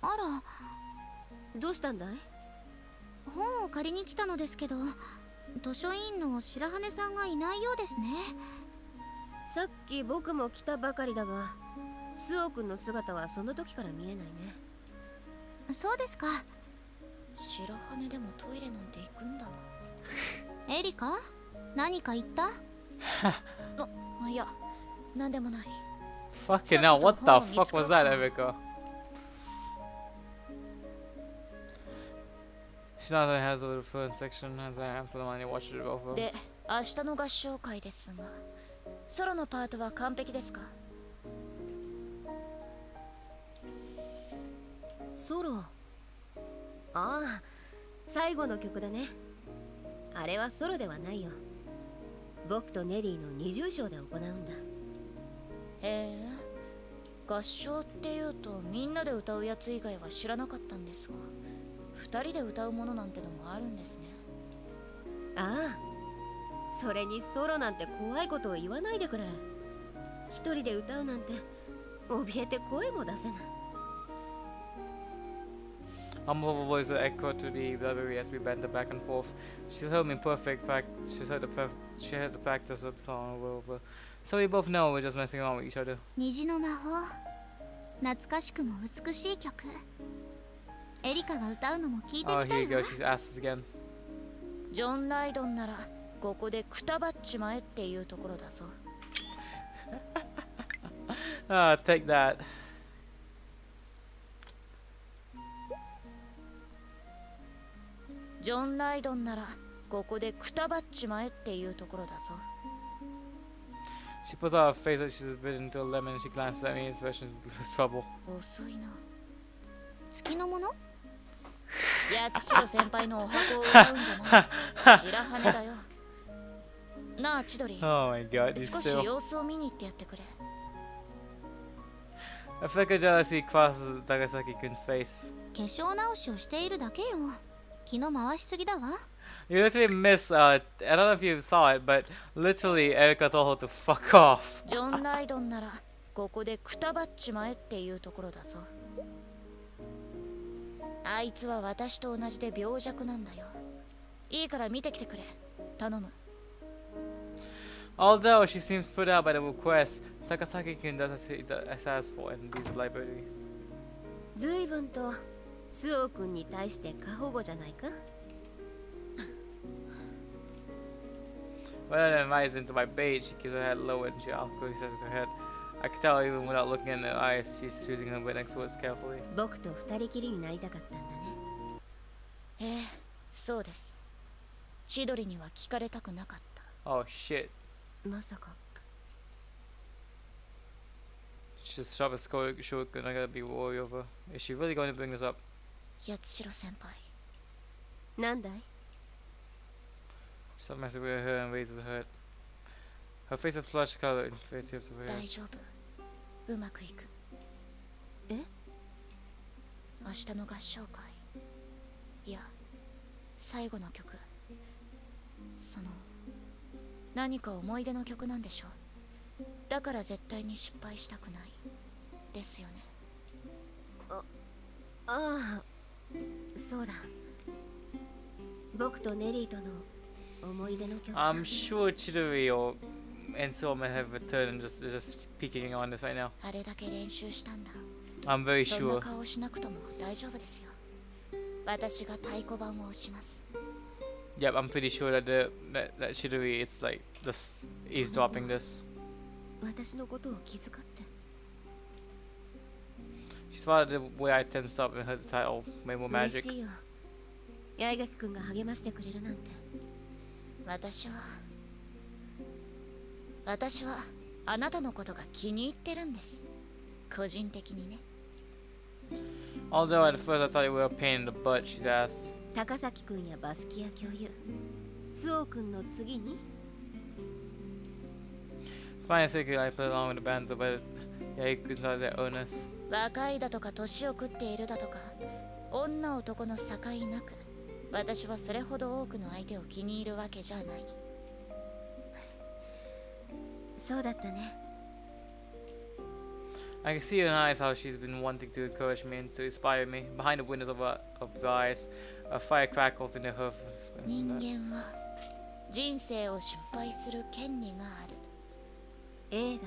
あら、どうしたんだい？本を借りに来たのですけど、図書委員の白羽さんがいないようですね。さっき僕も来たばかりだが、スオ君の姿はその時から見えないね。そうですか。白羽でもトイレなんて行くんだ。エリカ、何か言った？いや、なんでもない。 Fucking hell, what the fuck was that, Erica? She nods her head over the phone section as I absentmindedly watch it over. で、明日の合唱会ですが、ソロのパートは完璧ですか？ソロ。ああ、最後の曲だね。あれはソロではないよ。僕とネリーの二重唱で行うんだ。へえ、合唱っていうとみんなで歌うやつ以外は知らなかったんですが、二人で歌うものなんてのもあるんですね。ああ、それにソロなんて怖いことを言わないでくれ。一人で歌うなんて怯えて声も出せない。Humble voice echo to the library as we banter back and forth. She's heard me perfect She's heard the practice of the song over. So we both know we're just messing around with each other. 虹の魔法、懐かしくも美しい曲。エリカが歌うのも聞いて Oh, みた here い you わ。 go. She's asked us again. ジョン・ライドンならここでくたばっちまえっていうところだぞ。Ah, take that. ジョン・ライドンならここでくたばっちまえっていうところだぞ。She puts out her face like she's bitten into a lemon. She glances at me, expression of trouble. 遅いな。月のもの？八代先輩のお箱を歌うんじゃない。白羽だよ。なあ、千鳥。 Oh my god, you 少し still. 様子を見に行ってやってくれ。 A flicker of jealousy crosses Tagasaki-kun's face. 化粧直しをしているだけよ。気の回しすぎだわ。 You literally miss, I don't know if you saw it, but literally Erica told her to fuck off. ジョン・ライドンならここでくたばっちまえっていうところだぞ。あいつは私と同じで病弱なんだよ。いいから見てきてくれ。頼む。 Although she seems put out by the request, Takasaki-kun does as he asks for in this library. 随分とスオ君に対して過保護じゃないか。 Rather than rise into my bait, she keeps her head low and she awkwardly says her head. I can tell even without looking in her eyes, she's choosing her next words carefully. 僕と二人きりになりたかったんだね。ええ、そうです。千鳥には聞かれたくなかった。Oh shit. まさか。She's sharp as short and I gotta be worried over. Is she really going to bring this up? 八代先輩。なんだい？ She messes with her and raises her head. Her face is flush color and fingertips of her 大 hair. 丈夫。うまくいく。え？明日の合唱会。いや、最後の曲。その、何か思い出の曲なんでしょう。だから絶対に失敗したくない。ですよね。ああ、そうだ。僕とネリーとの思い出の曲さ。I'm sure Chidori or and Solomon have returned and just peeking on this right now. あれだけ練習したんだ。 I'm very そんな sure. 顔しなくとも大丈夫ですよ。私が太鼓判を押します。 Yep, I'm pretty sure that that Chidori is like just eavesdropping this. 私のことを気遣って。She spotted the way I tensed up and heard the title, Made More 嬉 Magic. しいよ。八重垣くんが励ましてくれるなんて。私はあなたのことが気に入ってるんです。個人的にね。Although at first I thought you were a pain in the butt, she's asked. 高崎くんやバスキア教諭、スオくんの次に Smiling sickly, I played along with the band, but yeah, you could saw their owners. 若いだとか年を食っているだとか、女男の境なく、私はそれほど多くの相手を気に入るわけじゃない。そうだったね。I can see in her eyes how she's been wanting to encourage me and to inspire me. Behind the windows of the eyes, a fire crackles in the hoof. 人間は人生を失敗する権利がある。映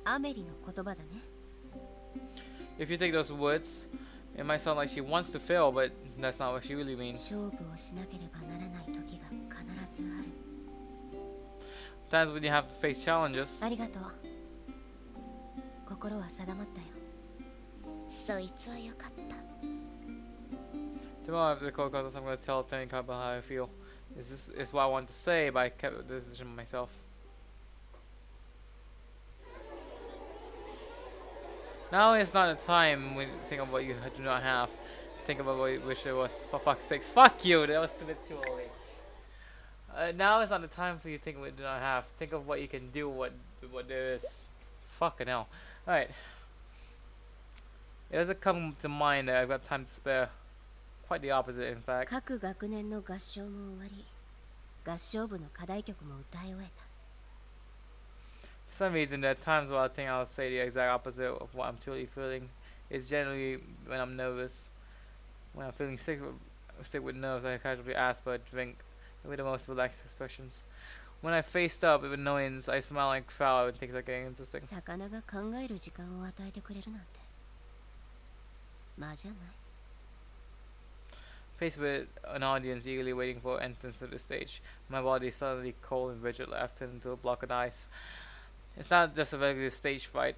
画アメリの言葉だね。 If you take those words, it might sound like she wants to fail, but that's not what she really means. 勝負をしなければならない時が必ずある。 Times when you have to face challenges. ありがとう。心は定まったよ。そいつはよかった。 Tomorrow after the call comes, I'm going to tell Tenny about how I feel. This is what I want to say, but I kept the decision myself. Now is not the time when you think of what you do not have. Think about what you wish it was. For fuck's sake. Fuck you! That was a bit too early. Now is not the time for you to think of what you do not have. Think of what you can do, what there is. Fucking hell. Alright. It doesn't come to mind that I've got time to spare. Quite the opposite, in fact. 各学年の合唱も終わり、合唱部の課題曲も歌い終えた。 For some reason, there are times where I think I'll say the exact opposite of what I'm truly feeling. It's generally when I'm nervous. When I'm feeling sick with nerves, I casually ask for a drink with the most relaxed expressions. When I faced up with annoyance, I smile and crowd when things are getting interesting. 魚が考える時間を与えてくれるなんて。まあじゃない。 Faced with an audience eagerly waiting for entrance to the stage, my body is suddenly cold and rigid, left into a block of ice. It's not just a regular stage fright.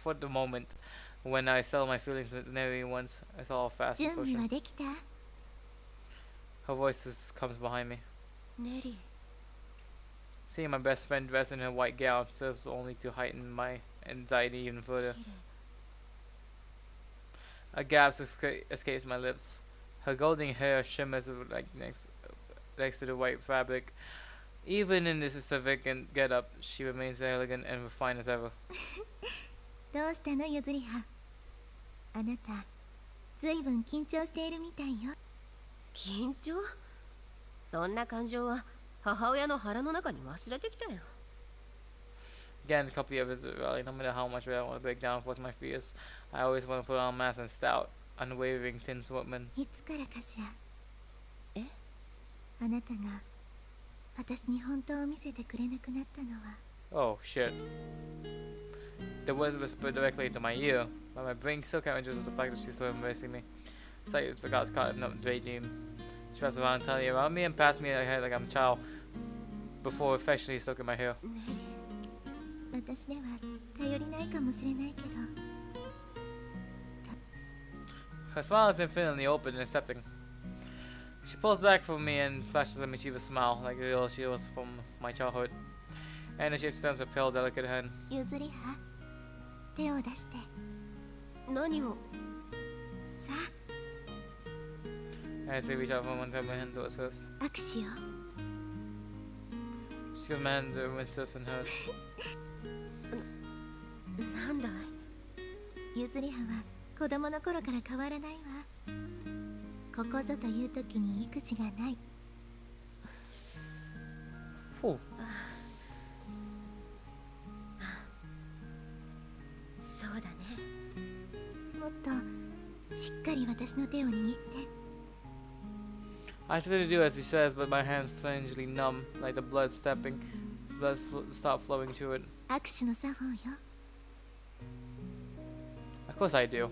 For the moment, when I settle my feelings with everyone's, it's all fast and 準備は social. できた？ Her voice comes behind me. ネリー、 Seeing my best friend dressed in her white gown serves only to heighten my anxiety even further. 綺麗だ。 A gasp escapes my lips. Her golden hair shimmers like next to the white fabric. Even in this significant get-up, she remains elegant and refined as ever. どうしたのゆずりは？あなた、ずいぶん緊張しているみたいよ。緊張？そんな感情は母親の腹の中に忘れてきたよ。 Again, a couple of years early, no matter how much I want to break down and force my fears, I always want to put on a mask and stout, unwavering tin swordsman. いつからかしら？え？あなたが私に本当を見せてくれなくなったのは。 Oh shit. The words whispered directly into my ear, but my brain still can't adjust to the fact that she's still embracing me. It's like it forgot caught in a daydream. She wraps around tightly around me and passes me her head like I'm a child, before affectionately stroking my hair. ネリー、私では頼りないかもしれないけど。 Her smile is infinitely open and accepting. She pulls back from me and flashes a mischievous smile, like the girl she was from my childhood. And then she extends her pale, delicate hand. ゆずりは手を出して。何を。さ As I reach out from one side of my hand towards hers. あ握手を。 She gives my hand to myself and hers. なんだい。ゆずりはは子供の頃から変わらないわ。ここぞという時に育児がない。 Whew. そうだね。もっとしっかり私の手を握って。 I try to do as he says, but my hands strangely numb, like the blood stop flowing to it. 握手の作法よ。 Of course I do.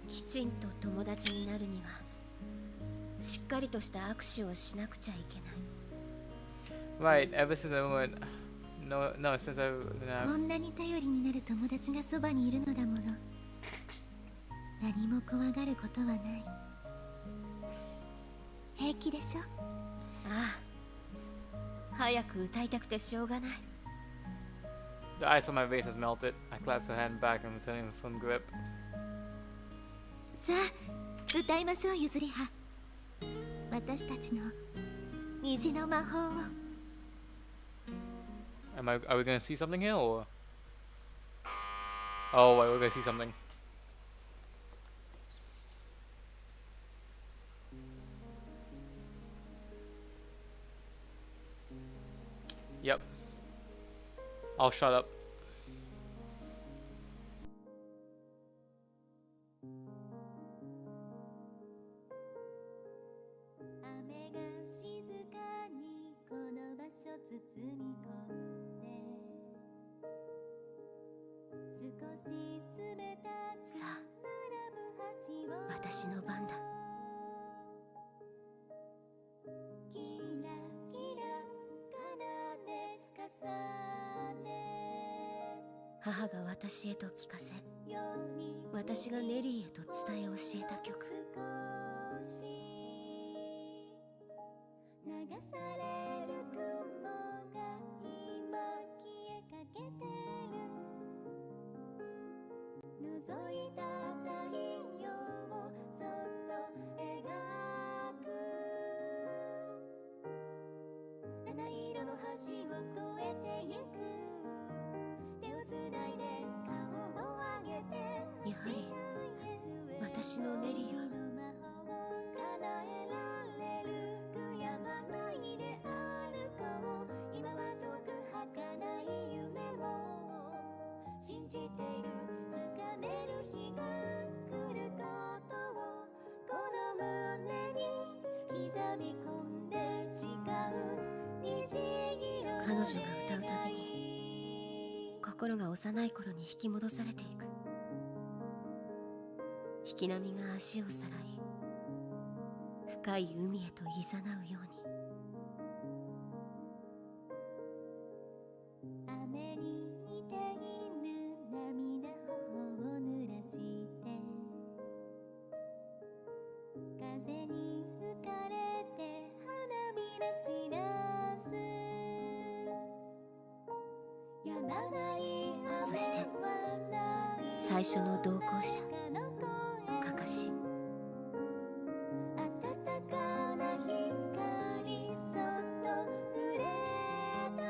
きちんと友達になるにはしっかりとした握手をしなくちゃいけない。 Right, ever since I went... No, since I've been こんなに頼りになる友達がそばにいるのだもの。何も怖がることはない。平気でしょ。ああ、早く歌いたくてしょうがない。 The ice on my face has melted. I clasp her hand back and returning the firm grip. さあ歌いましょう、ゆずりは。私たちの虹の魔法を。 Are we gonna see something here, or? Oh, wait, we're gonna see something. Yep. I'll shut up. 雨が静かにこの場所包み込んで、少し冷たくさあ、並ぶ橋を。私の番だ。キラキラ奏で重ね、母が私へと聞かせ、夜に私がネリーへと伝え教えた曲。少し流される雲が今消えかけてる。覗いた太陽をそっと描く。七色の橋を越えてゆく。手をつないで顔を上げて。やはり私のネリーは彼女が歌うたびに心が幼い頃に引き戻されていく。引き波が足をさらい深い海へと誘うように。雨に似ている涙頬を濡らして風に吹かれて花びら散らす。やまない雨はそしてない最初の同行者カカシ。暖かな光そっと触れた。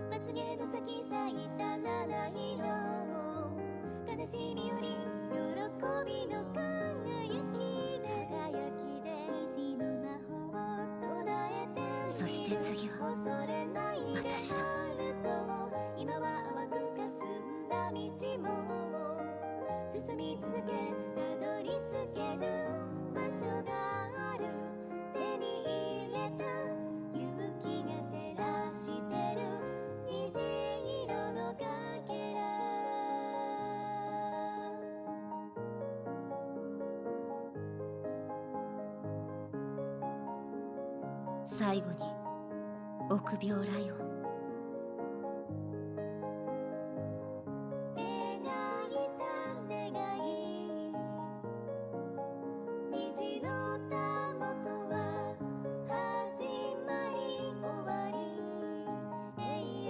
まつげの先咲いた七色。悲しみより喜びの輝きで虹の魔法を唱えて。そして次は恐れないで私だ。歩こう。今は淡く霞んだ道も進み続け、たどり着ける場所がある。手に入れた勇気が照らしてる虹色のかけら。最後に臆病ライオン。虹のたもとは始まり終わり永遠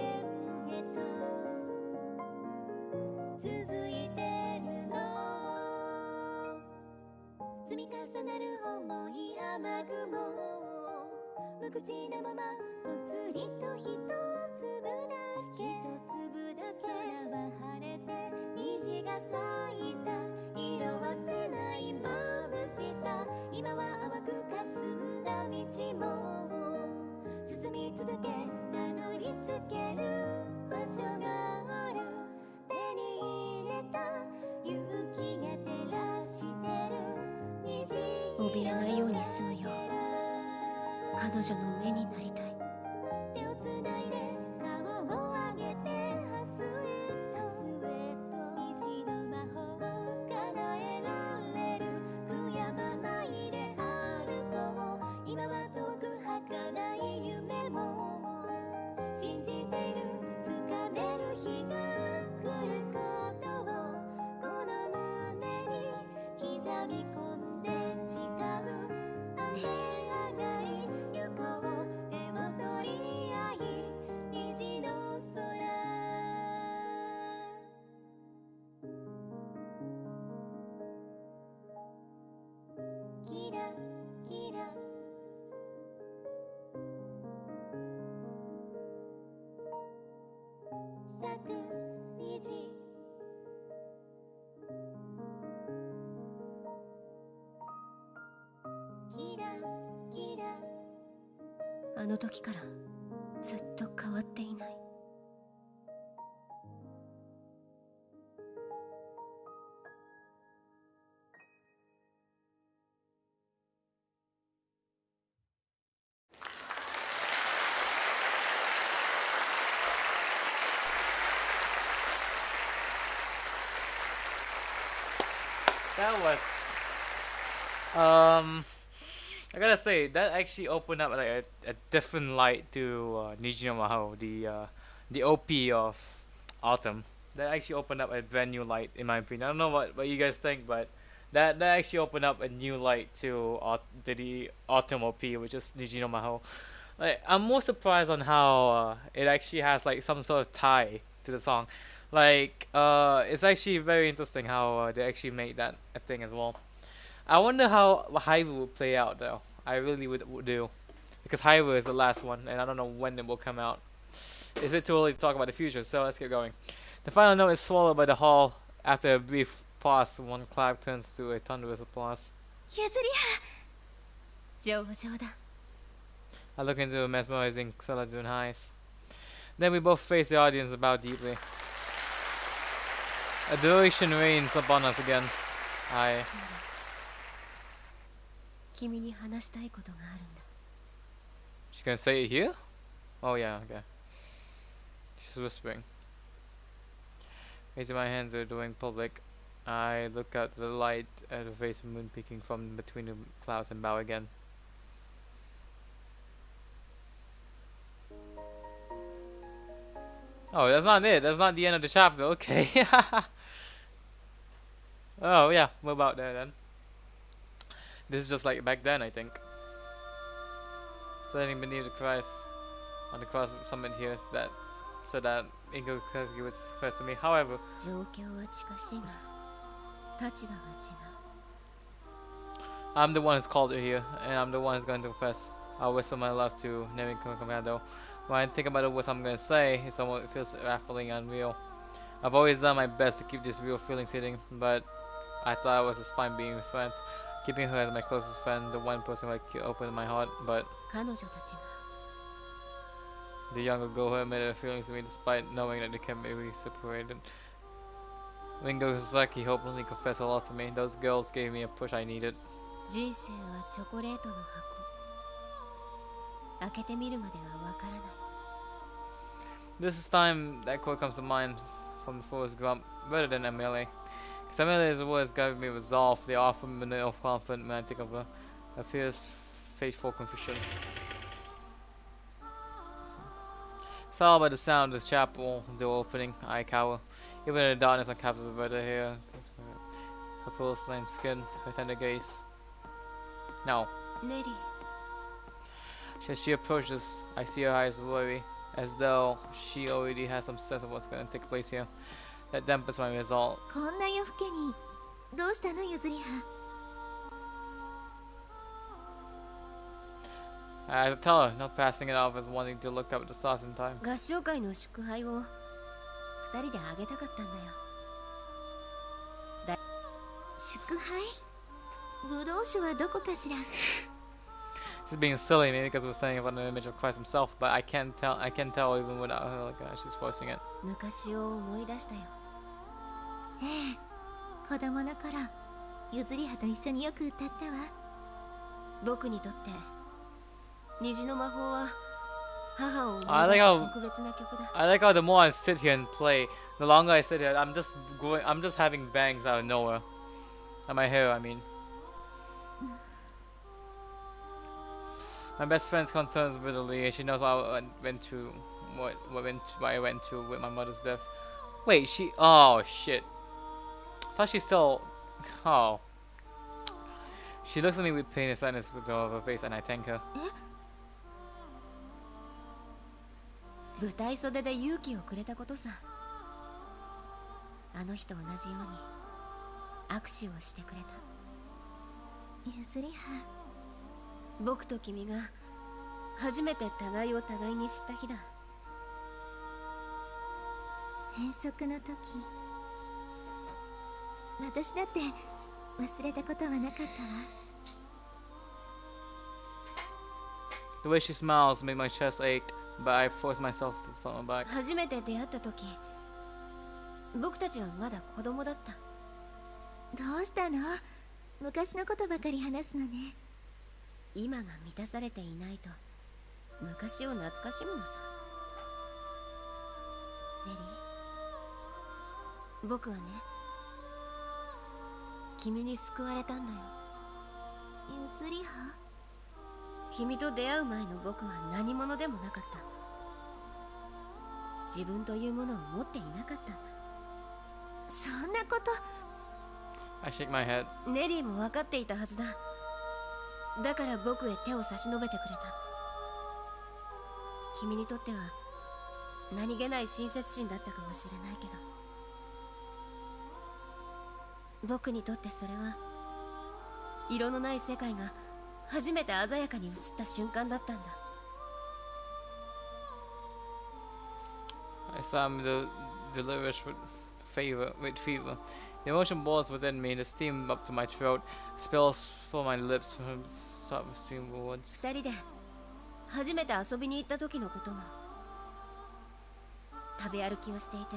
へと続いてるの積み重なる重い雨雲無口なままぽつりと一粒だけ空は晴れて虹が咲いた色褪せない眩しさ今は淡く霞んだ道も進み続けたどり着ける場所がある手に入れた勇気が照らしてる虹怯えないように済むよう彼女の目になりたい。手をつないで顔を上げてハスへと虹の魔法を叶えられる悔やまないで歩こう今は遠く儚い夢も信じている掴める日が来ることをこの胸に刻み込んで誓う雨上がり行こう手を取り合い虹の空キラキラ咲く虹キラキラあの時からずっと変わっていない。That was I gotta say that actually opened up like a different light to Niji no Maho, the OP of Autumn. That actually opened up a brand new light in my opinion. I don't know what you guys think, but that actually opened up a new light to the Autumn OP, which is Niji no Maho. Like I'm more surprised on how it actually has like some sort of tie to the song. Like it's actually very interesting how they actually made that a thing as well. I wonder how Hyrule would play out though. I really would do, because Hyrule is the last one, and I don't know when it will come out. It's a bit too early to talk about the future, so let's get going. The final note is swallowed by the hall. After a brief pause, one clap turns to a thunderous applause. ゆずりは上々だ。 I look into a mesmerizing Celadon eyes. Then we both face the audience and bow deeply. Adoration reigns upon us again. I. 君に話したいことがあるんだ。 She's gonna say it here? Oh yeah, okay. She's whispering. Raising my hands are doing public. I look out to the light at the face of the moon peeking from between the clouds and bow again. Oh, that's not it. That's not the end of the chapter. Okay. Oh yeah, we're about there then. This is just like back then, I think. Standing beneath the Christ on the cross summit here, so that Ingo was first to me. However, 状況は近しいが、立場が違う。 I'm the one who's called her here, and I'm the one who's going to confess. I'll whisper my love to Nemi Commando. When I think about what I'm going to say, it feels baffling and unreal. I've always done my best to keep this real feelings hidden, but I thought I was just fine being with friends, keeping her as my closest friend, the one person who could open my heart. But 彼女たちが the younger girl who admitted her feelings to me despite knowing that they can't be separated. Ringo Sasaki openly confessed her love to me. Those girls gave me a push I needed. 人生はチョコレートの箱。開けてみるまではわからない。 This is time that quote comes to mind from the Forest Grump, better than Amelie. Because Amelia's words gave me resolve. They offer me no confidence when I think of her. A fierce, faithful confusion. It's all by the sound of the chapel door opening. I cower. Even in the darkness, I capture the better hair. Her porcelain skin, her tender gaze. No. ネリー As she approaches, I see her eyes worry, as though she already has some sense of what's going to take place here. That dampens my resolve. こんな夜更けにどうしたのゆずりは。 I have to tell her, not passing it off as wanting to look up at the stars in time. 合唱会の祝杯を二人であげたかったんだよ。祝杯ぶどう酒はどこかしら。 She's being silly, maybe because we're standing in front of an image of Christ himself, but I can't tell even without her, like, she's forcing it. 昔を思い出したよ。ええ、子供の頃ゆずりはと一緒によく歌ったわ。僕にとって虹の魔法は母を思い I 出 like す how 特別な曲だ。 I like how the more I sit here and play, the longer I sit here, I'm just having bangs out of nowhere. On my hair, I mean. My best friend concerns bitterly. She knows what I went to with my mother's death. Wait, oh shit. I thought she's still. Oh. She looks at me with pain and sadness with her face, and I thank her. 舞台袖で勇気をくれたことさ。あの日と同じように握手をしてくれた。ゆずりは。僕と君が初めて互いを互いに知った日だ。遠足の時私だって忘れたことはなかったわ。 The way she smiles made my chest ache, but I forced myself to fall back. 初めて出会った時、僕たちはまだ子供だった。どうしたの？昔のことばかり話すのね。今が満たされていないと昔を懐かしむのさ。ネリー、僕はね、君に救われたんだよ。ゆずりは。君と出会う前の僕は何者でもなかった。自分というものを持っていなかったんだ。そんなこと。 I shake my head. ネリーも分かっていたはずだ。だから僕へ手を差し伸べてくれた。君にとっては何気ない親切心だったかもしれないけど、僕にとってそれは色のない世界が初めて鮮やかに映った瞬間だったんだ。 I saw him delirious with fever. The emotion boils within me, the steam up to my throat, spills from my lips from soft stream words. 二人で初めて遊びに行った時のことも、食べ歩きをしていて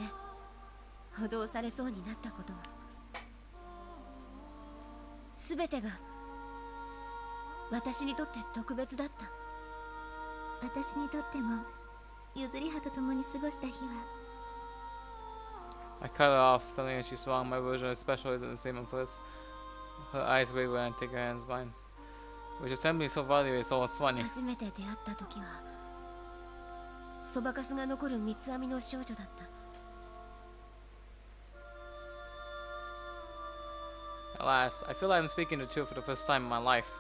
補導されそうになったことも、すべてが私にとって特別だった。私にとってもゆずりはと共に過ごした日は。 I cut her off, telling her she swung my version of special isn't the same at first. Her eyes waver and I take her hands mine. Which is tempting so violently, it's almost funny. 初めて出会った時はそばかすが残る三つ編みの少女だった。 Alas, I feel like I'm speaking the truth for the first time in my life.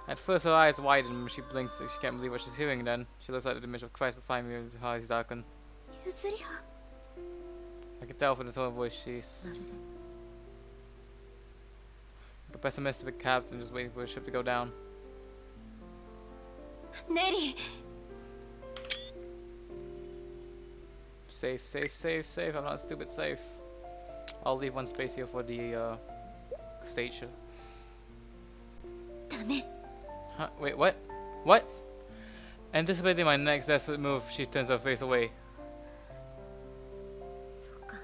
At first her eyes widen when she blinks, she can't believe what she's hearing then. She looks at the image of Christ behind me with her eyes darken. ゆずりは。 I can tell from the tone of voice she's like a pessimistic captain just waiting for his ship to go down. ネリー、 Safe, safe, safe, safe. I'm not stupid, safe. I'll leave one space here for the stage. ダメ。 Huh? Wait, what? What? Anticipating my next desperate move, she turns her face away. そうか。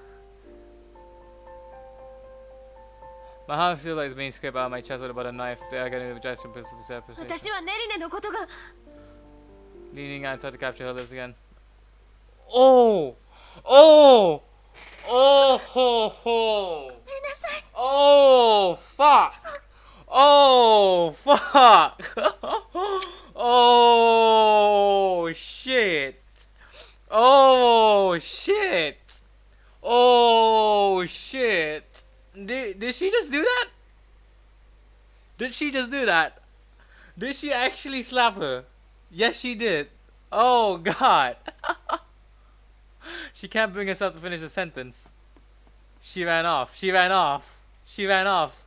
My heart feels like it's being scraped out of my chest with about a knife. They are getting the gesture to separate. 私はネリネのことが。 Leaning out, I try to capture her lips again. Oh! Oh! Oh! Ho, ho! Oh! Fuck! Oh! Fuck! Oh! Shit! Oh! Did she just do that? Did she just do that? Did she actually slap her? Yes, she did. Oh god. She can't bring herself to finish a sentence. She ran off. She ran off. She ran off.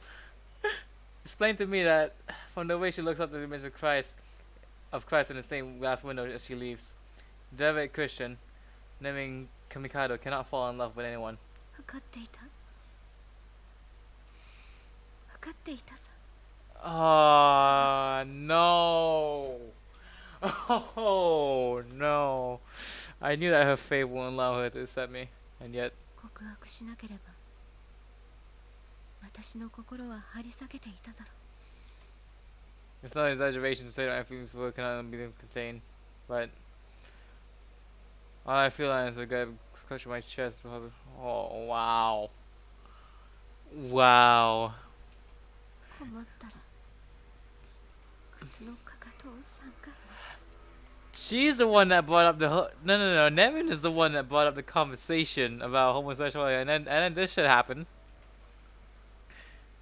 Explain to me that from the way she looks up to the image of Christ in the stained glass window as she leaves. Devout Christian, naming Kamikado, cannot fall in love with anyone. 分かっていた。分かっていたさ。 Oh no. Oh no. I knew that her fate wouldn't allow her to accept me, and yet 告白しなければ私の心は張り裂けていただろう。 it's not an exaggeration to say that my feelings for her cannot be contained, but all I feel is regret crushing my chest. Oh wow. Wow. 困ったら靴のかかとを3回回して。 She's the one that brought up the no. Nevin is the one that brought up the conversation about homosexuality, and then this shit happened.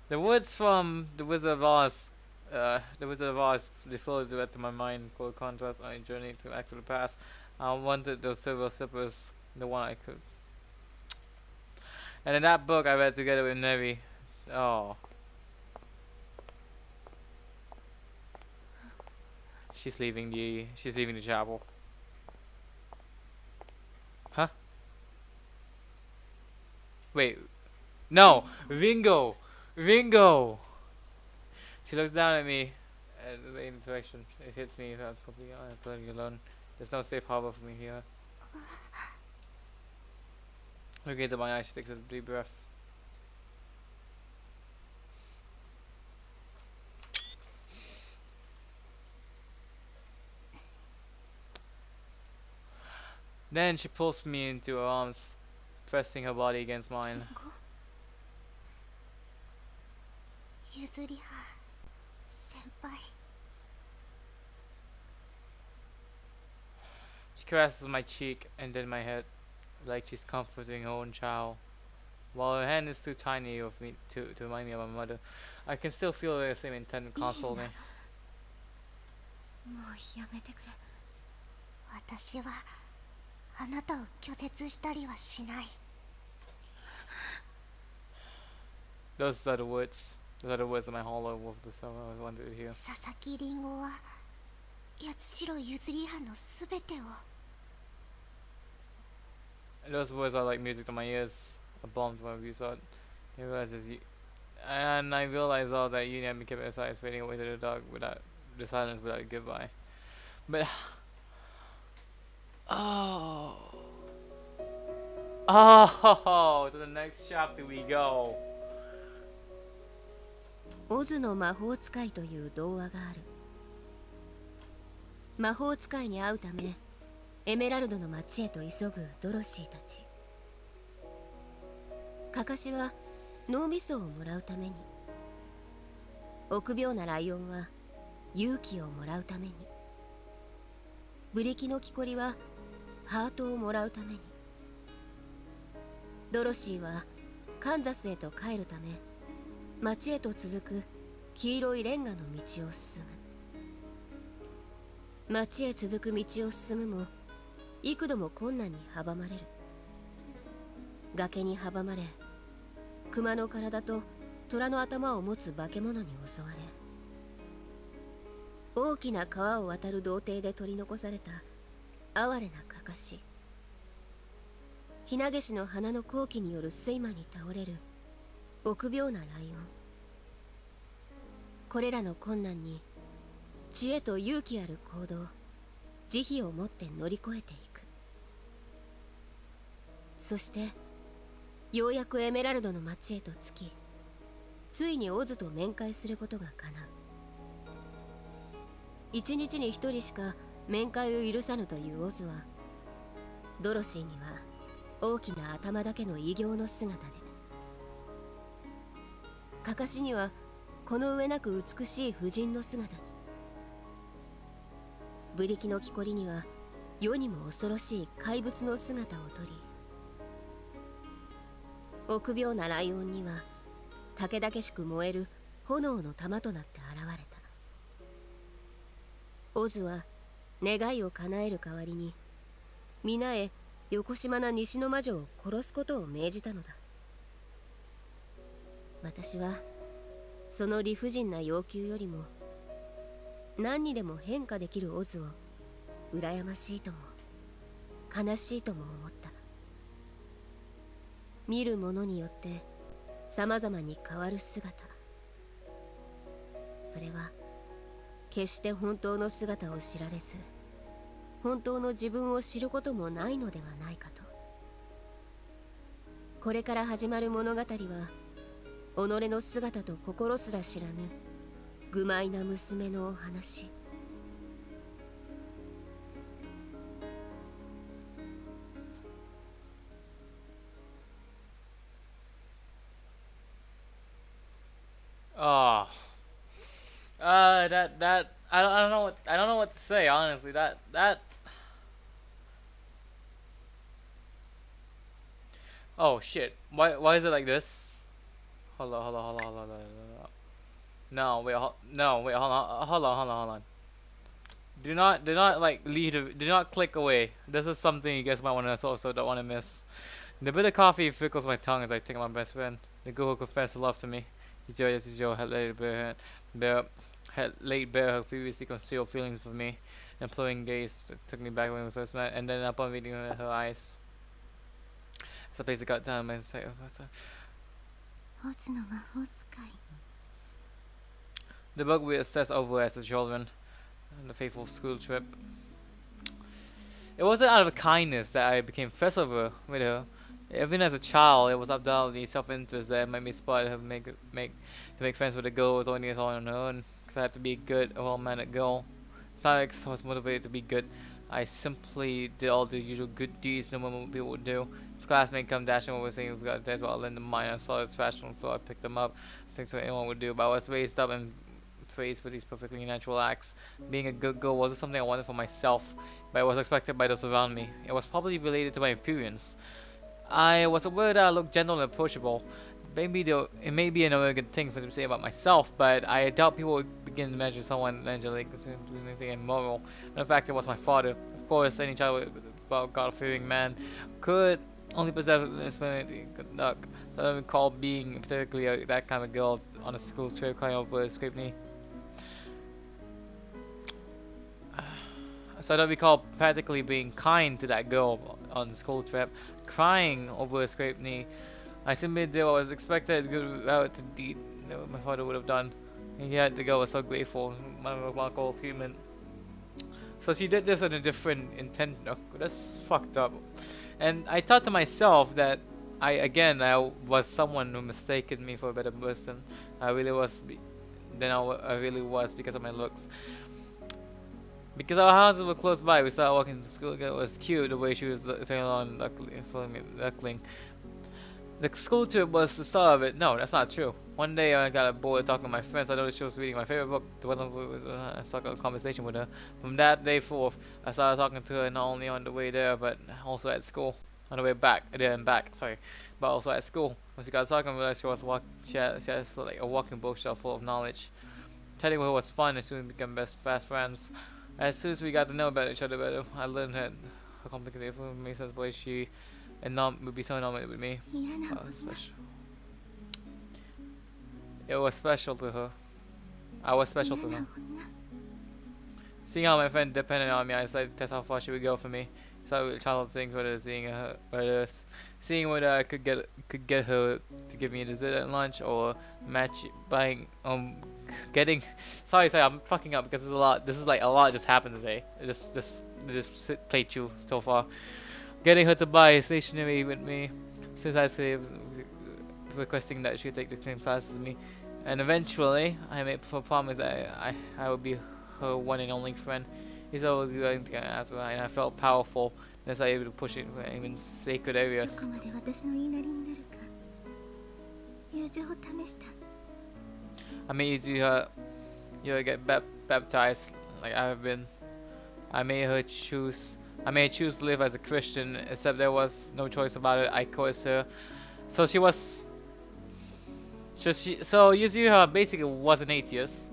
The words from the Wizard of Oz, they flowed direct to my mind, quote contrast my journey to actual past. I wanted those silver slippers, the one I could. And in that book I read together with Nevi. Oh. She's leaving the chapel. Huh? Wait. No! Ringo! Ringo! She looks down at me at the main direction. It hits me if I'm completely alone. There's no safe harbor for me here. Looking into my eyes, she takes a deep breath. Then she pulls me into her arms, pressing her body against mine. ゆずりは先輩。 She caresses my cheek and then my head, like she's comforting her own child. While her hand is too tiny of me to remind me of my mother, I can still feel the same intent to console me. もうやめてくれ。私はあなたを拒絶したりはしない。 Those are the words. Those are the words of my hollow wolf. The song I wanted to hear. 佐々木りんごは八代ゆずりはのすべてを。 Those words are like music to my ears, a balm to my view. So I realizes you, and I realize all that you and me kept aside, fading away to the dark without the silence, without a goodbye. But oh, to the next chapter we go. オズの魔法使いという童話がある。魔法使いに会うためエメラルドの町へと急ぐドロシーたち。カカシは脳みそをもらうために、臆病なライオンは勇気をもらうために、ブリキの木こりはハートをもらうために、ドロシーはカンザスへと帰るため町へと続く黄色いレンガの道を進む。町へ続く道を進むも幾度も困難に阻まれる。崖に阻まれ、熊の体と虎の頭を持つ化け物に襲われ、大きな川を渡る童貞で取り残された哀れなカカシ、ヒナゲシの花の好奇による睡魔に倒れる臆病なライオン。これらの困難に知恵と勇気ある行動、慈悲をもって乗り越えていく。そしてようやくエメラルドの町へと着き、ついにオズと面会することが叶う。一日に一人しか面会を許さぬというオズは、ドロシーには大きな頭だけの異形の姿で、カカシにはこの上なく美しい婦人の姿に、ブリキの木こりには世にも恐ろしい怪物の姿をとり、臆病なライオンには駆けだけしく燃える炎の玉となって現れた。オズは願いを叶える代わりに皆へ横島な西の魔女を殺すことを命じたのだ。私はその理不尽な要求よりも何にでも変化できるオズを羨ましいとも悲しいとも思った。見る者によって様々に変わる姿、それは決して本当の姿を知られず本当の自分を知ることもないのではないかと。これから始まる物語は己の姿と心すら知らぬ愚昧な娘のお話。Oh. That I don't know what to say, honestly. That Oh shit. Why is it like this? Hold on, hold on, hold on, hold on, hold on. No, wait, no, wait, hold on. Do not like leave. Do not click away. This is something you guys might want to also don't want to miss. The bit of coffee tickles my tongue as I think of my best friend, the girl who confessed her love to me. Yuzuriha had laid bare her previously concealed feelings for me. An imploring gaze took me back when we first met, and then upon reading her eyes, it's a place that got down my sight. オズの魔法使い。 The book we obsessed over as children, on the faithful school trip. It wasn't out of kindness that I became friends with her. Even as a child, it was undoubtedly self-interest that made me spot her to make friends with a girl who was only on her own. Cause I had to be a good, well-mannered girl. It's not like I was motivated to be good. I simply did all the usual good deeds normal people would do. If classmates come dashing over saying we got that's what I lend them mine. I saw this trash on the floor. I picked them up. Things what anyone would do. But I was raised up and praised for these perfectly natural acts. Being a good girl wasn't something I wanted for myself, but it was expected by those around me. It was probably related to my appearance. I was aware that I looked gentle and approachable. Maybe it may be an arrogant thing for them to say about myself, but I doubt people would begin to measure someone angelic doing anything immoral. And in fact, it was my father. Of course, any child about God-fearing man could only possess good luck. So I don't recall being particularly that kind of girl on a school trip crying over scrapney. So I don't recall practically being kind to that girl on the school trip, crying over a scraped knee. I simply did what was expected to do what my father would have done. And yet the girl was so grateful. My uncle was human. So she did this with a different intent. Oh, that's fucked up. And I thought to myself that I was someone who mistaken me for a better person. I really was because of my looks. Because our houses were close by, we started walking to school. It was cute the way she was sitting along duckling. The school trip was the start of it. No, that's not true. One day I got bored talking to my friends. I noticed she was reading my favorite book. The one I started a conversation with her. From that day forth, I started talking to her not only on the way there, but also at school. On the way back, there and back, sorry. But also at school. When she got talking, I realized she had like a walking bookshelf full of knowledge. Chatting with her was fun, and soon we became fast friends. As soon as we got to know about each other better, I learned that how complicated it made sense why she would be so enamored with me. Special. It was special to her. I was special to her. Seeing how my friend depended on me, I decided to test how far she would go for me. So childhood things, whether seeing whether I could get her to give me a dessert at lunch, or getting sorry I'm fucking up because there's a lot. This is like a lot just happened today. This played through so far. Getting her to buy stationery with me since I was requesting that she take the same classes as me, and eventually I made a promise that I would be her one and only friend. He's always going to ask her, and I felt powerful. That's why I was able to push it in even sacred areas. I made Yuzuriha get baptized like I have been. I made her choose to live as a Christian, except there was no choice about it. I coerced her. So she was So Yuzuriha basically was an atheist.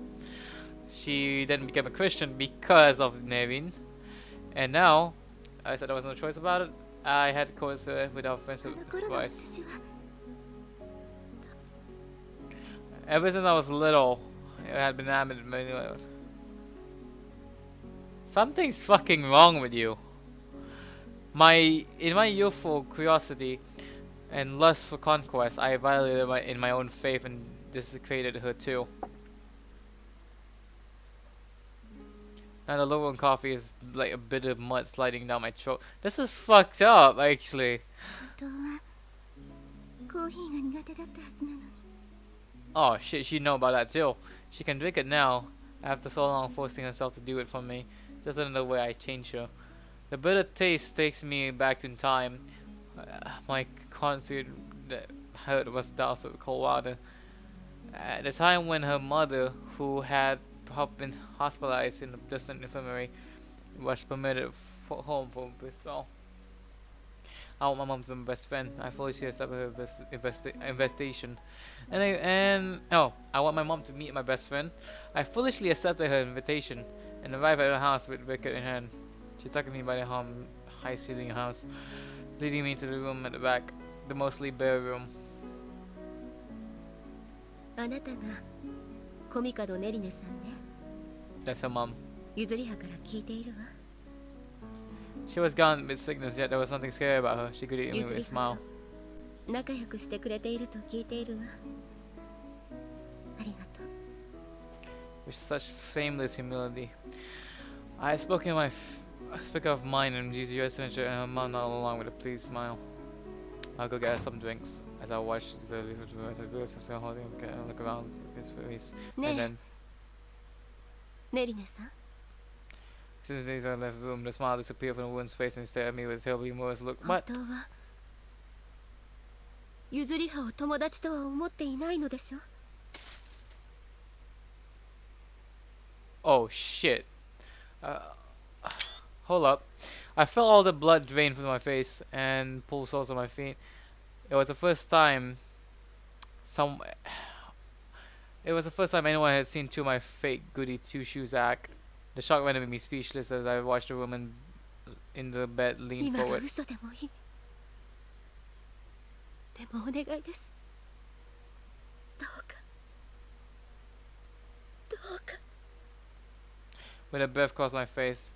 She then became a Christian because of Nevin, and now I said there was no choice about it. I had to course without あ offensive の頃の advice. 私は Ever since I was little, I had been enamored in many ways. Something's fucking wrong with you. In my youthful curiosity and lust for conquest, I violated in my own faith and desecrated her too. Now the lower coffee is like a bit of mud sliding down my throat. This is fucked up, actually. 本当はコーヒーが苦手だったはずなのに Oh shit, she know about that too. She can drink it now, after so long forcing herself to do it for me. Just another way I change her. The bitter taste takes me back in time. My constant hurt was doused with cold water. At the time when her mother, who had been hospitalized in a distant infirmary, was permitted home for a spell. I want my mom to be my best friend. I fully see accept her invitation. I want my mom to meet my best friend. I foolishly accepted her invitation and arrived at her house with Wicket in hand. She took me by the high ceiling house, leading me to the room at the back, the mostly bare room. あなたがコミカドネリネさんね。 That's her mom. ゆずりはから聞いているわ。 She was gone with sickness, yet there was nothing scary about her. She greeted me ゆ with ず a りは smile. と仲良くしてくれていると聞いているわ。ありがとう。 With such shameless humility. I spoke of mine and used your signature, and her mom not along with a pleased smile. I'll go get her some drinks. As I watched the holding look around his face, ね and え then ネリネさん as soon as I left the room, the smile disappeared from the woman's face and stared at me with a terribly humorous look. 本 What? 当はゆずりはを友達とは思っていないのでしょ Oh shit. Hold up. I felt all the blood drain from my face and pull soles on my feet. It was the first time anyone had seen two of my fake goody two shoes act. The shock rendered me speechless as I watched the woman in the bed lean 今が forward. 嘘でもいいでもお願いですどうかどうか With a breath across my face,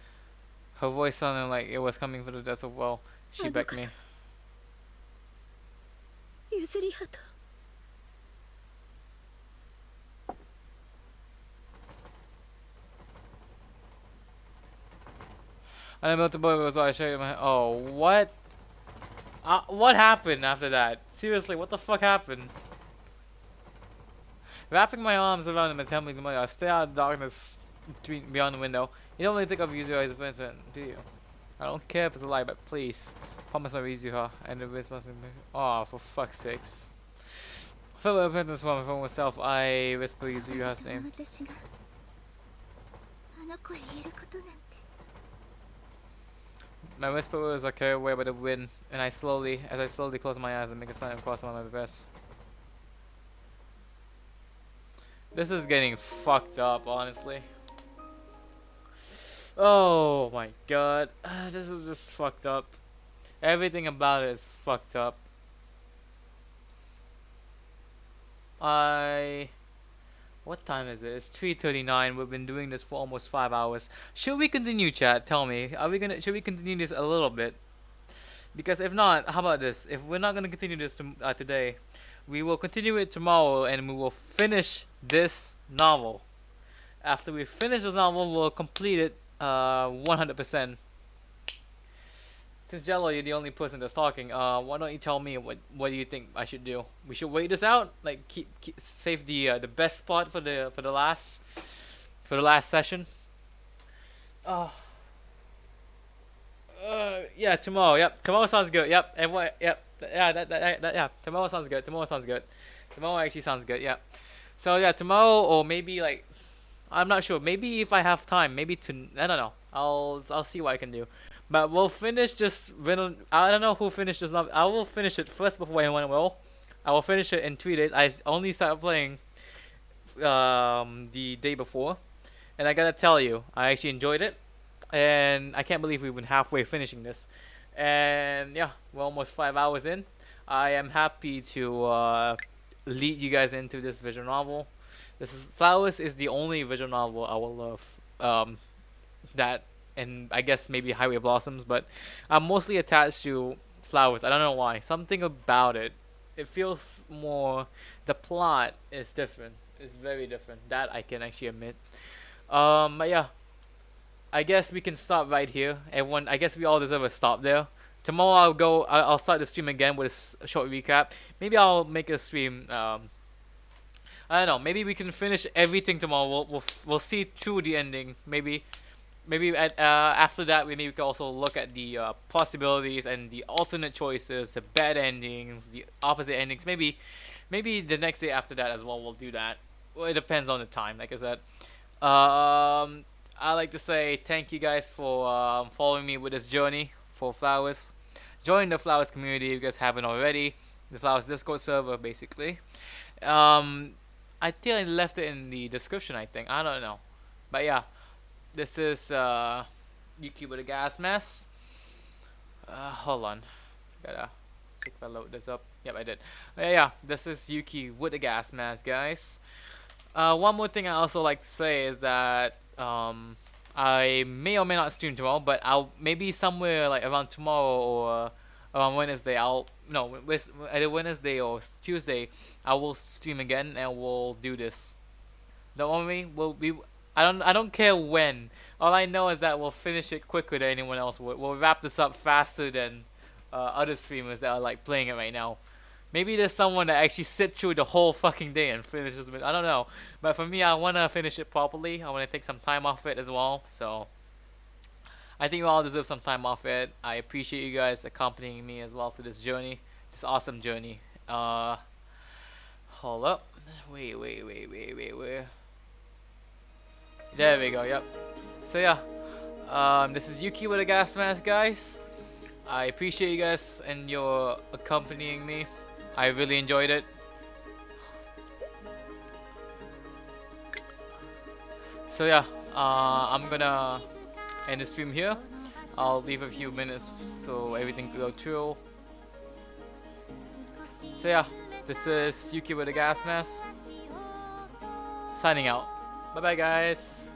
her voice sounded like it was coming from the depths of well. She begged me. ゆずりはと And I built the boy was what I showed you my. Oh, what? What happened after that? Seriously, what the fuck happened? Wrapping my arms around him and telling him to stay out of the darkness beyond the window. You don't really think of Yuzuriha as a friend, do you? I don't care if it's a lie, but please. Promise my Yuzuriha. And the response. Oh, for fuck's sakes. I felt repentance from myself. I whispered Yuzuriha's その name. 私があの子へ言えることなんて My whisper was carried away by the wind, and as I slowly closed my eyes and make a sign of cross on my breast. This is getting fucked up, honestly. Oh my god, this is just fucked up. Everything about it is fucked up. What time is it? It's 3:39. We've been doing this for almost 5 hours. Should we continue, chat? Tell me. Should we continue this a little bit? Because if not, how about this? If we're not gonna continue this today, we will continue it tomorrow, and we will finish this novel. After we finish this novel, we'll complete it 100%. Since Jello, you're the only person that's talking, why don't you tell me what do you think I should do? We should wait this out, like keep save the best spot for the last session. Yeah, tomorrow. Yep, tomorrow sounds good. Yep, everyone. Yep, yeah. Tomorrow sounds good. Tomorrow actually sounds good. Yeah. So yeah, tomorrow or maybe like, I'm not sure. Maybe if I have time, maybe I don't know. I'll see what I can do. But we'll finish just I don't know who finished this. I will finish it first before anyone will. I will finish it in 3 days. Only started playing the day before, and I gotta tell you, I actually enjoyed it, and I can't believe we've been halfway finishing this. And yeah, we're almost 5 hours in. I am happy to lead you guys into this visual novel. This is Flowers is the only visual novel I will love. That and I guess maybe Highway Blossoms, but I'm mostly attached to Flowers. I don't know why. Something about it. It feels more. The plot is different. It's very different. That I can actually admit. But yeah, I guess we can stop right here. Everyone, I guess we all deserve a stop there. Tomorrow I'll go. I'll start the stream again with a short recap. Maybe I'll make a stream. I don't know. Maybe we can finish everything tomorrow. We'll see through the ending. Maybe after that we maybe can also look at the possibilities and the alternate choices, the bad endings, the opposite endings. Maybe the next day after that as well. We'll do that. Well, it depends on the time. Like I said. I like to say thank you guys for following me with this journey for Flowers. Join the Flowers community if you guys haven't already. The Flowers Discord server, basically. I think I left it in the description. I think I don't know, but yeah, this is Yuki with a gas mask. Hold on, gotta check if I load this up. Yep, I did. Yeah, this is Yuki with a gas mask, guys. One more thing I also like to say is that I may or may not stream tomorrow, but I'll maybe somewhere like around tomorrow or around Wednesday. Either Wednesday or Tuesday, I will stream again and we'll do this. Don't worry, we'll be. I don't care when. All I know is that we'll finish it quicker than anyone else would. We'll wrap this up faster than other streamers that are like playing it right now. Maybe there's someone that actually sit through the whole fucking day and finishes it. I don't know. But for me, I want to finish it properly. I want to take some time off it as well. So, I think you all deserve some time off it. I appreciate you guys accompanying me as well to this journey. This awesome journey. Hold up. Wait. There we go, yep. So yeah. This is Yuki with a gas mask, guys. I appreciate you guys and your accompanying me. I really enjoyed it. So yeah, I'm gonna end the stream here. I'll leave a few minutes so everything can go through. So yeah, this is Yuki with a gas mask. Signing out. Bye bye guys.